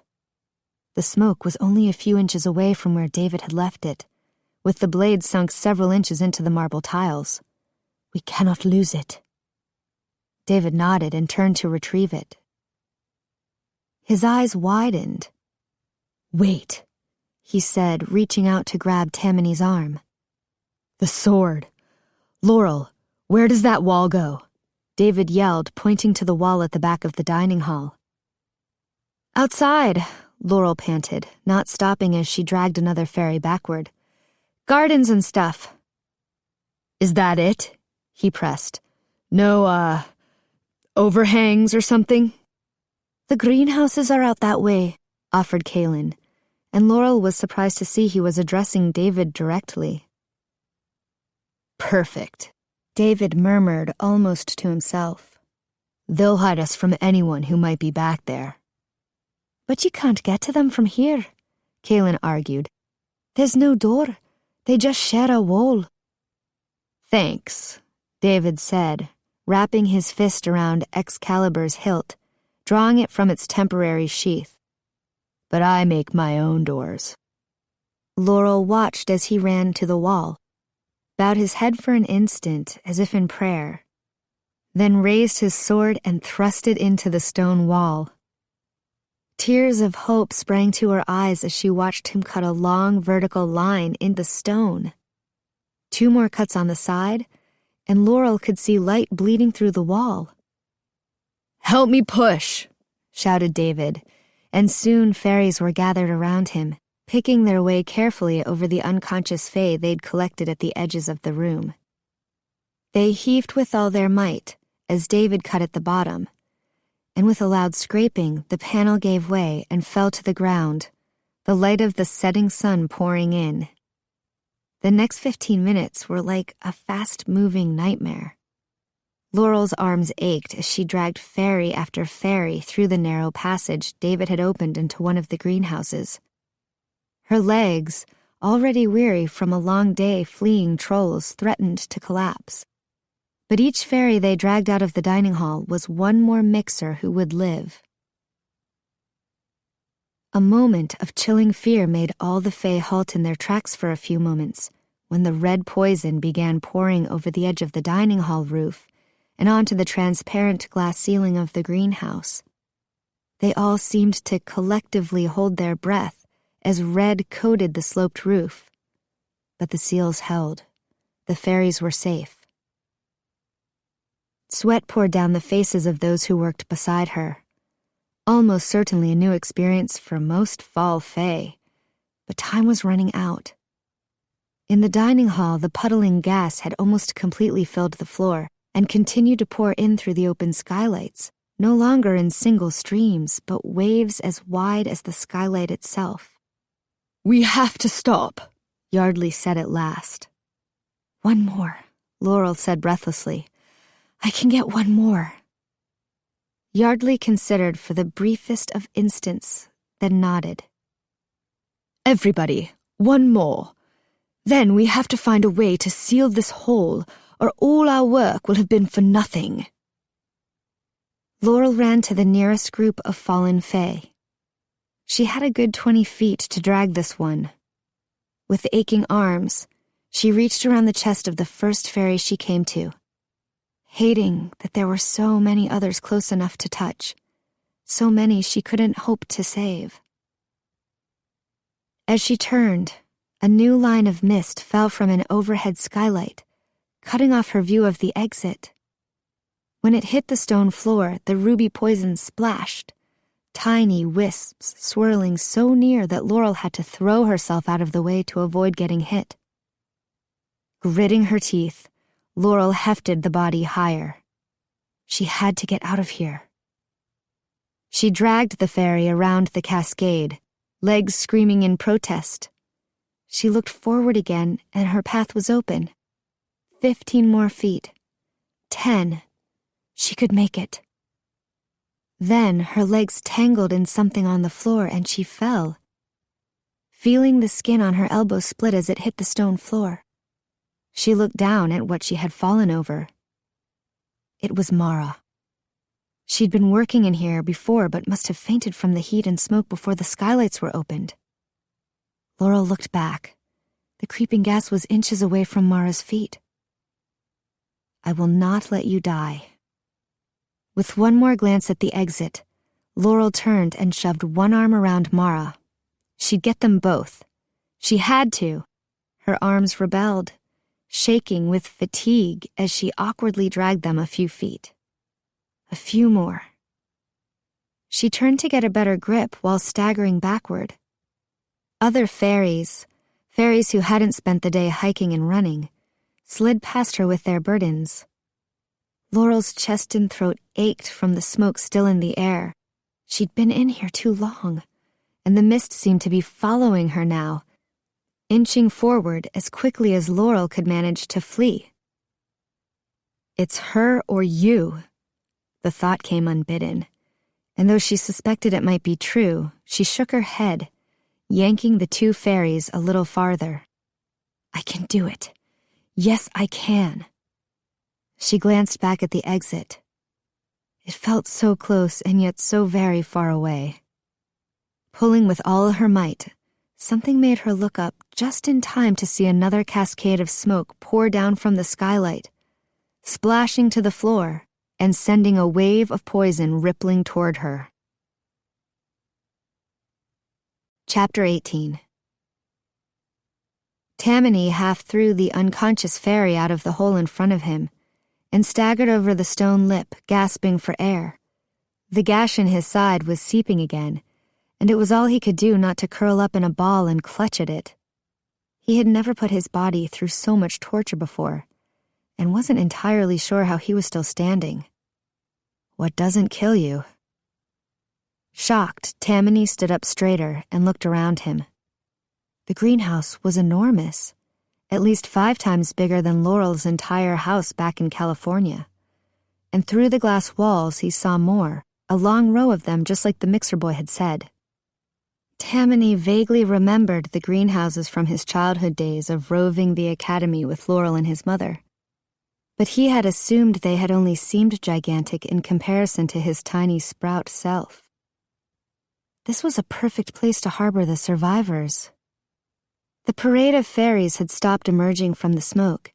The smoke was only a few inches away from where David had left it, with the blade sunk several inches into the marble tiles. "We cannot lose it." David nodded and turned to retrieve it. His eyes widened. "Wait," he said, reaching out to grab Tamani's arm. "The sword. Laurel, where does that wall go?" David yelled, pointing to the wall at the back of the dining hall. "Outside," Laurel panted, not stopping as she dragged another faerie backward. "Gardens and stuff." "Is that it?" he pressed. "No, overhangs or something?" "The greenhouses are out that way," offered Kaylin, and Laurel was surprised to see he was addressing David directly. "Perfect," David murmured almost to himself. "They'll hide us from anyone who might be back there." "But you can't get to them from here," Kaylin argued. "There's no door. They just share a wall." "Thanks," David said, wrapping his fist around Excalibur's hilt, drawing it from its temporary sheath. "But I make my own doors." Laurel watched as he ran to the wall, bowed his head for an instant as if in prayer, then raised his sword and thrust it into the stone wall. Tears of hope sprang to her eyes as she watched him cut a long vertical line in the stone. 2 more cuts on the side, and Laurel could see light bleeding through the wall. "Help me push," shouted David, and soon fairies were gathered around him, picking their way carefully over the unconscious fae they'd collected at the edges of the room. They heaved with all their might as David cut at the bottom, and with a loud scraping, the panel gave way and fell to the ground, the light of the setting sun pouring in. The next 15 minutes were like a fast-moving nightmare. Laurel's arms ached as she dragged faerie after faerie through the narrow passage David had opened into one of the greenhouses. Her legs, already weary from a long day fleeing trolls, threatened to collapse. But each faerie they dragged out of the dining hall was one more mixer who would live. A moment of chilling fear made all the fae halt in their tracks for a few moments when the red poison began pouring over the edge of the dining hall roof and onto the transparent glass ceiling of the greenhouse. They all seemed to collectively hold their breath as red coated the sloped roof. But the seals held. The fairies were safe. Sweat poured down the faces of those who worked beside her. Almost certainly a new experience for most fall fae, but time was running out. In the dining hall, the puddling gas had almost completely filled the floor and continued to pour in through the open skylights, no longer in single streams, but waves as wide as the skylight itself. "We have to stop," Yardley said at last. "One more," Laurel said breathlessly. "I can get one more." Yardley considered for the briefest of instants, then nodded. "Everybody, one more. Then we have to find a way to seal this hole, or all our work will have been for nothing." Laurel ran to the nearest group of fallen fae. She had a good 20 feet to drag this one. With aching arms, she reached around the chest of the first faerie she came to, hating that there were so many others close enough to touch, so many she couldn't hope to save. As she turned, a new line of mist fell from an overhead skylight, cutting off her view of the exit. When it hit the stone floor, the ruby poison splashed, tiny wisps swirling so near that Laurel had to throw herself out of the way to avoid getting hit. Gritting her teeth, Laurel hefted the body higher. She had to get out of here. She dragged the faerie around the cascade, legs screaming in protest. She looked forward again, and her path was open. 15 more feet. 10. She could make it. Then her legs tangled in something on the floor, and she fell, feeling the skin on her elbow split as it hit the stone floor. She looked down at what she had fallen over. It was Mara. She'd been working in here before, but must have fainted from the heat and smoke before the skylights were opened. Laurel looked back. The creeping gas was inches away from Mara's feet. "I will not let you die." With one more glance at the exit, Laurel turned and shoved one arm around Mara. She'd get them both. She had to. Her arms rebelled, shaking with fatigue as she awkwardly dragged them a few feet. A few more. She turned to get a better grip while staggering backward. Other fairies who hadn't spent the day hiking and running, slid past her with their burdens. Laurel's chest and throat ached from the smoke still in the air. She'd been in here too long, and the mist seemed to be following her now, inching forward as quickly as Laurel could manage to flee. "It's her or you." The thought came unbidden, and though she suspected it might be true, she shook her head, yanking the two fairies a little farther. "I can do it. Yes, I can." She glanced back at the exit. It felt so close and yet so very far away. Pulling with all her might, something made her look up just in time to see another cascade of smoke pour down from the skylight, splashing to the floor and sending a wave of poison rippling toward her. Chapter 18. Tamani half threw the unconscious faerie out of the hole in front of him and staggered over the stone lip, gasping for air. The gash in his side was seeping again, and it was all he could do not to curl up in a ball and clutch at it. He had never put his body through so much torture before, and wasn't entirely sure how he was still standing. What doesn't kill you? Shocked, Tamani stood up straighter and looked around him. The greenhouse was enormous, at least 5 times bigger than Laurel's entire house back in California. and through the glass walls he saw more, a long row of them just like the mixer boy had said. Tamani vaguely remembered the greenhouses from his childhood days of roving the academy with Laurel and his mother. But he had assumed they had only seemed gigantic in comparison to his tiny sprout self. This was a perfect place to harbor the survivors. The parade of fairies had stopped emerging from the smoke,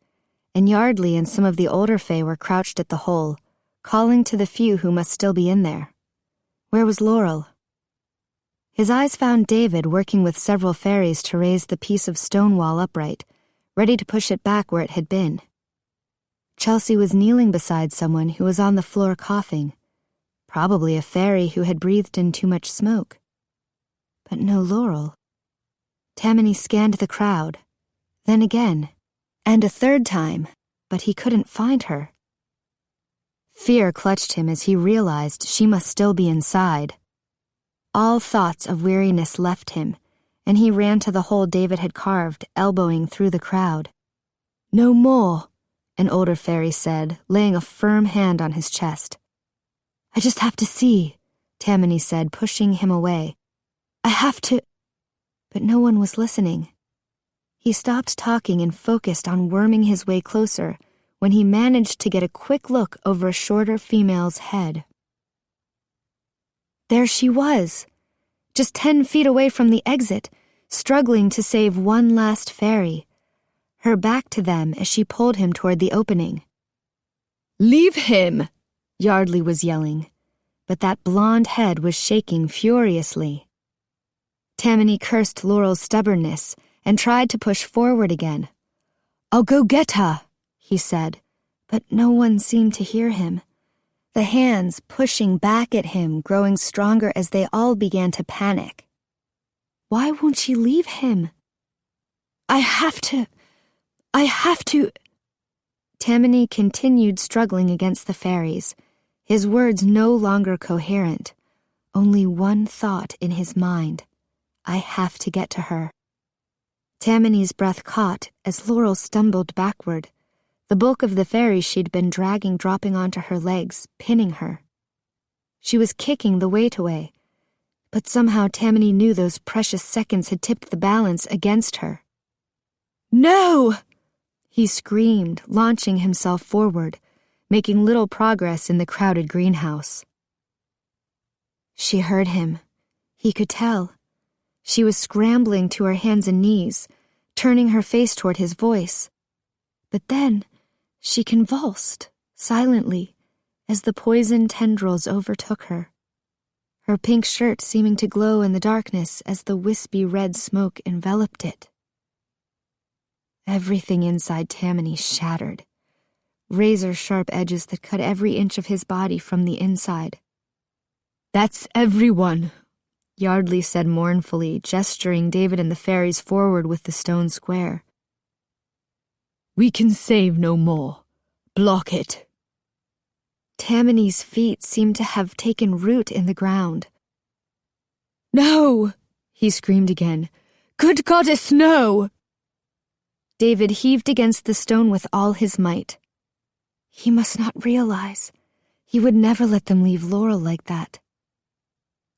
and Yardley and some of the older fae were crouched at the hole, calling to the few who must still be in there. Where was Laurel? His eyes found David working with several fairies to raise the piece of stone wall upright, ready to push it back where it had been. Chelsea was kneeling beside someone who was on the floor coughing, probably a fairy who had breathed in too much smoke. But no Laurel. Tamani scanned the crowd, then again, and a third time, but he couldn't find her. Fear clutched him as he realized she must still be inside. All thoughts of weariness left him, and he ran to the hole David had carved, elbowing through the crowd. "No more," an older fairy said, laying a firm hand on his chest. "I just have to see," Tamani said, pushing him away. "I have to—" But no one was listening. He stopped talking and focused on worming his way closer when he managed to get a quick look over a shorter female's head. There she was, just 10 feet away from the exit, struggling to save one last fairy, her back to them as she pulled him toward the opening. "Leave him!" Yardley was yelling, but that blonde head was shaking furiously. Tamani cursed Laurel's stubbornness and tried to push forward again. "I'll go get her," he said, but no one seemed to hear him. The hands pushing back at him growing stronger as they all began to panic. Why won't she leave him? I have to. Tamani continued struggling against the fairies, his words no longer coherent, only one thought in his mind. I have to get to her. Tamani's breath caught as Laurel stumbled backward, the bulk of the fairies she'd been dragging dropping onto her legs, pinning her. She was kicking the weight away, but somehow Tamani knew those precious seconds had tipped the balance against her. "No!" he screamed, launching himself forward, making little progress in the crowded greenhouse. She heard him. He could tell. She was scrambling to her hands and knees, turning her face toward his voice. But then she convulsed, silently, as the poison tendrils overtook her, her pink shirt seeming to glow in the darkness as the wispy red smoke enveloped it. Everything inside Tamani shattered, razor-sharp edges that cut every inch of his body from the inside. "That's everyone," Yardley said mournfully, gesturing David and the fairies forward with the stone square. "We can save no more. Block it." Tamani's feet seemed to have taken root in the ground. "No!" he screamed again. "Good goddess, no!" David heaved against the stone with all his might. He must not realize. He would never let them leave Laurel like that.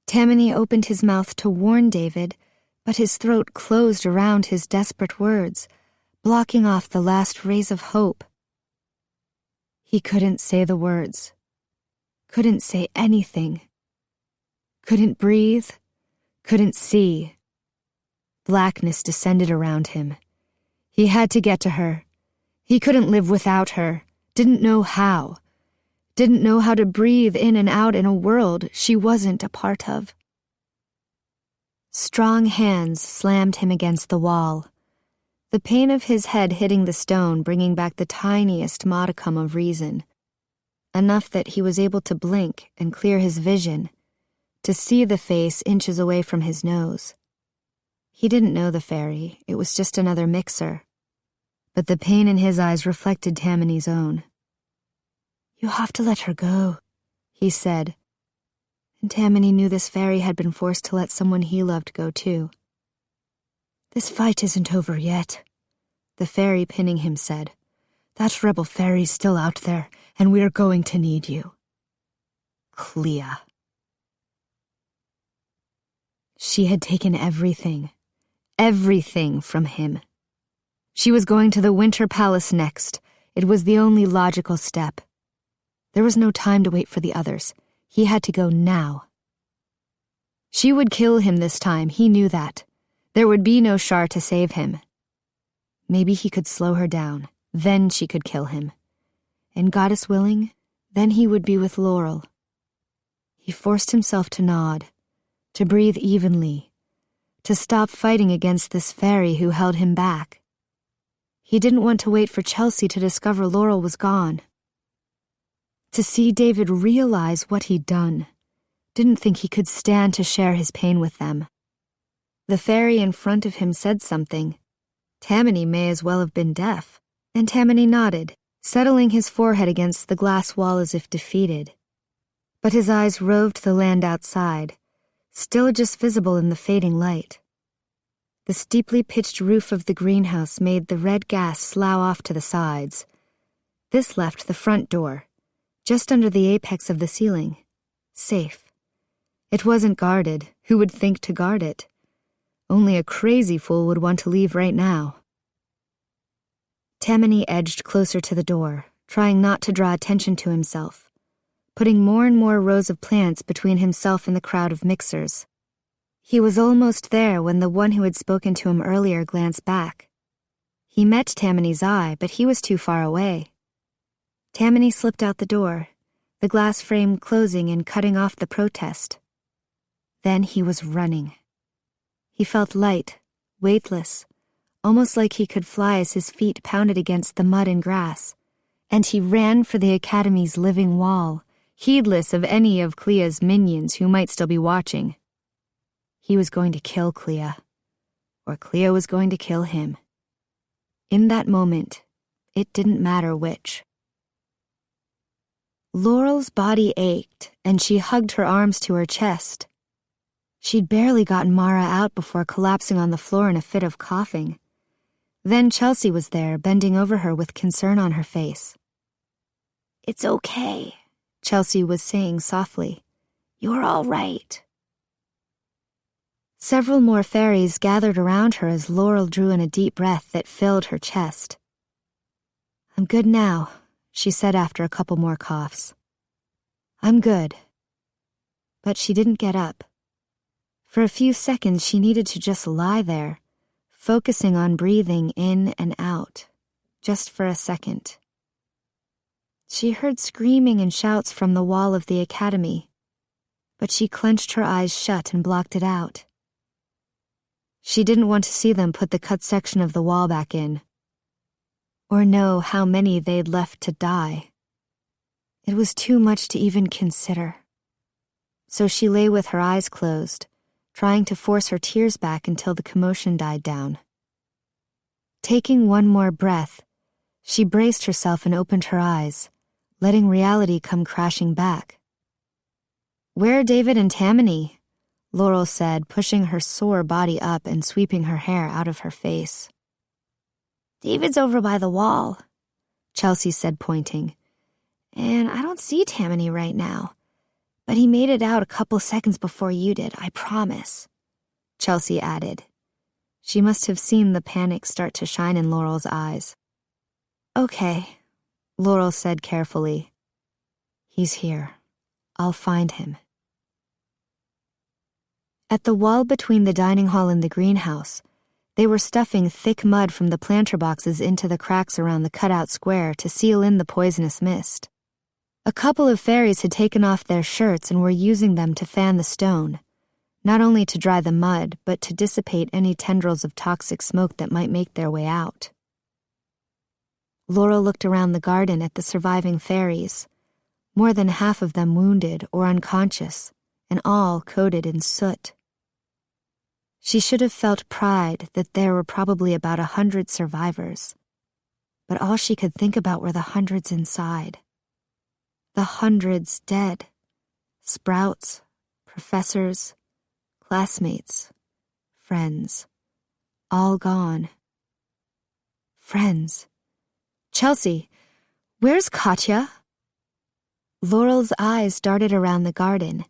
Tamani opened his mouth to warn David, but his throat closed around his desperate words, blocking off the last rays of hope. He couldn't say the words, couldn't say anything, couldn't breathe, couldn't see. Blackness descended around him. He had to get to her. He couldn't live without her, didn't know how. Didn't know how to breathe in and out in a world she wasn't a part of. Strong hands slammed him against the wall, the pain of his head hitting the stone bringing back the tiniest modicum of reason, enough that he was able to blink and clear his vision, to see the face inches away from his nose. He didn't know the fairy, it was just another mixer, but the pain in his eyes reflected Tamani's own. "You have to let her go," he said, and Tamani knew this fairy had been forced to let someone he loved go too. "This fight isn't over yet," the fairy pinning him said. That rebel faerie's still out there, and we are going to need you. Klea. She had taken everything from him. She was going to the Winter Palace next. It was the only logical step. There was no time to wait for the others. He had to go now. She would kill him this time, he knew that. There would be no Shar to save him. Maybe he could slow her down, then she could kill him. And goddess willing, then he would be with Laurel. He forced himself to nod, to breathe evenly, to stop fighting against this faerie who held him back. He didn't want to wait for Chelsea to discover Laurel was gone. To see David realize what he'd done, didn't think he could stand to share his pain with them. The faerie in front of him said something. Tamani may as well have been deaf, and Tamani nodded, settling his forehead against the glass wall as if defeated. But his eyes roved the land outside, still just visible in the fading light. The steeply pitched roof of the greenhouse made the red gas slough off to the sides. This left the front door, just under the apex of the ceiling, safe. It wasn't guarded. Who would think to guard it? Only a crazy fool would want to leave right now. Tamani edged closer to the door, trying not to draw attention to himself, putting more and more rows of plants between himself and the crowd of mixers. He was almost there when the one who had spoken to him earlier glanced back. He met Tamani's eye, but he was too far away. Tamani slipped out the door, the glass frame closing and cutting off the protest. Then he was running. He felt light, weightless, almost like he could fly as his feet pounded against the mud and grass, and he ran for the Academy's living wall, heedless of any of Klea's minions who might still be watching. He was going to kill Klea, or Klea was going to kill him. In that moment, it didn't matter which. Laurel's body ached, and she hugged her arms to her chest. She'd barely gotten Mara out before collapsing on the floor in a fit of coughing. Then Chelsea was there, bending over her with concern on her face. "It's okay," Chelsea was saying softly. "You're all right." Several more fairies gathered around her as Laurel drew in a deep breath that filled her chest. "I'm good now," she said after a couple more coughs. "I'm good." But she didn't get up. For a few seconds she needed to just lie there, focusing on breathing in and out, just for a second. She heard screaming and shouts from the wall of the academy, but she clenched her eyes shut and blocked it out. She didn't want to see them put the cut section of the wall back in, or know how many they'd left to die. It was too much to even consider. So she lay with her eyes closed, trying to force her tears back until the commotion died down. Taking one more breath, she braced herself and opened her eyes, letting reality come crashing back. "Where are David and Tamani?" Laurel said, pushing her sore body up and sweeping her hair out of her face. "David's over by the wall," Chelsea said, pointing. "And I don't see Tamani right now. But he made it out a couple seconds before you did, I promise," Chelsea added. She must have seen the panic start to shine in Laurel's eyes. "Okay," Laurel said carefully. "He's here. I'll find him." At the wall between the dining hall and the greenhouse, they were stuffing thick mud from the planter boxes into the cracks around the cutout square to seal in the poisonous mist. A couple of fairies had taken off their shirts and were using them to fan the stone, not only to dry the mud, but to dissipate any tendrils of toxic smoke that might make their way out. Laurel looked around the garden at the surviving fairies, more than half of them wounded or unconscious, and all coated in soot. She should have felt pride that there were probably about 100 survivors, but all she could think about were the hundreds inside. The hundreds dead. Sprouts, professors, classmates, friends, all gone. Friends. Chelsea, where's Katya?" Laurel's eyes darted around the garden,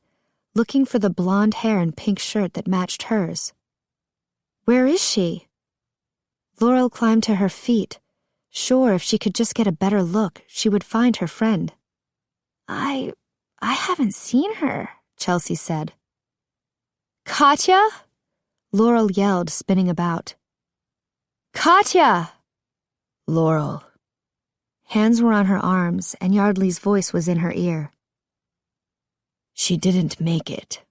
looking for the blonde hair and pink shirt that matched hers. "Where is she?" Laurel climbed to her feet, sure if she could just get a better look, she would find her friend. I haven't seen her," Chelsea said. "Katya?" Laurel yelled, spinning about. "Katya!" "Laurel." Hands were on her arms, and Yardley's voice was in her ear. "She didn't make it.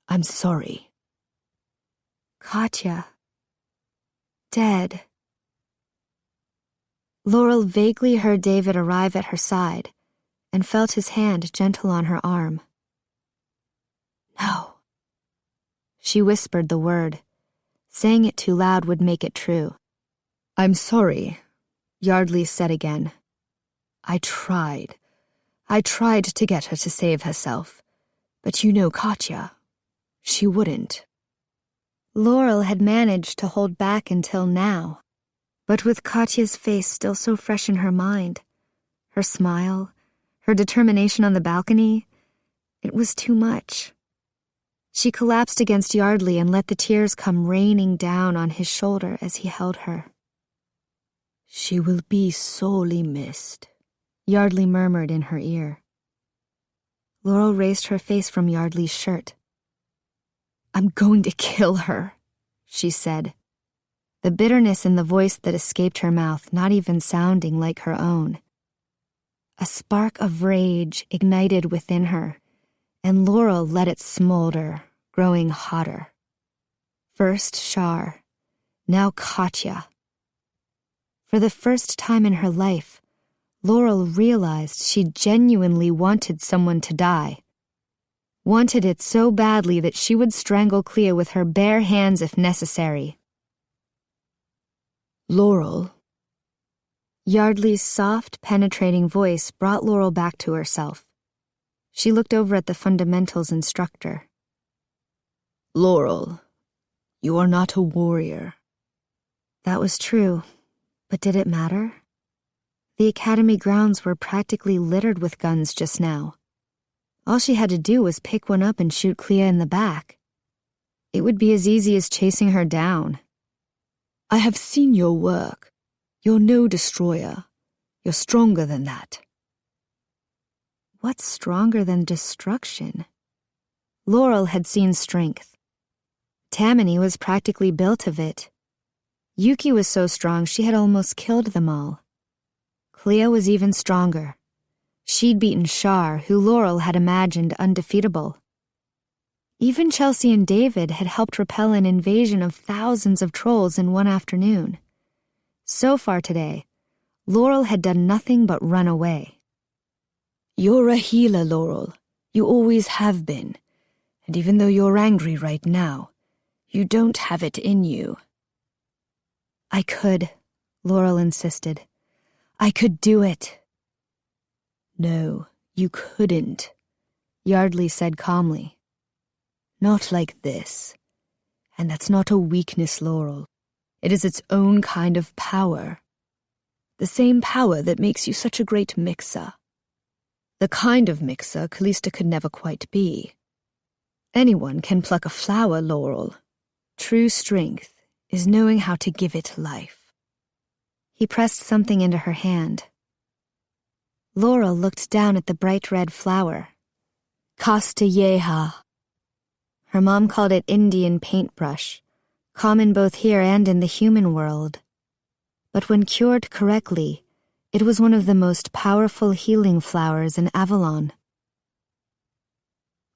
I'm sorry." "Katya. Dead." Laurel vaguely heard David arrive at her side and felt his hand gentle on her arm. "No." She whispered the word. Saying it too loud would make it true. "I'm sorry," Yardley said again. I tried to get her to save herself. But you know Katya. She wouldn't." Laurel had managed to hold back until now. But with Katya's face still so fresh in her mind, her smile, her determination on the balcony, it was too much. She collapsed against Yardley and let the tears come raining down on his shoulder as he held her. "She will be sorely missed," Yardley murmured in her ear. Laurel raised her face from Yardley's shirt. "I'm going to kill her," she said, the bitterness in the voice that escaped her mouth not even sounding like her own. A spark of rage ignited within her, and Laurel let it smolder, growing hotter. First Shar, now Katya. For the first time in her life, Laurel realized she genuinely wanted someone to die. Wanted it so badly that she would strangle Klea with her bare hands if necessary. "Laurel." Yardley's soft, penetrating voice brought Laurel back to herself. She looked over at the fundamentals instructor. "Laurel, you are not a warrior." That was true, but did it matter? The academy grounds were practically littered with guns just now. All she had to do was pick one up and shoot Klea in the back. It would be as easy as chasing her down. "I have seen your work. You're no destroyer. You're stronger than that." What's stronger than destruction? Laurel had seen strength. Tamani was practically built of it. Yuki was so strong she had almost killed them all. Klea was even stronger. She'd beaten Shar, who Laurel had imagined undefeatable. Even Chelsea and David had helped repel an invasion of thousands of trolls in one afternoon. So far today, Laurel had done nothing but run away. "You're a healer, Laurel. You always have been. And even though you're angry right now, you don't have it in you." "I could," Laurel insisted. "I could do it." "No, you couldn't," Yardley said calmly. "Not like this. And that's not a weakness, Laurel. It is its own kind of power. The same power that makes you such a great mixer. The kind of mixer Callista could never quite be. Anyone can pluck a flower, Laurel. True strength is knowing how to give it life." He pressed something into her hand. Laurel looked down at the bright red flower. Castelleja. Her mom called it Indian paintbrush, common both here and in the human world. But when cured correctly, it was one of the most powerful healing flowers in Avalon.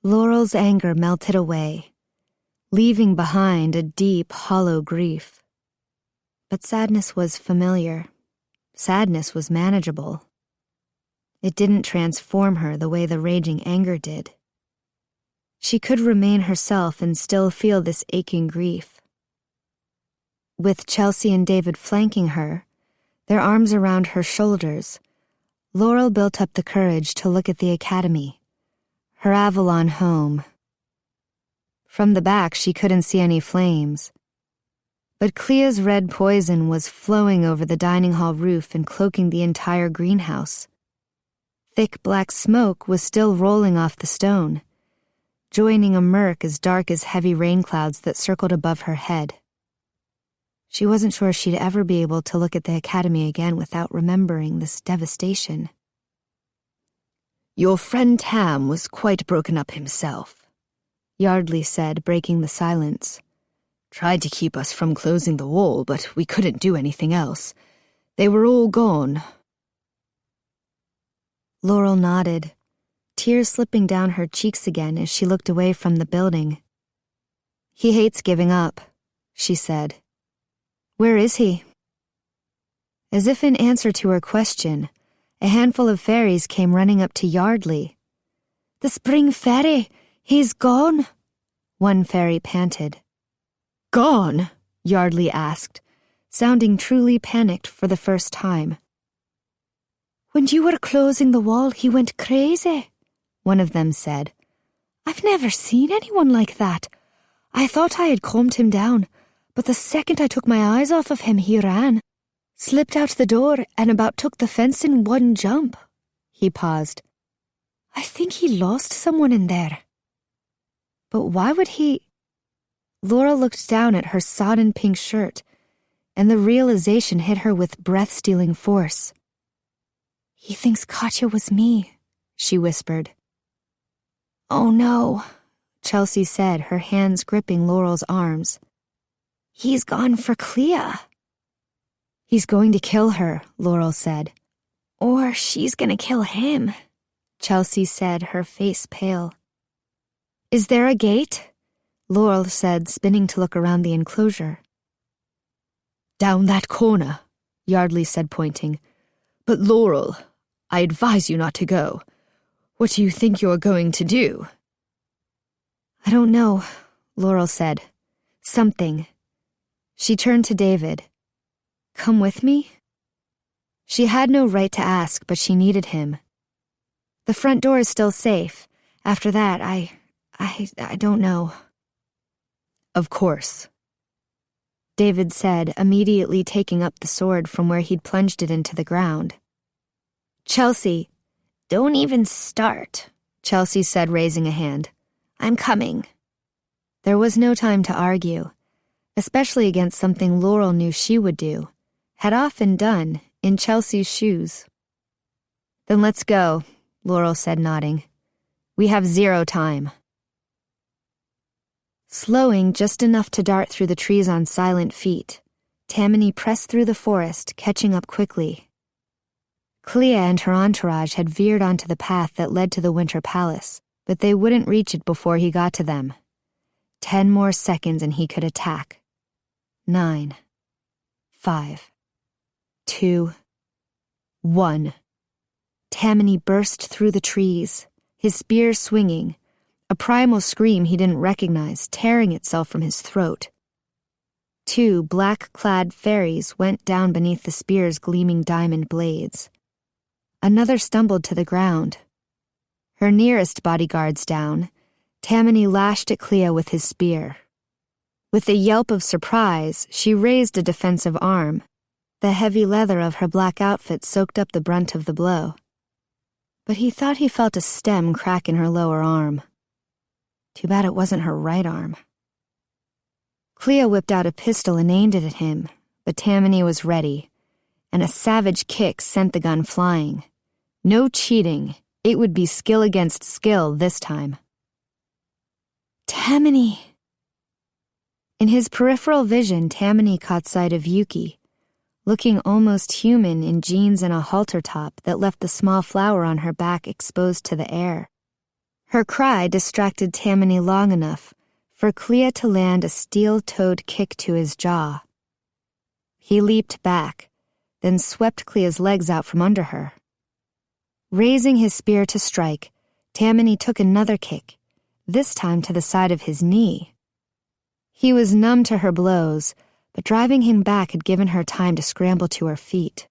Laurel's anger melted away, leaving behind a deep, hollow grief. But sadness was familiar. Sadness was manageable. It didn't transform her the way the raging anger did. She could remain herself and still feel this aching grief. With Chelsea and David flanking her, their arms around her shoulders, Laurel built up the courage to look at the academy, her Avalon home. From the back, she couldn't see any flames. But Klea's red poison was flowing over the dining hall roof and cloaking the entire greenhouse. Thick black smoke was still rolling off the stone, joining a murk as dark as heavy rain clouds that circled above her head. She wasn't sure she'd ever be able to look at the academy again without remembering this devastation. "Your friend Tam was quite broken up himself," Yardley said, breaking the silence. "Tried to keep us from closing the wall, but we couldn't do anything else. They were all gone." Laurel nodded, tears slipping down her cheeks again as she looked away from the building. "He hates giving up," she said. "Where is he?" As if in answer to her question, a handful of fairies came running up to Yardley. "The spring fairy! He's gone!" one fairy panted. "Gone?" Yardley asked, sounding truly panicked for the first time. "When you were closing the wall, he went crazy," one of them said. "I've never seen anyone like that. I thought I had calmed him down, but the second I took my eyes off of him, he ran. Slipped out the door and about took the fence in one jump." He paused. "I think he lost someone in there." "But why would he—" Laurel looked down at her sodden pink shirt, and the realization hit her with breath-stealing force. "He thinks Katya was me," she whispered. "Oh no," Chelsea said, her hands gripping Laurel's arms. "He's gone for Klea." "He's going to kill her," Laurel said. "Or she's gonna kill him," Chelsea said, her face pale. "Is there a gate?" Laurel said, spinning to look around the enclosure. "Down that corner," Yardley said, pointing. "But Laurel, I advise you not to go. What do you think you're going to do?" "I don't know," Laurel said. "Something." She turned to David. "Come with me?" She had no right to ask, but she needed him. "The front door is still safe. After that, I don't know." "Of course," David said, immediately taking up the sword from where he'd plunged it into the ground. "Chelsea, don't even start," Chelsea said, raising a hand. "I'm coming." There was no time to argue, especially against something Laurel knew she would do, had often done, in Chelsea's shoes. "Then let's go," Laurel said, nodding. "We have 0 time." Slowing just enough to dart through the trees on silent feet, Tamani pressed through the forest, catching up quickly. Klea and her entourage had veered onto the path that led to the Winter Palace, but they wouldn't reach it before he got to them. 10 more seconds and he could attack. 9, 5, 2, 1. Tamani burst through the trees, his spear swinging, a primal scream he didn't recognize tearing itself from his throat. 2 black-clad fairies went down beneath the spear's gleaming diamond blades. Another stumbled to the ground. Her nearest bodyguards down, Tamani lashed at Klea with his spear. With a yelp of surprise, she raised a defensive arm. The heavy leather of her black outfit soaked up the brunt of the blow. But he thought he felt a stem crack in her lower arm. Too bad it wasn't her right arm. Klea whipped out a pistol and aimed it at him, but Tamani was ready, and a savage kick sent the gun flying. No cheating. It would be skill against skill this time. "Tamani!" In his peripheral vision, Tamani caught sight of Yuki, looking almost human in jeans and a halter top that left the small flower on her back exposed to the air. Her cry distracted Tamani long enough for Klea to land a steel-toed kick to his jaw. He leaped back, then swept Klea's legs out from under her. Raising his spear to strike, Tamani took another kick, this time to the side of his knee. He was numb to her blows, but driving him back had given her time to scramble to her feet.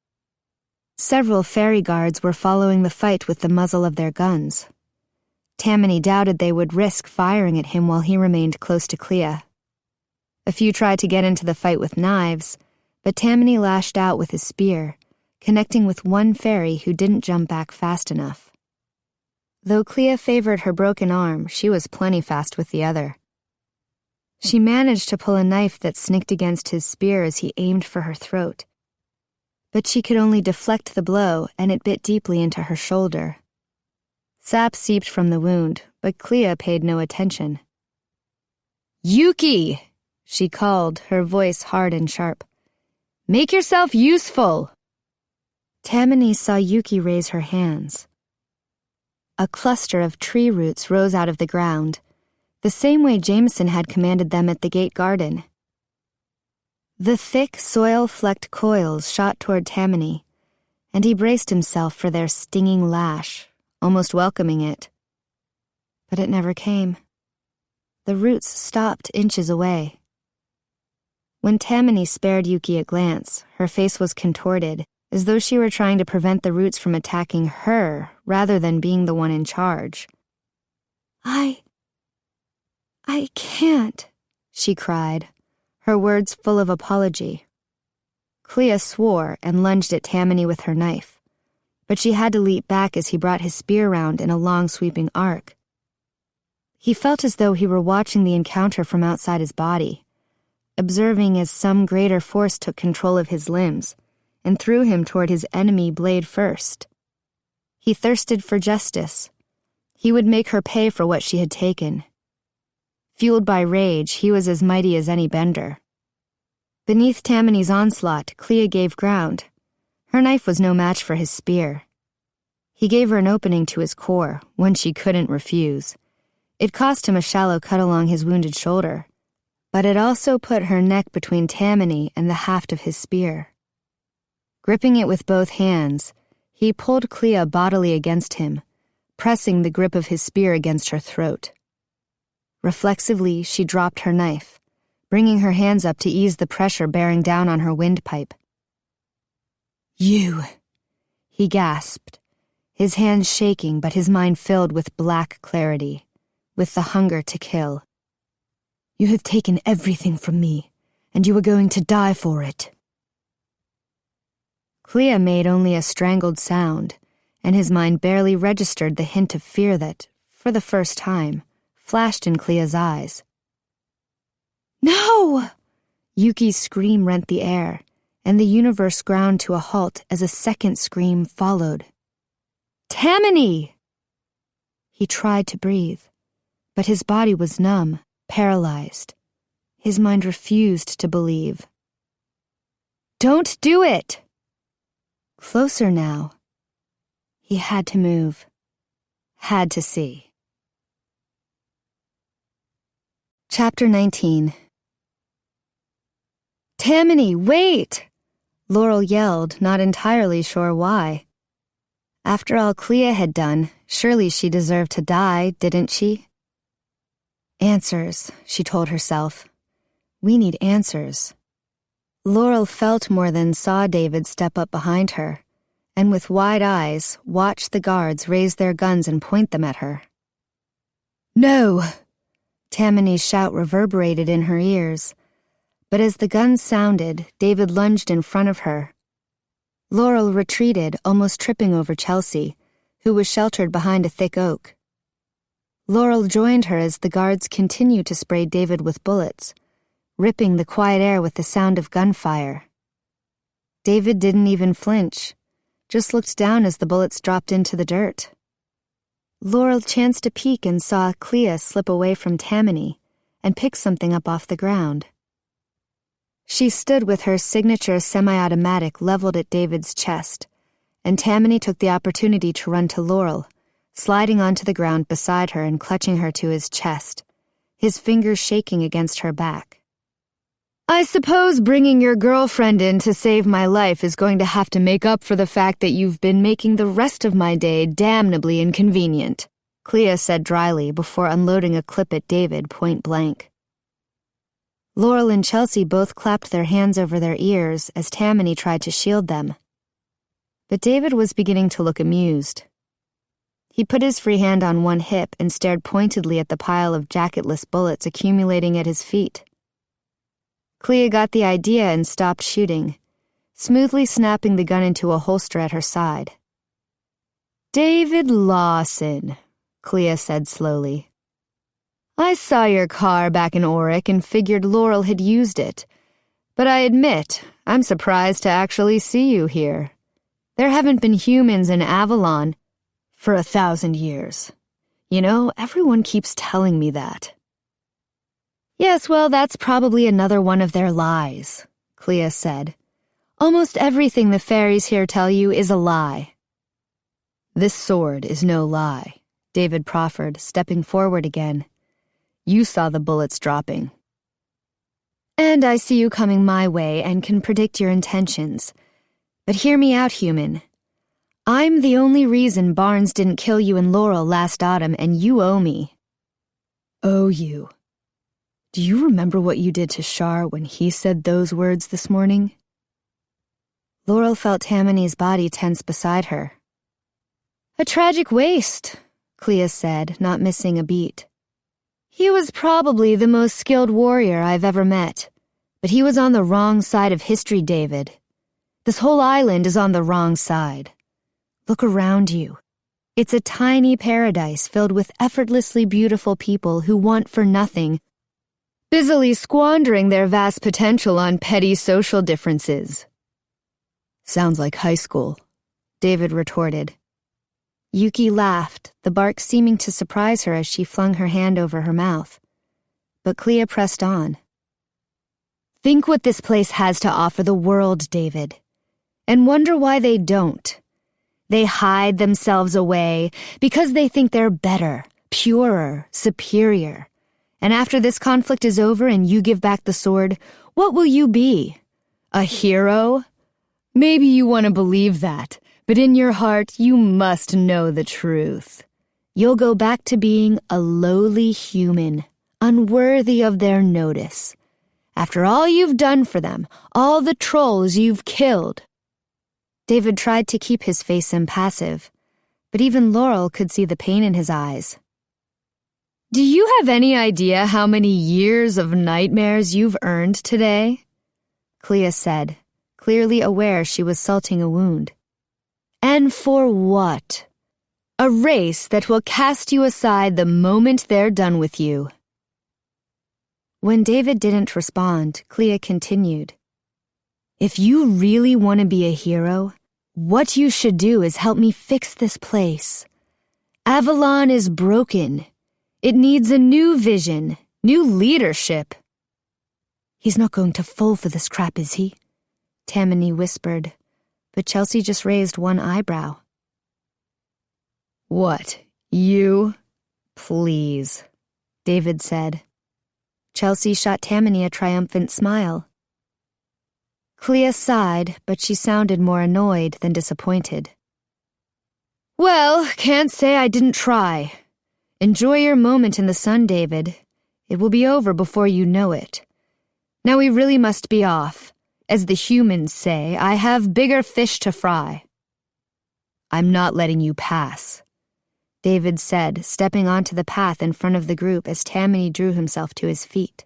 Several fairy guards were following the fight with the muzzle of their guns. Tamani doubted they would risk firing at him while he remained close to Klea. A few tried to get into the fight with knives, but Tamani lashed out with his spear, connecting with one faerie who didn't jump back fast enough. Though Klea favored her broken arm, she was plenty fast with the other. She managed to pull a knife that snicked against his spear as he aimed for her throat. But she could only deflect the blow, and it bit deeply into her shoulder. Sap seeped from the wound, but Klea paid no attention. "Yuki!" she called, her voice hard and sharp. "Make yourself useful!" Tamani saw Yuki raise her hands. A cluster of tree roots rose out of the ground, the same way Jameson had commanded them at the gate garden. The thick, soil-flecked coils shot toward Tamani, and he braced himself for their stinging lash, almost welcoming it. But it never came. The roots stopped inches away. When Tamani spared Yuki a glance, her face was contorted, as though she were trying to prevent the roots from attacking her rather than being the one in charge. I can't, she cried, her words full of apology. Klea swore and lunged at Tamani with her knife, but she had to leap back as he brought his spear round in a long sweeping arc. He felt as though he were watching the encounter from outside his body, observing as some greater force took control of his limbs and threw him toward his enemy blade first. He thirsted for justice. He would make her pay for what she had taken. Fueled by rage, he was as mighty as any bender. Beneath Tamani's onslaught, Klea gave ground. Her knife was no match for his spear. He gave her an opening to his core, one she couldn't refuse. It cost him a shallow cut along his wounded shoulder, but it also put her neck between Tamani and the haft of his spear. Gripping it with both hands, he pulled Klea bodily against him, pressing the grip of his spear against her throat. Reflexively, she dropped her knife, bringing her hands up to ease the pressure bearing down on her windpipe. "You," he gasped, his hands shaking but his mind filled with black clarity, with the hunger to kill. "You have taken everything from me, and you are going to die for it." Klea made only a strangled sound, and his mind barely registered the hint of fear that, for the first time, flashed in Klea's eyes. "No!" Yuki's scream rent the air, and the universe ground to a halt as a second scream followed. "Tamani!" He tried to breathe, but his body was numb, paralyzed. His mind refused to believe. "Don't do it!" Closer now. He had to move, had to see. Chapter 19. "Tamani, wait!" Laurel yelled, not entirely sure why. After all Klea had done, surely she deserved to die, didn't she? Answers, she told herself. We need answers. Laurel felt more than saw David step up behind her, and with wide eyes watched the guards raise their guns and point them at her. "No!" Tamani's shout reverberated in her ears, but as the guns sounded, David lunged in front of her. Laurel retreated, almost tripping over Chelsea, who was sheltered behind a thick oak. Laurel joined her as the guards continued to spray David with bullets, ripping the quiet air with the sound of gunfire. David didn't even flinch, just looked down as the bullets dropped into the dirt. Laurel chanced to peek and saw Klea slip away from Tamani and pick something up off the ground. She stood with her signature semi-automatic leveled at David's chest, and Tamani took the opportunity to run to Laurel, sliding onto the ground beside her and clutching her to his chest, his fingers shaking against her back. "I suppose bringing your girlfriend in to save my life is going to have to make up for the fact that you've been making the rest of my day damnably inconvenient," Klea said dryly before unloading a clip at David point blank. Laurel and Chelsea both clapped their hands over their ears as Tamani tried to shield them. But David was beginning to look amused. He put his free hand on one hip and stared pointedly at the pile of jacketless bullets accumulating at his feet. Klea got the idea and stopped shooting, smoothly snapping the gun into a holster at her side. "David Lawson," Klea said slowly. "I saw your car back in Auric and figured Laurel had used it. But I admit, I'm surprised to actually see you here. There haven't been humans in Avalon for 1,000 years. You know, everyone keeps telling me that." "Yes, well, that's probably another one of their lies," Klea said. "Almost everything the fairies here tell you is a lie." "This sword is no lie," David proffered, stepping forward again. "You saw the bullets dropping." "And I see you coming my way and can predict your intentions. But hear me out, human. I'm the only reason Barnes didn't kill you and Laurel last autumn, and you owe me." "Owe you? Do you remember what you did to Shar when he said those words this morning?" Laurel felt Tamani's body tense beside her. "A tragic waste," Klea said, not missing a beat. "He was probably the most skilled warrior I've ever met, but he was on the wrong side of history, David. This whole island is on the wrong side. Look around you. It's a tiny paradise filled with effortlessly beautiful people who want for nothing, busily squandering their vast potential on petty social differences." "Sounds like high school," David retorted. Yuki laughed, the bark seeming to surprise her as she flung her hand over her mouth. But Klea pressed on. "Think what this place has to offer the world, David, and wonder why they don't. They hide themselves away because they think they're better, purer, superior. And after this conflict is over and you give back the sword, what will you be? A hero? Maybe you want to believe that. But in your heart, you must know the truth. You'll go back to being a lowly human, unworthy of their notice. After all you've done for them, all the trolls you've killed." David tried to keep his face impassive, but even Laurel could see the pain in his eyes. "Do you have any idea how many years of nightmares you've earned today?" Klea said, clearly aware she was salting a wound. "And for what? A race that will cast you aside the moment they're done with you." When David didn't respond, Klea continued. "If you really want to be a hero, what you should do is help me fix this place. Avalon is broken. It needs a new vision, new leadership." "He's not going to fall for this crap, is he?" Tamani whispered. But Chelsea just raised one eyebrow. "What, you? Please," David said. Chelsea shot Tamani a triumphant smile. Klea sighed, but she sounded more annoyed than disappointed. "Well, can't say I didn't try. Enjoy your moment in the sun, David. It will be over before you know it. Now we really must be off. As the humans say, I have bigger fish to fry." "I'm not letting you pass," David said, stepping onto the path in front of the group as Tamani drew himself to his feet.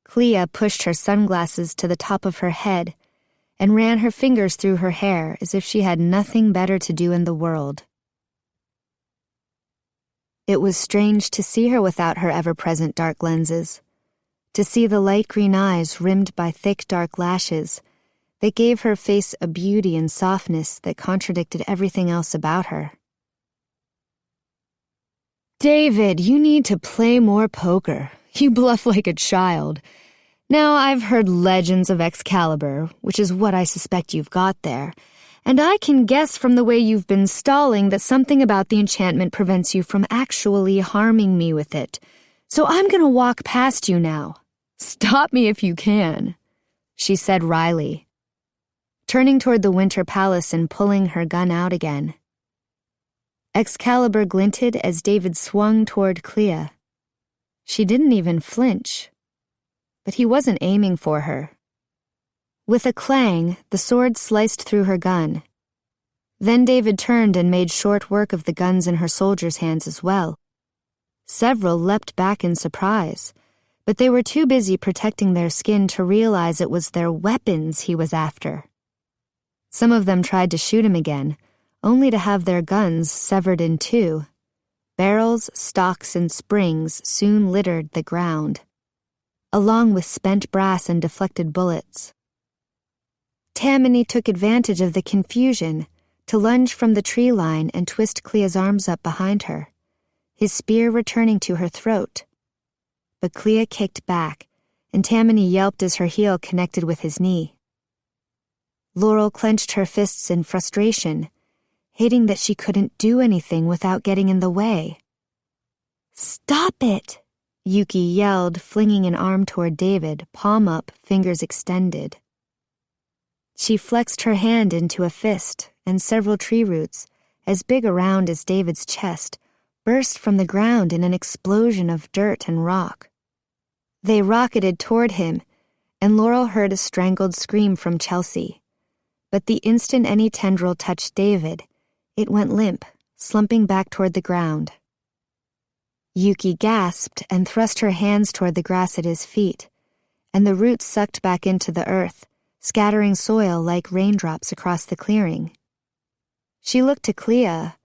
Klea pushed her sunglasses to the top of her head and ran her fingers through her hair as if she had nothing better to do in the world. It was strange to see her without her ever-present dark lenses, to see the light green eyes rimmed by thick dark lashes that gave her face a beauty and softness that contradicted everything else about her. "David, you need to play more poker. You bluff like a child. Now, I've heard legends of Excalibur, which is what I suspect you've got there, and I can guess from the way you've been stalling that something about the enchantment prevents you from actually harming me with it. So I'm gonna walk past you now. Stop me if you can," she said wryly, turning toward the Winter Palace and pulling her gun out again. Excalibur glinted as David swung toward Klea. She didn't even flinch, but he wasn't aiming for her. With a clang, the sword sliced through her gun. Then David turned and made short work of the guns in her soldiers' hands as well. Several leapt back in surprise, but they were too busy protecting their skin to realize it was their weapons he was after. Some of them tried to shoot him again, only to have their guns severed in two. Barrels, stocks, and springs soon littered the ground, along with spent brass and deflected bullets. Tamani took advantage of the confusion to lunge from the tree line and twist Klea's arms up behind her, his spear returning to her throat. But Klea kicked back, and Tamani yelped as her heel connected with his knee. Laurel clenched her fists in frustration, hating that she couldn't do anything without getting in the way. "Stop it!" Yuki yelled, flinging an arm toward David, palm up, fingers extended. She flexed her hand into a fist, and several tree roots, as big around as David's chest, burst from the ground in an explosion of dirt and rock. They rocketed toward him, and Laurel heard a strangled scream from Chelsea. But the instant any tendril touched David, it went limp, slumping back toward the ground. Yuki gasped and thrust her hands toward the grass at his feet, and the roots sucked back into the earth, scattering soil like raindrops across the clearing. She looked to Klea,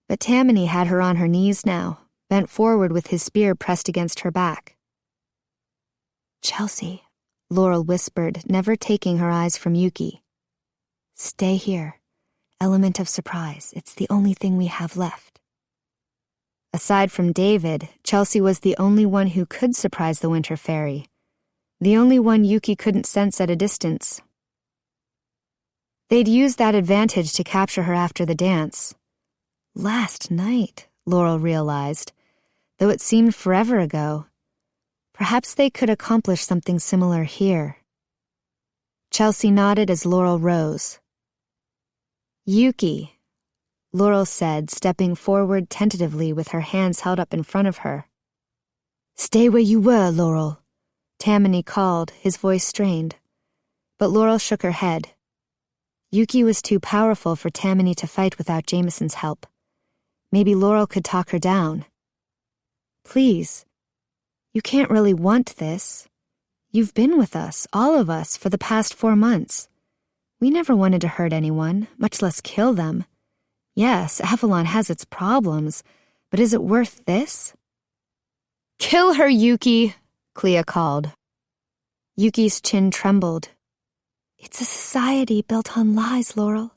but Tamani had her on her knees now, bent forward with his spear pressed against her back. "Chelsea," Laurel whispered, never taking her eyes from Yuki. "Stay here. Element of surprise. It's the only thing we have left." Aside from David, Chelsea was the only one who could surprise the Winter Fairy, the only one Yuki couldn't sense at a distance. They'd used that advantage to capture her after the dance. Last night, Laurel realized, though it seemed forever ago. Perhaps they could accomplish something similar here. Chelsea nodded as Laurel rose. "Yuki," Laurel said, stepping forward tentatively with her hands held up in front of her. "Stay where you were, Laurel," Tamani called, his voice strained. But Laurel shook her head. Yuki was too powerful for Tamani to fight without Jameson's help. Maybe Laurel could talk her down. "Please, you can't really want this. You've been with us, all of us, for the past 4 months. We never wanted to hurt anyone, much less kill them. Yes, Avalon has its problems, but is it worth this?" "Kill her, Yuki," Klea called. Yuki's chin trembled. "It's a society built on lies, Laurel.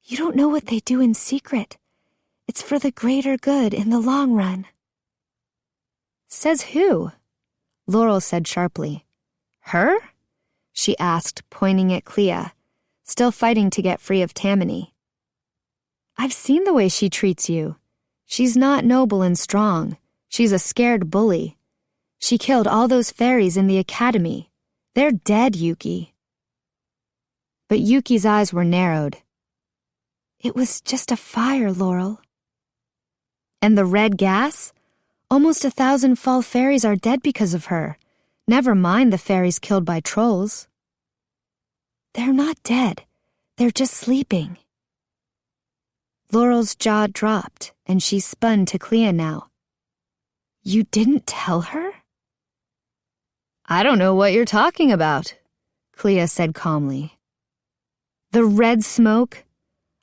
You don't know what they do in secret. It's for the greater good in the long run." "Says who?" Laurel said sharply. "Her?" she asked, pointing at Klea, still fighting to get free of Tamani. "I've seen the way she treats you. She's not noble and strong. She's a scared bully. She killed all those fairies in the academy. They're dead, Yuki." But Yuki's eyes were narrowed. "It was just a fire, Laurel." "And the red gas? Almost 1,000 fall fairies are dead because of her. Never mind the fairies killed by trolls." "They're not dead. They're just sleeping." Laurel's jaw dropped, and she spun to Klea now. "You didn't tell her?" "I don't know what you're talking about," Klea said calmly. "The red smoke?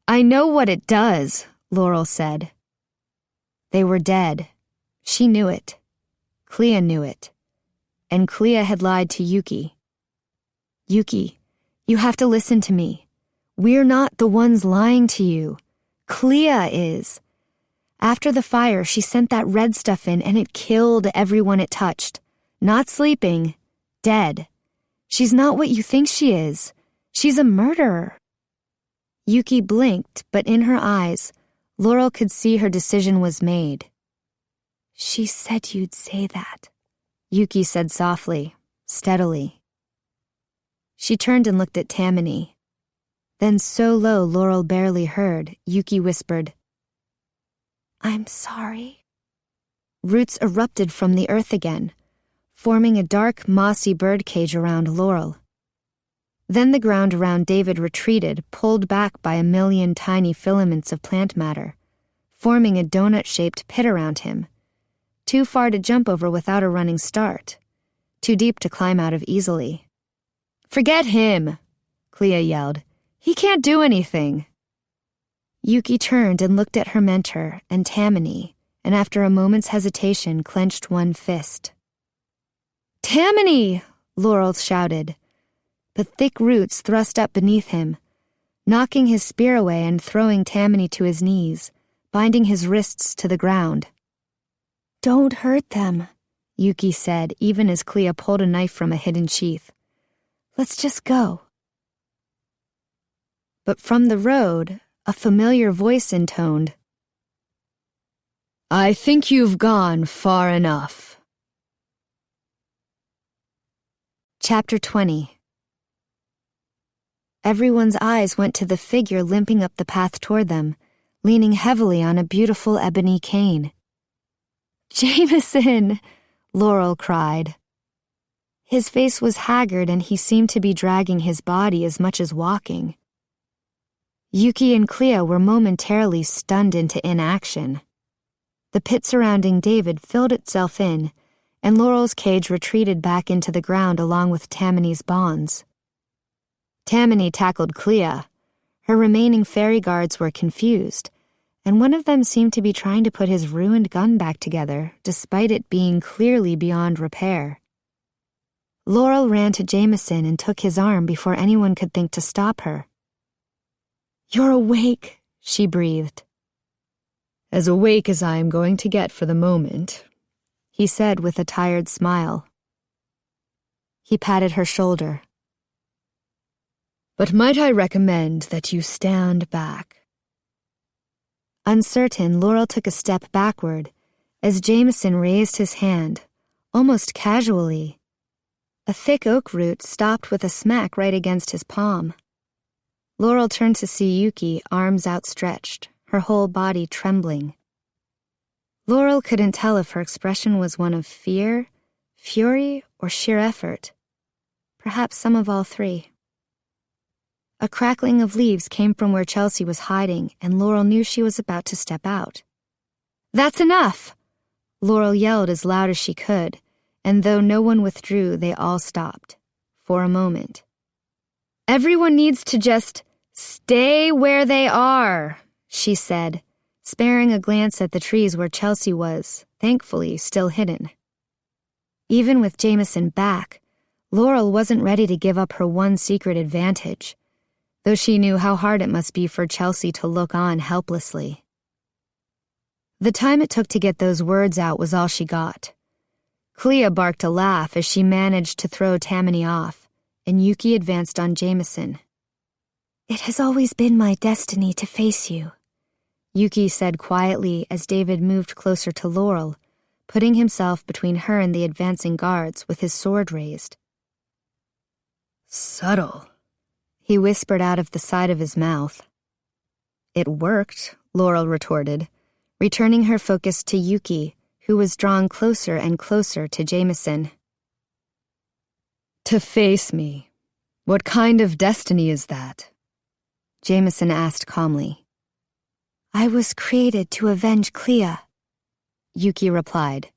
I know what it does," Laurel said. They were dead. She knew it. Klea knew it. And Klea had lied to Yuki. "Yuki, you have to listen to me. We're not the ones lying to you. Klea is. After the fire, she sent that red stuff in and it killed everyone it touched. Not sleeping, dead. She's not what you think she is. She's a murderer." Yuki blinked, but in her eyes, Laurel could see her decision was made. "She said you'd say that," Yuki said softly, steadily. She turned and looked at Tamani. Then so low Laurel barely heard, Yuki whispered, "I'm sorry." Roots erupted from the earth again, forming a dark, mossy birdcage around Laurel. Then the ground around David retreated, pulled back by a million tiny filaments of plant matter, forming a donut-shaped pit around him, too far to jump over without a running start, too deep to climb out of easily. "Forget him," Klea yelled. "He can't do anything." Yuki turned and looked at her mentor and Tamani, and after a moment's hesitation clenched one fist. "Tamani!" Laurel shouted, but thick roots thrust up beneath him, knocking his spear away and throwing Tamani to his knees, binding his wrists to the ground. "Don't hurt them," Yuki said, even as Klea pulled a knife from a hidden sheath. "Let's just go." But from the road, a familiar voice intoned, "I think you've gone far enough." Chapter 20. Everyone's eyes went to the figure limping up the path toward them, leaning heavily on a beautiful ebony cane. "Jameson!" Laurel cried. His face was haggard and he seemed to be dragging his body as much as walking. Yuki and Klea were momentarily stunned into inaction. The pit surrounding David filled itself in, and Laurel's cage retreated back into the ground along with Tamani's bonds. Tamani tackled Klea. Her remaining fairy guards were confused, and one of them seemed to be trying to put his ruined gun back together, despite it being clearly beyond repair. Laurel ran to Jameson and took his arm before anyone could think to stop her. "You're awake," she breathed. "As awake as I am going to get for the moment," he said with a tired smile. He patted her shoulder. "But might I recommend that you stand back?" Uncertain, Laurel took a step backward as Jameson raised his hand, almost casually. A thick oak root stopped with a smack right against his palm. Laurel turned to see Yuki, arms outstretched, her whole body trembling. Laurel couldn't tell if her expression was one of fear, fury, or sheer effort. Perhaps some of all three. A crackling of leaves came from where Chelsea was hiding, and Laurel knew she was about to step out. "That's enough!" Laurel yelled as loud as she could, and though no one withdrew, they all stopped. For a moment. "Everyone needs to just stay where they are," she said, sparing a glance at the trees where Chelsea was, thankfully, still hidden. Even with Jameson back, Laurel wasn't ready to give up her one secret advantage, though she knew how hard it must be for Chelsea to look on helplessly. The time it took to get those words out was all she got. Klea barked a laugh as she managed to throw Tamani off, and Yuki advanced on Jameson. "It has always been my destiny to face you," Yuki said quietly as David moved closer to Laurel, putting himself between her and the advancing guards with his sword raised. "Subtle," he whispered out of the side of his mouth. "It worked," Laurel retorted, returning her focus to Yuki, who was drawn closer and closer to Jameson. "To face me. What kind of destiny is that?" Jameson asked calmly. "I was created to avenge Klea," Yuki replied.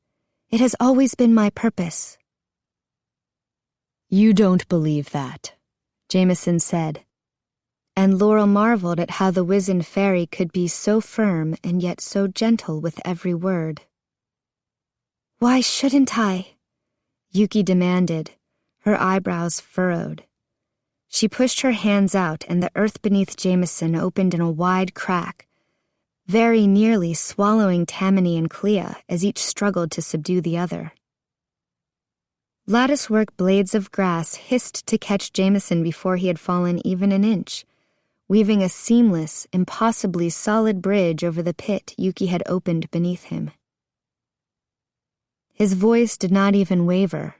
"It has always been my purpose." "You don't believe that," Jameson said, and Laurel marveled at how the wizened fairy could be so firm and yet so gentle with every word. "Why shouldn't I?" Yuki demanded, her eyebrows furrowed. She pushed her hands out and the earth beneath Jameson opened in a wide crack, very nearly swallowing Tamani and Klea as each struggled to subdue the other. Latticework blades of grass hissed to catch Jameson before he had fallen even an inch, weaving a seamless, impossibly solid bridge over the pit Yuki had opened beneath him. His voice did not even waver.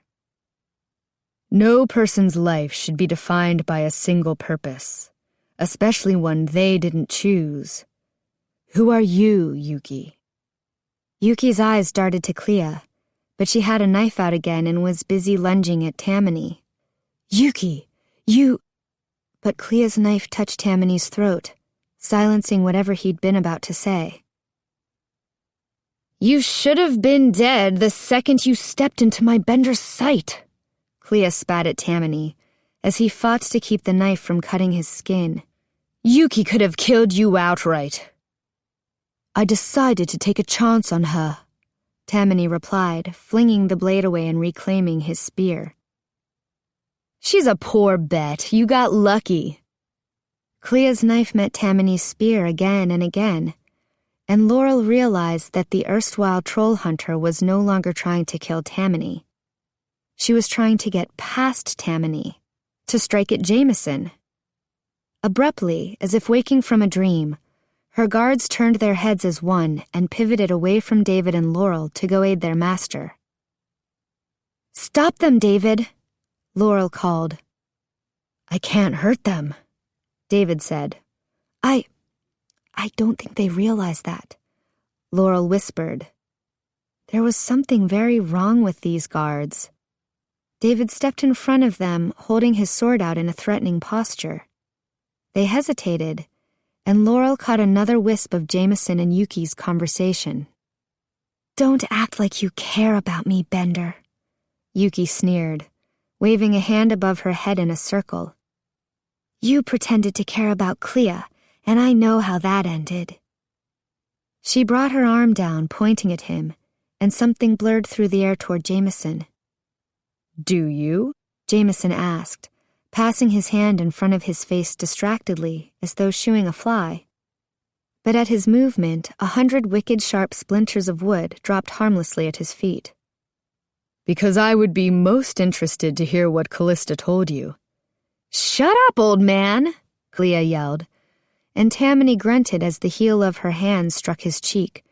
"No person's life should be defined by a single purpose, especially one they didn't choose. Who are you, Yuki?" Yuki's eyes darted to Klea, but she had a knife out again and was busy lunging at Tamani. "Yuki, you—" But Klea's knife touched Tamani's throat, silencing whatever he'd been about to say. "You should have been dead the second you stepped into my bender's sight," Klea spat at Tamani as he fought to keep the knife from cutting his skin. "Yuki could have killed you outright." "I decided to take a chance on her," Tamani replied, flinging the blade away and reclaiming his spear. "She's a poor bet. You got lucky." Klea's knife met Tamani's spear again and again, and Laurel realized that the erstwhile troll hunter was no longer trying to kill Tamani. She was trying to get past Tamani, to strike at Jameson. Abruptly, as if waking from a dream, her guards turned their heads as one and pivoted away from David and Laurel to go aid their master. "Stop them, David," Laurel called. "I can't hurt them," David said. I don't think they realize that," Laurel whispered. There was something very wrong with these guards. David stepped in front of them, holding his sword out in a threatening posture. They hesitated, and Laurel caught another wisp of Jameson and Yuki's conversation. "Don't act like you care about me, Bender," Yuki sneered, waving a hand above her head in a circle. "You pretended to care about Klea, and I know how that ended." She brought her arm down, pointing at him, and something blurred through the air toward Jameson. "Do you?" Jameson asked, passing his hand in front of his face distractedly, as though shooing a fly. But at his movement, 100 wicked sharp splinters of wood dropped harmlessly at his feet. "Because I would be most interested to hear what Callista told you." "Shut up, old man!" Klea yelled, and Tamani grunted as the heel of her hand struck his cheek,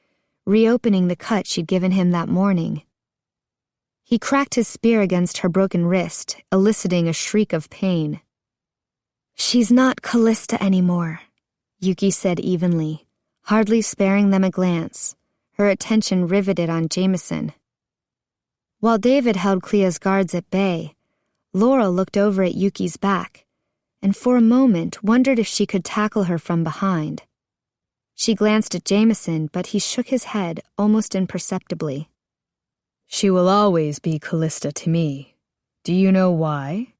reopening the cut she'd given him that morning. He cracked his spear against her broken wrist, eliciting a shriek of pain. "She's not Callista anymore," Yuki said evenly, hardly sparing them a glance, her attention riveted on Jameson. While David held Klea's guards at bay, Laurel looked over at Yuki's back, and for a moment wondered if she could tackle her from behind. She glanced at Jameson, but he shook his head almost imperceptibly. "She will always be Callista to me. Do you know why?"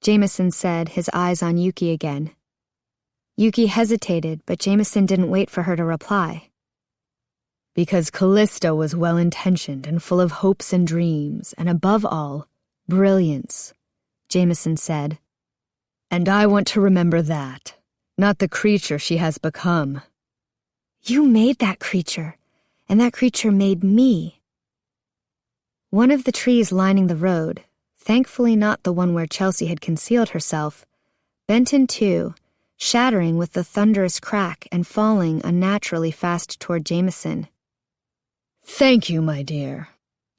Jameson said, his eyes on Yuki again. Yuki hesitated, but Jameson didn't wait for her to reply. "Because Callista was well-intentioned and full of hopes and dreams, and above all, brilliance," Jameson said. "And I want to remember that, not the creature she has become." "You made that creature, and that creature made me." One of the trees lining the road, thankfully not the one where Chelsea had concealed herself, bent in two, shattering with the thunderous crack and falling unnaturally fast toward Jameson. "Thank you, my dear,"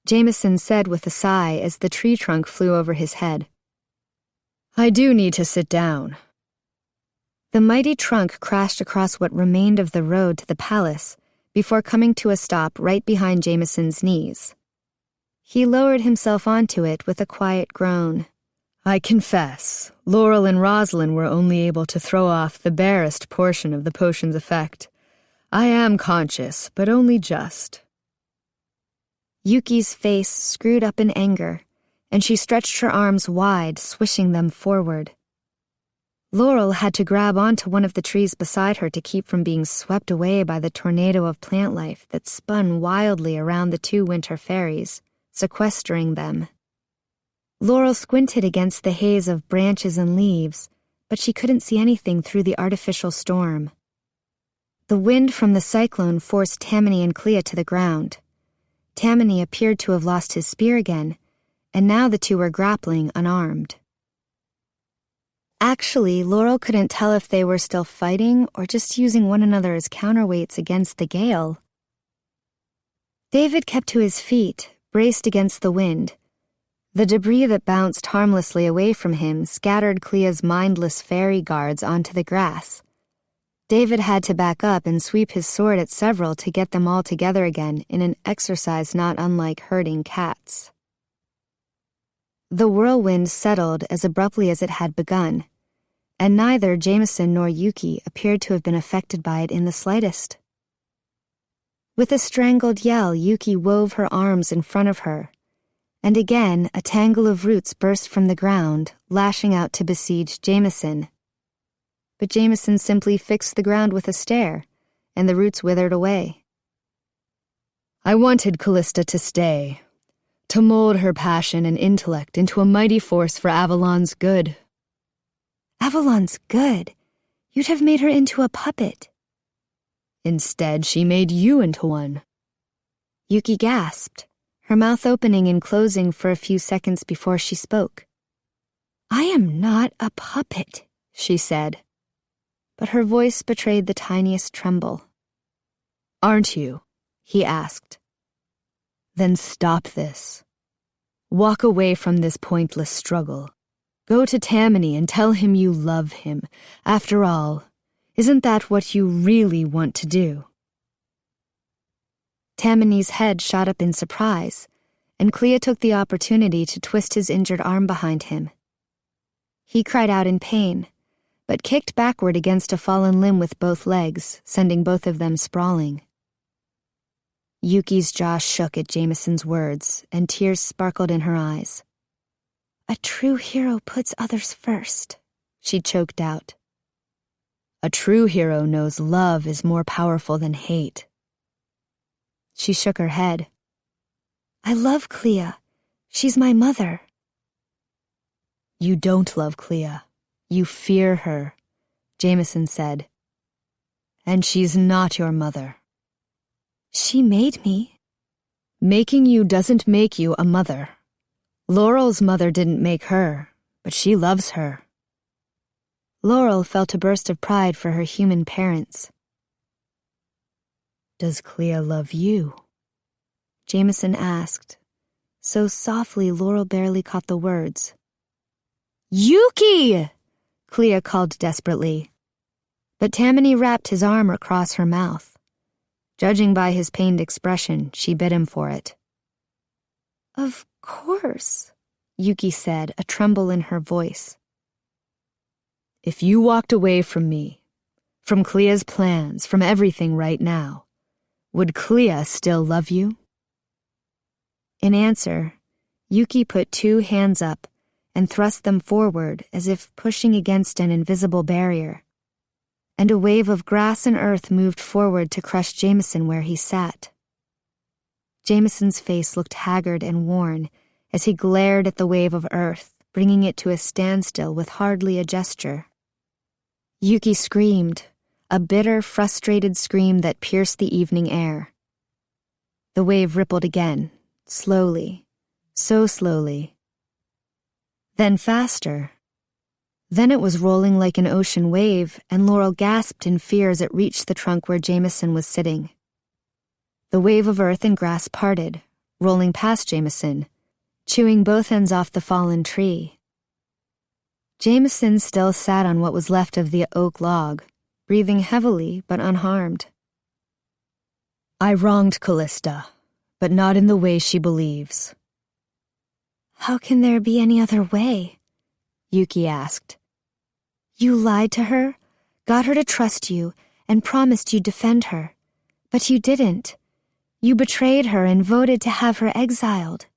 Jameson said with a sigh as the tree trunk flew over his head. "I do need to sit down." The mighty trunk crashed across what remained of the road to the palace before coming to a stop right behind Jameson's knees. He lowered himself onto it with a quiet groan. "I confess, Laurel and Rosalind were only able to throw off the barest portion of the potion's effect. I am conscious, but only just." Yuki's face screwed up in anger, and she stretched her arms wide, swishing them forward. Laurel had to grab onto one of the trees beside her to keep from being swept away by the tornado of plant life that spun wildly around the two winter fairies, sequestering them. Laurel squinted against the haze of branches and leaves, but she couldn't see anything through the artificial storm. The wind from the cyclone forced Tamani and Klea to the ground. Tamani appeared to have lost his spear again, and now the two were grappling unarmed. Actually, Laurel couldn't tell if they were still fighting or just using one another as counterweights against the gale. David kept to his feet, braced against the wind. The debris that bounced harmlessly away from him scattered Klea's mindless fairy guards onto the grass. David had to back up and sweep his sword at several to get them all together again in an exercise not unlike herding cats. The whirlwind settled as abruptly as it had begun, and neither Jameson nor Yuki appeared to have been affected by it in the slightest. With a strangled yell, Yuki wove her arms in front of her, and again a tangle of roots burst from the ground, lashing out to besiege Jameson. But Jameson simply fixed the ground with a stare, and the roots withered away. I wanted Callista to stay, to mold her passion and intellect into a mighty force for Avalon's good. Avalon's good? You'd have made her into a puppet. Instead, she made you into one. Yuki gasped, her mouth opening and closing for a few seconds before she spoke. I am not a puppet, she said, but her voice betrayed the tiniest tremble. Aren't you? He asked. Then stop this. Walk away from this pointless struggle. Go to Tamani and tell him you love him. After all, isn't that what you really want to do? Tamani's head shot up in surprise, and Klea took the opportunity to twist his injured arm behind him. He cried out in pain, but kicked backward against a fallen limb with both legs, sending both of them sprawling. Yuki's jaw shook at Jameson's words, and tears sparkled in her eyes. A true hero puts others first, she choked out. A true hero knows love is more powerful than hate. She shook her head. I love Klea. She's my mother. You don't love Klea. You fear her, Jameson said. And she's not your mother. She made me. Making you doesn't make you a mother. Laurel's mother didn't make her, but she loves her. Laurel felt a burst of pride for her human parents. Does Klea love you? Jameson asked, so softly Laurel barely caught the words. Yuki! Klea called desperately. But Tamani wrapped his arm across her mouth. Judging by his pained expression, she bid him for it. Of course, Yuki said, a tremble in her voice. If you walked away from me, from Klea's plans, from everything right now, would Klea still love you? In answer, Yuki put two hands up and thrust them forward as if pushing against an invisible barrier, and a wave of grass and earth moved forward to crush Jameson where he sat. Jameson's face looked haggard and worn as he glared at the wave of earth, bringing it to a standstill with hardly a gesture. Yuki screamed, a bitter, frustrated scream that pierced the evening air. The wave rippled again, slowly, so slowly. Then faster. Then it was rolling like an ocean wave, and Laurel gasped in fear as it reached the trunk where Jameson was sitting. The wave of earth and grass parted, rolling past Jameson, chewing both ends off the fallen tree. Jameson still sat on what was left of the oak log, breathing heavily but unharmed. I wronged Callista, but not in the way she believes. How can there be any other way? Yuki asked. You lied to her, got her to trust you, and promised you'd defend her. But you didn't. You betrayed her and voted to have her exiled.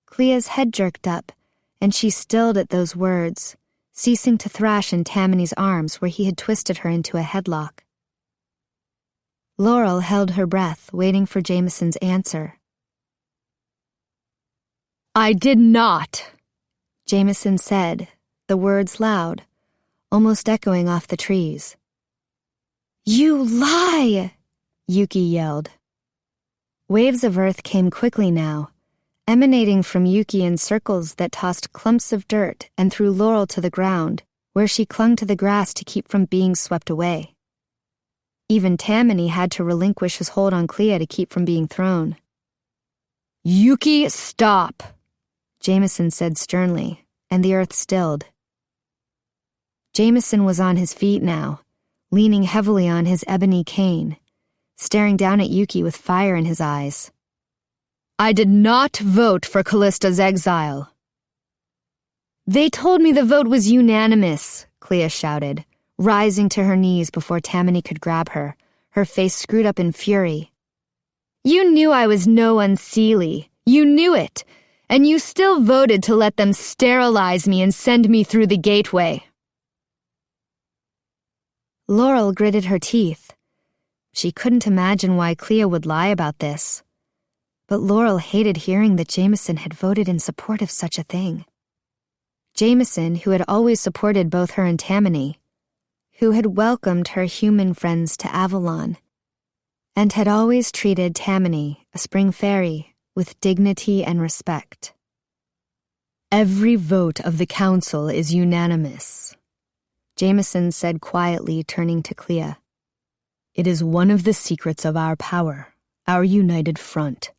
Klea's head jerked up, and she stilled at those words, ceasing to thrash in Tamani's arms where he had twisted her into a headlock. Laurel held her breath, waiting for Jameson's answer. I did not, Jameson said, the words loud, almost echoing off the trees. You lie! Yuki yelled. Waves of earth came quickly now, emanating from Yuki in circles that tossed clumps of dirt and threw Laurel to the ground, where she clung to the grass to keep from being swept away. Even Tamani had to relinquish his hold on Klea to keep from being thrown. Yuki, stop, Jameson said sternly, and the earth stilled. Jameson was on his feet now, leaning heavily on his ebony cane, staring down at Yuki with fire in his eyes. I did not vote for Callista's exile. They told me the vote was unanimous, Klea shouted, rising to her knees before Tamani could grab her, her face screwed up in fury. You knew I was no unseelie. You knew it, and you still voted to let them sterilize me and send me through the gateway." Laurel gritted her teeth. She couldn't imagine why Klea would lie about this. But Laurel hated hearing that Jameson had voted in support of such a thing. Jameson, who had always supported both her and Tamani, who had welcomed her human friends to Avalon, and had always treated Tamani, a spring faerie, with dignity and respect. "Every vote of the council is unanimous," Jameson said quietly, turning to Klea. "It is one of the secrets of our power, our united front.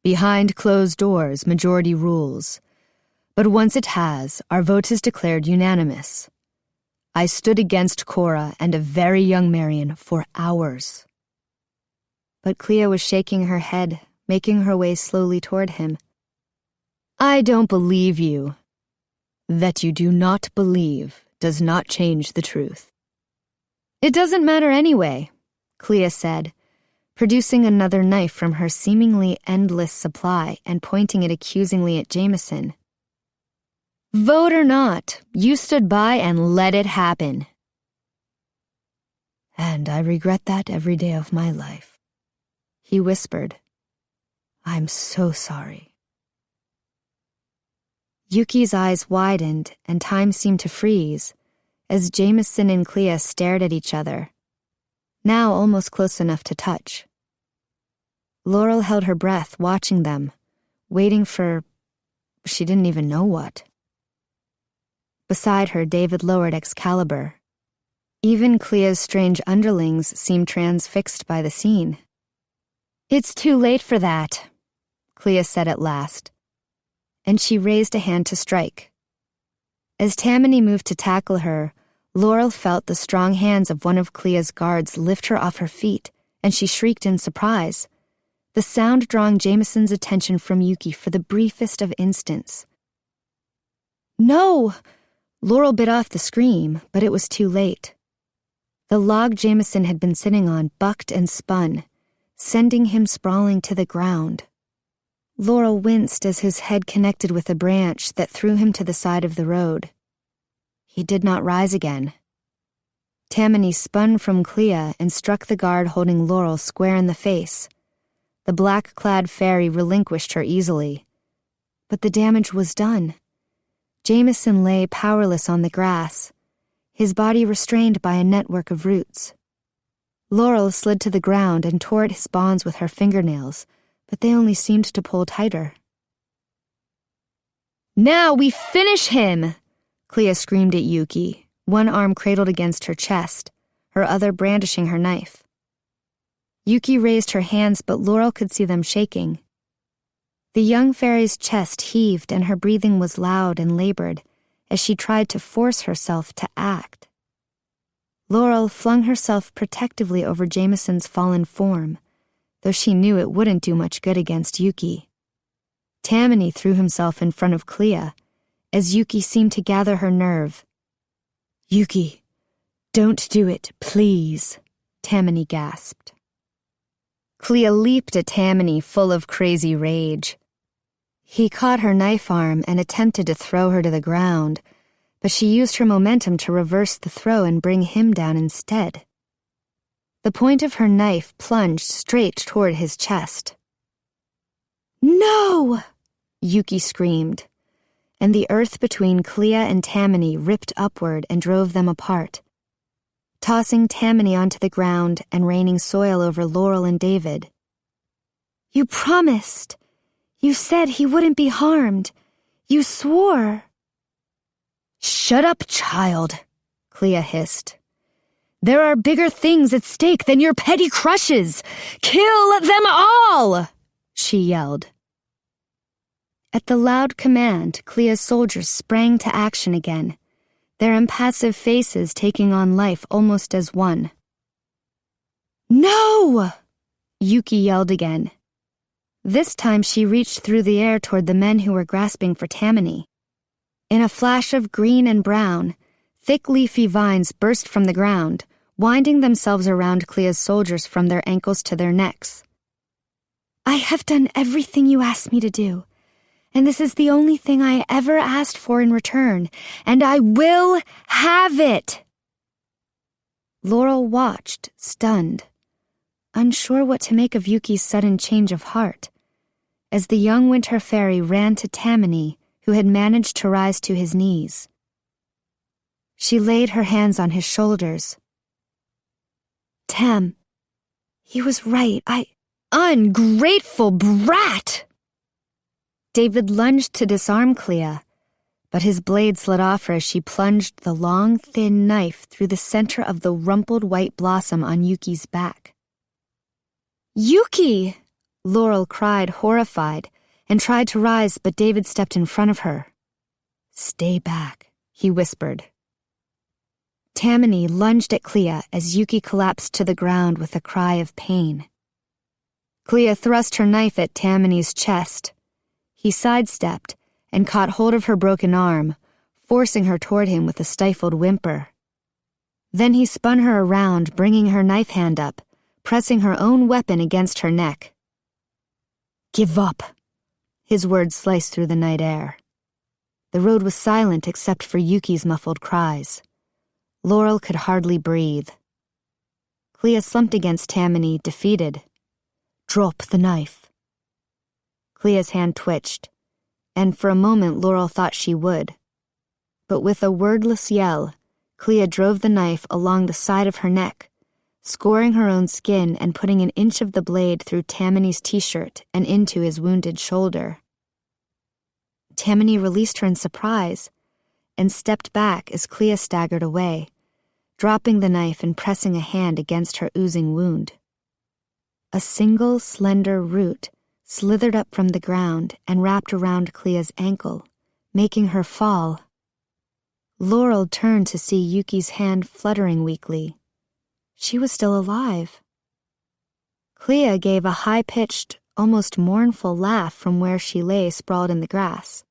Behind closed doors, majority rules. But once it has, our vote is declared unanimous. I stood against Cora and a very young Marion for hours." But Klea was shaking her head, making her way slowly toward him. "I don't believe you." "That you do not believe does not change the truth." "It doesn't matter anyway," Klea said, producing another knife from her seemingly endless supply and pointing it accusingly at Jameson. "Vote or not, you stood by and let it happen." "And I regret that every day of my life," he whispered. "I'm so sorry." Yuki's eyes widened and time seemed to freeze as Jameson and Klea stared at each other, now almost close enough to touch. Laurel held her breath, watching them, waiting for... she didn't even know what. Beside her, David lowered Excalibur. Even Klea's strange underlings seemed transfixed by the scene. "It's too late for that," Klea said at last, and she raised a hand to strike. As Tamani moved to tackle her, Laurel felt the strong hands of one of Klea's guards lift her off her feet, and she shrieked in surprise, the sound drawing Jameson's attention from Yuki for the briefest of instants. "No!" Laurel bit off the scream, but it was too late. The log Jameson had been sitting on bucked and spun, sending him sprawling to the ground. Laurel winced as his head connected with a branch that threw him to the side of the road. He did not rise again. Tamani spun from Klea and struck the guard holding Laurel square in the face. The black-clad faerie relinquished her easily. But the damage was done. Jameson lay powerless on the grass, his body restrained by a network of roots. Laurel slid to the ground and tore at his bonds with her fingernails, but they only seemed to pull tighter. "Now we finish him!" Klea screamed at Yuki, one arm cradled against her chest, her other brandishing her knife. Yuki raised her hands, but Laurel could see them shaking. The young faerie's chest heaved and her breathing was loud and labored as she tried to force herself to act. Laurel flung herself protectively over Jameson's fallen form, though she knew it wouldn't do much good against Yuki. Tamani threw himself in front of Klea, as Yuki seemed to gather her nerve. "Yuki, don't do it, please," Tamani gasped. Klea leaped at Tamani, full of crazy rage. He caught her knife arm and attempted to throw her to the ground, but she used her momentum to reverse the throw and bring him down instead. The point of her knife plunged straight toward his chest. "No!" Yuki screamed, and the earth between Klea and Tamani ripped upward and drove them apart, tossing Tamani onto the ground and raining soil over Laurel and David. "You promised. You said he wouldn't be harmed. You swore." "Shut up, child," Klea hissed. "There are bigger things at stake than your petty crushes. Kill them all!" she yelled. At the loud command, Klea's soldiers sprang to action again, their impassive faces taking on life almost as one. "No!" Yuki yelled again. This time she reached through the air toward the men who were grasping for Tamani. In a flash of green and brown, thick leafy vines burst from the ground, winding themselves around Klea's soldiers from their ankles to their necks. I have done everything you asked me to do, and this is the only thing I ever asked for in return, and I will have it!" Laurel watched, stunned, unsure what to make of Yuki's sudden change of heart, as the young winter fairy ran to Tamani, who had managed to rise to his knees. She laid her hands on his shoulders. "Tam, he was right. Ungrateful brat!" David lunged to disarm Klea, but his blade slid off her as she plunged the long, thin knife through the center of the rumpled white blossom on Yuki's back. "Yuki!" Laurel cried, horrified, and tried to rise, but David stepped in front of her. "Stay back," he whispered. Tamani lunged at Klea as Yuki collapsed to the ground with a cry of pain. Klea thrust her knife at Tamani's chest. He sidestepped and caught hold of her broken arm, forcing her toward him with a stifled whimper. Then he spun her around, bringing her knife hand up, pressing her own weapon against her neck. "Give up," his words sliced through the night air. The road was silent except for Yuki's muffled cries. Laurel could hardly breathe. Klea slumped against Tamani, defeated. "Drop the knife." Klea's hand twitched, and for a moment Laurel thought she would. But with a wordless yell, Klea drove the knife along the side of her neck, scoring her own skin and putting an inch of the blade through Tamani's t-shirt and into his wounded shoulder. Tamani released her in surprise and stepped back as Klea staggered away, dropping the knife and pressing a hand against her oozing wound. A single, slender root slithered up from the ground and wrapped around Klea's ankle, making her fall. Laurel turned to see Yuki's hand fluttering weakly. She was still alive. Klea gave a high-pitched, almost mournful laugh from where she lay sprawled in the grass.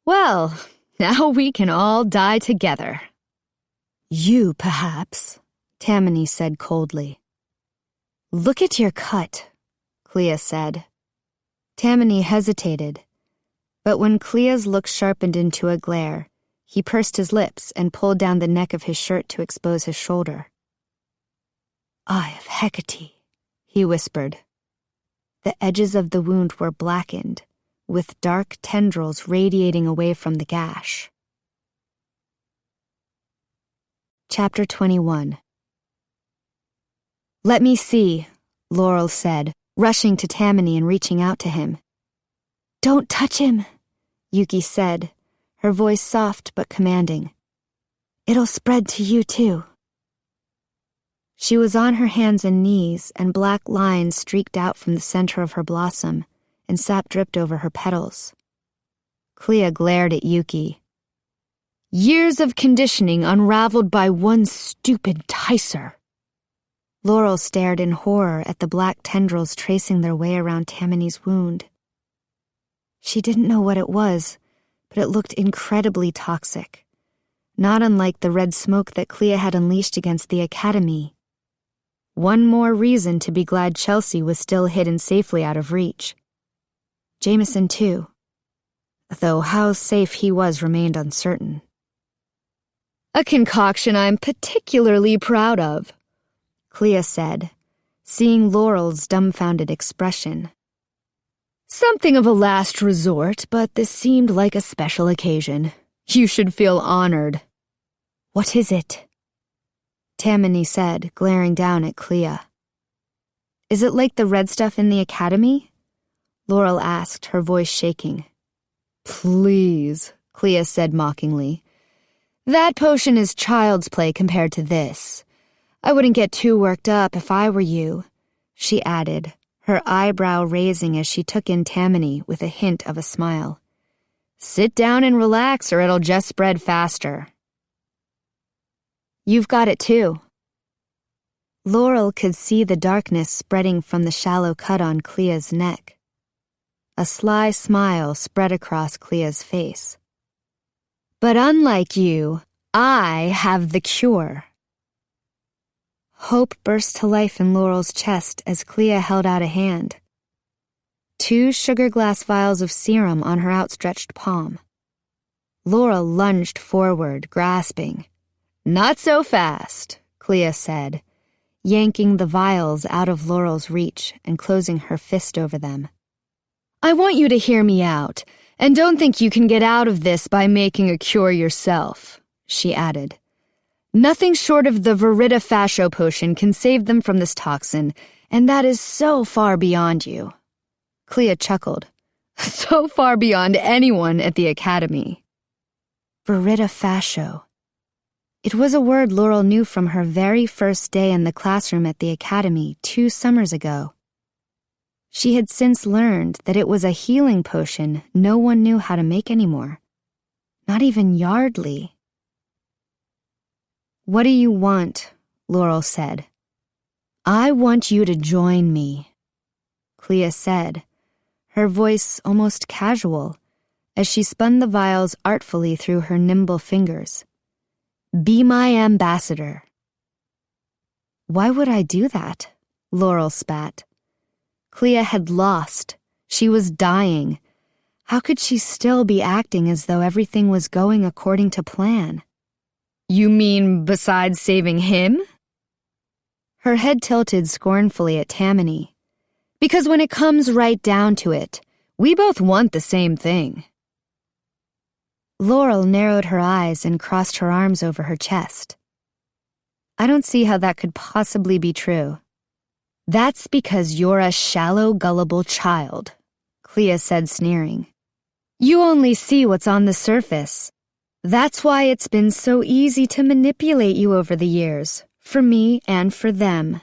"Well, now we can all die together." "You, perhaps," Tamani said coldly. "Look at your cut," Klea said. Tamani hesitated, but when Klea's look sharpened into a glare, he pursed his lips and pulled down the neck of his shirt to expose his shoulder. "Eye of Hecate," he whispered. The edges of the wound were blackened, with dark tendrils radiating away from the gash. Chapter 21. "Let me see," Laurel said, rushing to Tamani and reaching out to him. "Don't touch him," Yuki said, her voice soft but commanding. "It'll spread to you too." She was on her hands and knees, and black lines streaked out from the center of her blossom, and sap dripped over her petals. Klea glared at Yuki. "Years of conditioning unraveled by one stupid ticer." Laurel stared in horror at the black tendrils tracing their way around Tamani's wound. She didn't know what it was, but it looked incredibly toxic, not unlike the red smoke that Klea had unleashed against the academy. One more reason to be glad Chelsea was still hidden safely out of reach. Jameson, too, though how safe he was remained uncertain. "A concoction I'm particularly proud of," Klea said, seeing Laurel's dumbfounded expression. "Something of a last resort, but this seemed like a special occasion. You should feel honored." "What is it?" Tamani said, glaring down at Klea. "Is it like the red stuff in the academy?" Laurel asked, her voice shaking. "Please," Klea said mockingly. "That potion is child's play compared to this. I wouldn't get too worked up if I were you," she added, her eyebrow raising as she took in Tamani with a hint of a smile. "Sit down and relax or it'll just spread faster." "You've got it too." Laurel could see the darkness spreading from the shallow cut on Klea's neck. A sly smile spread across Klea's face. "But unlike you, I have the cure." Hope burst to life in Laurel's chest as Klea held out a hand. 2 sugar glass vials of serum on her outstretched palm. Laurel lunged forward, grasping. "Not so fast," Klea said, yanking the vials out of Laurel's reach and closing her fist over them. "I want you to hear me out, and don't think you can get out of this by making a cure yourself," she added. "Nothing short of the Verita Fascio potion can save them from this toxin, and that is so far beyond you." Klea chuckled. "So far beyond anyone at the academy." Verita Fascio. It was a word Laurel knew from her very first day in the classroom at the academy 2 summers ago. She had since learned that it was a healing potion no one knew how to make anymore. Not even Yardley. "What do you want?" Laurel said. "I want you to join me," Klea said, her voice almost casual, as she spun the vials artfully through her nimble fingers. "Be my ambassador." "Why would I do that?" Laurel spat. Klea had lost. She was dying. How could she still be acting as though everything was going according to plan? "You mean besides saving him?" Her head tilted scornfully at Tamani. "Because when it comes right down to it, we both want the same thing." Laurel narrowed her eyes and crossed her arms over her chest. "I don't see how that could possibly be true." "That's because you're a shallow, gullible child," Klea said, sneering. "You only see what's on the surface. That's why it's been so easy to manipulate you over the years, for me and for them."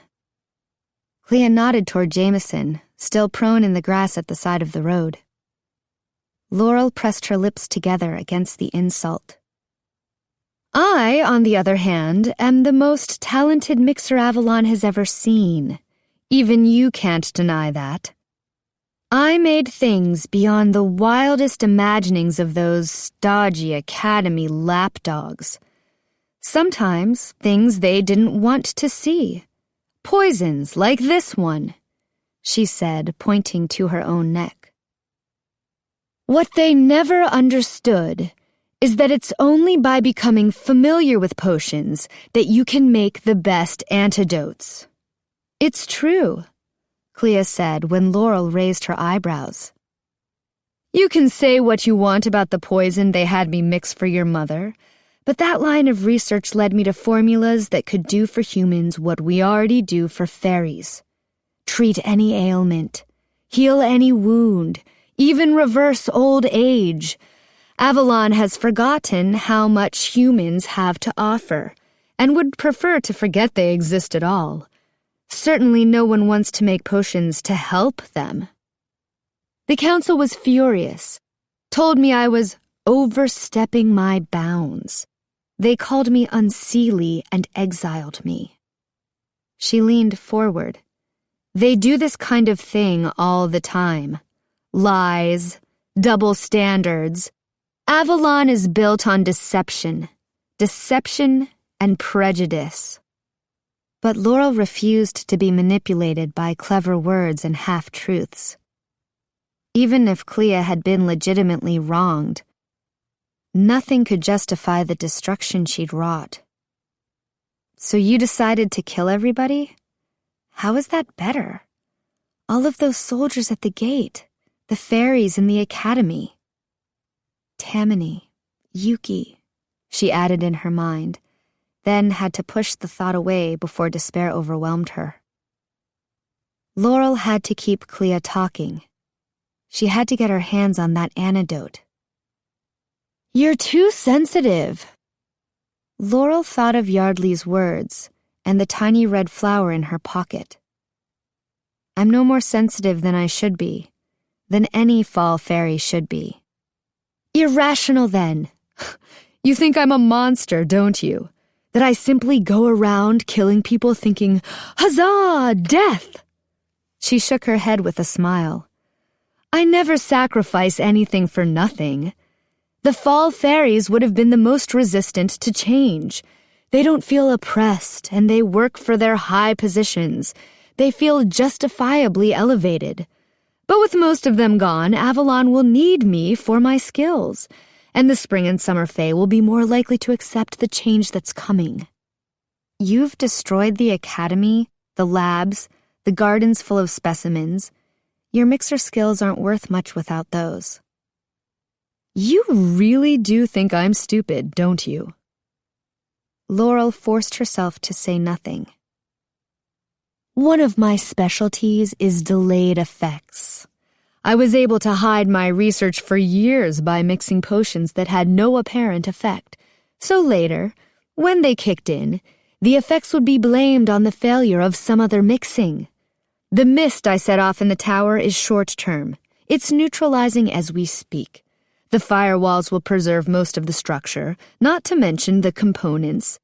Klea nodded toward Jameson, still prone in the grass at the side of the road. Laurel pressed her lips together against the insult. "I, on the other hand, am the most talented mixer Avalon has ever seen. Even you can't deny that. I made things beyond the wildest imaginings of those stodgy academy lapdogs. Sometimes things they didn't want to see. Poisons like this one," she said, pointing to her own neck. "What they never understood is that it's only by becoming familiar with potions that you can make the best antidotes." "It's true," Klea said when Laurel raised her eyebrows. "You can say what you want about the poison they had me mix for your mother, but that line of research led me to formulas that could do for humans what we already do for fairies. Treat any ailment, heal any wound, even reverse old age. Avalon has forgotten how much humans have to offer, and would prefer to forget they exist at all. Certainly no one wants to make potions to help them. The council was furious, told me I was overstepping my bounds. They called me unseelie and exiled me." She leaned forward. "They do this kind of thing all the time. Lies, double standards. Avalon is built on deception and prejudice." But Laurel refused to be manipulated by clever words and half-truths. Even if Klea had been legitimately wronged, nothing could justify the destruction she'd wrought. "So you decided to kill everybody? How is that better? All of those soldiers at the gate, the fairies in the academy." "Tamani, Yuki," she added in her mind, then had to push the thought away before despair overwhelmed her. Laurel had to keep Klea talking. She had to get her hands on that antidote. "You're too sensitive." Laurel thought of Yardley's words and the tiny red flower in her pocket. "I'm no more sensitive than I should be, than any fall fairy should be." "Irrational, then. You think I'm a monster, don't you? That I simply go around killing people thinking, 'Huzzah, death!'" She shook her head with a smile. "I never sacrifice anything for nothing. The fall fairies would have been the most resistant to change. They don't feel oppressed, and they work for their high positions. They feel justifiably elevated. But with most of them gone, Avalon will need me for my skills, and the spring and summer fae will be more likely to accept the change that's coming. You've destroyed the academy, the labs, the gardens full of specimens. Your mixer skills aren't worth much without those. You really do think I'm stupid, don't you? Laurel forced herself to say nothing. One of my specialties is delayed effects. I was able to hide my research for years by mixing potions that had no apparent effect. So later, when they kicked in, the effects would be blamed on the failure of some other mixing. The mist I set off in the tower is short-term. It's neutralizing as we speak. The firewalls will preserve most of the structure, not to mention the components.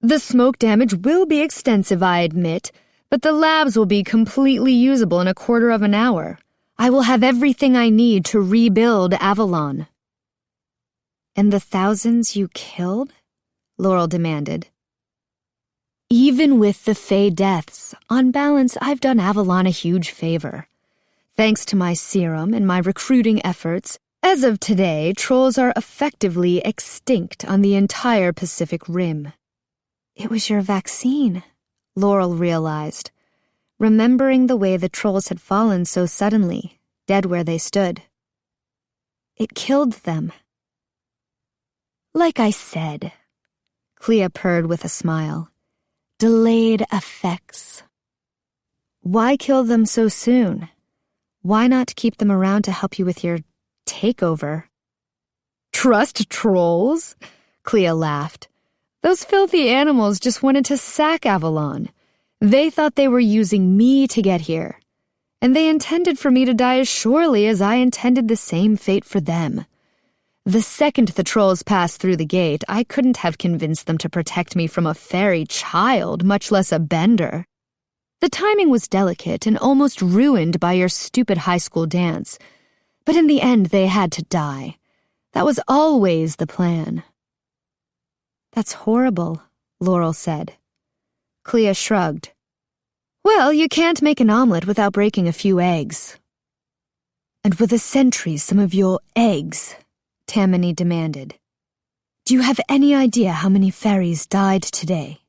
The smoke damage will be extensive, I admit, but the labs will be completely usable in a quarter of an hour. I will have everything I need to rebuild Avalon. And the thousands you killed? Laurel demanded. Even with the fae deaths, on balance, I've done Avalon a huge favor. Thanks to my serum and my recruiting efforts, as of today, trolls are effectively extinct on the entire Pacific Rim. It was your vaccine, Laurel realized, remembering the way the trolls had fallen so suddenly, dead where they stood. It killed them. Like I said, Klea purred with a smile. Delayed effects. Why kill them so soon? Why not keep them around to help you with your takeover? Trust trolls? Klea laughed. Those filthy animals just wanted to sack Avalon. They thought they were using me to get here. And they intended for me to die as surely as I intended the same fate for them. The second the trolls passed through the gate, I couldn't have convinced them to protect me from a faerie child, much less a bender. The timing was delicate and almost ruined by your stupid high school dance. But in the end, they had to die. That was always the plan. That's horrible, Laurel said. Klea shrugged. Well, you can't make an omelet without breaking a few eggs. And were the sentries some of your eggs? Tamani demanded. Do you have any idea how many fairies died today?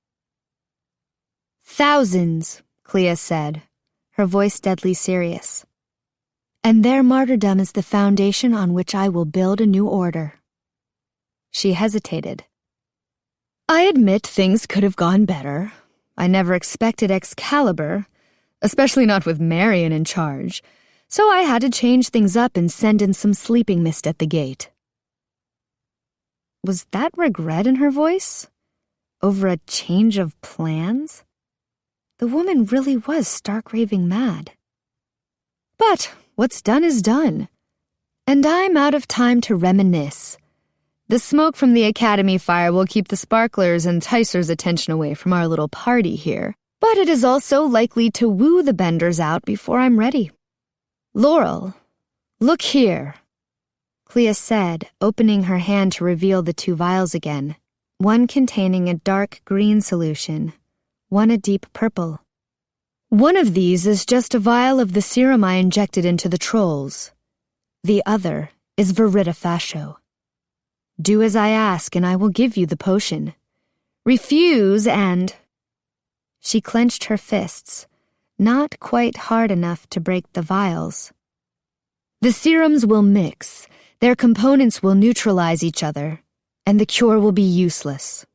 Thousands, Klea said, her voice deadly serious. And their martyrdom is the foundation on which I will build a new order. She hesitated. I admit things could have gone better. I never expected Excalibur, especially not with Marion in charge, so I had to change things up and send in some sleeping mist at the gate. Was that regret in her voice? Over a change of plans? The woman really was stark raving mad. But what's done is done. And I'm out of time to reminisce. The smoke from the academy fire will keep the sparklers and Ticer's attention away from our little party here, but it is also likely to woo the benders out before I'm ready. Laurel, look here, Klea said, opening her hand to reveal the two vials again, one containing a dark green solution, one a deep purple. One of these is just a vial of the serum I injected into the trolls. The other is Veritafascio. Do as I ask and I will give you the potion. Refuse and... She clenched her fists, not quite hard enough to break the vials. The serums will mix, their components will neutralize each other, and the cure will be useless.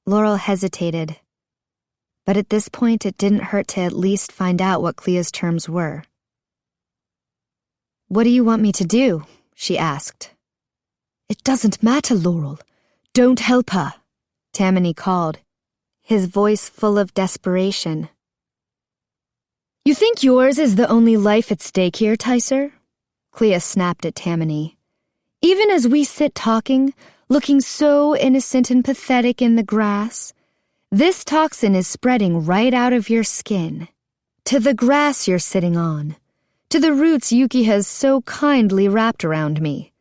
Laurel hesitated, but at this point it didn't hurt to at least find out what Klea's terms were. What do you want me to do? She asked. It doesn't matter, Laurel. Don't help her, Tamani called, his voice full of desperation. You think yours is the only life at stake here, Ticer? Klea snapped at Tamani. Even as we sit talking, looking so innocent and pathetic in the grass, this toxin is spreading right out of your skin, to the grass you're sitting on, to the roots Yuki has so kindly wrapped around me,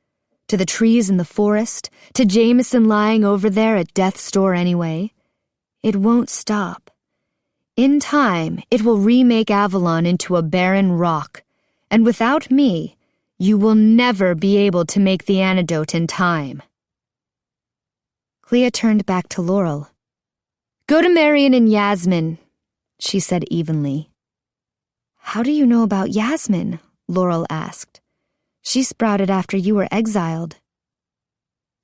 to the trees in the forest, to Jameson lying over there at death's door anyway. It won't stop. In time, it will remake Avalon into a barren rock, And without me, you will never be able to make the antidote in time. Klea turned back to Laurel. Go to Marion and Yasmin, she said evenly. How do you know about Yasmin? Laurel asked. She sprouted after you were exiled.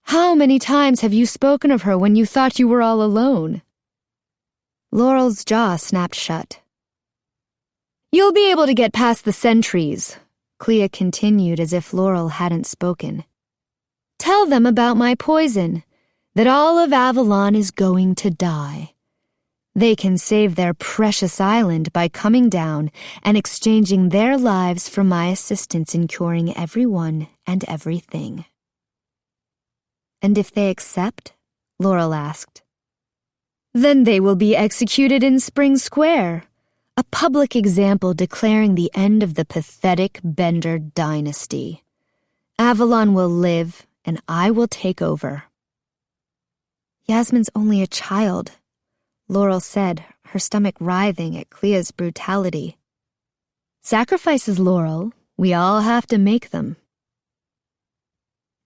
How many times have you spoken of her when you thought you were all alone? Laurel's jaw snapped shut. You'll be able to get past the sentries, Klea continued as if Laurel hadn't spoken. Tell them about my poison, that all of Avalon is going to die. They can save their precious island by coming down and exchanging their lives for my assistance in curing everyone and everything. And if they accept? Laurel asked. Then they will be executed in Spring Square, a public example declaring the end of the pathetic Bender dynasty. Avalon will live, and I will take over. Yasmin's only a child, Laurel said, her stomach writhing at Klea's brutality. Sacrifices, Laurel. We all have to make them.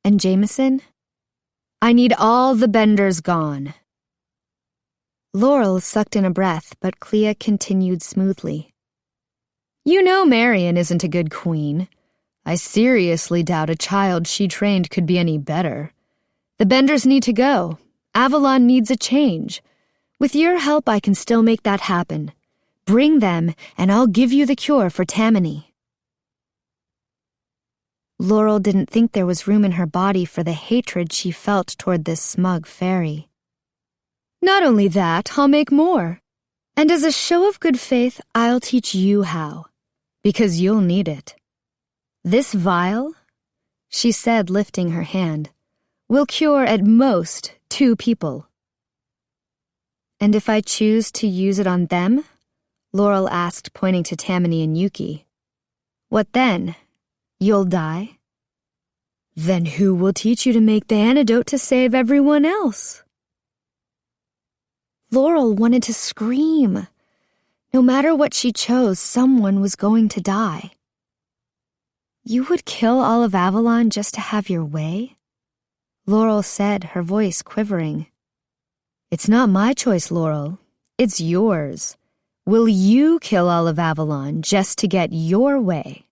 And Jameson? I need all the Benders gone. Laurel sucked in a breath, but Klea continued smoothly. You know Marion isn't a good queen. I seriously doubt a child she trained could be any better. The Benders need to go. Avalon needs a change. With your help, I can still make that happen. Bring them, and I'll give you the cure for Tamani. Laurel didn't think there was room in her body for the hatred she felt toward this smug faerie. Not only that, I'll make more. And as a show of good faith, I'll teach you how. Because you'll need it. This vial, she said, lifting her hand, will cure at most 2 people. And if I choose to use it on them? Laurel asked, pointing to Tamani and Yuki. What then? You'll die? Then who will teach you to make the antidote to save everyone else? Laurel wanted to scream. No matter what she chose, someone was going to die. You would kill all of Avalon just to have your way? Laurel said, her voice quivering. It's not my choice, Laurel. It's yours. Will you kill all of Avalon just to get your way?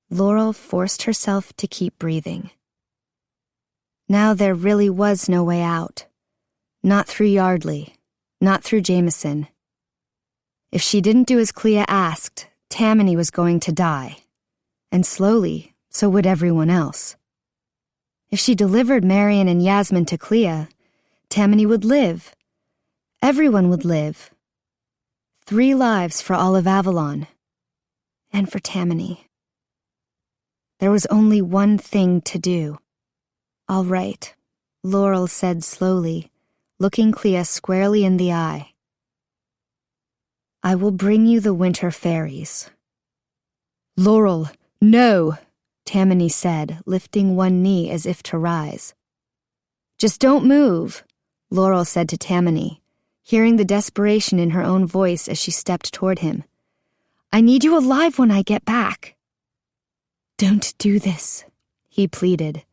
Laurel forced herself to keep breathing. Now there really was no way out. Not through Yardley. Not through Jameson. If she didn't do as Klea asked, Tamani was going to die. And slowly, so would everyone else. If she delivered Marion and Yasmin to Klea, Tamani would live. Everyone would live. 3 lives for all of Avalon. And for Tamani. There was only one thing to do. All right, Laurel said slowly, looking Klea squarely in the eye. I will bring you the winter fairies. Laurel, no, Tamani said, lifting one knee as if to rise. Just don't move, Laurel said to Tamani, hearing the desperation in her own voice as she stepped toward him. I need you alive when I get back. Don't do this, he pleaded.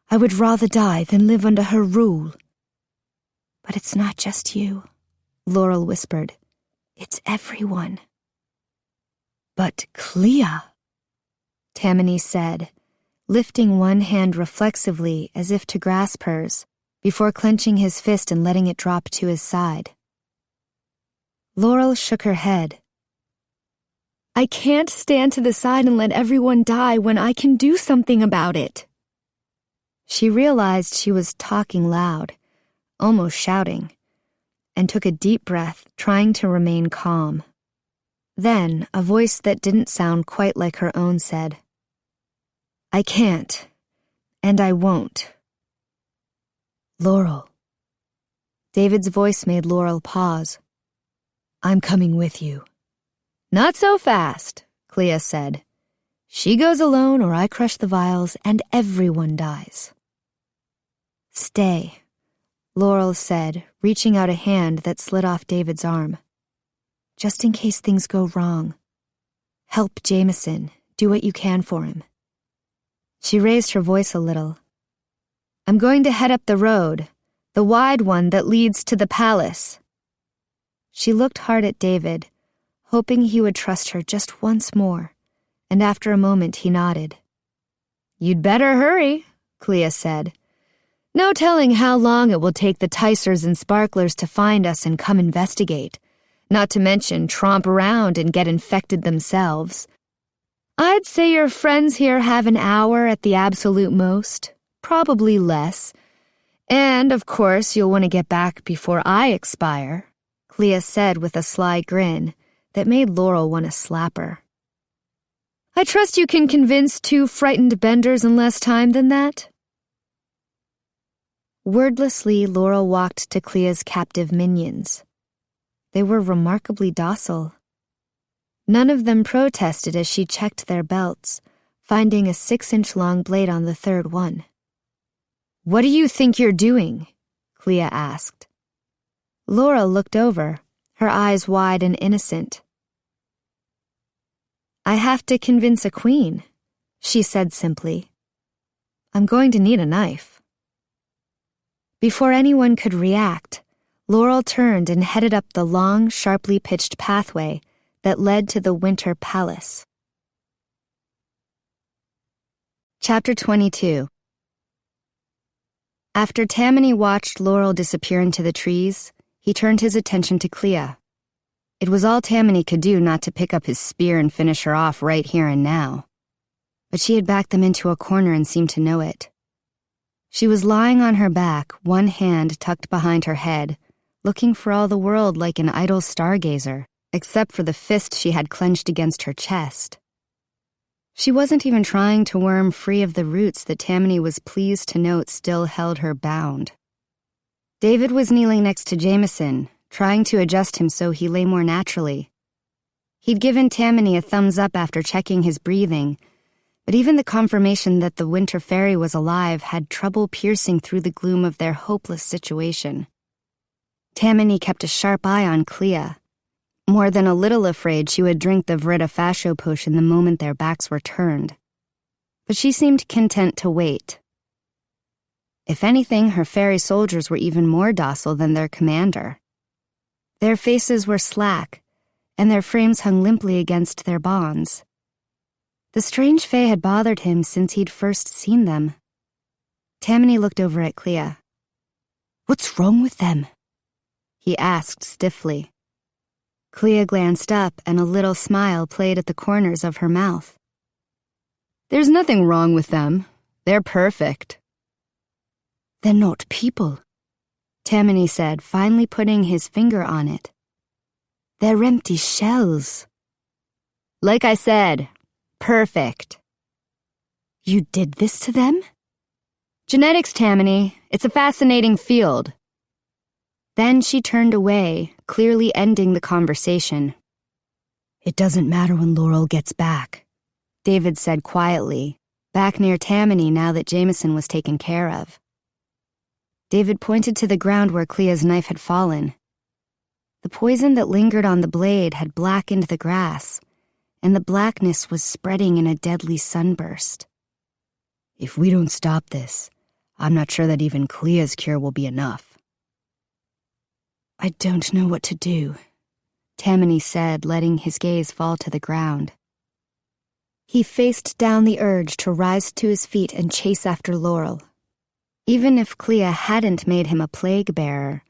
I would rather die than live under her rule. But it's not just you, Laurel whispered. It's everyone. But Klea, Tamani said, lifting one hand reflexively as if to grasp hers, before clenching his fist and letting it drop to his side. Laurel shook her head. I can't stand to the side and let everyone die when I can do something about it. She realized she was talking loud, almost shouting, and took a deep breath, trying to remain calm. Then, a voice that didn't sound quite like her own said, I can't, and I won't. Laurel. David's voice made Laurel pause. I'm coming with you. Not so fast, Klea said. She goes alone or I crush the vials and everyone dies. Stay, Laurel said, reaching out a hand that slid off David's arm. Just in case things go wrong. Help Jameson. Do what you can for him." She raised her voice a little. "I'm going to head up the road, the wide one that leads to the palace." She looked hard at David, hoping he would trust her just once more, and after a moment he nodded. "You'd better hurry," Klea said. "No telling how long it will take the Ticers and Sparklers to find us and come investigate, not to mention tromp around and get infected themselves. I'd say your friends here have an hour at the absolute most, probably less. And, of course, you'll want to get back before I expire," Klea said with a sly grin that made Laurel want to slap her. "I trust you can convince 2 frightened benders in less time than that." Wordlessly, Laurel walked to Klea's captive minions. They were remarkably docile. None of them protested as she checked their belts, finding a 6-inch-long blade on the 3rd one. "What do you think you're doing?" Klea asked. Laurel looked over, her eyes wide and innocent. "I have to convince a queen," she said simply. "I'm going to need a knife." Before anyone could react, Laurel turned and headed up the long, sharply pitched pathway that led to the Winter Palace. Chapter 22. After Tamani watched Laurel disappear into the trees, he turned his attention to Klea. It was all Tamani could do not to pick up his spear and finish her off right here and now. But she had backed them into a corner and seemed to know it. She was lying on her back, one hand tucked behind her head, looking for all the world like an idle stargazer, except for the fist she had clenched against her chest. She wasn't even trying to worm free of the roots that Tamani was pleased to note still held her bound. David was kneeling next to Jameson, trying to adjust him so he lay more naturally. He'd given Tamani a thumbs up after checking his breathing, but even the confirmation that the winter fairy was alive had trouble piercing through the gloom of their hopeless situation. Tamani kept a sharp eye on Klea, more than a little afraid she would drink the Verita Fascio potion the moment their backs were turned. But she seemed content to wait. If anything, her fairy soldiers were even more docile than their commander. Their faces were slack, and their frames hung limply against their bonds. The strange fae had bothered him since he'd first seen them. Tamani looked over at Klea. "What's wrong with them?" he asked stiffly. Klea glanced up, and a little smile played at the corners of her mouth. "There's nothing wrong with them. They're perfect." "They're not people," Tamani said, finally putting his finger on it. "They're empty shells." "Like I said, perfect." "You did this to them?" "Genetics, Tamani. It's a fascinating field." Then she turned away, clearly ending the conversation. "It doesn't matter when Laurel gets back," David said quietly, back near Tamani now that Jameson was taken care of. David pointed to the ground where Klea's knife had fallen. The poison that lingered on the blade had blackened the grass, and the blackness was spreading in a deadly sunburst. "If we don't stop this, I'm not sure that even Klea's cure will be enough." "I don't know what to do," Tamani said, letting his gaze fall to the ground. He faced down the urge to rise to his feet and chase after Laurel. Even if Klea hadn't made him a plague bearer,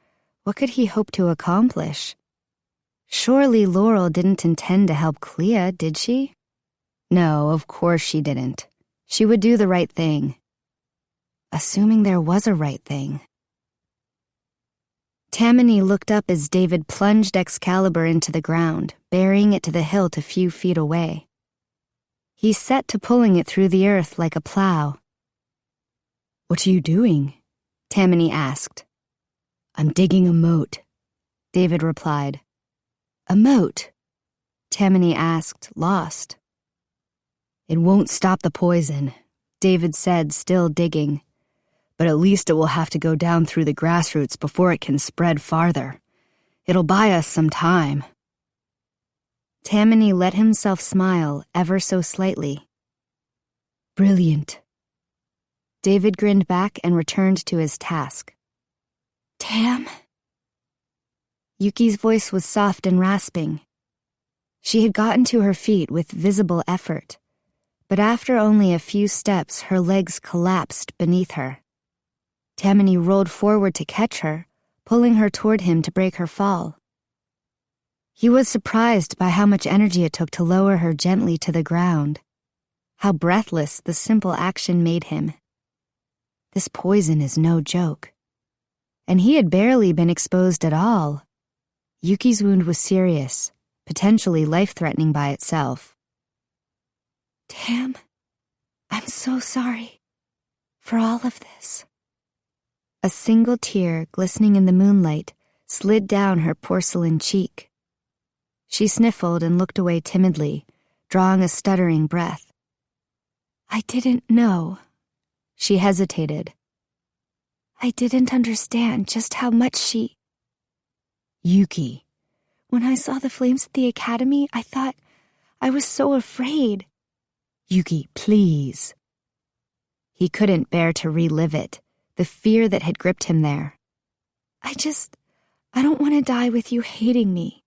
what could he hope to accomplish? Surely Laurel didn't intend to help Klea, did she? No, of course she didn't. She would do the right thing. Assuming there was a right thing. Tamani looked up as David plunged Excalibur into the ground, burying it to the hilt a few feet away. He set to pulling it through the earth like a plow. "What are you doing?" Tamani asked. "I'm digging a moat," David replied. "A moat?" Tamani asked, lost. "It won't stop the poison," David said, still digging. "But at least it will have to go down through the grassroots before it can spread farther. It'll buy us some time." Tamani let himself smile ever so slightly. Brilliant. David grinned back and returned to his task. Tam? Yuki's voice was soft and rasping. She had gotten to her feet with visible effort, but after only a few steps, her legs collapsed beneath her. Tamani rolled forward to catch her, pulling her toward him to break her fall. He was surprised by how much energy it took to lower her gently to the ground, how breathless the simple action made him. This poison is no joke. And he had barely been exposed at all. Yuki's wound was serious, potentially life-threatening by itself. Tam, I'm so sorry for all of this. A single tear glistening in the moonlight slid down her porcelain cheek. She sniffled and looked away timidly, drawing a stuttering breath. I didn't know. She hesitated. I didn't understand just how much she... Yuki. When I saw the flames at the academy, I thought I was so afraid. Yuki, please. He couldn't bear to relive it, the fear that had gripped him there. I don't want to die with you hating me.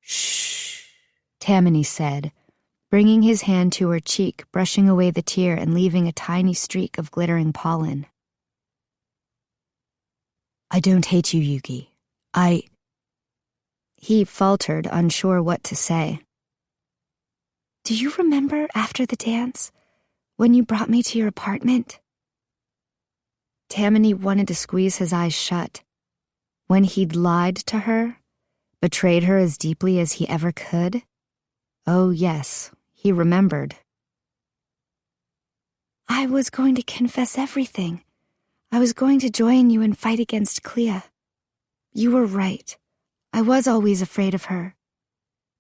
Shh, Tamani said, bringing his hand to her cheek, brushing away the tear and leaving a tiny streak of glittering pollen. I don't hate you, Yuki. He faltered, unsure what to say. Do you remember after the dance, when you brought me to your apartment? Tamani wanted to squeeze his eyes shut. When he'd lied to her, betrayed her as deeply as he ever could? Oh, yes, he remembered. I was going to confess everything. I was going to join you and fight against Klea. You were right. I was always afraid of her.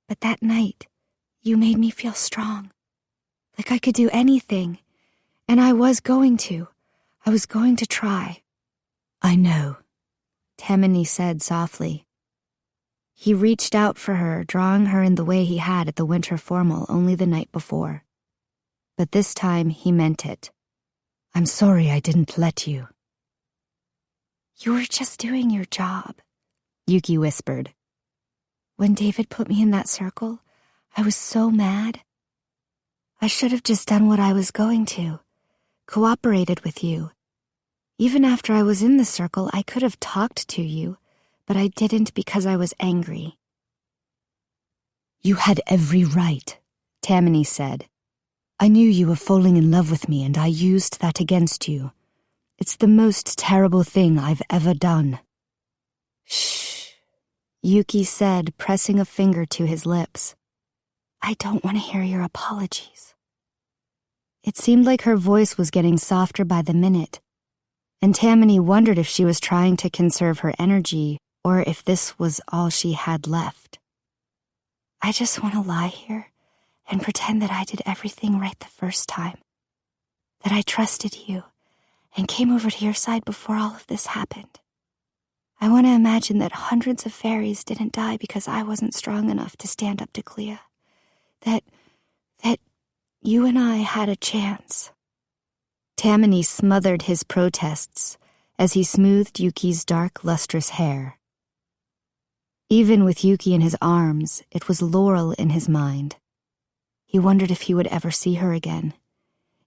But that night, you made me feel strong. Like I could do anything. And I was going to. I was going to try. I know, Tamani said softly. He reached out for her, drawing her in the way he had at the winter formal only the night before. But this time he meant it. I'm sorry I didn't let you. You were just doing your job, Yuki whispered. When David put me in that circle, I was so mad. I should have just done what I was going to, cooperated with you. Even after I was in the circle, I could have talked to you, but I didn't because I was angry. You had every right, Tamani said. I knew you were falling in love with me and I used that against you. It's the most terrible thing I've ever done. Shh, Yuki said, pressing a finger to his lips. I don't want to hear your apologies. It seemed like her voice was getting softer by the minute, and Tamani wondered if she was trying to conserve her energy or if this was all she had left. I just want to lie here and pretend that I did everything right the first time, that I trusted you and came over to your side before all of this happened. I want to imagine that hundreds of fairies didn't die because I wasn't strong enough to stand up to Klea, that you and I had a chance. Tamani smothered his protests as he smoothed Yuki's dark, lustrous hair. Even with Yuki in his arms, it was Laurel in his mind. He wondered if he would ever see her again,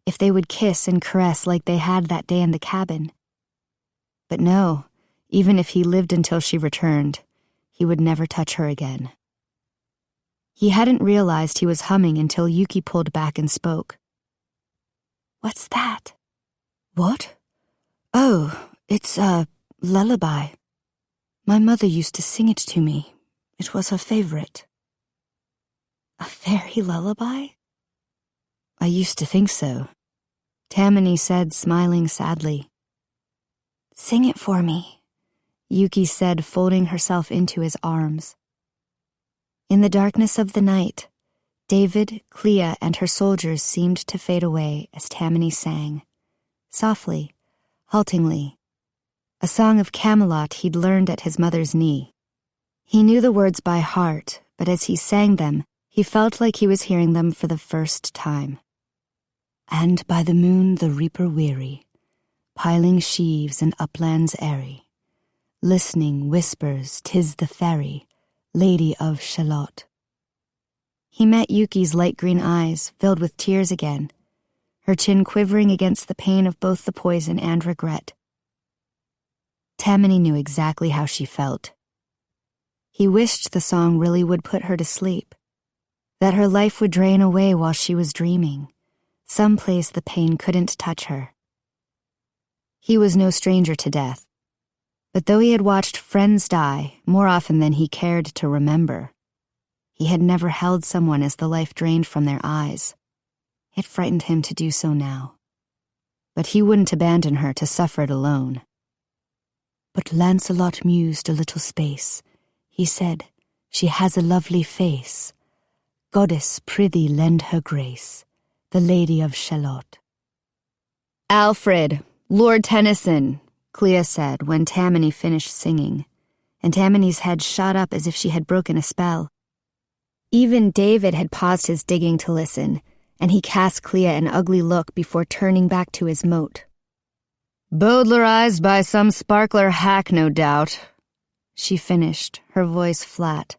if they would kiss and caress like they had that day in the cabin. But no, even if he lived until she returned, he would never touch her again. He hadn't realized he was humming until Yuki pulled back and spoke. What's that? What? Oh, it's a lullaby. My mother used to sing it to me. It was her favorite. A fairy lullaby? I used to think so, Tamani said, smiling sadly. Sing it for me, Yuki said, folding herself into his arms. In the darkness of the night, David, Klea, and her soldiers seemed to fade away as Tamani sang, softly, haltingly, a song of Camelot he'd learned at his mother's knee. He knew the words by heart, but as he sang them, He felt like he was hearing them for the first time. And by the moon the reaper weary, piling sheaves in uplands airy, listening whispers 'tis the faerie, Lady of Shalott. He met Yuki's light green eyes, filled with tears again, her chin quivering against the pain of both the poison and regret. Tamani knew exactly how she felt. He wished the song really would put her to sleep, that her life would drain away while she was dreaming, someplace the pain couldn't touch her. He was no stranger to death, but though he had watched friends die more often than he cared to remember, he had never held someone as the life drained from their eyes. It frightened him to do so now. But he wouldn't abandon her to suffer it alone. But Lancelot mused a little space. He said, "She has a lovely face. Goddess, prithee lend her grace, the Lady of Shalott." "Alfred, Lord Tennyson," Klea said when Tamani finished singing, and Tamani's head shot up as if she had broken a spell. Even David had paused his digging to listen, and he cast Klea an ugly look before turning back to his moat. "Bowdlerized by some sparkler hack, no doubt," she finished, her voice flat.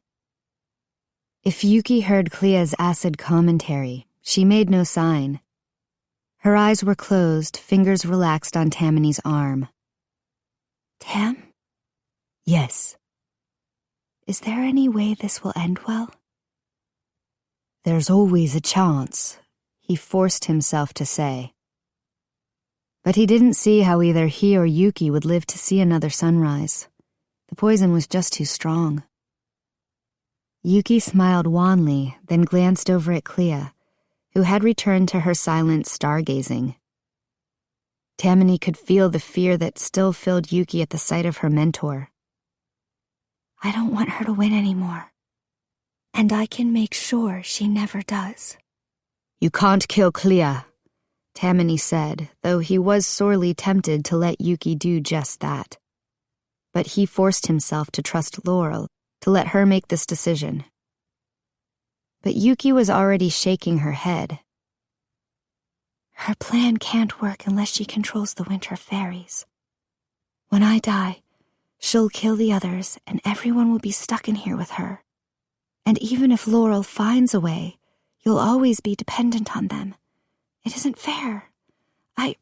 If Yuki heard Klea's acid commentary, she made no sign. Her eyes were closed, fingers relaxed on Tamani's arm. Tam? "Yes." Is there any way this will end well? "There's always a chance," he forced himself to say. But he didn't see how either he or Yuki would live to see another sunrise. The poison was just too strong. Yuki smiled wanly, then glanced over at Klea, who had returned to her silent stargazing. Tamani could feel the fear that still filled Yuki at the sight of her mentor. I don't want her to win anymore. And I can make sure she never does. "You can't kill Klea," Tamani said, though he was sorely tempted to let Yuki do just that. But he forced himself to trust Laurel, to let her make this decision. But Yuki was already shaking her head. Her plan can't work unless she controls the winter fairies. When I die, she'll kill the others and everyone will be stuck in here with her. And even if Laurel finds a way, you'll always be dependent on them. It isn't fair. I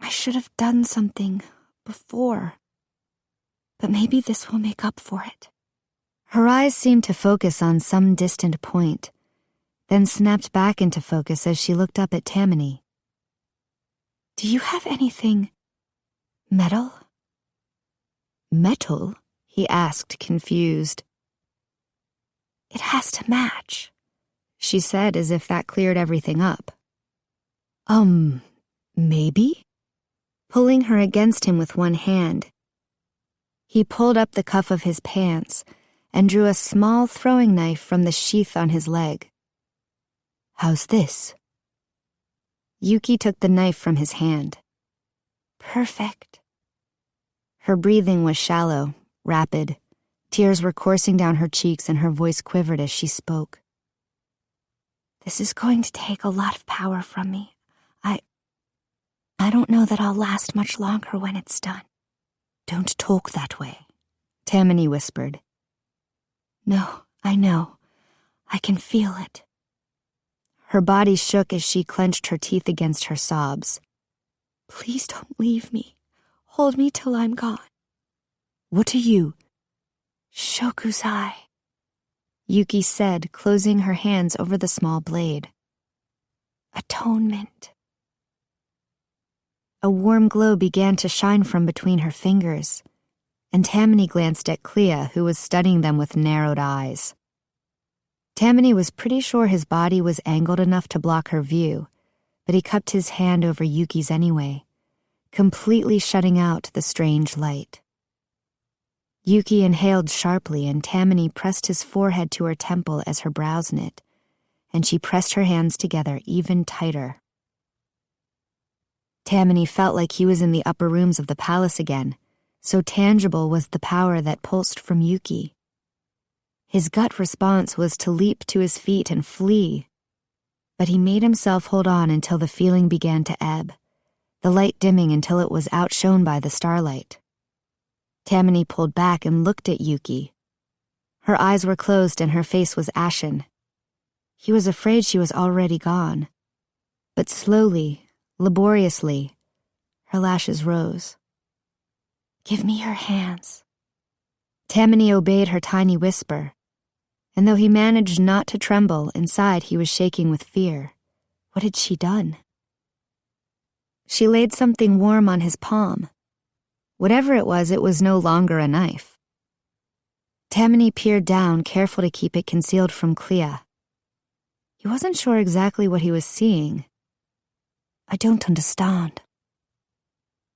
should have done something before. But maybe this will make up for it. Her eyes seemed to focus on some distant point, then snapped back into focus as she looked up at Tamani. Do you have anything metal? "Metal?" he asked, confused. It has to match, she said as if that cleared everything up. Maybe?" Pulling her against him with one hand, he pulled up the cuff of his pants and drew a small throwing knife from the sheath on his leg. "How's this?" Yuki took the knife from his hand. Perfect. Her breathing was shallow, rapid. Tears were coursing down her cheeks and her voice quivered as she spoke. This is going to take a lot of power from me. I don't know that I'll last much longer when it's done. "Don't talk that way," Tamani whispered. No, I know. I can feel it. Her body shook as she clenched her teeth against her sobs. Please don't leave me. Hold me till I'm gone. "What are you?" Shokuzai, Yuki said, closing her hands over the small blade. Atonement. A warm glow began to shine from between her fingers, and Tamani glanced at Klea, who was studying them with narrowed eyes. Tamani was pretty sure his body was angled enough to block her view, but he cupped his hand over Yuki's anyway, completely shutting out the strange light. Yuki inhaled sharply, and Tamani pressed his forehead to her temple as her brows knit, and she pressed her hands together even tighter. Tamani felt like he was in the upper rooms of the palace again, so tangible was the power that pulsed from Yuki. His gut response was to leap to his feet and flee. But he made himself hold on until the feeling began to ebb, the light dimming until it was outshone by the starlight. Tamani pulled back and looked at Yuki. Her eyes were closed and her face was ashen. He was afraid she was already gone. But slowly, laboriously, her lashes rose. "Give me your hands." Tamani obeyed her tiny whisper, and though he managed not to tremble, inside he was shaking with fear. What had she done? She laid something warm on his palm. Whatever it was no longer a knife. Tamani peered down, careful to keep it concealed from Klea. He wasn't sure exactly what he was seeing. "I don't understand."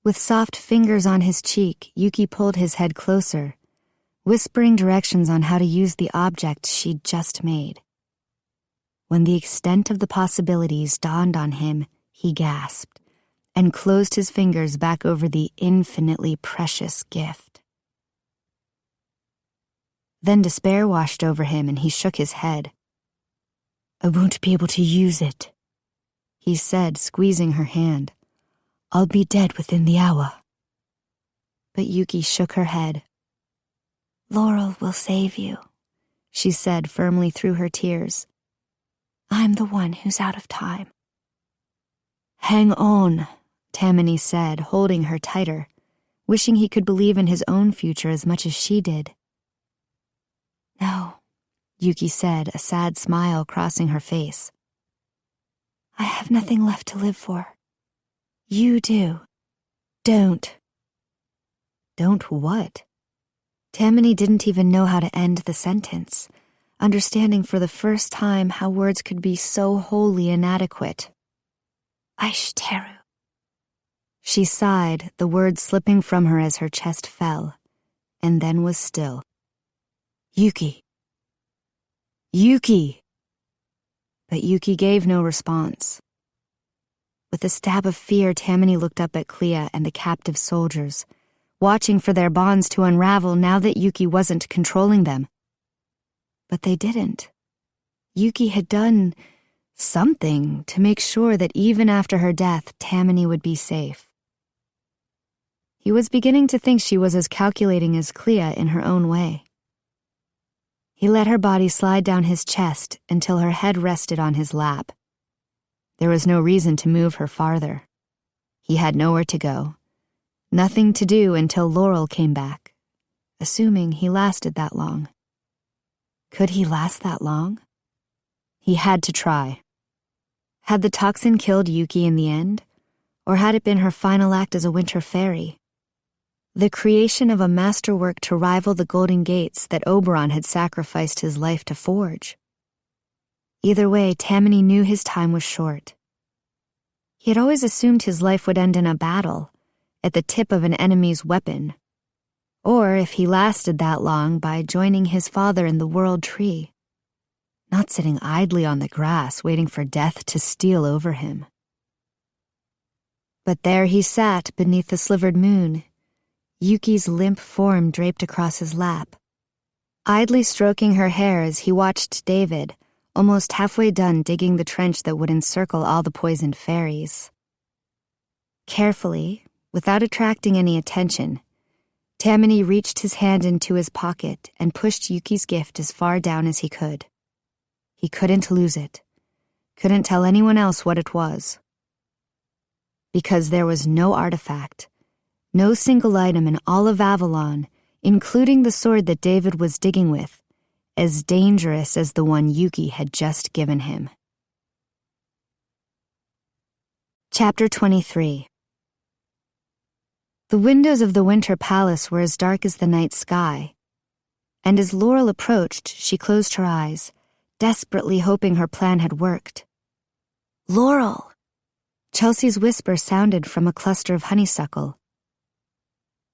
With soft fingers on his cheek, Yuki pulled his head closer, whispering directions on how to use the object she'd just made. When the extent of the possibilities dawned on him, he gasped and closed his fingers back over the infinitely precious gift. Then despair washed over him and he shook his head. "I won't be able to use it," he said, squeezing her hand. "I'll be dead within the hour." But Yuki shook her head. "Laurel will save you," she said firmly through her tears. "I'm the one who's out of time." "Hang on," Tamani said, holding her tighter, wishing he could believe in his own future as much as she did. "No," Yuki said, a sad smile crossing her face. "I have nothing left to live for. You do. Don't." Don't what? Tamani didn't even know how to end the sentence, understanding for the first time how words could be so wholly inadequate. "Aishiteru." She sighed, the words slipping from her as her chest fell, and then was still. "Yuki. Yuki!" But Yuki gave no response. With a stab of fear, Tamani looked up at Klea and the captive soldiers, watching for their bonds to unravel now that Yuki wasn't controlling them. But they didn't. Yuki had done something to make sure that even after her death, Tamani would be safe. He was beginning to think she was as calculating as Klea in her own way. He let her body slide down his chest until her head rested on his lap. There was no reason to move her farther. He had nowhere to go, nothing to do until Laurel came back, assuming he lasted that long. Could he last that long? He had to try. Had the toxin killed Yuki in the end, or had it been her final act as a winter faerie? The creation of a masterwork to rival the golden gates that Oberon had sacrificed his life to forge. Either way, Tamani knew his time was short. He had always assumed his life would end in a battle, at the tip of an enemy's weapon, or if he lasted that long, by joining his father in the world tree, not sitting idly on the grass waiting for death to steal over him. But there he sat beneath the slivered moon, Yuki's limp form draped across his lap, idly stroking her hair as he watched David, almost halfway done digging the trench that would encircle all the poisoned fairies. Carefully, without attracting any attention, Tamani reached his hand into his pocket and pushed Yuki's gift as far down as he could. He couldn't lose it, couldn't tell anyone else what it was. Because there was no artifact, no single item in all of Avalon, including the sword that David was digging with, as dangerous as the one Yuki had just given him. Chapter 23. The windows of the winter palace were as dark as the night sky, and as Laurel approached, she closed her eyes, desperately hoping her plan had worked. "Laurel!" Chelsea's whisper sounded from a cluster of honeysuckle.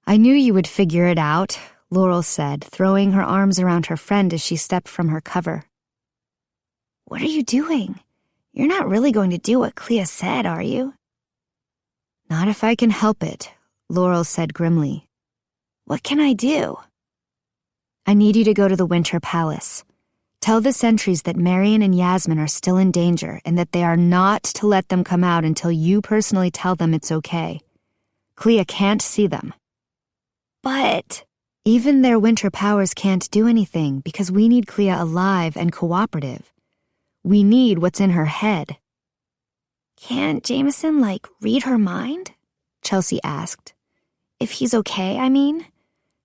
"I knew you would figure it out," Laurel said, throwing her arms around her friend as she stepped from her cover. "What are you doing? You're not really going to do what Klea said, are you?" "Not if I can help it," Laurel said grimly. "What can I do?" I need you to go to the Winter Palace. Tell the sentries that Marion and Yasmin are still in danger and that they are not to let them come out until you personally tell them it's okay. Klea can't see them. But even their winter powers can't do anything because we need Klea alive and cooperative. We need what's in her head. Can't Jameson, read her mind? Chelsea asked. If he's okay, I mean?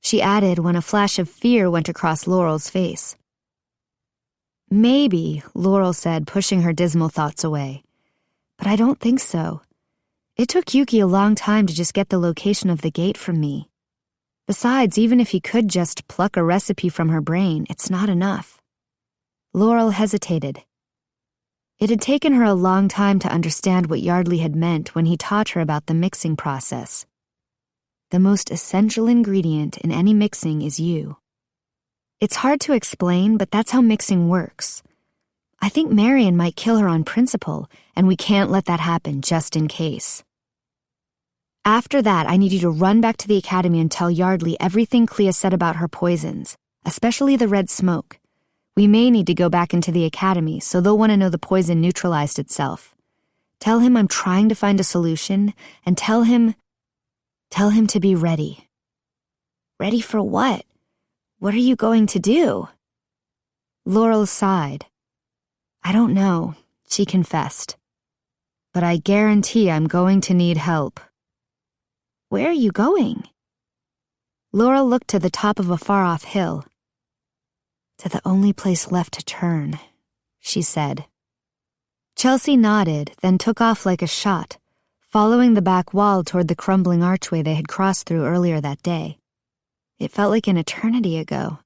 She added when a flash of fear went across Laurel's face. Maybe, Laurel said, pushing her dismal thoughts away. But I don't think so. It took Yuki a long time to just get the location of the gate from me. Besides, even if he could just pluck a recipe from her brain, it's not enough. Laurel hesitated. It had taken her a long time to understand what Yardley had meant when he taught her about the mixing process. The most essential ingredient in any mixing is you. It's hard to explain, but that's how mixing works. I think Marion might kill her on principle, and we can't let that happen just in case. After that, I need you to run back to the academy and tell Yardley everything Klea said about her poisons, especially the red smoke. We may need to go back into the academy, so they'll want to know the poison neutralized itself. Tell him I'm trying to find a solution, and tell him to be ready. Ready for what? What are you going to do? Laurel sighed. I don't know, she confessed. But I guarantee I'm going to need help. Where are you going? Laurel looked to the top of a far-off hill. To the only place left to turn, she said. Chelsea nodded, then took off like a shot, following the back wall toward the crumbling archway they had crossed through earlier that day. It felt like an eternity ago.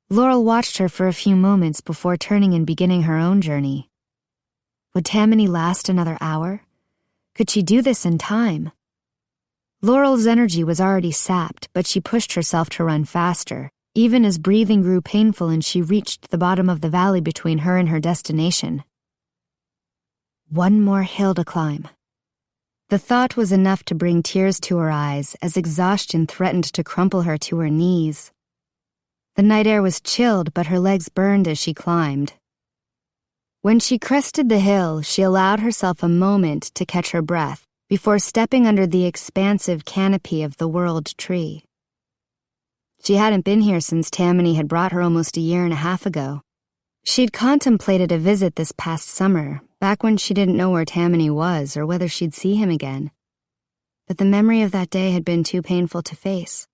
Laurel watched her for a few moments before turning and beginning her own journey. Would Tamani last another hour? Could she do this in time? Laurel's energy was already sapped, but she pushed herself to run faster, even as breathing grew painful and she reached the bottom of the valley between her and her destination. One more hill to climb. The thought was enough to bring tears to her eyes as exhaustion threatened to crumple her to her knees. The night air was chilled, but her legs burned as she climbed. When she crested the hill, she allowed herself a moment to catch her breath before stepping under the expansive canopy of the World Tree. She hadn't been here since Tamani had brought her almost a year and a half ago. She'd contemplated a visit this past summer, back when she didn't know where Tamani was or whether she'd see him again. But the memory of that day had been too painful to face.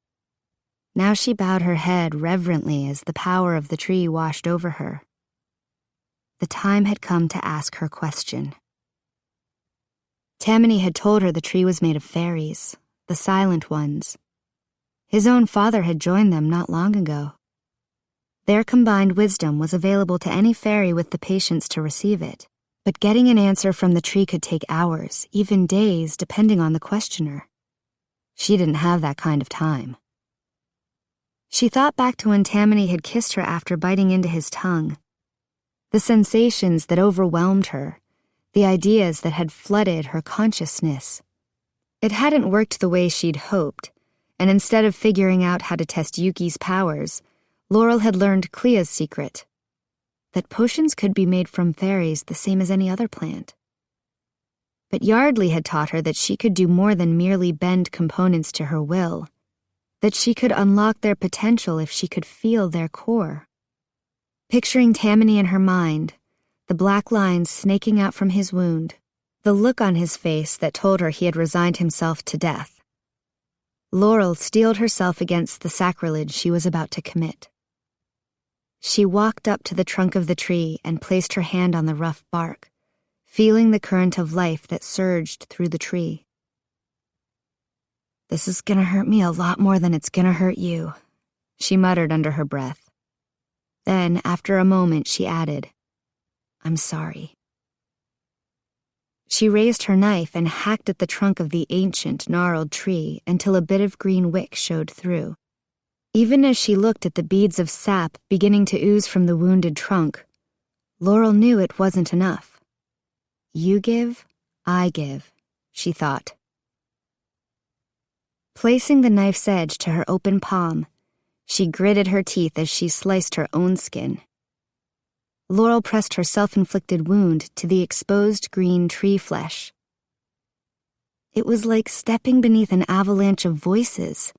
Now she bowed her head reverently as the power of the tree washed over her. The time had come to ask her question. Tamani had told her the tree was made of fairies, the silent ones. His own father had joined them not long ago. Their combined wisdom was available to any faerie with the patience to receive it, but getting an answer from the tree could take hours, even days, depending on the questioner. She didn't have that kind of time. She thought back to when Tamani had kissed her after biting into his tongue. The sensations that overwhelmed her, the ideas that had flooded her consciousness. It hadn't worked the way she'd hoped, and instead of figuring out how to test Yuki's powers, Laurel had learned Klea's secret, that potions could be made from fairies the same as any other plant. But Yardley had taught her that she could do more than merely bend components to her will, that she could unlock their potential if she could feel their core. Picturing Tamani in her mind, the black lines snaking out from his wound, the look on his face that told her he had resigned himself to death, Laurel steeled herself against the sacrilege she was about to commit. She walked up to the trunk of the tree and placed her hand on the rough bark, feeling the current of life that surged through the tree. "This is gonna hurt me a lot more than it's gonna hurt you," she muttered under her breath. Then, after a moment, she added, "I'm sorry." She raised her knife and hacked at the trunk of the ancient, gnarled tree until a bit of green wick showed through. Even as she looked at the beads of sap beginning to ooze from the wounded trunk, Laurel knew it wasn't enough. You give, I give, she thought. Placing the knife's edge to her open palm, She gritted her teeth as she sliced her own skin. Laurel pressed her self-inflicted wound to the exposed green tree flesh. It was like stepping beneath an avalanche of voices.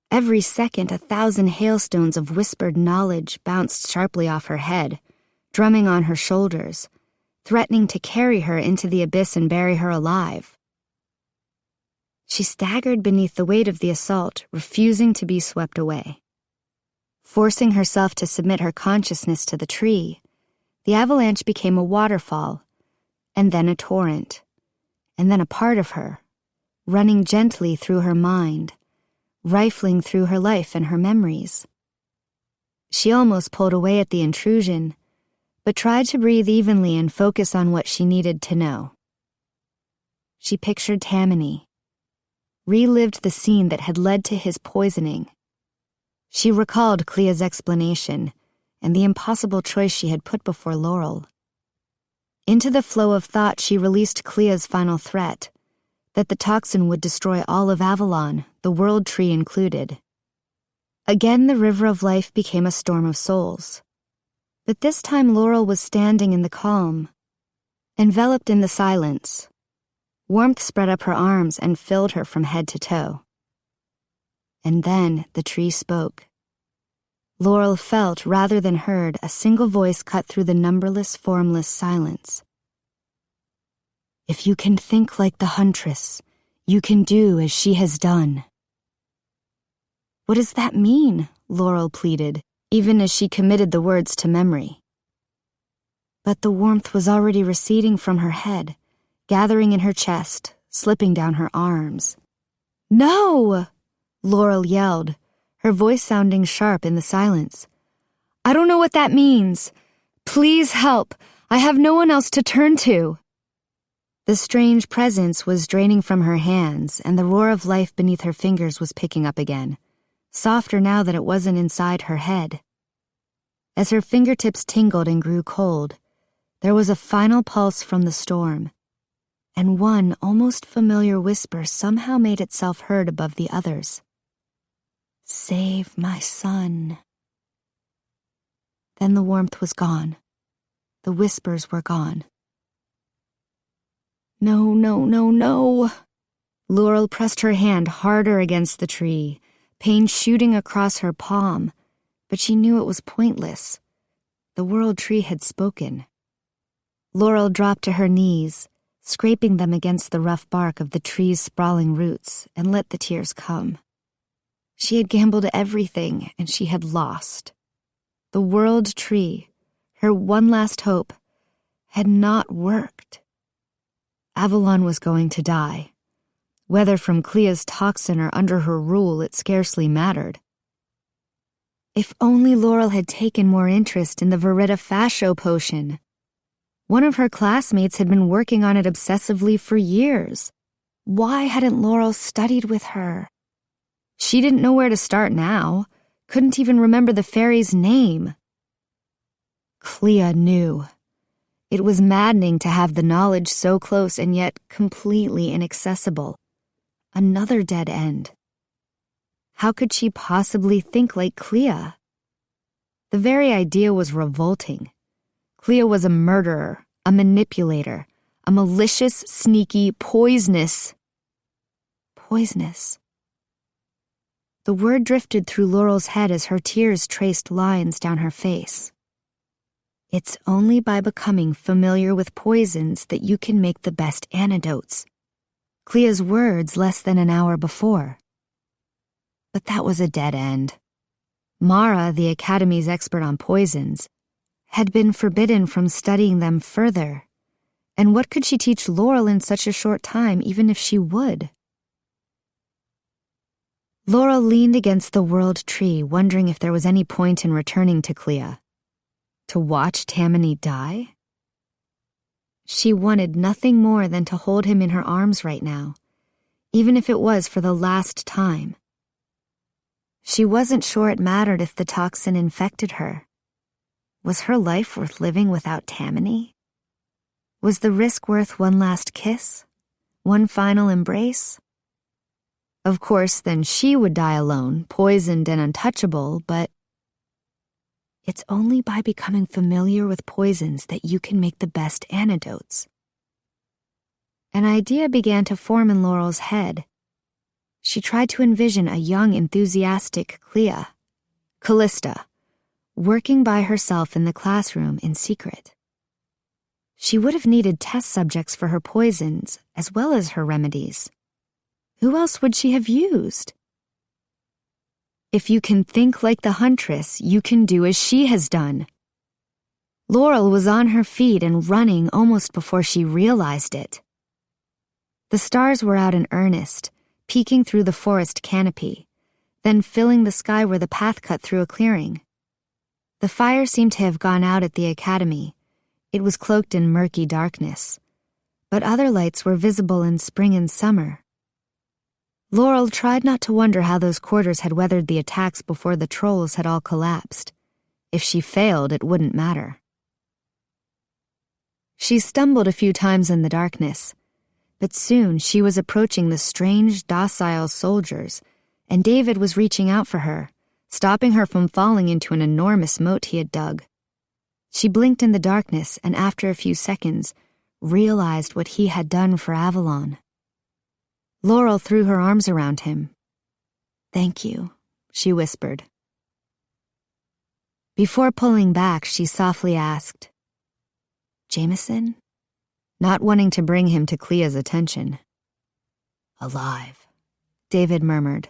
Every second, 1,000 hailstones of whispered knowledge bounced sharply off her head, drumming on her shoulders, threatening to carry her into the abyss and bury her alive. She staggered beneath the weight of the assault, refusing to be swept away. Forcing herself to submit her consciousness to the tree, the avalanche became a waterfall, and then a torrent, and then a part of her, running gently through her mind, rifling through her life and her memories. She almost pulled away at the intrusion, but tried to breathe evenly and focus on what she needed to know. She pictured Tamani, relived the scene that had led to his poisoning. She recalled Klea's explanation and the impossible choice she had put before Laurel. Into the flow of thought she released Klea's final threat, that the toxin would destroy all of Avalon, the world tree included. Again the river of life became a storm of souls. But this time Laurel was standing in the calm, enveloped in the silence. Warmth spread up her arms and filled her from head to toe. And then the tree spoke. Laurel felt, rather than heard, a single voice cut through the numberless, formless silence. If you can think like the huntress, you can do as she has done. What does that mean? Laurel pleaded, even as she committed the words to memory. But the warmth was already receding from her head, gathering in her chest, slipping down her arms. No! Laurel yelled, her voice sounding sharp in the silence. I don't know what that means. Please help. I have no one else to turn to. The strange presence was draining from her hands, and the roar of life beneath her fingers was picking up again, softer now that it wasn't inside her head. As her fingertips tingled and grew cold, there was a final pulse from the storm, and one almost familiar whisper somehow made itself heard above the others. Save my son. Then the warmth was gone. The whispers were gone. No, no, no, no. Laurel pressed her hand harder against the tree, pain shooting across her palm, but she knew it was pointless. The world tree had spoken. Laurel dropped to her knees, scraping them against the rough bark of the tree's sprawling roots, and let the tears come. She had gambled everything, and she had lost. The world tree, her one last hope, had not worked. Avalon was going to die. Whether from Klea's toxin or under her rule, it scarcely mattered. If only Laurel had taken more interest in the Verita Fascio potion. One of her classmates had been working on it obsessively for years. Why hadn't Laurel studied with her? She didn't know where to start now, couldn't even remember the faerie's name. Klea knew. It was maddening to have the knowledge so close and yet completely inaccessible. Another dead end. How could she possibly think like Klea? The very idea was revolting. Klea was a murderer, a manipulator, a malicious, sneaky, poisonous. The word drifted through Laurel's head as her tears traced lines down her face. It's only by becoming familiar with poisons that you can make the best antidotes. Klea's words less than an hour before. But that was a dead end. Mara, the Academy's expert on poisons, had been forbidden from studying them further. And what could she teach Laurel in such a short time, even if she would? Laurel leaned against the world tree, wondering if there was any point in returning to Klea. To watch Tamani die? She wanted nothing more than to hold him in her arms right now, even if it was for the last time. She wasn't sure it mattered if the toxin infected her. Was her life worth living without Tamani? Was the risk worth one last kiss? One final embrace? Of course, then she would die alone, poisoned and untouchable, but it's only by becoming familiar with poisons that you can make the best antidotes. An idea began to form in Laurel's head. She tried to envision a young, enthusiastic Klea, Callista, working by herself in the classroom in secret. She would have needed test subjects for her poisons as well as her remedies. Who else would she have used? If you can think like the huntress, you can do as she has done. Laurel was on her feet and running almost before she realized it. The stars were out in earnest, peeking through the forest canopy, then filling the sky where the path cut through a clearing. The fire seemed to have gone out at the academy. It was cloaked in murky darkness, but other lights were visible in spring and summer. Laurel tried not to wonder how those quarters had weathered the attacks before the trolls had all collapsed. If she failed, it wouldn't matter. She stumbled a few times in the darkness, but soon she was approaching the strange, docile soldiers, and David was reaching out for her, stopping her from falling into an enormous moat he had dug. She blinked in the darkness and after a few seconds realized what he had done for Avalon. Laurel threw her arms around him. "Thank you," she whispered. Before pulling back, she softly asked, "Jameson?" Not wanting to bring him to Klea's attention. "Alive," David murmured.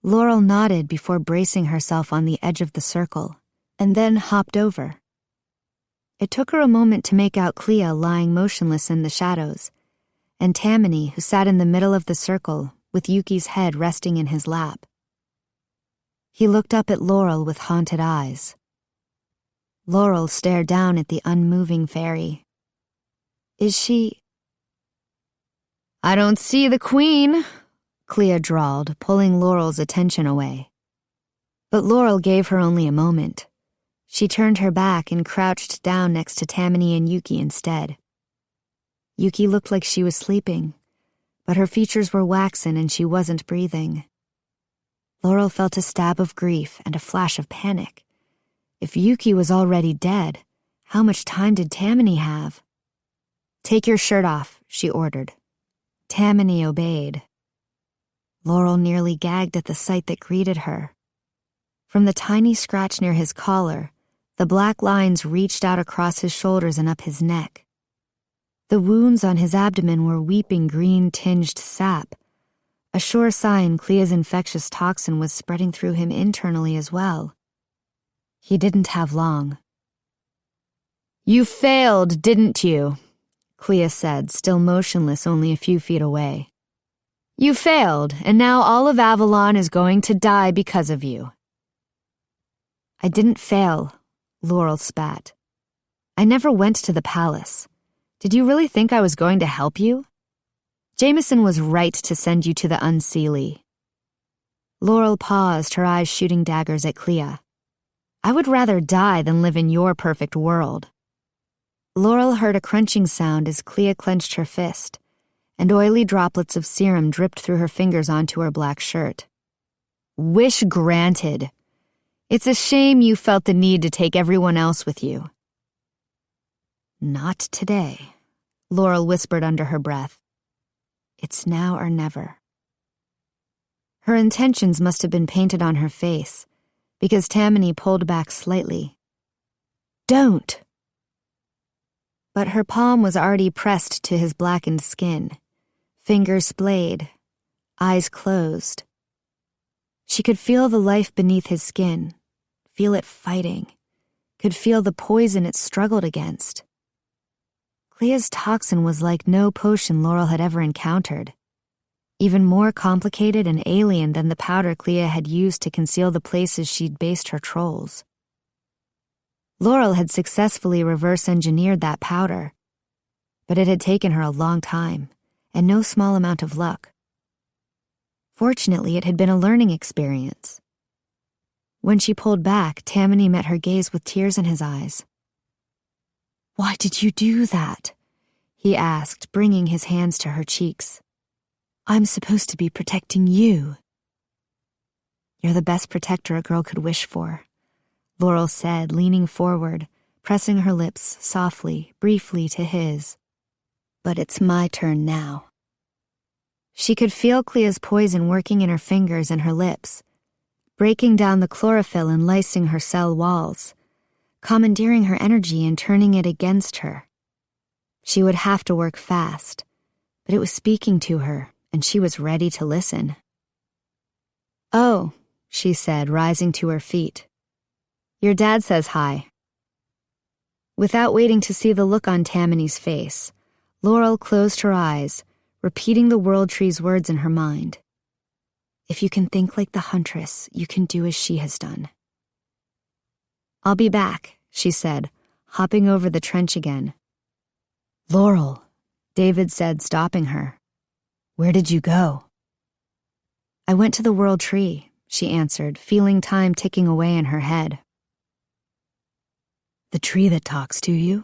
Laurel nodded before bracing herself on the edge of the circle, and then hopped over. It took her a moment to make out Klea lying motionless in the shadows, and Tamani, who sat in the middle of the circle, with Yuki's head resting in his lap. He looked up at Laurel with haunted eyes. Laurel stared down at the unmoving faerie. "Is she—" "I don't see the queen," Klea drawled, pulling Laurel's attention away. But Laurel gave her only a moment. She turned her back and crouched down next to Tamani and Yuki instead. Yuki looked like she was sleeping, but her features were waxen and she wasn't breathing. Laurel felt a stab of grief and a flash of panic. If Yuki was already dead, how much time did Tamani have? "Take your shirt off," she ordered. Tamani obeyed. Laurel nearly gagged at the sight that greeted her. From the tiny scratch near his collar, the black lines reached out across his shoulders and up his neck. The wounds on his abdomen were weeping green-tinged sap, a sure sign Klea's infectious toxin was spreading through him internally as well. He didn't have long. "You failed, didn't you?" Klea said, still motionless only a few feet away. "You failed, and now all of Avalon is going to die because of you." "I didn't fail," Laurel spat. "I never went to the palace. Did you really think I was going to help you? Jameson was right to send you to the unseelie." Laurel paused, her eyes shooting daggers at Klea. "I would rather die than live in your perfect world." Laurel heard a crunching sound as Klea clenched her fist, and oily droplets of serum dripped through her fingers onto her black shirt. "Wish granted. It's a shame you felt the need to take everyone else with you." "Not today," Laurel whispered under her breath. "It's now or never." Her intentions must have been painted on her face, because Tamani pulled back slightly. "Don't!" But her palm was already pressed to his blackened skin, fingers splayed, eyes closed. She could feel the life beneath his skin, feel it fighting, could feel the poison it struggled against. Klea's toxin was like no potion Laurel had ever encountered, even more complicated and alien than the powder Klea had used to conceal the places she'd based her trolls. Laurel had successfully reverse-engineered that powder, but it had taken her a long time, and no small amount of luck. Fortunately, it had been a learning experience. When she pulled back, Tamani met her gaze with tears in his eyes. "Why did you do that?" he asked, bringing his hands to her cheeks. I'm supposed to be protecting you. You're the best protector a girl could wish for, Laurel said, leaning forward, pressing her lips softly, briefly to his. But it's my turn now. She could feel Klea's poison working in her fingers and her lips, breaking down the chlorophyll and lysing her cell walls, commandeering her energy and turning it against her. She would have to work fast, but it was speaking to her, and she was ready to listen. "Oh," she said, rising to her feet. "Your dad says hi." Without waiting to see the look on Tamani's face, Laurel closed her eyes, repeating the World Tree's words in her mind. "If you can think like the Huntress, you can do as she has done." "I'll be back," she said, hopping over the trench again. "Laurel," David said, stopping her. "Where did you go?" "I went to the World Tree," she answered, feeling time ticking away in her head. "The tree that talks to you?"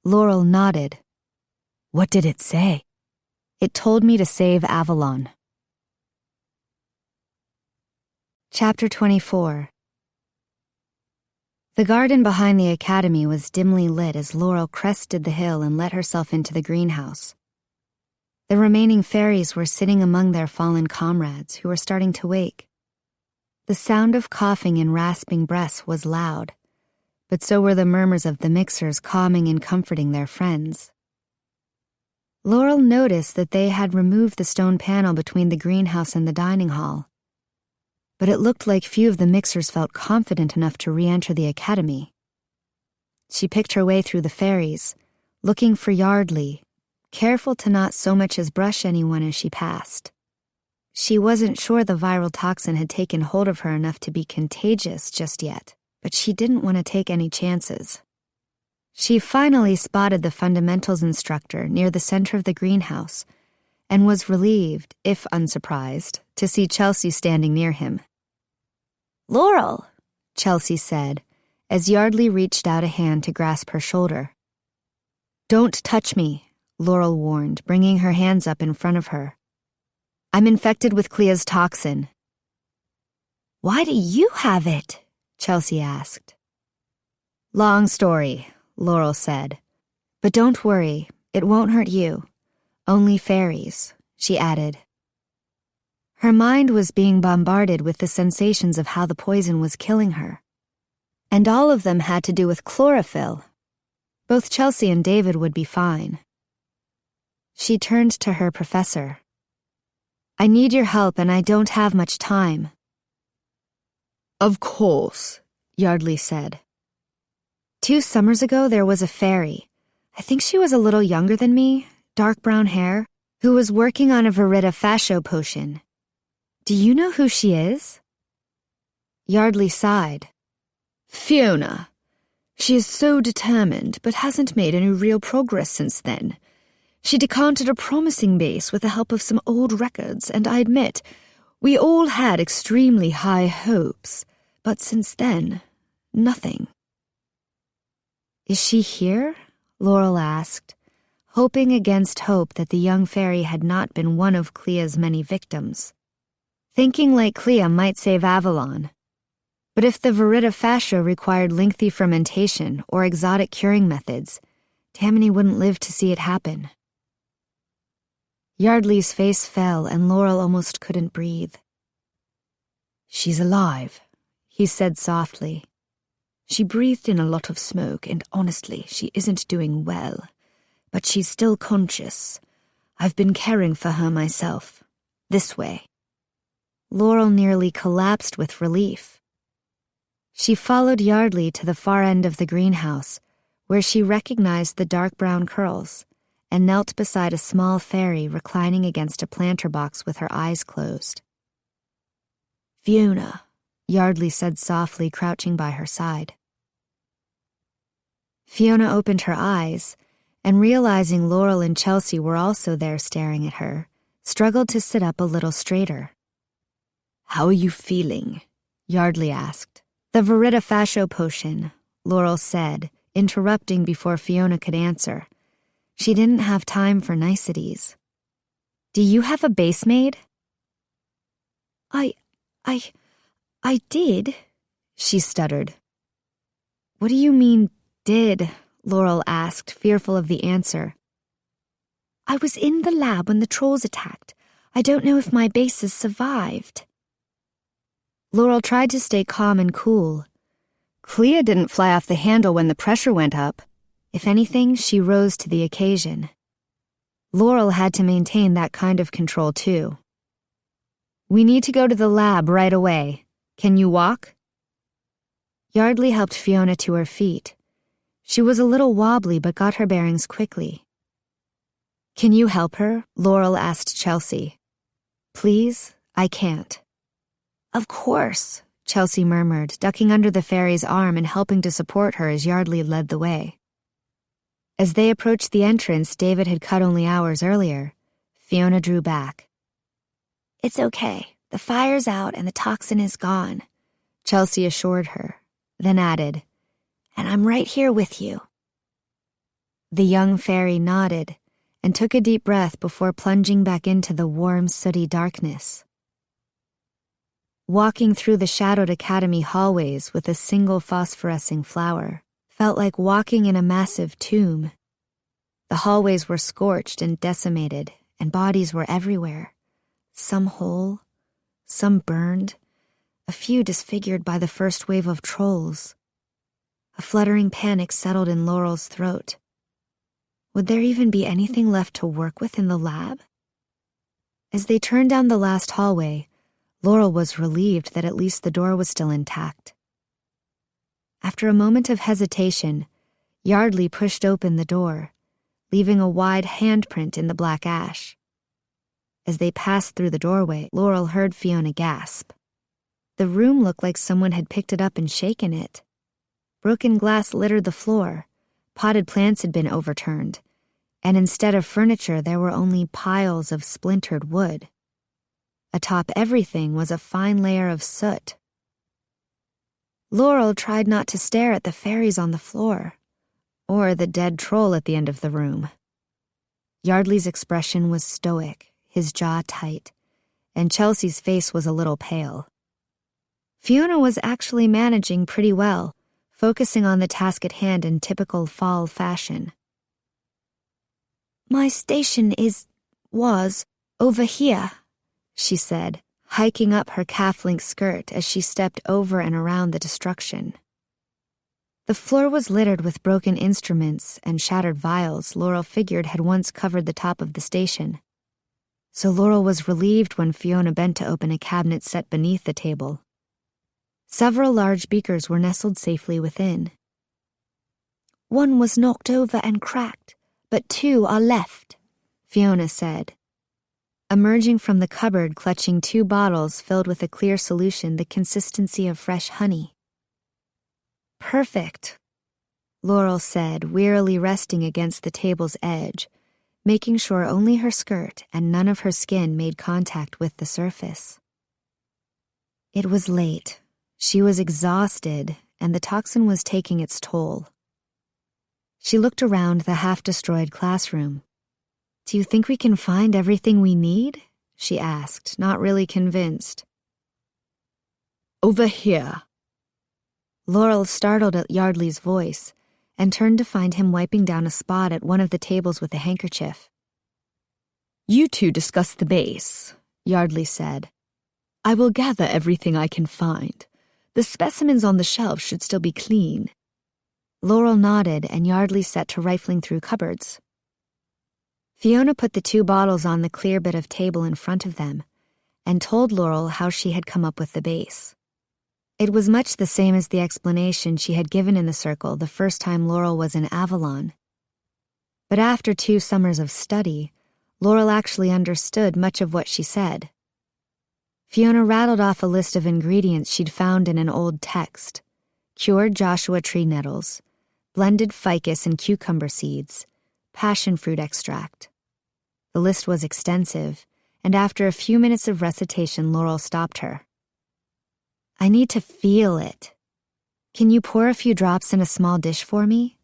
Laurel nodded. "What did it say?" "It told me to save Avalon." Chapter 24. The garden behind the academy was dimly lit as Laurel crested the hill and let herself into the greenhouse. The remaining fairies were sitting among their fallen comrades, who were starting to wake. The sound of coughing and rasping breaths was loud, but so were the murmurs of the mixers calming and comforting their friends. Laurel noticed that they had removed the stone panel between the greenhouse and the dining hall, but it looked like few of the mixers felt confident enough to re-enter the academy. She picked her way through the fairies, looking for Yardley, careful to not so much as brush anyone as she passed. She wasn't sure the viral toxin had taken hold of her enough to be contagious just yet, but she didn't want to take any chances. She finally spotted the fundamentals instructor near the center of the greenhouse and was relieved, if unsurprised, to see Chelsea standing near him. "Laurel," Chelsea said, as Yardley reached out a hand to grasp her shoulder. "Don't touch me," Laurel warned, bringing her hands up in front of her. "I'm infected with Klea's toxin." "Why do you have it?" Chelsea asked. "Long story," Laurel said. "But don't worry, it won't hurt you. Only fairies," she added. Her mind was being bombarded with the sensations of how the poison was killing her. And all of them had to do with chlorophyll. Both Chelsea and David would be fine. She turned to her professor. "I need your help and I don't have much time." "Of course," Yardley said. 2 summers ago, there was a fairy. I think she was a little younger than me, dark brown hair, who was working on a Verita fascio potion. Do you know who she is? Yardley sighed. "Fiona. She is so determined, but hasn't made any real progress since then. She decanted a promising base with the help of some old records, and I admit, we all had extremely high hopes, but since then, nothing." "Is she here?" Laurel asked, hoping against hope that the young fairy had not been one of Klea's many victims. Thinking like Klea might save Avalon. But if the Verita fascio required lengthy fermentation or exotic curing methods, Tamani wouldn't live to see it happen. Yardley's face fell and Laurel almost couldn't breathe. "She's alive," he said softly. "She breathed in a lot of smoke, and honestly, she isn't doing well. But she's still conscious. I've been caring for her myself. This way." Laurel nearly collapsed with relief. She followed Yardley to the far end of the greenhouse, where she recognized the dark brown curls, and knelt beside a small fairy reclining against a planter box with her eyes closed. "Fiona," Yardley said softly, crouching by her side. Fiona opened her eyes, and realizing Laurel and Chelsea were also there staring at her, struggled to sit up a little straighter. "How are you feeling?" Yardley asked. "The Verita fascio potion," Laurel said, interrupting before Fiona could answer. She didn't have time for niceties. Do you have a base made? I did, she stuttered. What do you mean, did? Laurel asked, fearful of the answer. I was in the lab when the trolls attacked. I don't know if my bases survived. Laurel tried to stay calm and cool. Klea didn't fly off the handle when the pressure went up. If anything, she rose to the occasion. Laurel had to maintain that kind of control, too. We need to go to the lab right away. Can you walk? Yardley helped Fiona to her feet. She was a little wobbly but got her bearings quickly. Can you help her? Laurel asked Chelsea. Please, I can't. Of course, Chelsea murmured, ducking under the faerie's arm and helping to support her as Yardley led the way. As they approached the entrance David had cut only hours earlier, Fiona drew back. It's okay. The fire's out and the toxin is gone, Chelsea assured her, then added, and I'm right here with you. The young faerie nodded and took a deep breath before plunging back into the warm, sooty darkness. Walking through the shadowed academy hallways with a single phosphorescing flower felt like walking in a massive tomb. The hallways were scorched and decimated, and bodies were everywhere, some whole, some burned, a few disfigured by the first wave of trolls. A fluttering panic settled in Laurel's throat. Would there even be anything left to work with in the lab? As they turned down the last hallway, Laurel was relieved that at least the door was still intact. After a moment of hesitation, Yardley pushed open the door, leaving a wide handprint in the black ash. As they passed through the doorway, Laurel heard Fiona gasp. The room looked like someone had picked it up and shaken it. Broken glass littered the floor, potted plants had been overturned, and instead of furniture there were only piles of splintered wood. Atop everything was a fine layer of soot. Laurel tried not to stare at the fairies on the floor, or the dead troll at the end of the room. Yardley's expression was stoic, his jaw tight, and Chelsea's face was a little pale. Fiona was actually managing pretty well, focusing on the task at hand in typical fall fashion. My station was over here, she said, hiking up her calf-length skirt as she stepped over and around the destruction. The floor was littered with broken instruments and shattered vials Laurel figured had once covered the top of the station. So Laurel was relieved when Fiona bent to open a cabinet set beneath the table. Several large beakers were nestled safely within. One was knocked over and cracked, but 2 are left, Fiona said. Emerging from the cupboard clutching 2 bottles filled with a clear solution the consistency of fresh honey. Perfect, Laurel said, wearily resting against the table's edge, making sure only her skirt and none of her skin made contact with the surface. It was late. She was exhausted, and the toxin was taking its toll. She looked around the half-destroyed classroom. Do you think we can find everything we need? She asked, not really convinced. Over here. Laurel startled at Yardley's voice and turned to find him wiping down a spot at one of the tables with a handkerchief. You two discuss the base, Yardley said. I will gather everything I can find. The specimens on the shelf should still be clean. Laurel nodded and Yardley set to rifling through cupboards. Fiona put the 2 bottles on the clear bit of table in front of them and told Laurel how she had come up with the base. It was much the same as the explanation she had given in the circle the first time Laurel was in Avalon. But after 2 summers of study, Laurel actually understood much of what she said. Fiona rattled off a list of ingredients she'd found in an old text: cured Joshua tree nettles, blended ficus and cucumber seeds, passion fruit extract. The list was extensive, and after a few minutes of recitation, Laurel stopped her. I need to feel it. Can you pour a few drops in a small dish for me?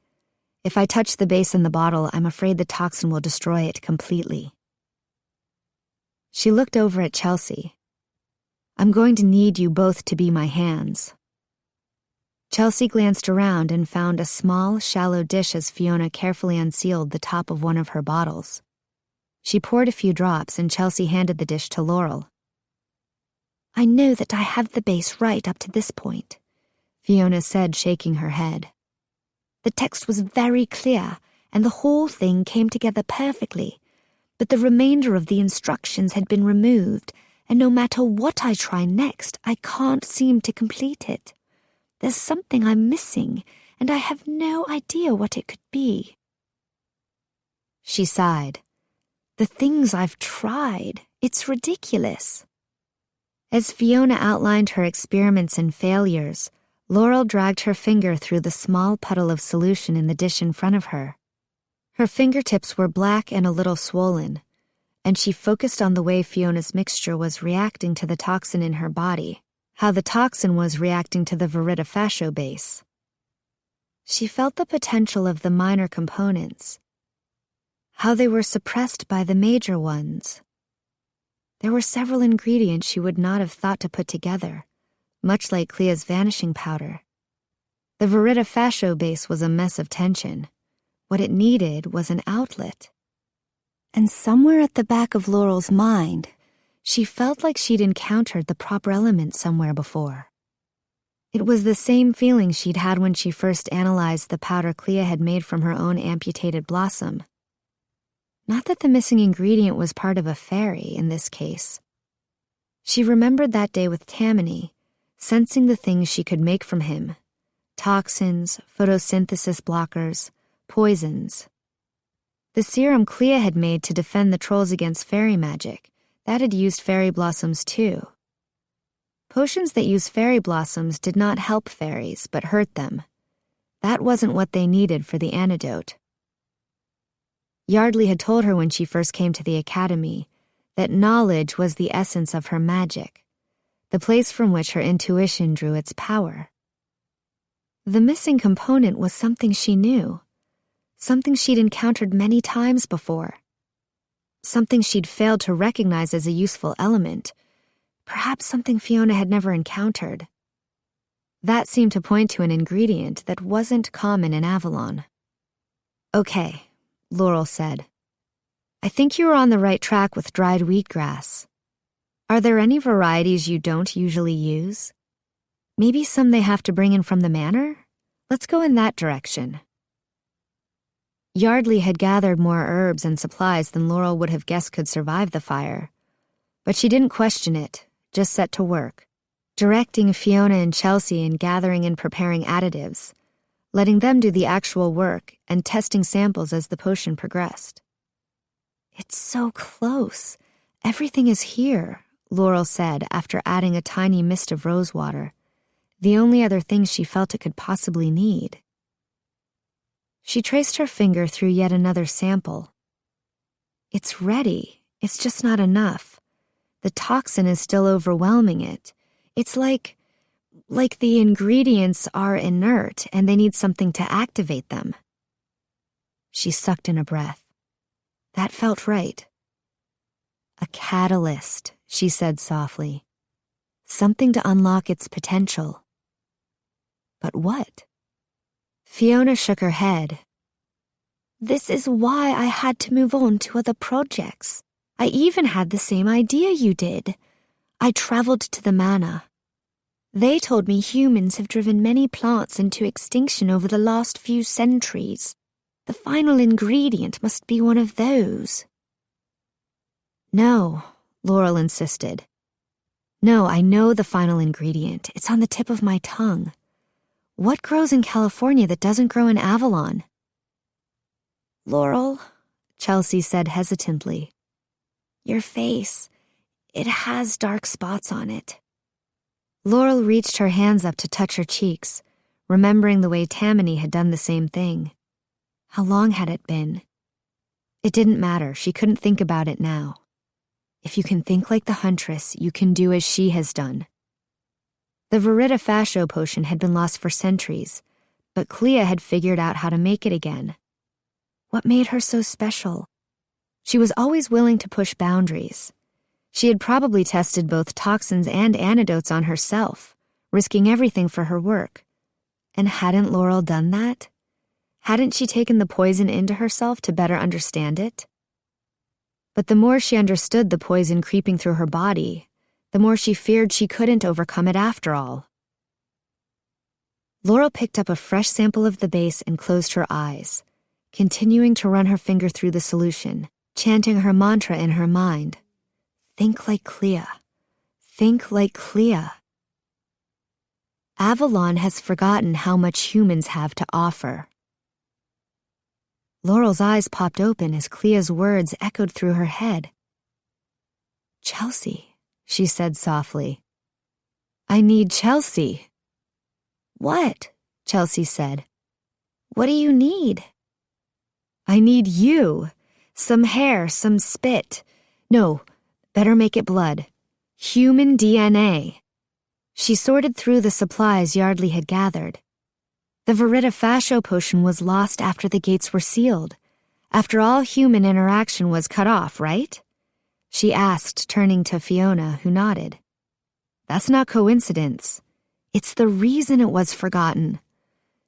If I touch the base in the bottle, I'm afraid the toxin will destroy it completely. She looked over at Chelsea. "I'm going to need you both to be my hands." Chelsea glanced around and found a small, shallow dish as Fiona carefully unsealed the top of one of her bottles. She poured a few drops and Chelsea handed the dish to Laurel. "I know that I have the base right up to this point," Fiona said, shaking her head. "The text was very clear and the whole thing came together perfectly, but the remainder of the instructions had been removed, and no matter what I try next, I can't seem to complete it. There's something I'm missing, and I have no idea what it could be." She sighed. "The things I've tried, it's ridiculous." As Fiona outlined her experiments and failures, Laurel dragged her finger through the small puddle of solution in the dish in front of her. Her fingertips were black and a little swollen, and she focused on the way Fiona's mixture was reacting to the toxin in her body, how the toxin was reacting to the verita base. She felt the potential of the minor components, how they were suppressed by the major ones. There were several ingredients she would not have thought to put together, much like Klea's vanishing powder. The verita base was a mess of tension. What it needed was an outlet. And somewhere at the back of Laurel's mind, she felt like she'd encountered the proper element somewhere before. It was the same feeling she'd had when she first analyzed the powder Klea had made from her own amputated blossom. Not that the missing ingredient was part of a faerie in this case. She remembered that day with Tamani, sensing the things she could make from him: toxins, photosynthesis blockers, poisons. The serum Klea had made to defend the trolls against fairy magic, that had used fairy blossoms too. Potions that used fairy blossoms did not help fairies, but hurt them. That wasn't what they needed for the antidote. Yardley had told her when she first came to the academy that knowledge was the essence of her magic, the place from which her intuition drew its power. The missing component was something she knew, something she'd encountered many times before, something she'd failed to recognize as a useful element, perhaps something Fiona had never encountered. That seemed to point to an ingredient that wasn't common in Avalon. "Okay," Laurel said. "I think you were on the right track with dried wheatgrass. Are there any varieties you don't usually use? Maybe some they have to bring in from the manor? Let's go in that direction." Yardley had gathered more herbs and supplies than Laurel would have guessed could survive the fire, but she didn't question it, just set to work, directing Fiona and Chelsea in gathering and preparing additives, letting them do the actual work and testing samples as the potion progressed. "It's so close. Everything is here," Laurel said after adding a tiny mist of rosewater, the only other thing she felt it could possibly need. She traced her finger through yet another sample. "It's ready. It's just not enough. The toxin is still overwhelming it. It's like the ingredients are inert and they need something to activate them." She sucked in a breath. That felt right. "A catalyst," she said softly. "Something to unlock its potential." But what? Fiona shook her head. "This is why I had to move on to other projects. I even had the same idea you did. I traveled to the manor. They told me humans have driven many plants into extinction over the last few centuries. The final ingredient must be one of those." "No," Laurel insisted. "No, I know the final ingredient. It's on the tip of my tongue. What grows in California that doesn't grow in Avalon?" "Laurel," Chelsea said hesitantly, "your face, it has dark spots on it." Laurel reached her hands up to touch her cheeks, remembering the way Tamani had done the same thing. How long had it been? It didn't matter. She couldn't think about it now. If you can think like the huntress, you can do as she has done. The verita potion had been lost for centuries, but Klea had figured out how to make it again. What made her so special? She was always willing to push boundaries. She had probably tested both toxins and antidotes on herself, risking everything for her work. And hadn't Laurel done that? Hadn't she taken the poison into herself to better understand it? But the more she understood the poison creeping through her body, the more she feared she couldn't overcome it after all. Laurel picked up a fresh sample of the base and closed her eyes, continuing to run her finger through the solution, chanting her mantra in her mind. Think like Klea. Think like Klea. Avalon has forgotten how much humans have to offer. Laurel's eyes popped open as Klea's words echoed through her head. Chelsea, she said softly. I need Chelsea. What? Chelsea said. What do you need? I need you. Some hair, some spit. No, better make it blood. Human DNA. She sorted through the supplies Yardley had gathered. The Verita potion was lost after the gates were sealed, after all human interaction was cut off, right? She asked, turning to Fiona, who nodded. That's not coincidence. It's the reason it was forgotten.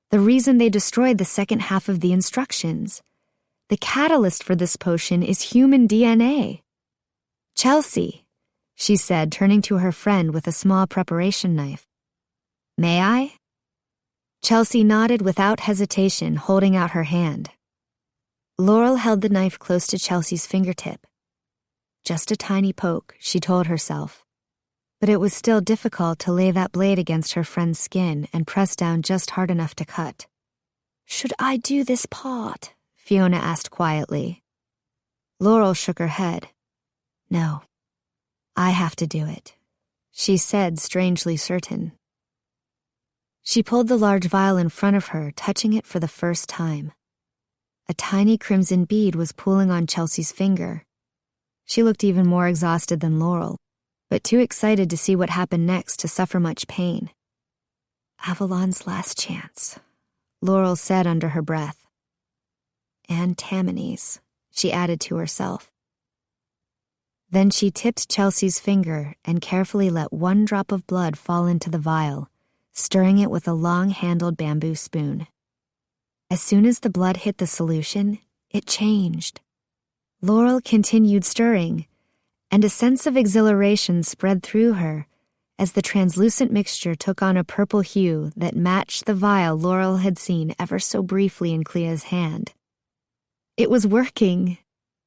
The reason they destroyed the second half of the instructions. The catalyst for this potion is human DNA. Chelsea, she said, turning to her friend with a small preparation knife. May I? Chelsea nodded without hesitation, holding out her hand. Laurel held the knife close to Chelsea's fingertip. Just a tiny poke, she told herself. But it was still difficult to lay that blade against her friend's skin and press down just hard enough to cut. Should I do this part? Fiona asked quietly. Laurel shook her head. No, I have to do it, she said, strangely certain. She pulled the large vial in front of her, touching it for the first time. A tiny crimson bead was pooling on Chelsea's finger. She looked even more exhausted than Laurel, but too excited to see what happened next to suffer much pain. Avalon's last chance, Laurel said under her breath. And Tamani's, she added to herself. Then she tipped Chelsea's finger and carefully let one drop of blood fall into the vial, stirring it with a long-handled bamboo spoon. As soon as the blood hit the solution, it changed. Laurel continued stirring, and a sense of exhilaration spread through her as the translucent mixture took on a purple hue that matched the vial Laurel had seen ever so briefly in Klea's hand. It was working.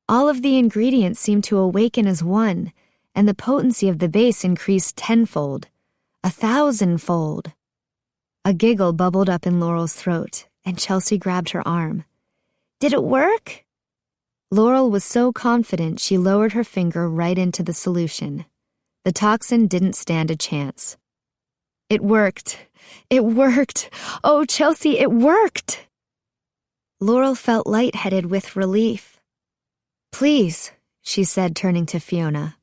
All of the ingredients seemed to awaken as one, and the potency of the base increased tenfold, 1,000-fold. A giggle bubbled up in Laurel's throat, and Chelsea grabbed her arm. Did it work? Laurel was so confident she lowered her finger right into the solution. The toxin didn't stand a chance. It worked. It worked. Oh, Chelsea, it worked! Laurel felt lightheaded with relief. Please, she said, turning to Fiona.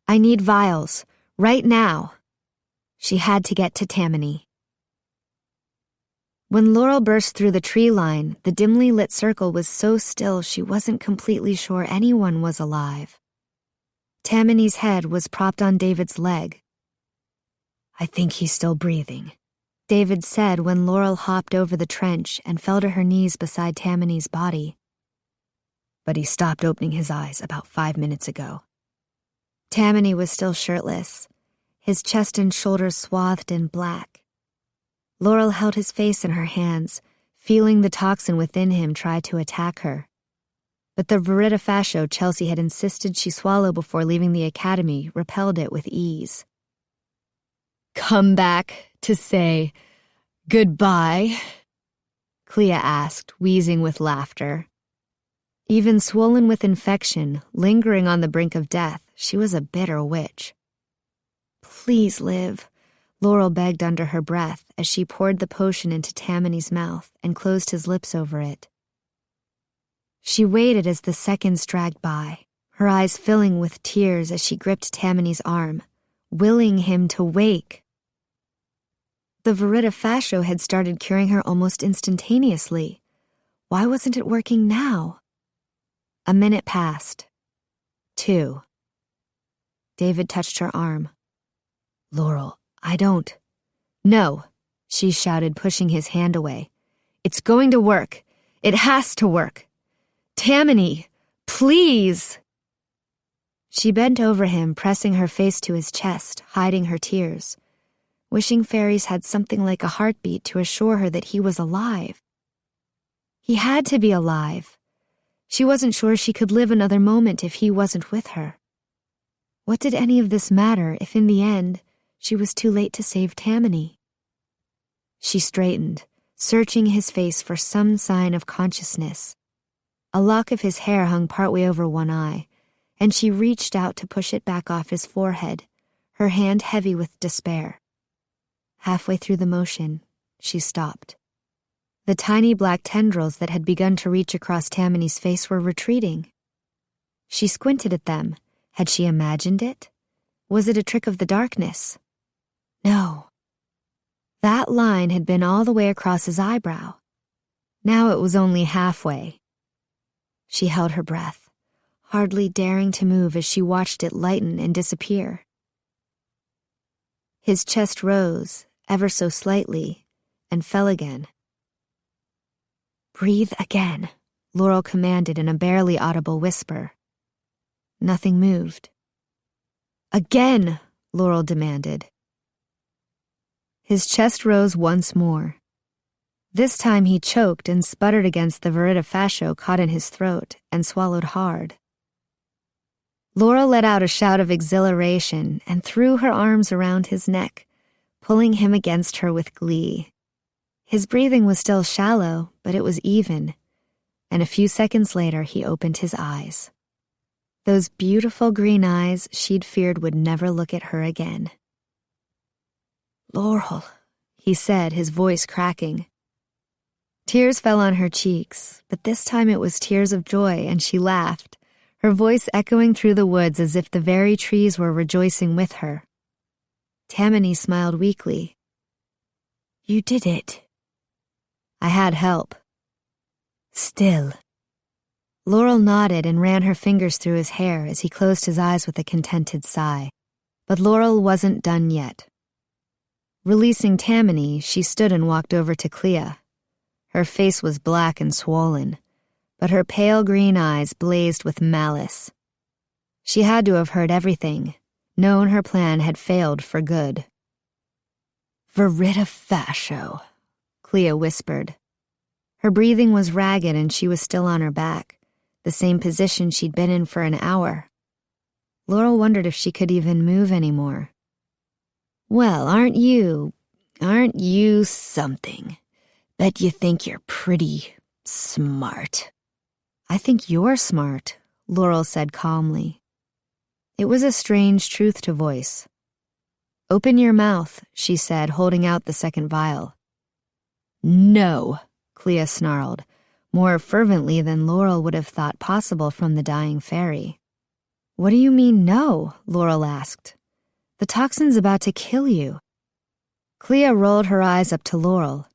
I need vials, right now. She had to get to Tamani. When Laurel burst through the tree line, the dimly lit circle was so still she wasn't completely sure anyone was alive. Tamani's head was propped on David's leg. I think he's still breathing, David said when Laurel hopped over the trench and fell to her knees beside Tamani's body. But he stopped opening his eyes about 5 minutes ago. Tamani was still shirtless, his chest and shoulders swathed in black. Laurel held his face in her hands, feeling the toxin within him try to attack her. But the Verita Chelsea had insisted she swallow before leaving the academy repelled it with ease. Come back to say goodbye? Klea asked, wheezing with laughter. Even swollen with infection, lingering on the brink of death, she was a bitter witch. Please live, Laurel begged under her breath as she poured the potion into Tamani's mouth and closed his lips over it. She waited as the seconds dragged by, her eyes filling with tears as she gripped Tamani's arm, willing him to wake. The Verita had started curing her almost instantaneously. Why wasn't it working now? A minute passed. 2. David touched her arm. "Laurel, I don't." "No," she shouted, pushing his hand away. "It's going to work. It has to work. Tamani, please!" She bent over him, pressing her face to his chest, hiding her tears, wishing fairies had something like a heartbeat to assure her that he was alive. He had to be alive. She wasn't sure she could live another moment if he wasn't with her. What did any of this matter if in the end she was too late to save Tamani? She straightened, searching his face for some sign of consciousness. A lock of his hair hung partway over one eye, and she reached out to push it back off his forehead, her hand heavy with despair. Halfway through the motion, she stopped. The tiny black tendrils that had begun to reach across Tamani's face were retreating. She squinted at them. Had she imagined it? Was it a trick of the darkness? No. That line had been all the way across his eyebrow. Now it was only halfway. She held her breath, hardly daring to move as she watched it lighten and disappear. His chest rose, ever so slightly, and fell again. "Breathe again," Laurel commanded in a barely audible whisper. Nothing moved. "Again," Laurel demanded. His chest rose once more. This time he choked and sputtered against the verita fascio caught in his throat and swallowed hard. Laurel let out a shout of exhilaration and threw her arms around his neck, pulling him against her with glee. His breathing was still shallow, but it was even, and a few seconds later he opened his eyes. Those beautiful green eyes she'd feared would never look at her again. "Laurel," he said, his voice cracking. Tears fell on her cheeks, but this time it was tears of joy, and she laughed, her voice echoing through the woods as if the very trees were rejoicing with her. Tamani smiled weakly. "You did it." "I had help." "Still." Laurel nodded and ran her fingers through his hair as he closed his eyes with a contented sigh. But Laurel wasn't done yet. Releasing Tamani, she stood and walked over to Klea. Her face was black and swollen, but her pale green eyes blazed with malice. She had to have heard everything, known her plan had failed for good. "Verita fascio," Klea whispered. Her breathing was ragged and she was still on her back, the same position she'd been in for an hour. Laurel wondered if she could even move anymore. "Well, aren't you something? Bet you think you're pretty smart." "I think you're smart," Laurel said calmly. It was a strange truth to voice. "Open your mouth," she said, holding out the second vial. "No," Klea snarled, more fervently than Laurel would have thought possible from the dying fairy. "What do you mean, no?" Laurel asked. "The toxin's about to kill you." Klea rolled her eyes up to Laurel.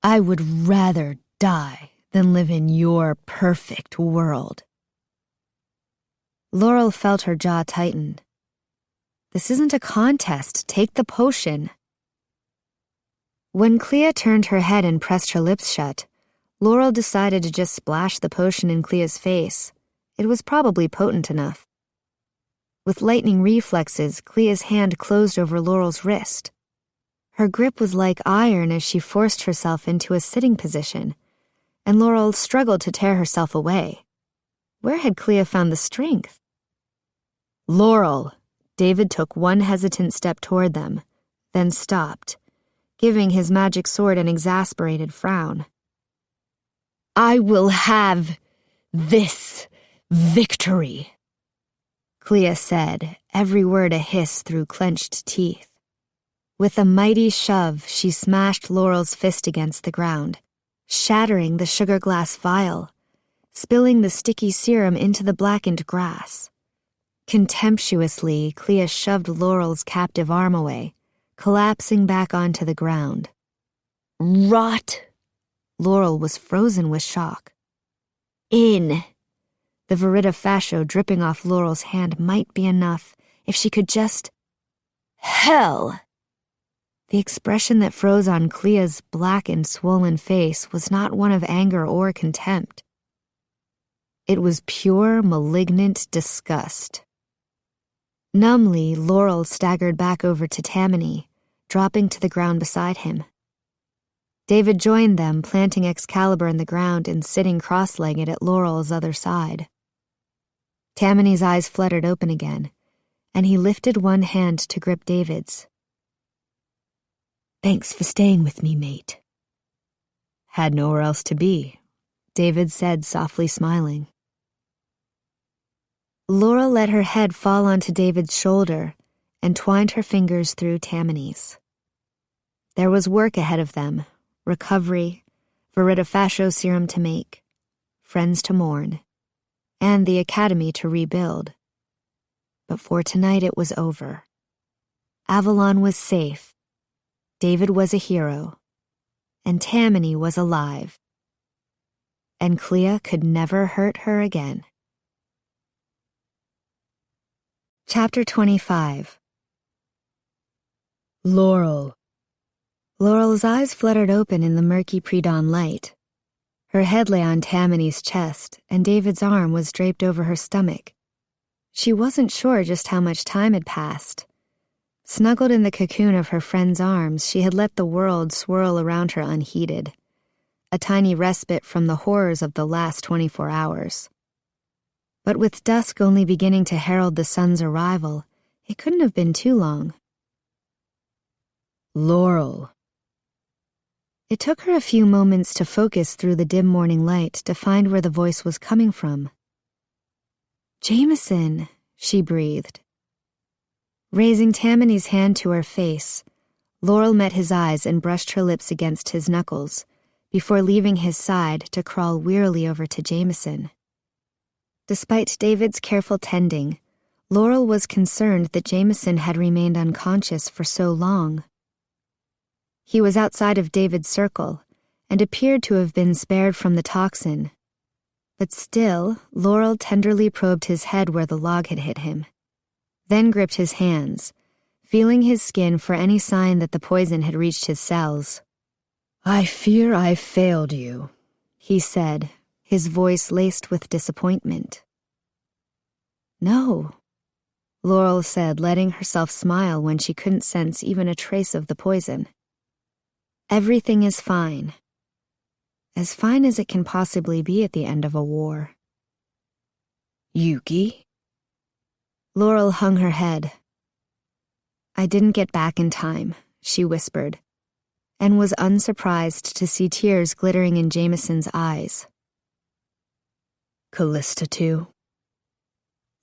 "I would rather die than live in your perfect world." Laurel felt her jaw tighten. "This isn't a contest. Take the potion." When Klea turned her head and pressed her lips shut, Laurel decided to just splash the potion in Klea's face. It was probably potent enough. With lightning reflexes, Klea's hand closed over Laurel's wrist. Her grip was like iron as she forced herself into a sitting position, and Laurel struggled to tear herself away. Where had Klea found the strength? "Laurel!" David took one hesitant step toward them, then stopped, giving his magic sword an exasperated frown. "I will have this victory," Klea said, every word a hiss through clenched teeth. With a mighty shove, she smashed Laurel's fist against the ground, shattering the sugar glass vial, spilling the sticky serum into the blackened grass. Contemptuously, Klea shoved Laurel's captive arm away, collapsing back onto the ground. "Rot!" Laurel was frozen with shock. "In!" The verita fascio dripping off Laurel's hand might be enough If she could just... Hell! The expression that froze on Klea's black and swollen face was not one of anger or contempt. It was pure, malignant disgust. Numbly, Laurel staggered back over to Tamani, dropping to the ground beside him. David joined them, planting Excalibur in the ground and sitting cross-legged at Laurel's other side. Tamani's eyes fluttered open again, and he lifted one hand to grip David's. "Thanks for staying with me, mate." "Had nowhere else to be," David said, softly smiling. Laurel let her head fall onto David's shoulder and twined her fingers through Tamani's. There was work ahead of them, recovery, Veritafascio serum to make, friends to mourn, and the academy to rebuild. But for tonight it was over. Avalon was safe, David was a hero, and Tamani was alive. And Klea could never hurt her again. Chapter 25. Laurel. Laurel's eyes fluttered open in the murky pre-dawn light. Her head lay on Tamani's chest, and David's arm was draped over her stomach. She wasn't sure just how much time had passed. Snuggled in the cocoon of her friend's arms, she had let the world swirl around her unheeded, a tiny respite from the horrors of the last 24 hours. But with dusk only beginning to herald the sun's arrival, it couldn't have been too long. Laurel. It took her a few moments to focus through the dim morning light to find where the voice was coming from. "Jameson," she breathed. Raising Tamani's hand to her face, Laurel met his eyes and brushed her lips against his knuckles before leaving his side to crawl wearily over to Jameson. Despite David's careful tending, Laurel was concerned that Jameson had remained unconscious for so long. He was outside of David's circle and appeared to have been spared from the toxin. But still, Laurel tenderly probed his head where the log had hit him, then gripped his hands, feeling his skin for any sign that the poison had reached his cells. "I fear I failed you," he said, his voice laced with disappointment. "No," Laurel said, letting herself smile when she couldn't sense even a trace of the poison. "Everything is fine. As fine as it can possibly be at the end of a war." "Yuki?" Laurel hung her head. "I didn't get back in time," she whispered, and was unsurprised to see tears glittering in Jameson's eyes. "Callista too?"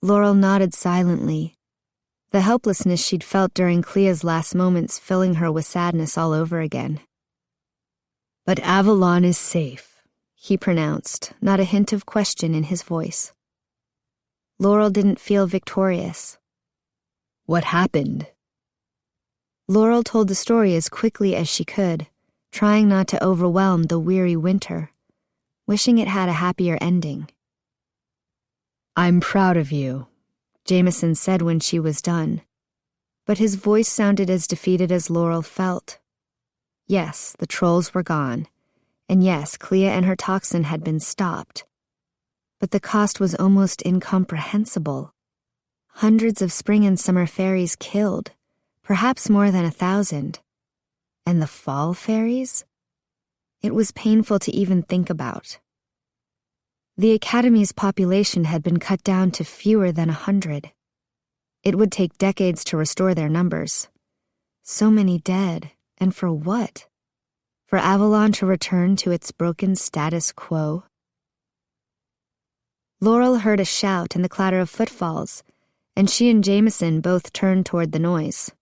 Laurel nodded silently, the helplessness she'd felt during Klea's last moments filling her with sadness all over again. "But Avalon is safe," he pronounced, not a hint of question in his voice. Laurel didn't feel victorious. "What happened?" Laurel told the story as quickly as she could, trying not to overwhelm the weary winter, wishing it had a happier ending. "I'm proud of you," Jameson said when she was done, but his voice sounded as defeated as Laurel felt. Yes, the trolls were gone, and yes, Klea and her toxin had been stopped. But the cost was almost incomprehensible. Hundreds of spring and summer fairies killed, perhaps more than 1,000. And the fall fairies? It was painful to even think about. The Academy's population had been cut down to fewer than 100. It would take decades to restore their numbers. So many dead, and for what? For Avalon to return to its broken status quo? Laurel heard a shout and the clatter of footfalls, and she and Jameson both turned toward the noise.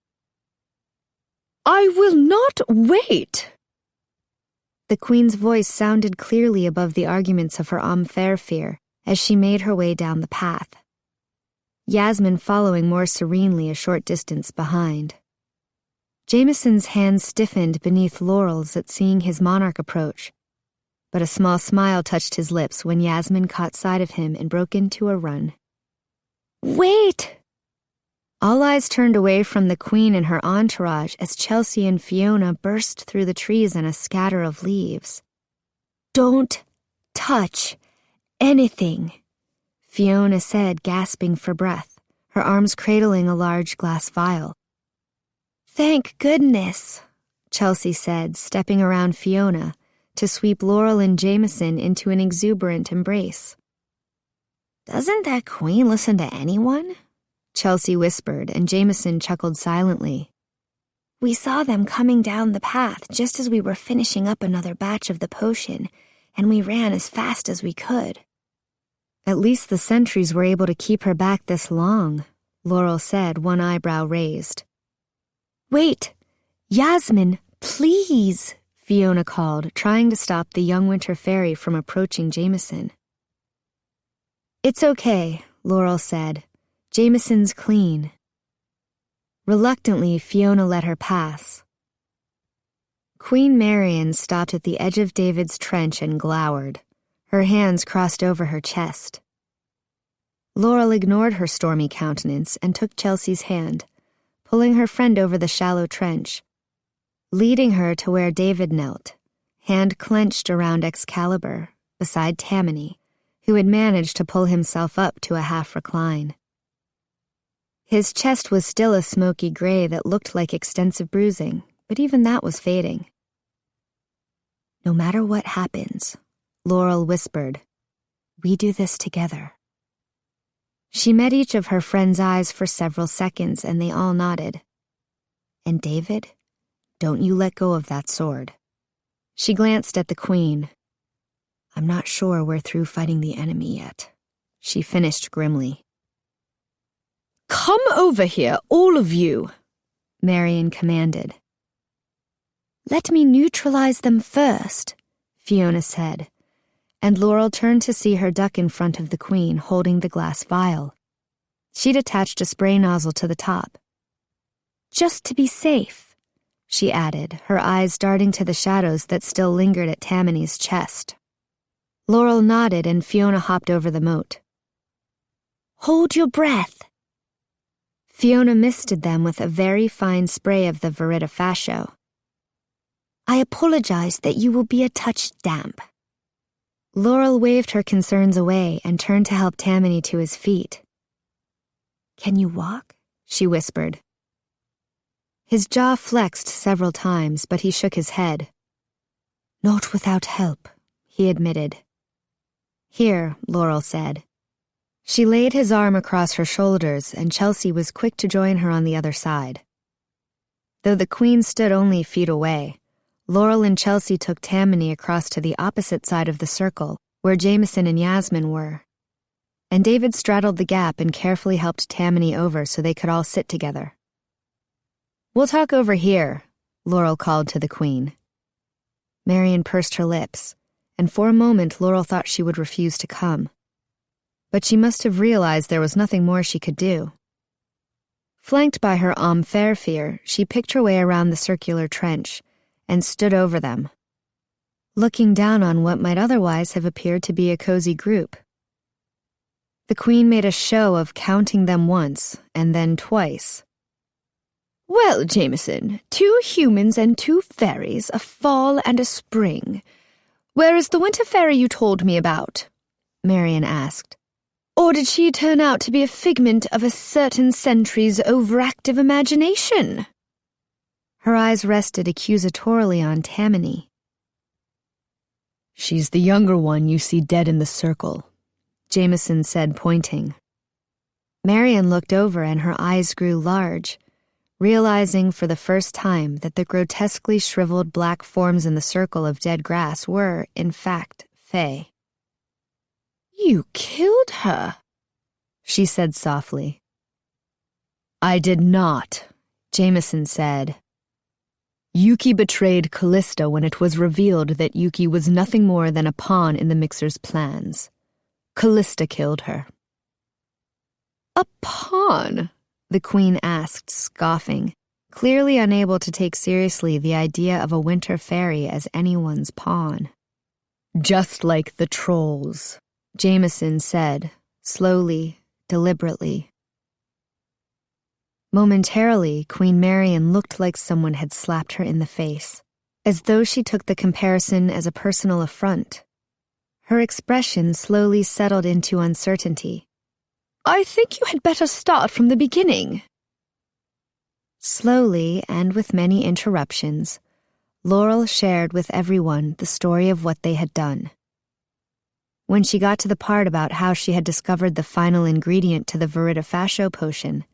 "I will not wait!" The Queen's voice sounded clearly above the arguments of her fear as she made her way down the path, Yasmin following more serenely a short distance behind. Jameson's hands stiffened beneath Laurel's at seeing his monarch approach, but a small smile touched his lips when Yasmin caught sight of him and broke into a run. "Wait!" All eyes turned away from the queen and her entourage as Chelsea and Fiona burst through the trees in a scatter of leaves. "Don't touch anything," Fiona said, gasping for breath, her arms cradling a large glass vial. "Thank goodness," Chelsea said, stepping around Fiona to sweep Laurel and Jameson into an exuberant embrace. "Doesn't that queen listen to anyone?" Chelsea whispered, and Jameson chuckled silently. "We saw them coming down the path just as we were finishing up another batch of the potion, and we ran as fast as we could." "At least the sentries were able to keep her back this long," Laurel said, one eyebrow raised. "Wait! Yasmin, please!" Fiona called, trying to stop the young winter fairy from approaching Jameson. "It's okay," Laurel said. "Jameson's clean." Reluctantly, Fiona let her pass. Queen Marian stopped at the edge of David's trench and glowered, her hands crossed over her chest. Laurel ignored her stormy countenance and took Chelsea's hand, pulling her friend over the shallow trench, leading her to where David knelt, hand clenched around Excalibur, beside Tamani, who had managed to pull himself up to a half-recline. His chest was still a smoky gray that looked like extensive bruising, but even that was fading. "No matter what happens," Laurel whispered, "we do this together." She met each of her friends' eyes for several seconds, and they all nodded. "And David, don't you let go of that sword." She glanced at the queen. "I'm not sure we're through fighting the enemy yet," she finished grimly. "Come over here, all of you," Marian commanded. "Let me neutralize them first," Fiona said, and Laurel turned to see her duck in front of the queen, holding the glass vial. She'd attached a spray nozzle to the top. "Just to be safe," she added, her eyes darting to the shadows that still lingered at Tamani's chest. Laurel nodded and Fiona hopped over the moat. "Hold your breath." Fiona misted them with a very fine spray of the Verita Fascio. "I apologize that you will be a touch damp." Laurel waved her concerns away and turned to help Tamani to his feet. "Can you walk?" she whispered. His jaw flexed several times, but he shook his head. "Not without help," he admitted. "Here," Laurel said. She laid his arm across her shoulders, and Chelsea was quick to join her on the other side. Though the queen stood only feet away, Laurel and Chelsea took Tamani across to the opposite side of the circle, where Jameson and Yasmin were. And David straddled the gap and carefully helped Tamani over so they could all sit together. "We'll talk over here," Laurel called to the queen. Marian pursed her lips, and for a moment Laurel thought she would refuse to come. But she must have realized there was nothing more she could do. Flanked by her faerie, she picked her way around the circular trench and stood over them, looking down on what might otherwise have appeared to be a cozy group. The queen made a show of counting them once and then twice. "Well, Jameson, 2 humans and 2 fairies, a fall and a spring. Where is the winter fairy you told me about?" Marian asked. "Or did she turn out to be a figment of a certain sentry's overactive imagination?" Her eyes rested accusatorily on Tamani. "She's the younger one you see dead in the circle," Jameson said, pointing. Marian looked over and her eyes grew large, realizing for the first time that the grotesquely shriveled black forms in the circle of dead grass were, in fact, fae. "You killed her," she said softly. "I did not," Jameson said. "Yuki betrayed Callista when it was revealed that Yuki was nothing more than a pawn in the Mixer's plans. Callista killed her." "A pawn?" the queen asked, scoffing, clearly unable to take seriously the idea of a winter fairy as anyone's pawn. "Just like the trolls," Jameson said, slowly, deliberately. Momentarily, Queen Marian looked like someone had slapped her in the face, as though she took the comparison as a personal affront. Her expression slowly settled into uncertainty. I think you had better start from the beginning. Slowly, and with many interruptions, Laurel shared with everyone the story of what they had done. When she got to the part about how she had discovered the final ingredient to the Veritafascio potion,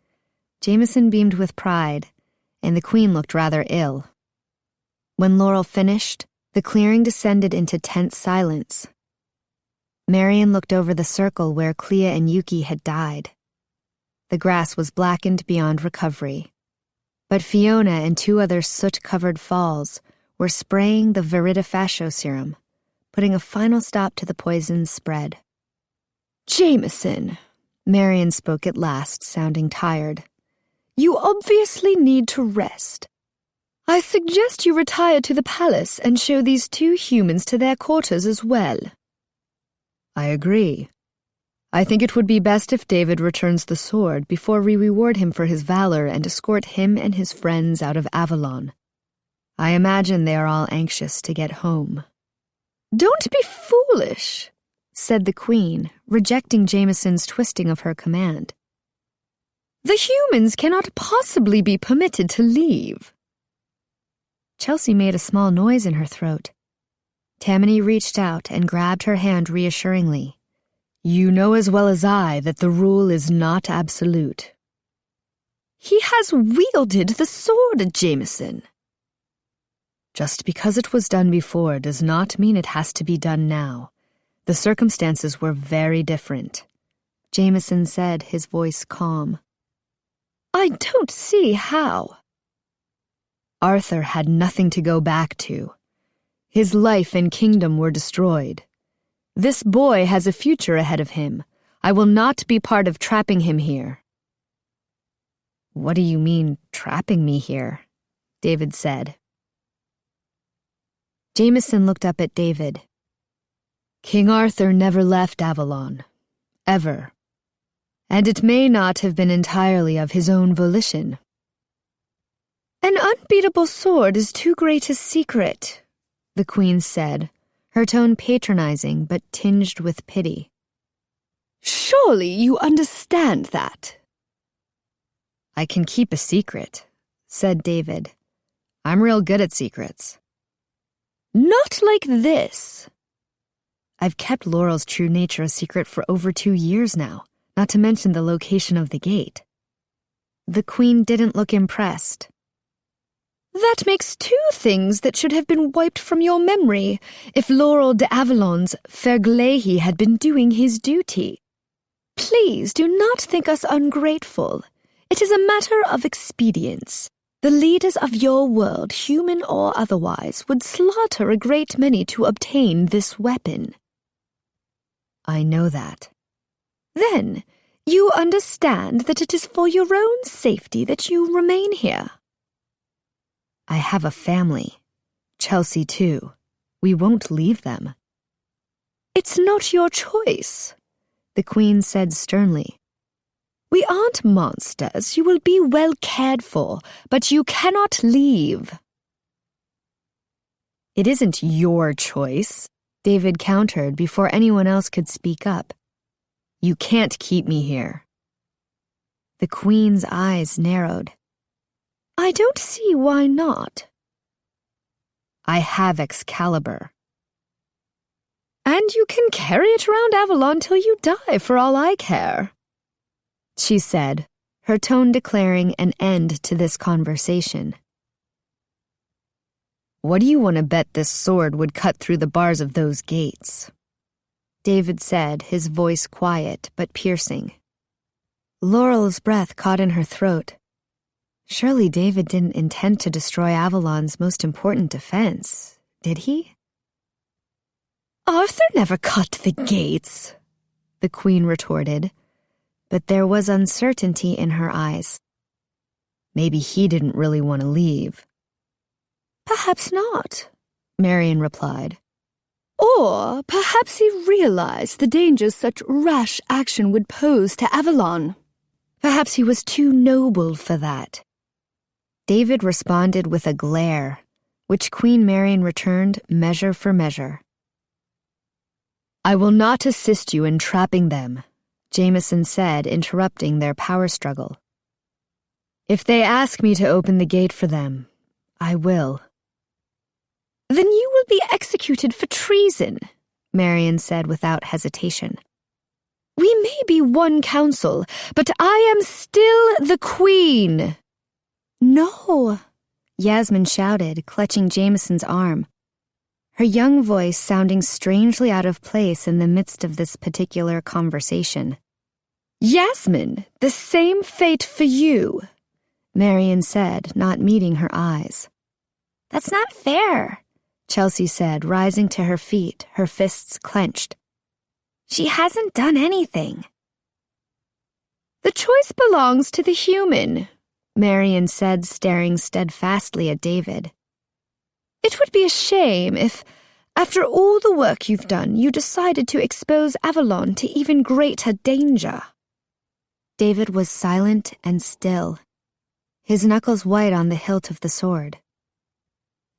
Jameson beamed with pride, and the Queen looked rather ill. When Laurel finished, the clearing descended into tense silence. Marian looked over the circle where Klea and Yuki had died. The grass was blackened beyond recovery, but Fiona and 2 other soot-covered falls were spraying the Veritafascio serum, putting a final stop to the poison's spread. Jameson, Marian spoke at last, sounding tired. You obviously need to rest. I suggest you retire to the palace and show these 2 humans to their quarters as well. I agree. I think it would be best if David returns the sword before we reward him for his valor and escort him and his friends out of Avalon. I imagine they are all anxious to get home. Don't be foolish, said the Queen, rejecting Jameson's twisting of her command. The humans cannot possibly be permitted to leave. Chelsea made a small noise in her throat. Tamani reached out and grabbed her hand reassuringly. You know as well as I that the rule is not absolute. He has wielded the sword, Jameson. Just because it was done before does not mean it has to be done now. The circumstances were very different, Jameson said, his voice calm. I don't see how. Arthur had nothing to go back to. His life and kingdom were destroyed. This boy has a future ahead of him. I will not be part of trapping him here. What do you mean, trapping me here? David said. Jameson looked up at David. King Arthur never left Avalon. Ever. And it may not have been entirely of his own volition. An unbeatable sword is too great a secret, the Queen said, her tone patronizing but tinged with pity. Surely you understand that. I can keep a secret, said David. I'm real good at secrets. Not like this. I've kept Laurel's true nature a secret for over 2 years now, not to mention the location of the gate. The Queen didn't look impressed. That makes 2 things that should have been wiped from your memory if Laurel de Avalon's faerie had been doing his duty. Please do not think us ungrateful. It is a matter of expedience. The leaders of your world, human or otherwise, would slaughter a great many to obtain this weapon. I know that. Then, you understand that it is for your own safety that you remain here. I have a family. Chelsea, too. We won't leave them. It's not your choice, the Queen said sternly. We aren't monsters. You will be well cared for, but you cannot leave. It isn't your choice, David countered before anyone else could speak up. You can't keep me here. The Queen's eyes narrowed. I don't see why not. I have Excalibur. And you can carry it around Avalon till you die, for all I care, she said, her tone declaring an end to this conversation. What do you want to bet this sword would cut through the bars of those gates? David said, his voice quiet but piercing. Laurel's breath caught in her throat. Surely David didn't intend to destroy Avalon's most important defense, did he? Arthur never cut the gates, the Queen retorted, but there was uncertainty in her eyes. Maybe he didn't really want to leave. Perhaps not, Marian replied. Or perhaps he realized the dangers such rash action would pose to Avalon. Perhaps he was too noble for that. David responded with a glare, which Queen Marian returned measure for measure. I will not assist you in trapping them, Jameson said, interrupting their power struggle. If they ask me to open the gate for them, I will. Then you will be executed for treason, Marian said without hesitation. We may be one council, but I am still the queen. No, Yasmin shouted, clutching Jameson's arm, her young voice sounding strangely out of place in the midst of this particular conversation. Yasmin, the same fate for you, Marian said, not meeting her eyes. That's not fair, Chelsea said, rising to her feet, her fists clenched. She hasn't done anything. The choice belongs to the human, Marian said, staring steadfastly at David. It would be a shame if, after all the work you've done, you decided to expose Avalon to even greater danger. David was silent and still, his knuckles white on the hilt of the sword.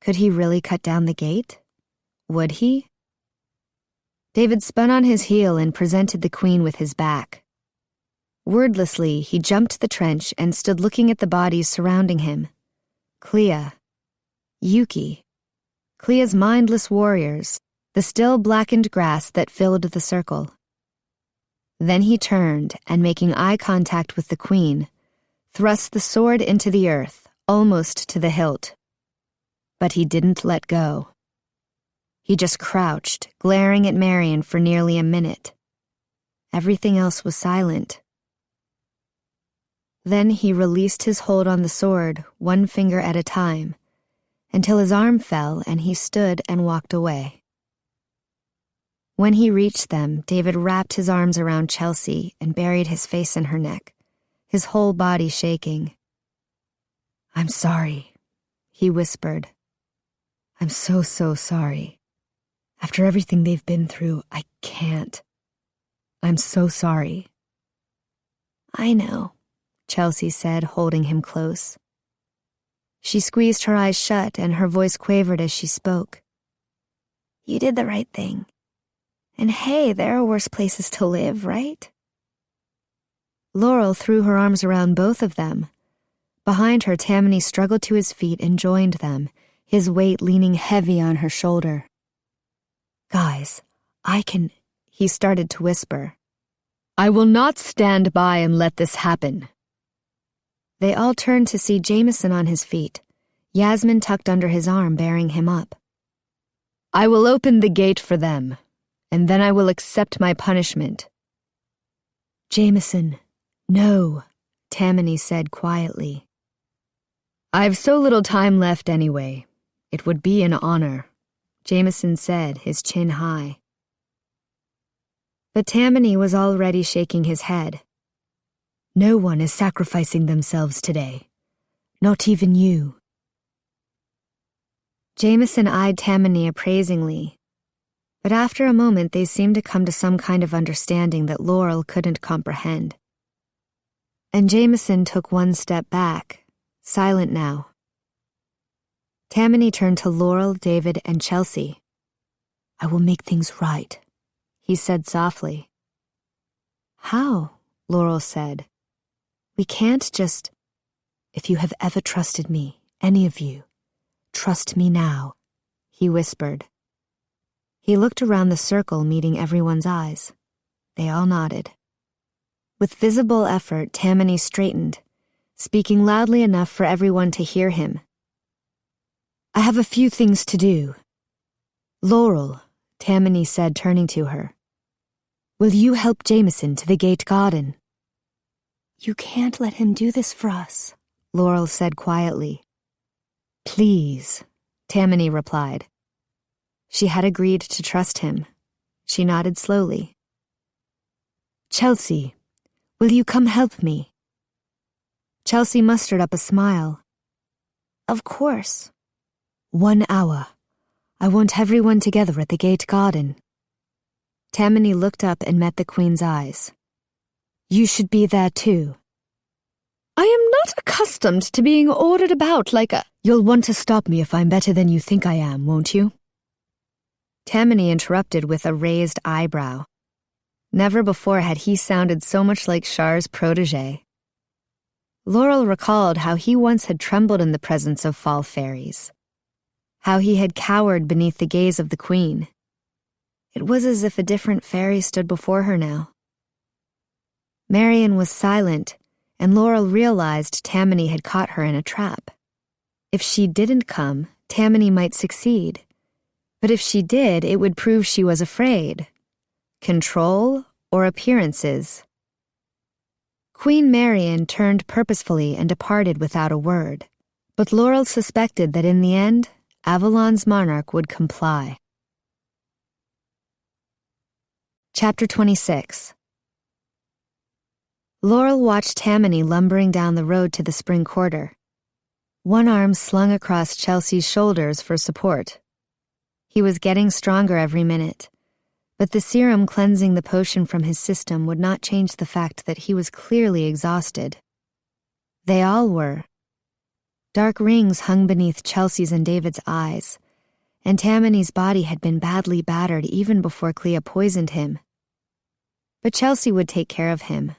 Could he really cut down the gate? Would he? David spun on his heel and presented the queen with his back. Wordlessly, he jumped the trench and stood looking at the bodies surrounding him. Klea, Yuki, Klea's mindless warriors, the still blackened grass that filled the circle. Then he turned and, making eye contact with the queen, thrust the sword into the earth, almost to the hilt. But he didn't let go. He just crouched, glaring at Marian for nearly a minute. Everything else was silent. Then he released his hold on the sword, one finger at a time, until his arm fell and he stood and walked away. When he reached them, David wrapped his arms around Chelsea and buried his face in her neck, his whole body shaking. "I'm sorry," he whispered. "I'm so sorry. After everything they've been through, I can't. I'm so sorry." I know, Chelsea said, holding him close. She squeezed her eyes shut and her voice quavered as she spoke. You did the right thing. And hey, there are worse places to live, right? Laurel threw her arms around both of them. Behind her, Tamani struggled to his feet and joined them, his weight leaning heavy on her shoulder. "Guys, I can," he started to whisper. "I will not stand by and let this happen." They all turned to see Jameson on his feet, Yasmin tucked under his arm, bearing him up. "I will open the gate for them, and then I will accept my punishment." "Jameson, no," Tamani said quietly. "I've so little time left anyway. It would be an honor," Jameson said, his chin high. But Tamani was already shaking his head. "No one is sacrificing themselves today. Not even you." Jameson eyed Tamani appraisingly, but after a moment they seemed to come to some kind of understanding that Laurel couldn't comprehend. And Jameson took one step back, silent now. Tamani turned to Laurel, David, and Chelsea. "I will make things right," he said softly. "How?" Laurel said. "We can't just—" "If you have ever trusted me, any of you, trust me now," he whispered. He looked around the circle, meeting everyone's eyes. They all nodded. With visible effort, Tamani straightened, speaking loudly enough for everyone to hear him. "I have a few things to do." "Laurel," Tamani said, turning to her, "will you help Jameson to the gate garden?" You can't let him do this for us, Laurel said quietly. "Please," Tamani replied. She had agreed to trust him. She nodded slowly. "Chelsea, will you come help me?" Chelsea mustered up a smile. Of course. 1 hour. I want everyone together at the gate garden. Tamani looked up and met the Queen's eyes. "You should be there too," I am not accustomed to being ordered about like a— You'll want to stop me if I'm better than you think I am, won't you? Tamani interrupted with a raised eyebrow. Never before had he sounded so much like Char's protege. Laurel recalled how he once had trembled in the presence of fall fairies, how he had cowered beneath the gaze of the queen. It was as if a different fairy stood before her now. Marian was silent, and Laurel realized Tamani had caught her in a trap. If she didn't come, Tamani might succeed. But if she did, it would prove she was afraid. Control or appearances? Queen Marian turned purposefully and departed without a word, but Laurel suspected that in the end, Avalon's monarch would comply. Chapter 26. Laurel watched Tamani lumbering down the road to the spring quarter, one arm slung across Chelsea's shoulders for support. He was getting stronger every minute, but the serum cleansing the potion from his system would not change the fact that he was clearly exhausted. They all were. Dark rings hung beneath Chelsea's and David's eyes, and Tamani's body had been badly battered even before Klea poisoned him. But Chelsea would take care of him.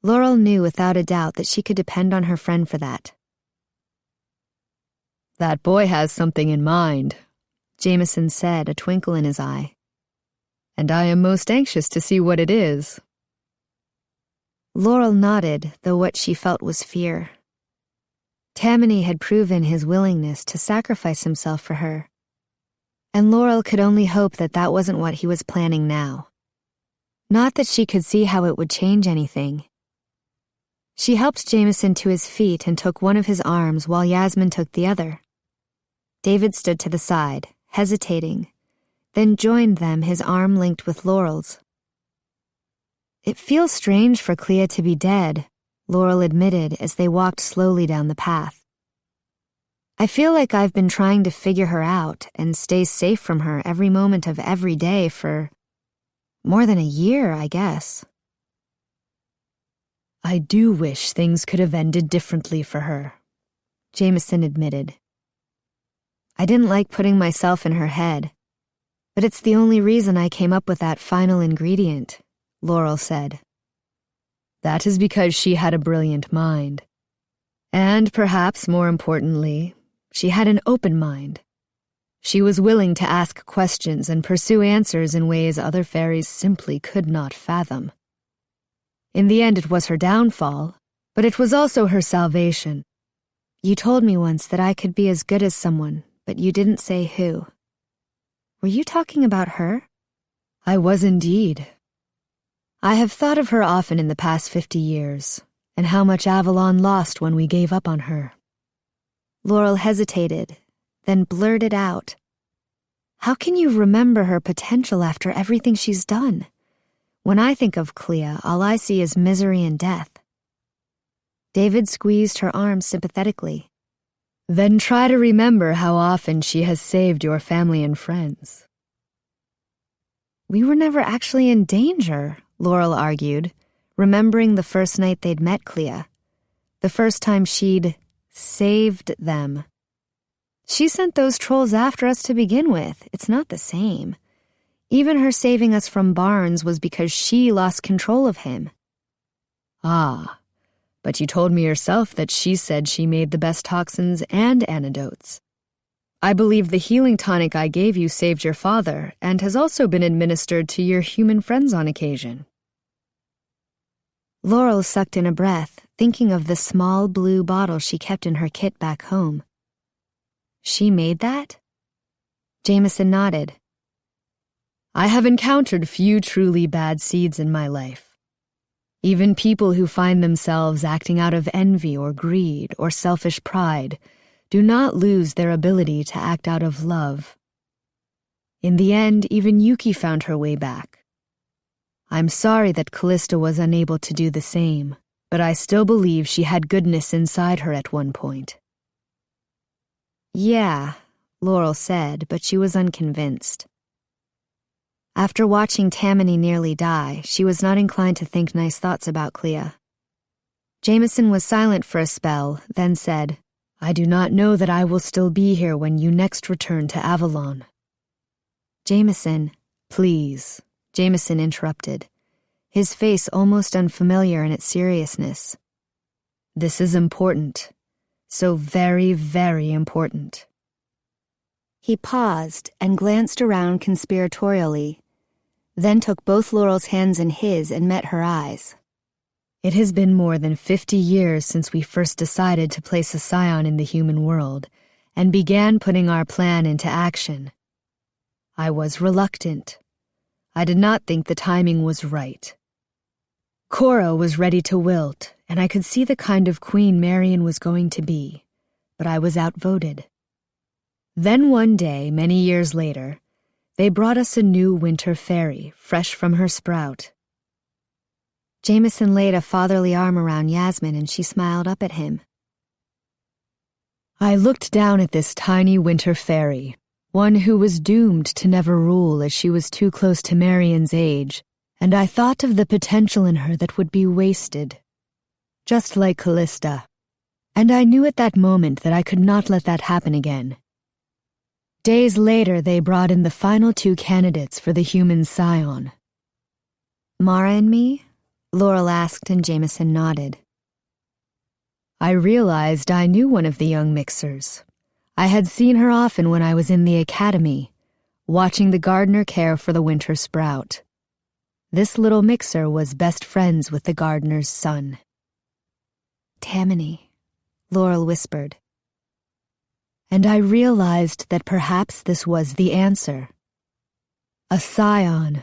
Laurel knew without a doubt that she could depend on her friend for that. That boy has something in mind, Jameson said, a twinkle in his eye. And I am most anxious to see what it is. Laurel nodded, though what she felt was fear. Tamani had proven his willingness to sacrifice himself for her, and Laurel could only hope that that wasn't what he was planning now. Not that she could see how it would change anything. She helped Jameson to his feet and took one of his arms while Yasmin took the other. David stood to the side, hesitating, then joined them, his arm linked with Laurel's. It feels strange for Klea to be dead, Laurel admitted as they walked slowly down the path. I feel like I've been trying to figure her out and stay safe from her every moment of every day for more than a year, I guess. I do wish things could have ended differently for her, Jameson admitted. I didn't like putting myself in her head, but it's the only reason I came up with that final ingredient, Laurel said. That is because she had a brilliant mind. And perhaps more importantly, she had an open mind. She was willing to ask questions and pursue answers in ways other fairies simply could not fathom. In the end, it was her downfall, but it was also her salvation. You told me once that I could be as good as someone, but you didn't say who. Were you talking about her? I was indeed. I have thought of her often in the past 50 years, and how much Avalon lost when we gave up on her. Laurel hesitated, then blurted out, How can you remember her potential after everything she's done? When I think of Klea, all I see is misery and death. David squeezed her arm sympathetically. Then try to remember how often she has saved your family and friends. We were never actually in danger, Laurel argued, remembering the first night they'd met Klea, the first time she'd saved them. She sent those trolls after us to begin with. It's not the same. Even her saving us from Barnes was because she lost control of him. Ah, but you told me yourself that she said she made the best toxins and antidotes. I believe the healing tonic I gave you saved your father and has also been administered to your human friends on occasion. Laurel sucked in a breath, thinking of the small blue bottle she kept in her kit back home. She made that? Jameson nodded. I have encountered few truly bad seeds in my life. Even people who find themselves acting out of envy or greed or selfish pride do not lose their ability to act out of love. In the end, even Yuki found her way back. I'm sorry that Callista was unable to do the same, but I still believe she had goodness inside her at one point. Yeah, Laurel said, but she was unconvinced. After watching Tamani nearly die, she was not inclined to think nice thoughts about Klea. Jameson was silent for a spell, then said, I do not know that I will still be here when you next return to Avalon. Jameson, please, Jameson interrupted, his face almost unfamiliar in its seriousness. This is important. So very, very important. He paused and glanced around conspiratorially, then took both Laurel's hands in his and met her eyes. It has been more than 50 years since we first decided to place a scion in the human world and began putting our plan into action. I was reluctant. I did not think the timing was right. Cora was ready to wilt, and I could see the kind of queen Marion was going to be, but I was outvoted. Then one day, many years later, they brought us a new winter faerie, fresh from her sprout. Jameson laid a fatherly arm around Yasmin and she smiled up at him. I looked down at this tiny winter faerie, one who was doomed to never rule as she was too close to Marion's age, and I thought of the potential in her that would be wasted. Just like Callista. And I knew at that moment that I could not let that happen again. Days later, they brought in the final 2 candidates for the human scion. Mara and me? Laurel asked and Jameson nodded. I realized I knew one of the young mixers. I had seen her often when I was in the academy, watching the gardener care for the winter sprout. This little mixer was best friends with the gardener's son. Tamani, Laurel whispered. And I realized that perhaps this was the answer. A scion.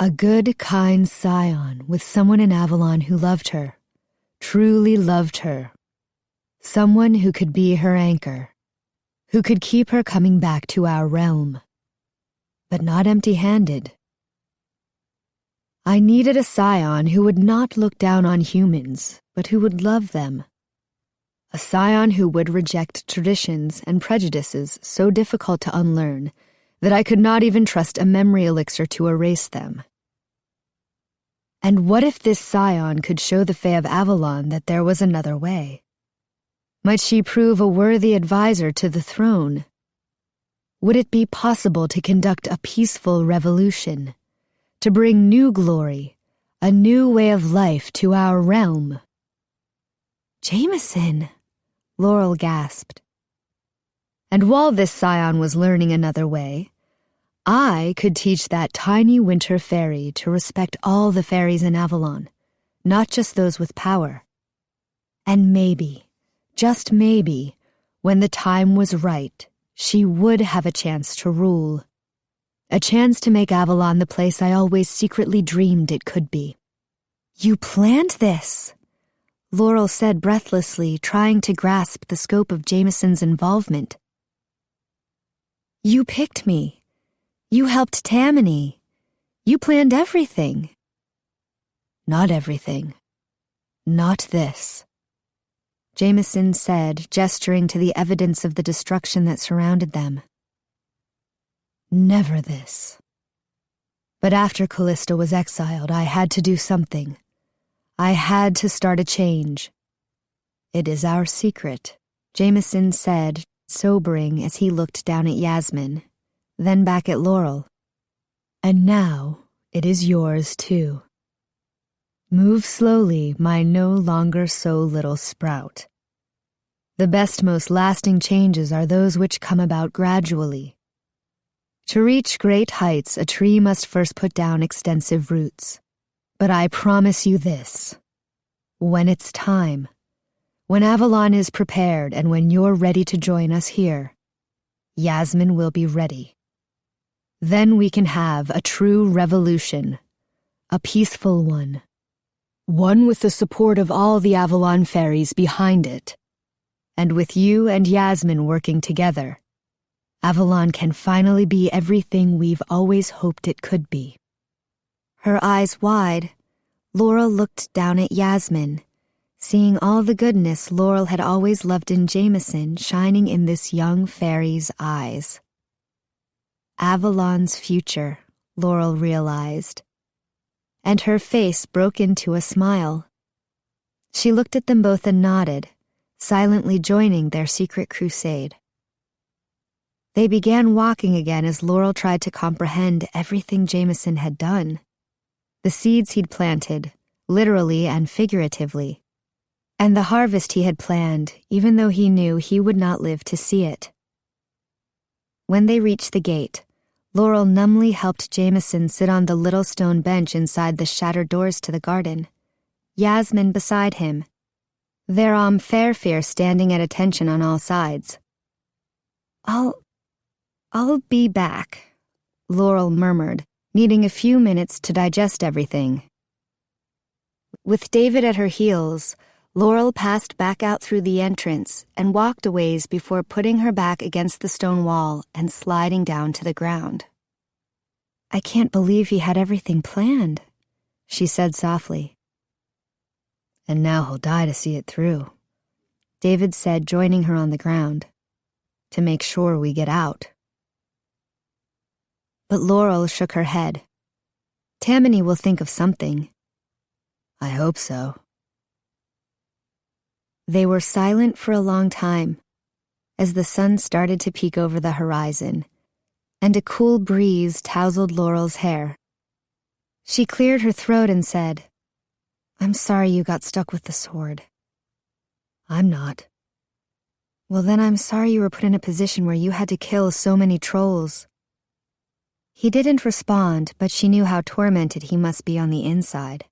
A good, kind scion with someone in Avalon who loved her, truly loved her. Someone who could be her anchor, who could keep her coming back to our realm. But not empty-handed. I needed a scion who would not look down on humans, but who would love them. A scion who would reject traditions and prejudices so difficult to unlearn that I could not even trust a memory elixir to erase them. And what if this scion could show the Fae of Avalon that there was another way? Might she prove a worthy advisor to the throne? Would it be possible to conduct a peaceful revolution, to bring new glory, a new way of life to our realm? Jameson, Laurel gasped. And while this scion was learning another way, I could teach that tiny winter faerie to respect all the fairies in Avalon, not just those with power. And maybe, just maybe, when the time was right, she would have a chance to rule. A chance to make Avalon the place I always secretly dreamed it could be. You planned this, Laurel said breathlessly, trying to grasp the scope of Jameson's involvement. You picked me. You helped Tamani. You planned everything. Not everything. Not this, Jameson said, gesturing to the evidence of the destruction that surrounded them. Never this. But after Callista was exiled, I had to do something. I had to start a change. It is our secret, Jameson said, sobering as he looked down at Yasmin, then back at Laurel. And now it is yours too. Move slowly, my no longer so little sprout. The best, most lasting changes are those which come about gradually. To reach great heights, a tree must first put down extensive roots. But I promise you this. When it's time, when Avalon is prepared and when you're ready to join us here, Yasmin will be ready. Then we can have a true revolution, a peaceful one. One with the support of all the Avalon fairies behind it. And with you and Yasmin working together, Avalon can finally be everything we've always hoped it could be. Her eyes wide, Laurel looked down at Yasmin, seeing all the goodness Laurel had always loved in Jameson shining in this young faery's eyes. Avalon's future, Laurel realized, and her face broke into a smile. She looked at them both and nodded, silently joining their secret crusade. They began walking again as Laurel tried to comprehend everything Jameson had done. The seeds he'd planted, literally and figuratively, and the harvest he had planned, even though he knew he would not live to see it. When they reached the gate, Laurel numbly helped Jameson sit on the little stone bench inside the shattered doors to the garden, Yasmin beside him, their faerie standing at attention on all sides. I'll be back, Laurel murmured, needing a few minutes to digest everything. With David at her heels, Laurel passed back out through the entrance and walked a ways before putting her back against the stone wall and sliding down to the ground. I can't believe he had everything planned, she said softly. And now he'll die to see it through, David said, joining her on the ground, to make sure we get out. But Laurel shook her head. Tamani will think of something. I hope so. They were silent for a long time, as the sun started to peek over the horizon, and a cool breeze tousled Laurel's hair. She cleared her throat and said, I'm sorry you got stuck with the sword. I'm not. Well, then I'm sorry you were put in a position where you had to kill so many trolls. He didn't respond, but she knew how tormented he must be on the inside.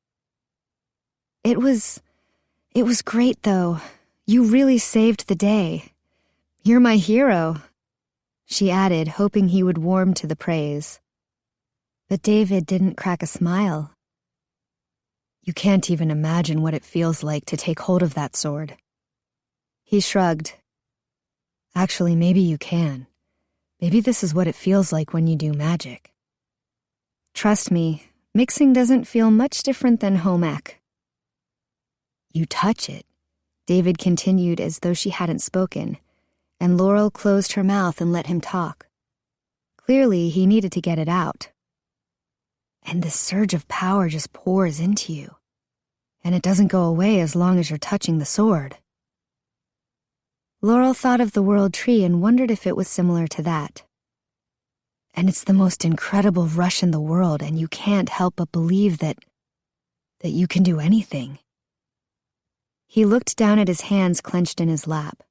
It was great, though. You really saved the day. You're my hero, she added, hoping he would warm to the praise. But David didn't crack a smile. You can't even imagine what it feels like to take hold of that sword. He shrugged. Actually, maybe you can. Maybe this is what it feels like when you do magic. Trust me, mixing doesn't feel much different than home ec. You touch it, David continued as though she hadn't spoken, and Laurel closed her mouth and let him talk. Clearly, he needed to get it out. And this surge of power just pours into you, and it doesn't go away as long as you're touching the sword. Laurel thought of the world tree and wondered if it was similar to that. And it's the most incredible rush in the world, and you can't help but believe that you can do anything. He looked down at his hands clenched in his lap.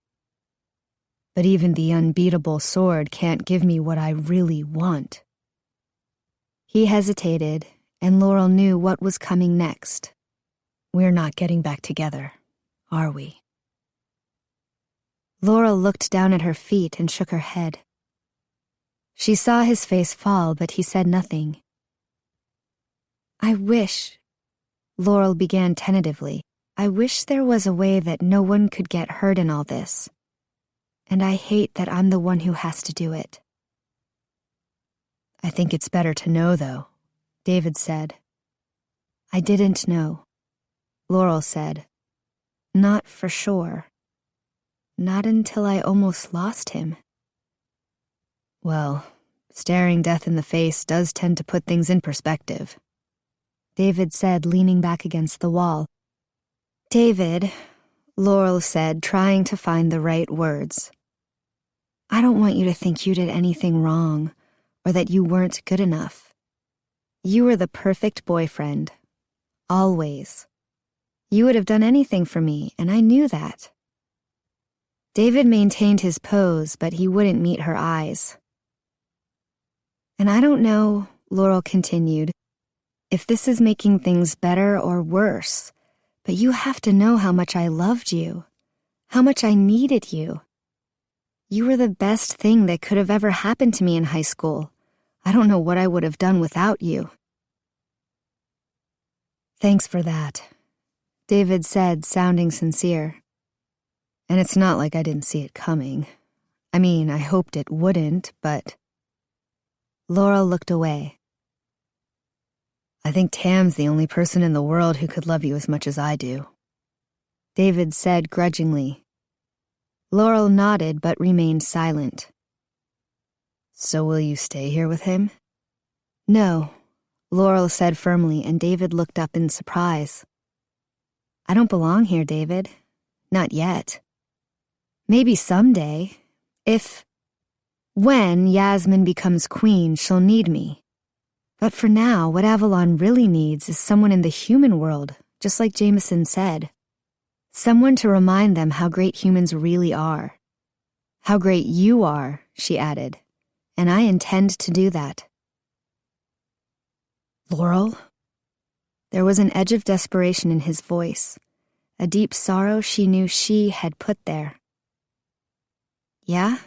But even the unbeatable sword can't give me what I really want. He hesitated, and Laurel knew what was coming next. We're not getting back together, are we? Laurel looked down at her feet and shook her head. She saw his face fall, but he said nothing. I wish, Laurel began tentatively, I wish there was a way that no one could get hurt in all this. And I hate that I'm the one who has to do it. I think it's better to know, though, David said. I didn't know, Laurel said. Not for sure. Not until I almost lost him. Well, staring death in the face does tend to put things in perspective, David said, leaning back against the wall. David, Laurel said, trying to find the right words. I don't want you to think you did anything wrong, or that you weren't good enough. You were the perfect boyfriend. Always. You would have done anything for me, and I knew that. David maintained his pose, but he wouldn't meet her eyes. And I don't know, Laurel continued, if this is making things better or worse, but you have to know how much I loved you, how much I needed you. You were the best thing that could have ever happened to me in high school. I don't know what I would have done without you. Thanks for that, David said, sounding sincere. And it's not like I didn't see it coming. I mean, I hoped it wouldn't, but... Laurel looked away. I think Tam's the only person in the world who could love you as much as I do, David said grudgingly. Laurel nodded but remained silent. So will you stay here with him? No, Laurel said firmly, and David looked up in surprise. I don't belong here, David. Not yet. Maybe someday. When Yasmin becomes queen, she'll need me. But for now, what Avalon really needs is someone in the human world, just like Jameson said. Someone to remind them how great humans really are. How great you are, she added, and I intend to do that. Laurel? There was an edge of desperation in his voice, a deep sorrow she knew she had put there. Yeah?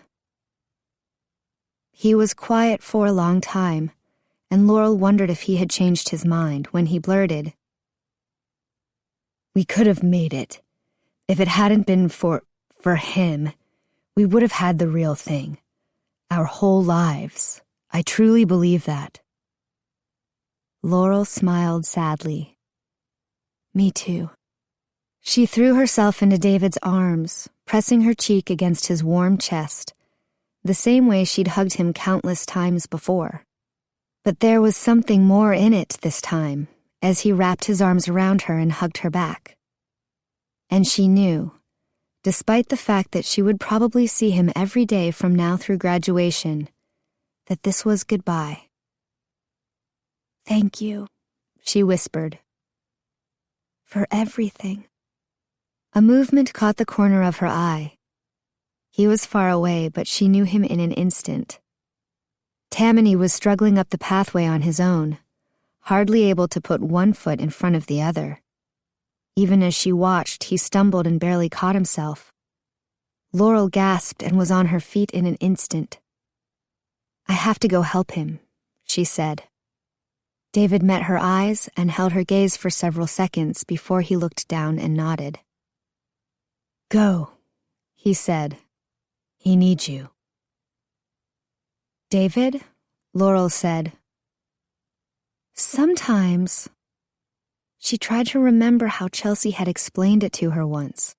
He was quiet for a long time, and Laurel wondered if he had changed his mind when he blurted, "We could have made it. If it hadn't been for him, we would have had the real thing. Our whole lives. I truly believe that." Laurel smiled sadly. Me too. She threw herself into David's arms, pressing her cheek against his warm chest, the same way she'd hugged him countless times before. But there was something more in it this time, as he wrapped his arms around her and hugged her back. And she knew, despite the fact that she would probably see him every day from now through graduation, that this was goodbye. "Thank you," she whispered. "For everything." A movement caught the corner of her eye. He was far away, but she knew him in an instant. Tamani was struggling up the pathway on his own, hardly able to put one foot in front of the other. Even as she watched, he stumbled and barely caught himself. Laurel gasped and was on her feet in an instant. "I have to go help him," she said. David met her eyes and held her gaze for several seconds before he looked down and nodded. "Go," he said. "He needs you." "David," Laurel said. "Sometimes..." She tried to remember how Chelsea had explained it to her once.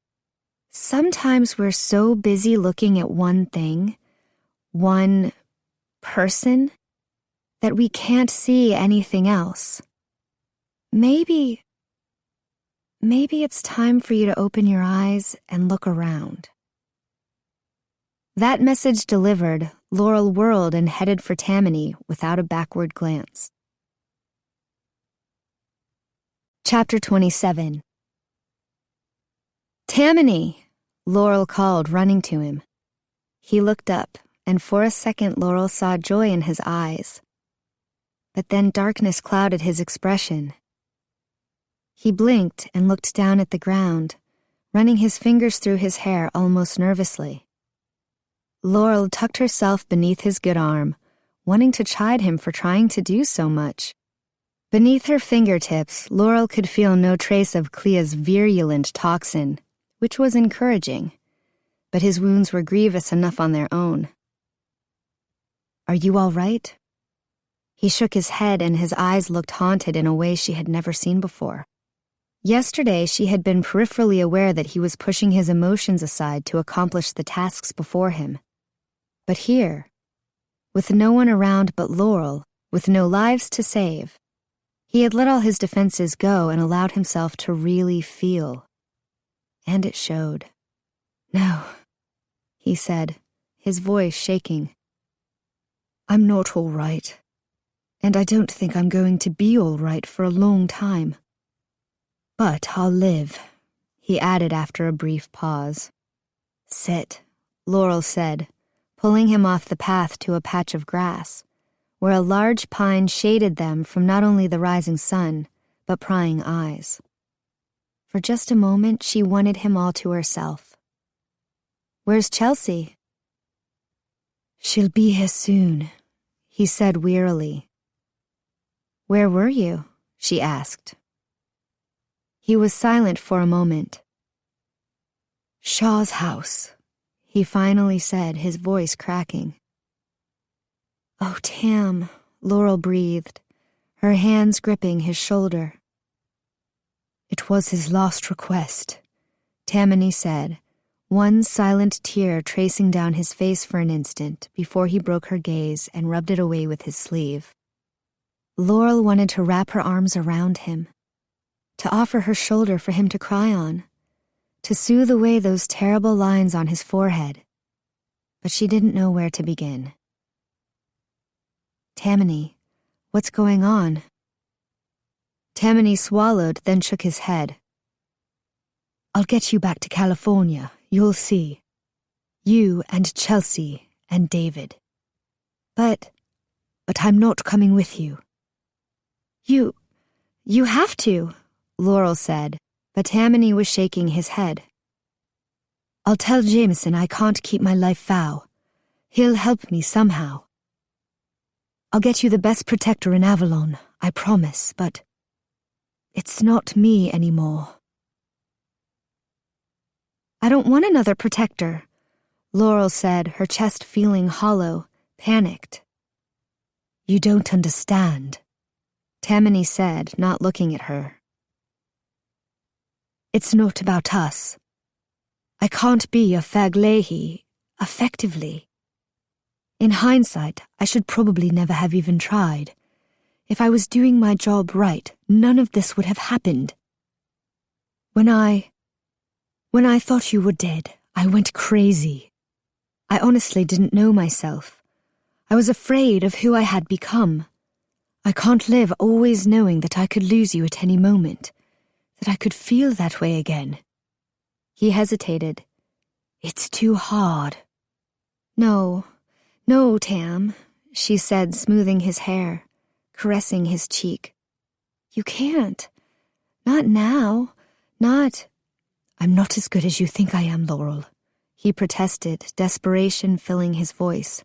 "Sometimes we're so busy looking at one thing, one person, that we can't see anything else. Maybe it's time for you to open your eyes and look around." That message delivered, Laurel whirled and headed for Tamani without a backward glance. Chapter 27. "Tamani!" Laurel called, running to him. He looked up, and for a second Laurel saw joy in his eyes. But then darkness clouded his expression. He blinked and looked down at the ground, running his fingers through his hair almost nervously. Laurel tucked herself beneath his good arm, wanting to chide him for trying to do so much. Beneath her fingertips, Laurel could feel no trace of Klea's virulent toxin, which was encouraging, but his wounds were grievous enough on their own. "Are you all right?" He shook his head and his eyes looked haunted in a way she had never seen before. Yesterday, she had been peripherally aware that he was pushing his emotions aside to accomplish the tasks before him. But here, with no one around but Laurel, with no lives to save, he had let all his defenses go and allowed himself to really feel. And it showed. "No," he said, his voice shaking. "I'm not all right. And I don't think I'm going to be all right for a long time. But I'll live," he added after a brief pause. "Sit," Laurel said, pulling him off the path to a patch of grass, where a large pine shaded them from not only the rising sun, but prying eyes. For just a moment, she wanted him all to herself. "Where's Chelsea?" "She'll be here soon," he said wearily. "Where were you?" she asked. He was silent for a moment. "Shaw's house," he finally said, his voice cracking. "Oh, Tam," Laurel breathed, her hands gripping his shoulder. "It was his last request," Tamani said, one silent tear tracing down his face for an instant before he broke her gaze and rubbed it away with his sleeve. Laurel wanted to wrap her arms around him. to offer her shoulder for him to cry on, to soothe away those terrible lines on his forehead. But she didn't know where to begin. "Tamani, what's going on?" Tamani swallowed, then shook his head. "I'll get you back to California, you'll see. You and Chelsea and David. But I'm not coming with you." You have to," Laurel said, but Tamani was shaking his head. "I'll tell Jameson I can't keep my life vow. He'll help me somehow. I'll get you the best protector in Avalon, I promise, but it's not me anymore." "I don't want another protector," Laurel said, her chest feeling hollow, panicked. "You don't understand," Tamani said, not looking at her. "It's not about us. I can't be a faerie, effectively. In hindsight, I should probably never have even tried. If I was doing my job right, none of this would have happened. When I thought you were dead, I went crazy. I honestly didn't know myself. I was afraid of who I had become. I can't live always knowing that I could lose you at any moment, that I could feel that way again." He hesitated. "It's too hard." No, Tam," she said, smoothing his hair, caressing his cheek. "You can't. Not now. Not—" "I'm not as good as you think I am, Laurel," he protested, desperation filling his voice.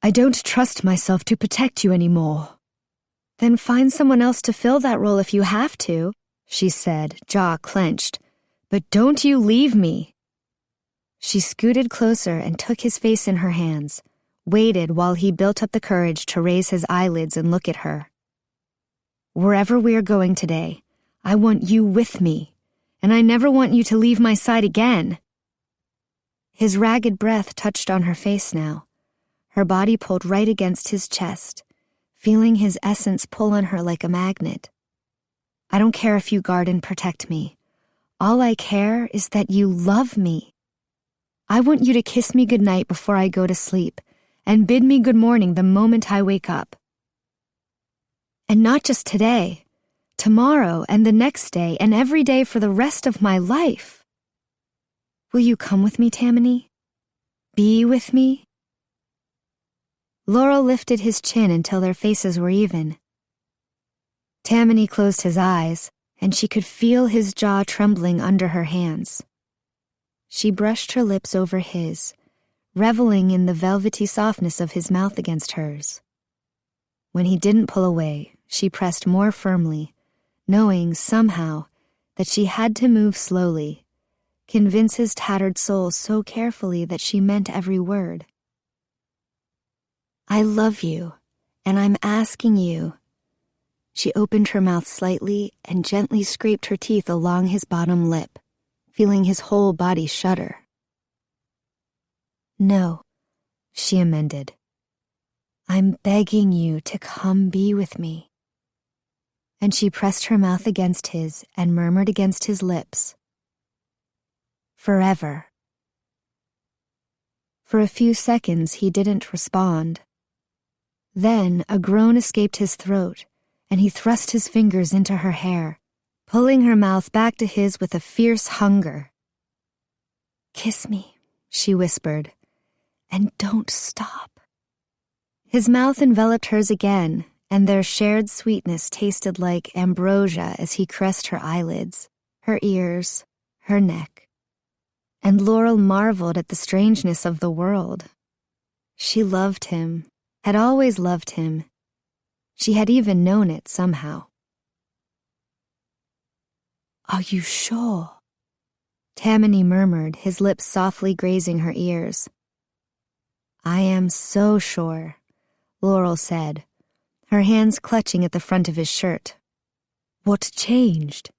"I don't trust myself to protect you anymore." "Then find someone else to fill that role if you have to," she said, jaw clenched. "But don't you leave me." She scooted closer and took his face in her hands, waited while he built up the courage to raise his eyelids and look at her. "Wherever we are going today, I want you with me, and I never want you to leave my side again." His ragged breath touched on her face now. Her body pulled right against his chest, feeling his essence pull on her like a magnet. "I don't care if you guard and protect me. All I care is that you love me. I want you to kiss me goodnight before I go to sleep, and bid me good morning the moment I wake up. And not just today, tomorrow and the next day and every day for the rest of my life. Will you come with me, Tamani? Be with me?" Laurel lifted his chin until their faces were even. Tamani closed his eyes, and she could feel his jaw trembling under her hands. She brushed her lips over his, reveling in the velvety softness of his mouth against hers. When he didn't pull away, she pressed more firmly, knowing, somehow, that she had to move slowly, convince his tattered soul so carefully that she meant every word. "I love you, and I'm asking you." She opened her mouth slightly and gently scraped her teeth along his bottom lip, feeling his whole body shudder. "No," she amended. "I'm begging you to come be with me." And she pressed her mouth against his and murmured against his lips, "Forever." For a few seconds he didn't respond. Then a groan escaped his throat, and he thrust his fingers into her hair, pulling her mouth back to his with a fierce hunger. "Kiss me," she whispered, "and don't stop." His mouth enveloped hers again, and their shared sweetness tasted like ambrosia as he caressed her eyelids, her ears, her neck. And Laurel marveled at the strangeness of the world. She loved him, had always loved him. She had even known it somehow. "Are you sure?" Tamani murmured, his lips softly grazing her ears. "I am so sure," Laurel said, her hands clutching at the front of his shirt. "What changed?"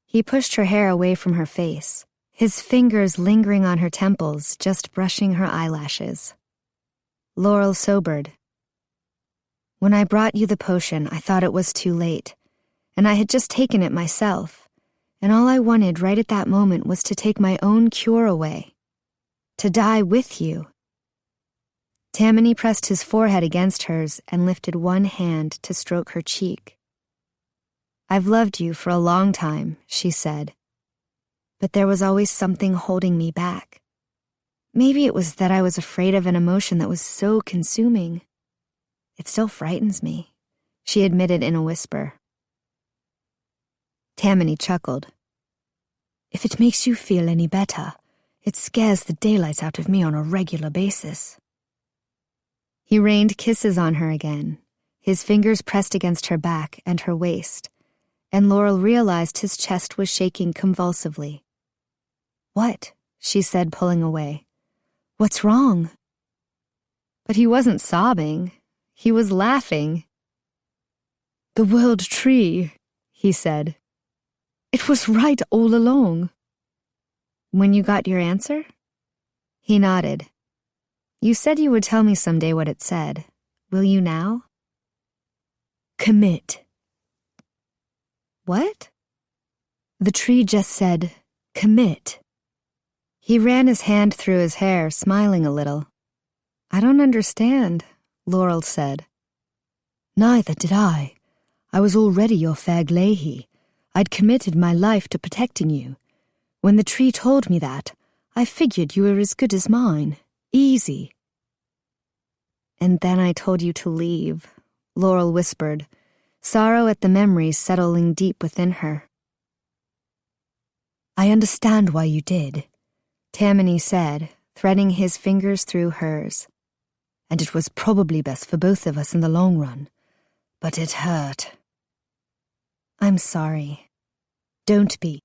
He pushed her hair away from her face, his fingers lingering on her temples, just brushing her eyelashes. Laurel sobered. "When I brought you the potion, I thought it was too late. and I had just taken it myself, and all I wanted right at that moment was to take my own cure away. To die with you. Tamani pressed his forehead against hers and lifted one hand to stroke her cheek. I've loved you for a long time, she said, but there was always something holding me back. Maybe it was that I was afraid of an emotion that was so consuming. It still frightens me, she admitted in a whisper. Tamani chuckled. If it makes you feel any better, it scares the daylights out of me on a regular basis. He rained kisses on her again, his fingers pressed against her back and her waist, and Laurel realized his chest was shaking convulsively. What? She said, pulling away. What's wrong? But he wasn't sobbing. He was laughing. The world tree, he said. It was right all along. When you got your answer? He nodded. You said you would tell me someday what it said. Will you now? Commit. What? The tree just said, commit. He ran his hand through his hair, smiling a little. I don't understand, Laurel said. Neither did I. I was already your fair Klea. I'd committed my life to protecting you. When the tree told me that, I figured you were as good as mine. Easy. And then I told you to leave, Laurel whispered, sorrow at the memories settling deep within her. I understand why you did, Tamani said, threading his fingers through hers. And it was probably best for both of us in the long run. But it hurt. I'm sorry. Don't be.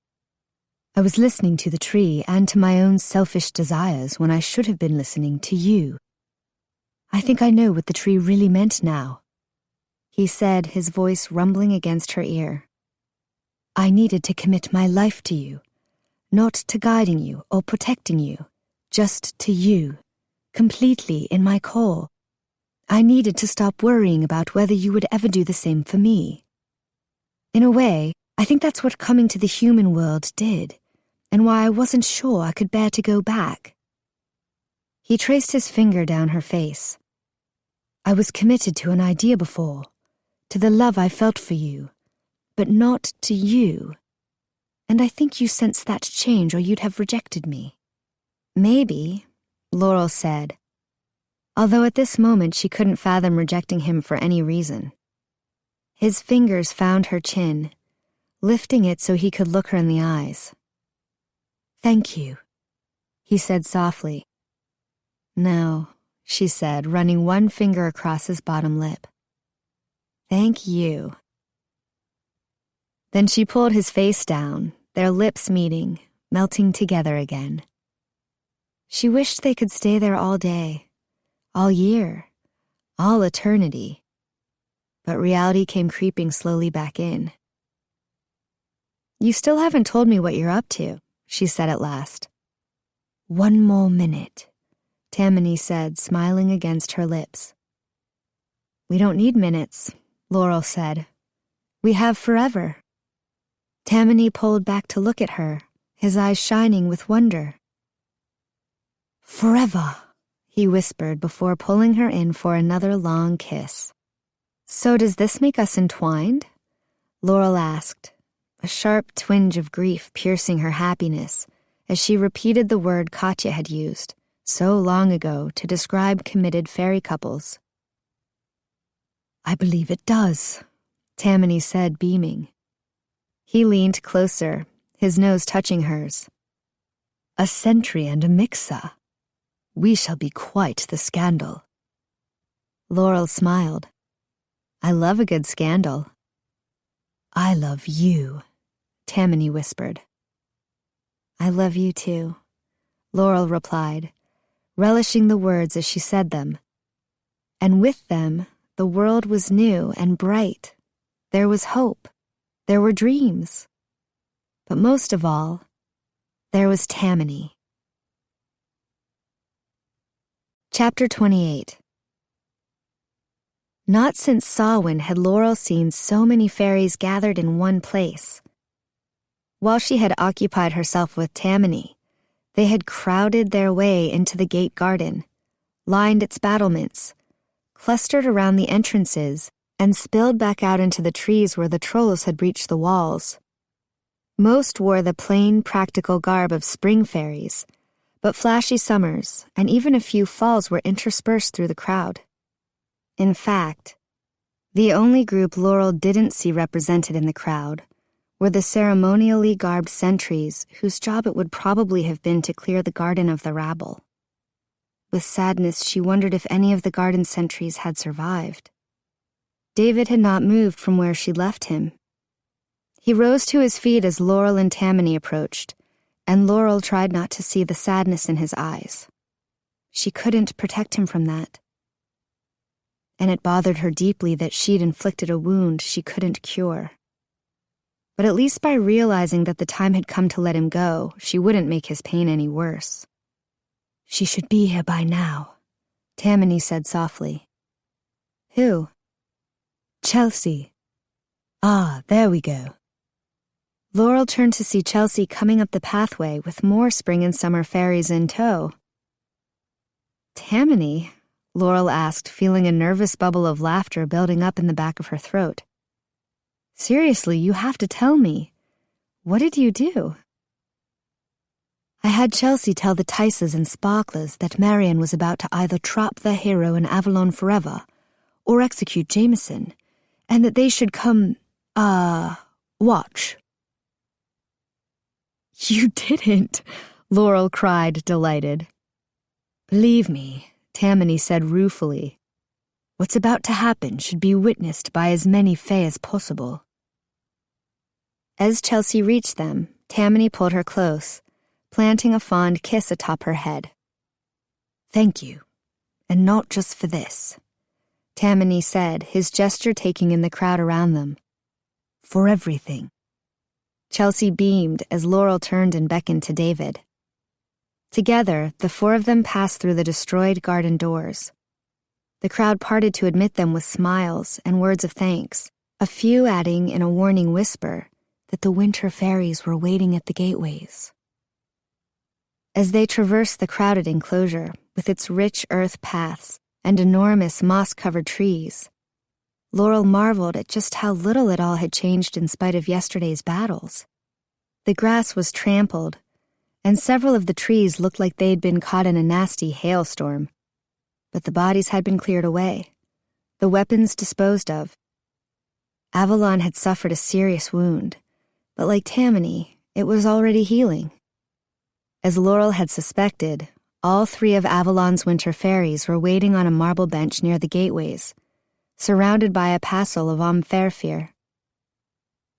I was listening to the tree and to my own selfish desires when I should have been listening to you. I think I know what the tree really meant now, he said, his voice rumbling against her ear. I needed to commit my life to you, not to guiding you or protecting you, just to you, completely in my core. I needed to stop worrying about whether you would ever do the same for me. In a way, I think that's what coming to the human world did, and why I wasn't sure I could bear to go back. He traced his finger down her face. I was committed to an idea before, to the love I felt for you, but not to you. And I think you sensed that change or you'd have rejected me. Maybe, Laurel said, although at this moment she couldn't fathom rejecting him for any reason. His fingers found her chin, lifting it so he could look her in the eyes. Thank you, he said softly. No, she said, running one finger across his bottom lip. Thank you. Then she pulled his face down, their lips meeting, melting together again. She wished they could stay there all day, all year, all eternity. But reality came creeping slowly back in. You still haven't told me what you're up to, she said at last. One more minute, Tamani said, smiling against her lips. We don't need minutes, Laurel said. We have forever. Tamani pulled back to look at her, his eyes shining with wonder. Forever, he whispered before pulling her in for another long kiss. So does this make us entwined? Laurel asked, a sharp twinge of grief piercing her happiness as she repeated the word Katya had used so long ago to describe committed fairy couples. I believe it does, Tamani said, beaming. He leaned closer, his nose touching hers. A sentry and a mixer. We shall be quite the scandal. Laurel smiled. I love a good scandal. I love you, Tamani whispered. I love you too, Laurel replied, relishing the words as she said them. And with them, the world was new and bright. There was hope. There were dreams. But most of all, there was Tamani. Chapter 28. Not since Samhain had Laurel seen so many fairies gathered in one place. While she had occupied herself with Tamani, they had crowded their way into the gate garden, lined its battlements, clustered around the entrances, and spilled back out into the trees where the trolls had breached the walls. Most wore the plain, practical garb of spring fairies, but flashy summers and even a few falls were interspersed through the crowd. In fact, the only group Laurel didn't see represented in the crowd were the ceremonially garbed sentries whose job it would probably have been to clear the garden of the rabble. With sadness, she wondered if any of the garden sentries had survived. David had not moved from where she left him. He rose to his feet as Laurel and Tamani approached, and Laurel tried not to see the sadness in his eyes. She couldn't protect him from that. And it bothered her deeply that she'd inflicted a wound she couldn't cure. But at least by realizing that the time had come to let him go, she wouldn't make his pain any worse. "She should be here by now," Tamani said softly. "Who?" "Chelsea. Ah, there we go." Laurel turned to see Chelsea coming up the pathway with more spring and summer fairies in tow. "Tamani?" Laurel asked, feeling a nervous bubble of laughter building up in the back of her throat. "Seriously, you have to tell me. What did you do?" "I had Chelsea tell the Tices and Sparklers that Marian was about to either trap their hero in Avalon forever or execute Jameson, and that they should come, watch." "You didn't," Laurel cried, delighted. "Believe me," Tamani said ruefully. "What's about to happen should be witnessed by as many fae as possible." As Chelsea reached them, Tamani pulled her close, planting a fond kiss atop her head. "Thank you, and not just for this," Tamani said, his gesture taking in the crowd around them. "For everything." Chelsea beamed as Laurel turned and beckoned to David. Together, the four of them passed through the destroyed garden doors. The crowd parted to admit them with smiles and words of thanks, a few adding in a warning whisper that the winter fairies were waiting at the gateways. As they traversed the crowded enclosure, with its rich earth paths and enormous moss-covered trees, Laurel marveled at just how little it all had changed in spite of yesterday's battles. The grass was trampled, and several of the trees looked like they'd been caught in a nasty hailstorm. But the bodies had been cleared away, the weapons disposed of. Avalon had suffered a serious wound, but like Tamani, it was already healing. As Laurel had suspected, all three of Avalon's winter fairies were waiting on a marble bench near the gateways, surrounded by a passel of Faerfir.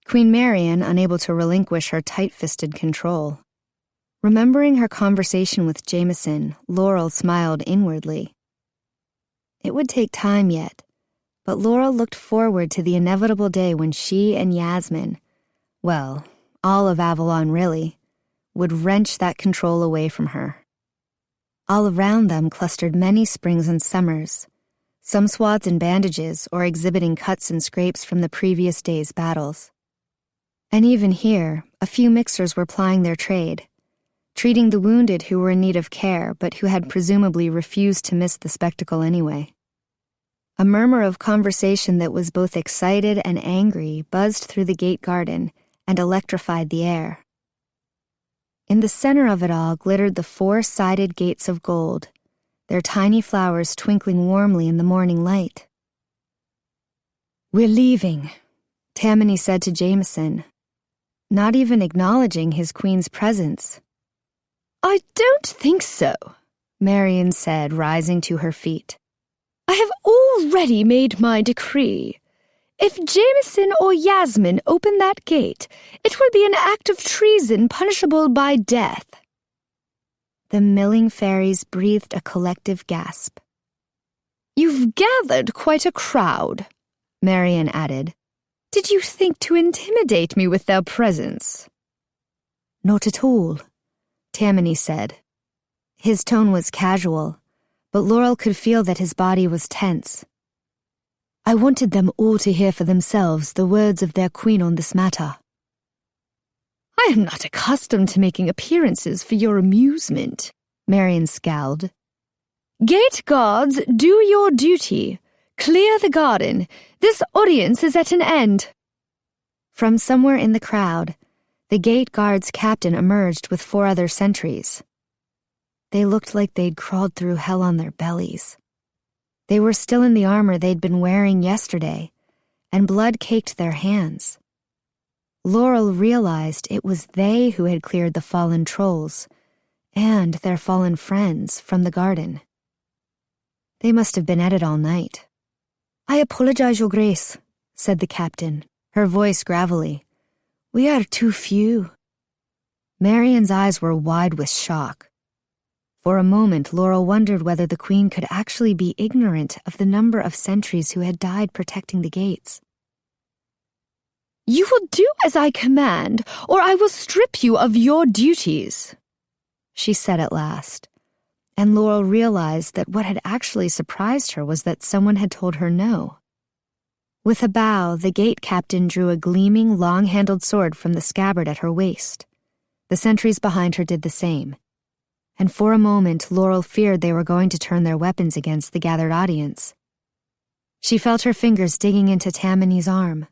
Queen Marian, unable to relinquish her tight-fisted control. Remembering her conversation with Jameson, Laurel smiled inwardly. It would take time yet, but Laurel looked forward to the inevitable day when she and Yasmin, well, all of Avalon really, would wrench that control away from her. All around them clustered many springs and summers, some swathed in bandages or exhibiting cuts and scrapes from the previous day's battles. And even here, a few mixers were plying their trade, treating the wounded who were in need of care but who had presumably refused to miss the spectacle anyway. A murmur of conversation that was both excited and angry buzzed through the gate garden and electrified the air. In the center of it all glittered the four-sided gates of gold, their tiny flowers twinkling warmly in the morning light. "We're leaving," Tamani said to Jameson, not even acknowledging his queen's presence. "I don't think so," Marian said, rising to her feet. "I have already made my decree. If Jameson or Yasmin open that gate, it will be an act of treason punishable by death." The milling fairies breathed a collective gasp. "You've gathered quite a crowd," Marian added. "Did you think to intimidate me with their presence?" "Not at all," Tamani said. His tone was casual, but Laurel could feel that his body was tense. I wanted them all to hear for themselves the words of their queen on this matter. I am not accustomed to making appearances for your amusement, Marian scowled. Gate guards, do your duty. Clear the garden. This audience is at an end. From somewhere in the crowd, the gate guard's captain emerged with 4 other sentries. They looked like they'd crawled through hell on their bellies. They were still in the armor they'd been wearing yesterday, and blood caked their hands. Laurel realized it was they who had cleared the fallen trolls and their fallen friends from the garden. They must have been at it all night. I apologize, Your Grace, said the captain, her voice gravelly. We are too few. Marian's eyes were wide with shock. For a moment, Laurel wondered whether the queen could actually be ignorant of the number of sentries who had died protecting the gates. You will do as I command, or I will strip you of your duties, she said at last, and Laurel realized that what had actually surprised her was that someone had told her no. With a bow, the gate captain drew a gleaming, long-handled sword from the scabbard at her waist. The sentries behind her did the same, and for a moment Laurel feared they were going to turn their weapons against the gathered audience. She felt her fingers digging into Tamani's arm.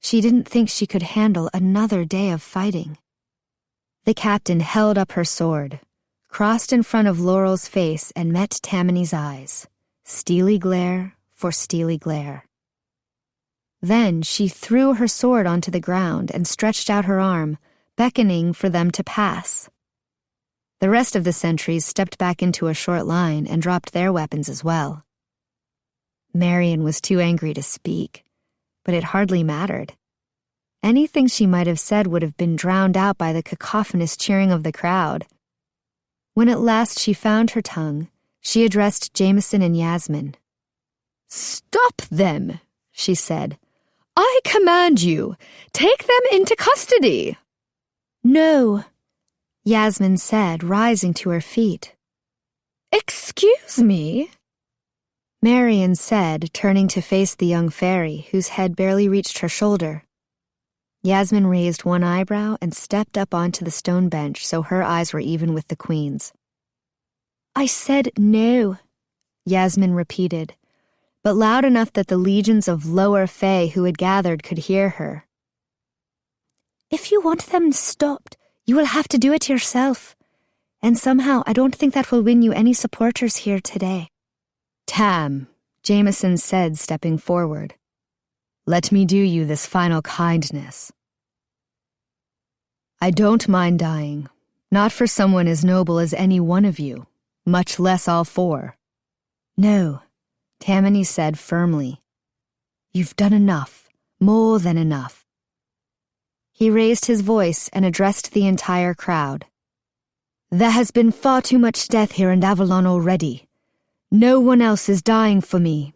She didn't think she could handle another day of fighting. The captain held up her sword, crossed in front of Laurel's face, and met Tamani's eyes, steely glare for steely glare. Then she threw her sword onto the ground and stretched out her arm, beckoning for them to pass. The rest of the sentries stepped back into a short line and dropped their weapons as well. Marian was too angry to speak, but it hardly mattered. Anything she might have said would have been drowned out by the cacophonous cheering of the crowd. When at last she found her tongue, she addressed Jameson and Yasmin. Stop them, she said. I command you, take them into custody. No, Yasmin said, rising to her feet. Excuse me? Marian said, turning to face the young faerie, whose head barely reached her shoulder. Yasmin raised one eyebrow and stepped up onto the stone bench so her eyes were even with the queen's. I said no, Yasmin repeated, but loud enough that the legions of lower fae who had gathered could hear her. If you want them stopped, you will have to do it yourself. And somehow I don't think that will win you any supporters here today. Tam, Jameson said, stepping forward. Let me do you this final kindness. I don't mind dying, not for someone as noble as any one of you, much less all 4. No, Tamani said firmly. You've done enough, more than enough. He raised his voice and addressed the entire crowd. There has been far too much death here in Avalon already. No one else is dying for me.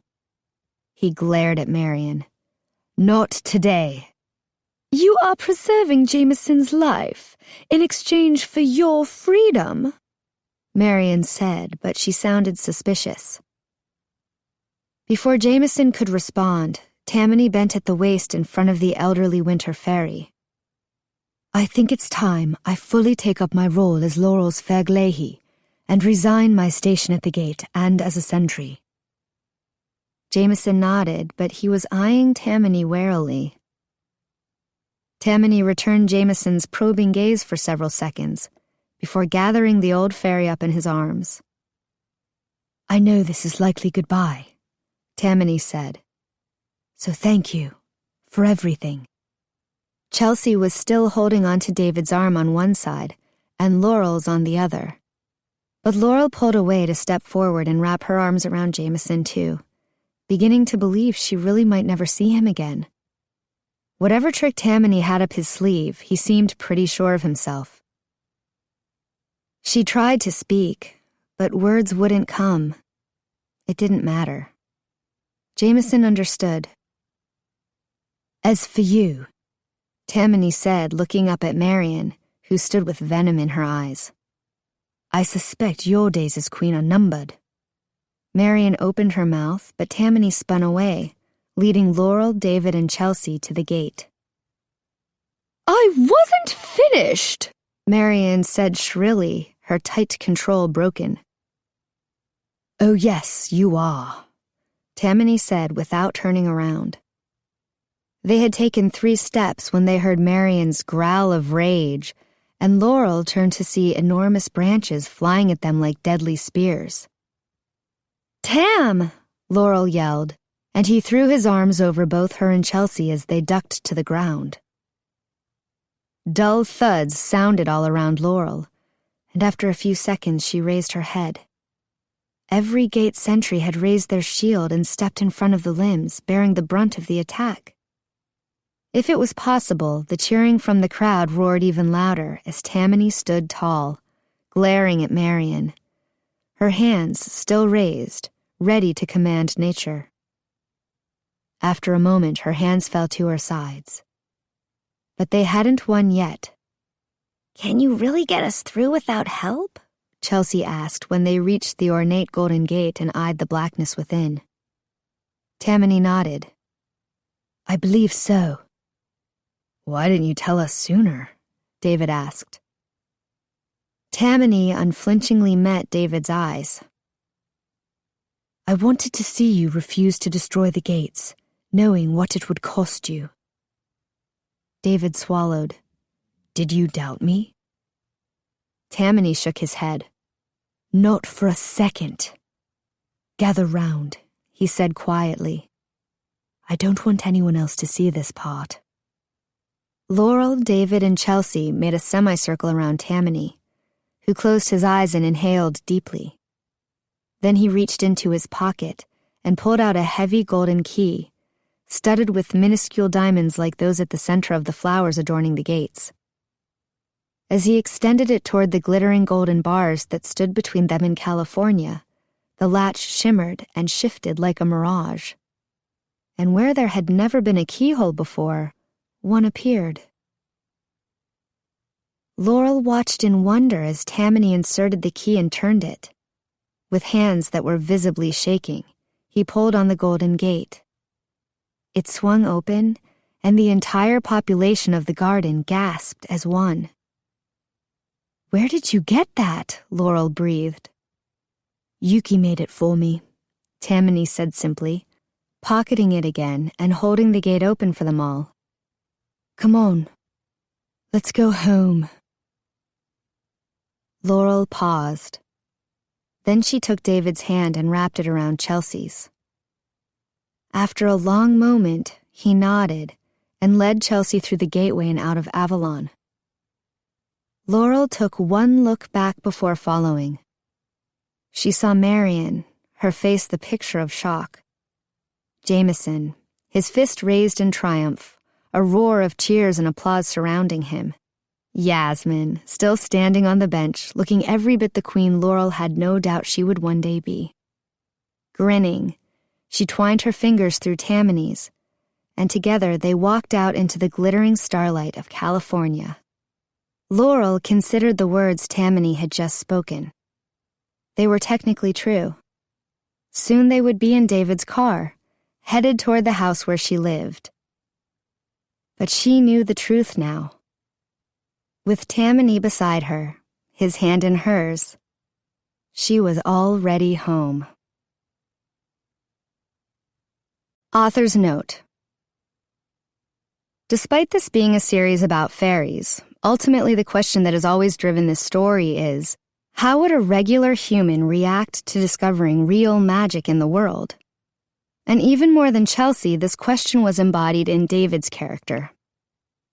He glared at Marian. Not today. You are preserving Jameson's life in exchange for your freedom, Marian said, but she sounded suspicious. Before Jameson could respond, Tamani bent at the waist in front of the elderly winter faerie. I think it's time I fully take up my role as Laurel's faerie and resign my station at the gate and as a sentry. Jameson nodded, but he was eyeing Tamani warily. Tamani returned Jameson's probing gaze for several seconds, before gathering the old faerie up in his arms. I know this is likely goodbye, Tamani said. So thank you for everything. Chelsea was still holding onto David's arm on one side, and Laurel's on the other. But Laurel pulled away to step forward and wrap her arms around Jameson too, beginning to believe she really might never see him again. Whatever trick Tamani had up his sleeve, he seemed pretty sure of himself. She tried to speak, but words wouldn't come. It didn't matter. Jameson understood. As for you, Tamani said, looking up at Marian, who stood with venom in her eyes. I suspect your days as queen are numbered. Marian opened her mouth, but Tamani spun away, leading Laurel, David, and Chelsea to the gate. I wasn't finished, Marian said shrilly, her tight control broken. Oh yes, you are, Tamani said without turning around. They had taken 3 steps when they heard Marian's growl of rage, and Laurel turned to see enormous branches flying at them like deadly spears. "Tam!" Laurel yelled, and he threw his arms over both her and Chelsea as they ducked to the ground. Dull thuds sounded all around Laurel, and after a few seconds she raised her head. Every gate sentry had raised their shield and stepped in front of the limbs, bearing the brunt of the attack. If it was possible, the cheering from the crowd roared even louder as Tamani stood tall, glaring at Marian, her hands still raised, ready to command nature. After a moment, her hands fell to her sides. But they hadn't won yet. "Can you really get us through without help?" Chelsea asked when they reached the ornate golden gate and eyed the blackness within. Tamani nodded. I believe so. Why didn't you tell us sooner? David asked. Tamani unflinchingly met David's eyes. I wanted to see you refuse to destroy the gates, knowing what it would cost you. David swallowed. Did you doubt me? Tamani shook his head. Not for a second. Gather round, he said quietly. I don't want anyone else to see this part. Laurel, David, and Chelsea made a semicircle around Tamani, who closed his eyes and inhaled deeply. Then he reached into his pocket and pulled out a heavy golden key, studded with minuscule diamonds like those at the center of the flowers adorning the gates. As he extended it toward the glittering golden bars that stood between them and California, the latch shimmered and shifted like a mirage. And where there had never been a keyhole before, one appeared. Laurel watched in wonder as Tamani inserted the key and turned it. With hands that were visibly shaking, he pulled on the golden gate. It swung open, and the entire population of the garden gasped as one. Where did you get that? Laurel breathed. Yuki made it for me, Tamani said simply, pocketing it again and holding the gate open for them all. Come on, let's go home. Laurel paused. Then she took David's hand and wrapped it around Chelsea's. After a long moment, he nodded and led Chelsea through the gateway and out of Avalon. Laurel took one look back before following. She saw Marian, her face the picture of shock. Jameson, his fist raised in triumph, a roar of cheers and applause surrounding him. Yasmin, still standing on the bench, looking every bit the queen Laurel had no doubt she would one day be. Grinning, she twined her fingers through Tamani's, and together they walked out into the glittering starlight of California. Laurel considered the words Tamani had just spoken. They were technically true. Soon they would be in David's car, headed toward the house where she lived. But she knew the truth now. With Tamani beside her, his hand in hers, she was already home. Author's note. Despite this being a series about fairies, ultimately the question that has always driven this story is, how would a regular human react to discovering real magic in the world? And even more than Chelsea, this question was embodied in David's character.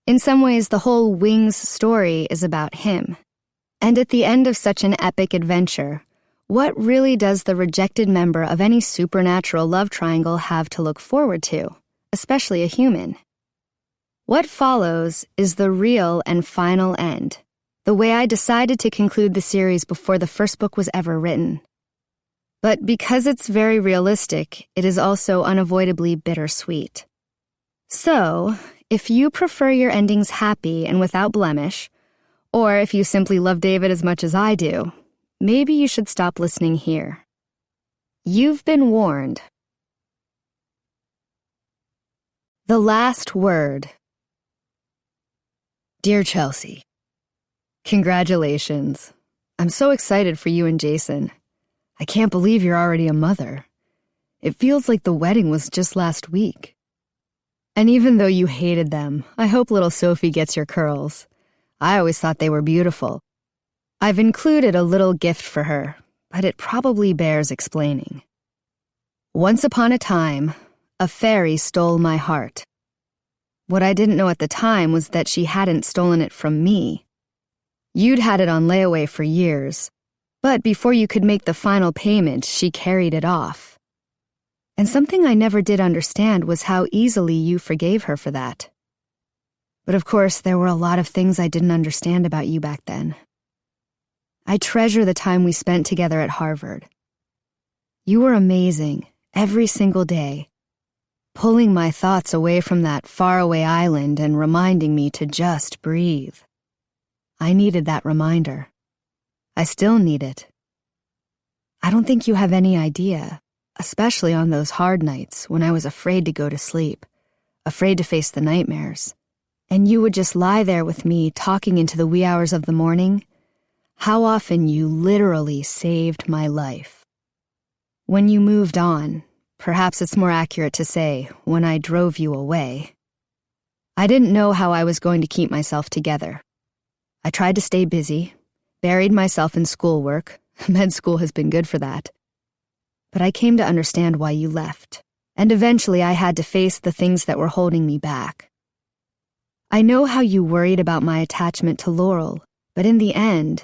In some ways, the whole Wings story is about him. And at the end of such an epic adventure, what really does the rejected member of any supernatural love triangle have to look forward to, especially a human? What follows is the real and final end, the way I decided to conclude the series before the first book was ever written. But because it's very realistic, it is also unavoidably bittersweet. So, if you prefer your endings happy and without blemish, or if you simply love David as much as I do, maybe you should stop listening here. You've been warned. The last word. Dear Chelsea, congratulations. I'm so excited for you and Jason. I can't believe you're already a mother. It feels like the wedding was just last week. And even though you hated them, I hope little Sophie gets your curls. I always thought they were beautiful. I've included a little gift for her, but it probably bears explaining. Once upon a time, a faerie stole my heart. What I didn't know at the time was that she hadn't stolen it from me. You'd had it on layaway for years, but before you could make the final payment, she carried it off. And something I never did understand was how easily you forgave her for that. But of course, there were a lot of things I didn't understand about you back then. I treasure the time we spent together at Harvard. You were amazing, every single day, pulling my thoughts away from that faraway island and reminding me to just breathe. I needed that reminder. I still need it. I don't think you have any idea, especially on those hard nights when I was afraid to go to sleep, afraid to face the nightmares, and you would just lie there with me talking into the wee hours of the morning, how often you literally saved my life. When you moved on, perhaps it's more accurate to say, when I drove you away, I didn't know how I was going to keep myself together. I tried to stay busy, buried myself in schoolwork. Med school has been good for that. But I came to understand why you left, and eventually I had to face the things that were holding me back. I know how you worried about my attachment to Laurel, but in the end,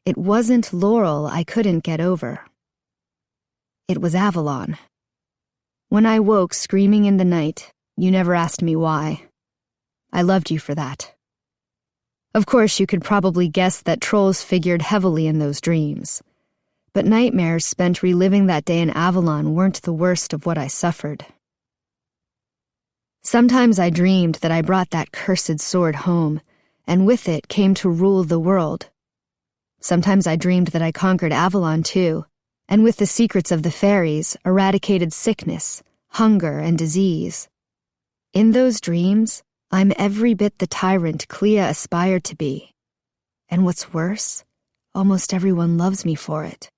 it wasn't Laurel I couldn't get over. It was Avalon. When I woke screaming in the night, you never asked me why. I loved you for that. Of course, you could probably guess that trolls figured heavily in those dreams. But nightmares spent reliving that day in Avalon weren't the worst of what I suffered. Sometimes I dreamed that I brought that cursed sword home, and with it came to rule the world. Sometimes I dreamed that I conquered Avalon too, and with the secrets of the fairies eradicated sickness, hunger, and disease. In those dreams, I'm every bit the tyrant Klea aspired to be. And what's worse, almost everyone loves me for it.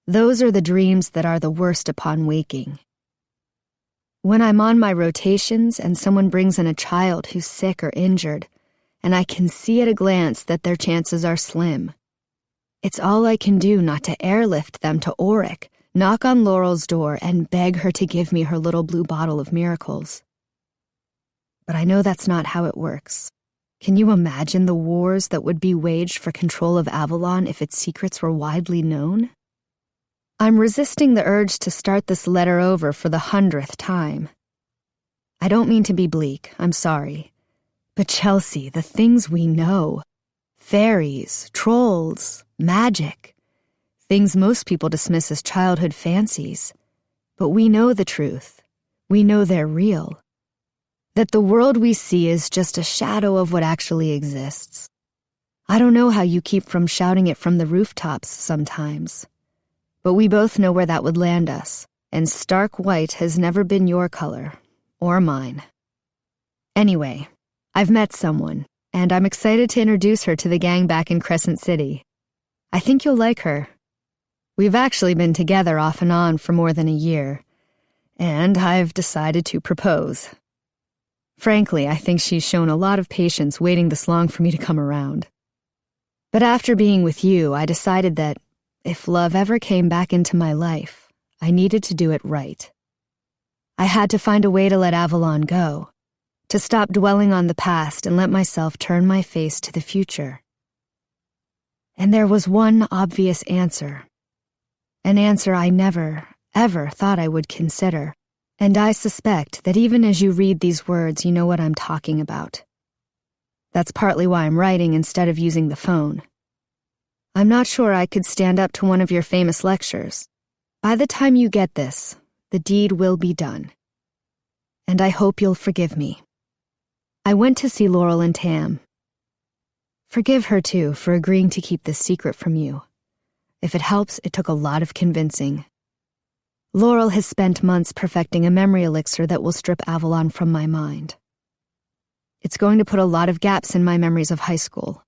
Those are the dreams that are the worst upon waking. When I'm on my rotations and someone brings in a child who's sick or injured, and I can see at a glance that their chances are slim, it's all I can do not to airlift them to Auric, knock on Laurel's door, and beg her to give me her little blue bottle of miracles. But I know that's not how it works. Can you imagine the wars that would be waged for control of Avalon if its secrets were widely known? I'm resisting the urge to start this letter over for the 100th time. I don't mean to be bleak, I'm sorry. But Chelsea, the things we know, fairies, trolls, magic, things most people dismiss as childhood fancies. But we know the truth. We know they're real. That the world we see is just a shadow of what actually exists. I don't know how you keep from shouting it from the rooftops sometimes. But we both know where that would land us, and stark white has never been your color, or mine. Anyway, I've met someone, and I'm excited to introduce her to the gang back in Crescent City. I think you'll like her. We've actually been together off and on for more than a year, and I've decided to propose. Frankly, I think she's shown a lot of patience waiting this long for me to come around. But after being with you, I decided that if love ever came back into my life, I needed to do it right. I had to find a way to let Avalon go, to stop dwelling on the past and let myself turn my face to the future. And there was one obvious answer, an answer I never, ever thought I would consider, and I suspect that even as you read these words, you know what I'm talking about. That's partly why I'm writing instead of using the phone. I'm not sure I could stand up to one of your famous lectures. By the time you get this, the deed will be done. And I hope you'll forgive me. I went to see Laurel and Tam. Forgive her, too, for agreeing to keep this secret from you. If it helps, it took a lot of convincing. Laurel has spent months perfecting a memory elixir that will strip Avalon from my mind. It's going to put a lot of gaps in my memories of high school.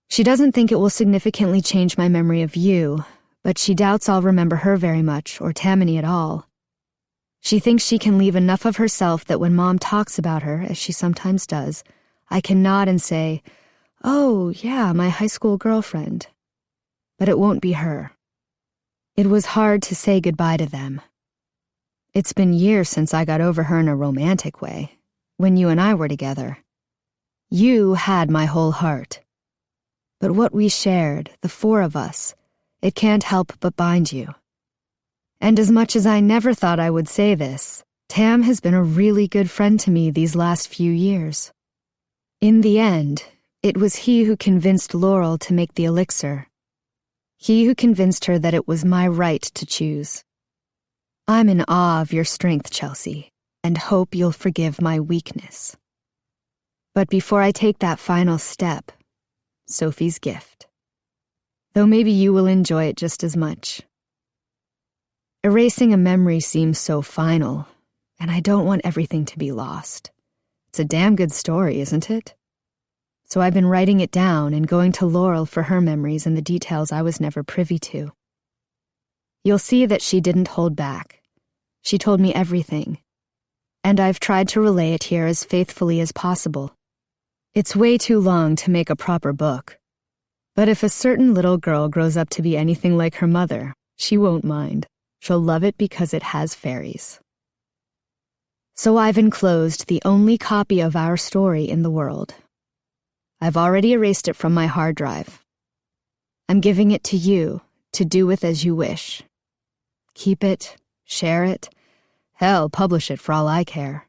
She doesn't think it will significantly change my memory of you, but she doubts I'll remember her very much, or Tamani at all. She thinks she can leave enough of herself that when Mom talks about her, as she sometimes does, I can nod and say, "Oh, yeah, my high school girlfriend." But it won't be her. It was hard to say goodbye to them. It's been years since I got over her in a romantic way, when you and I were together. You had my whole heart. But what we shared, the four of us, it can't help but bind you. And as much as I never thought I would say this, Tam has been a really good friend to me these last few years. In the end, it was he who convinced Laurel to make the elixir. He who convinced her that it was my right to choose. I'm in awe of your strength, Chelsea, and hope you'll forgive my weakness. But before I take that final step, Sophie's gift. Though maybe you will enjoy it just as much. Erasing a memory seems so final, and I don't want everything to be lost. It's a damn good story, isn't it? So I've been writing it down and going to Laurel for her memories and the details I was never privy to. You'll see that she didn't hold back. She told me everything, and I've tried to relay it here as faithfully as possible. It's way too long to make a proper book, but if a certain little girl grows up to be anything like her mother, she won't mind. She'll love it because it has fairies. So I've enclosed the only copy of our story in the world. I've already erased it from my hard drive. I'm giving it to you to do with as you wish. Keep it, share it, hell, publish it for all I care.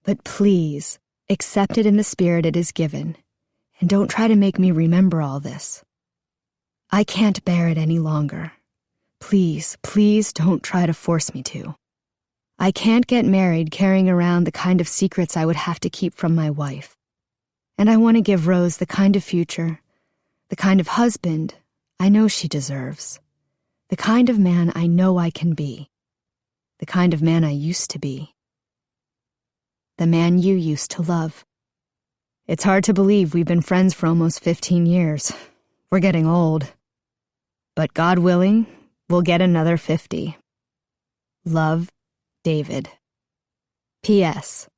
But please, accept it in the spirit it is given, and don't try to make me remember all this. I can't bear it any longer. Please, please don't try to force me to. I can't get married carrying around the kind of secrets I would have to keep from my wife. And I want to give Rose the kind of future, the kind of husband I know she deserves, the kind of man I know I can be, the kind of man I used to be, the man you used to love. It's hard to believe we've been friends for almost 15 years. We're getting old. But God willing, we'll get another 50. Love, David. P.S.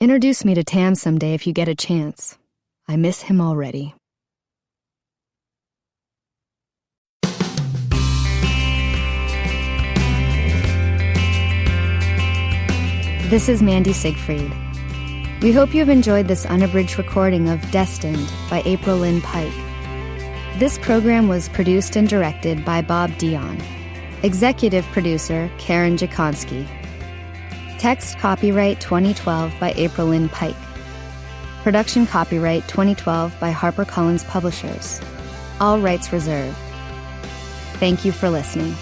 Introduce me to Tam someday if you get a chance. I miss him already. This is Mandy Siegfried. We hope you've enjoyed this unabridged recording of Destined by Aprilynne Pike. This program was produced and directed by Bob Dion. Executive producer Karen Jakonski. Text copyright 2012 by Aprilynne Pike. Production copyright 2012 by HarperCollins Publishers. All rights reserved. Thank you for listening.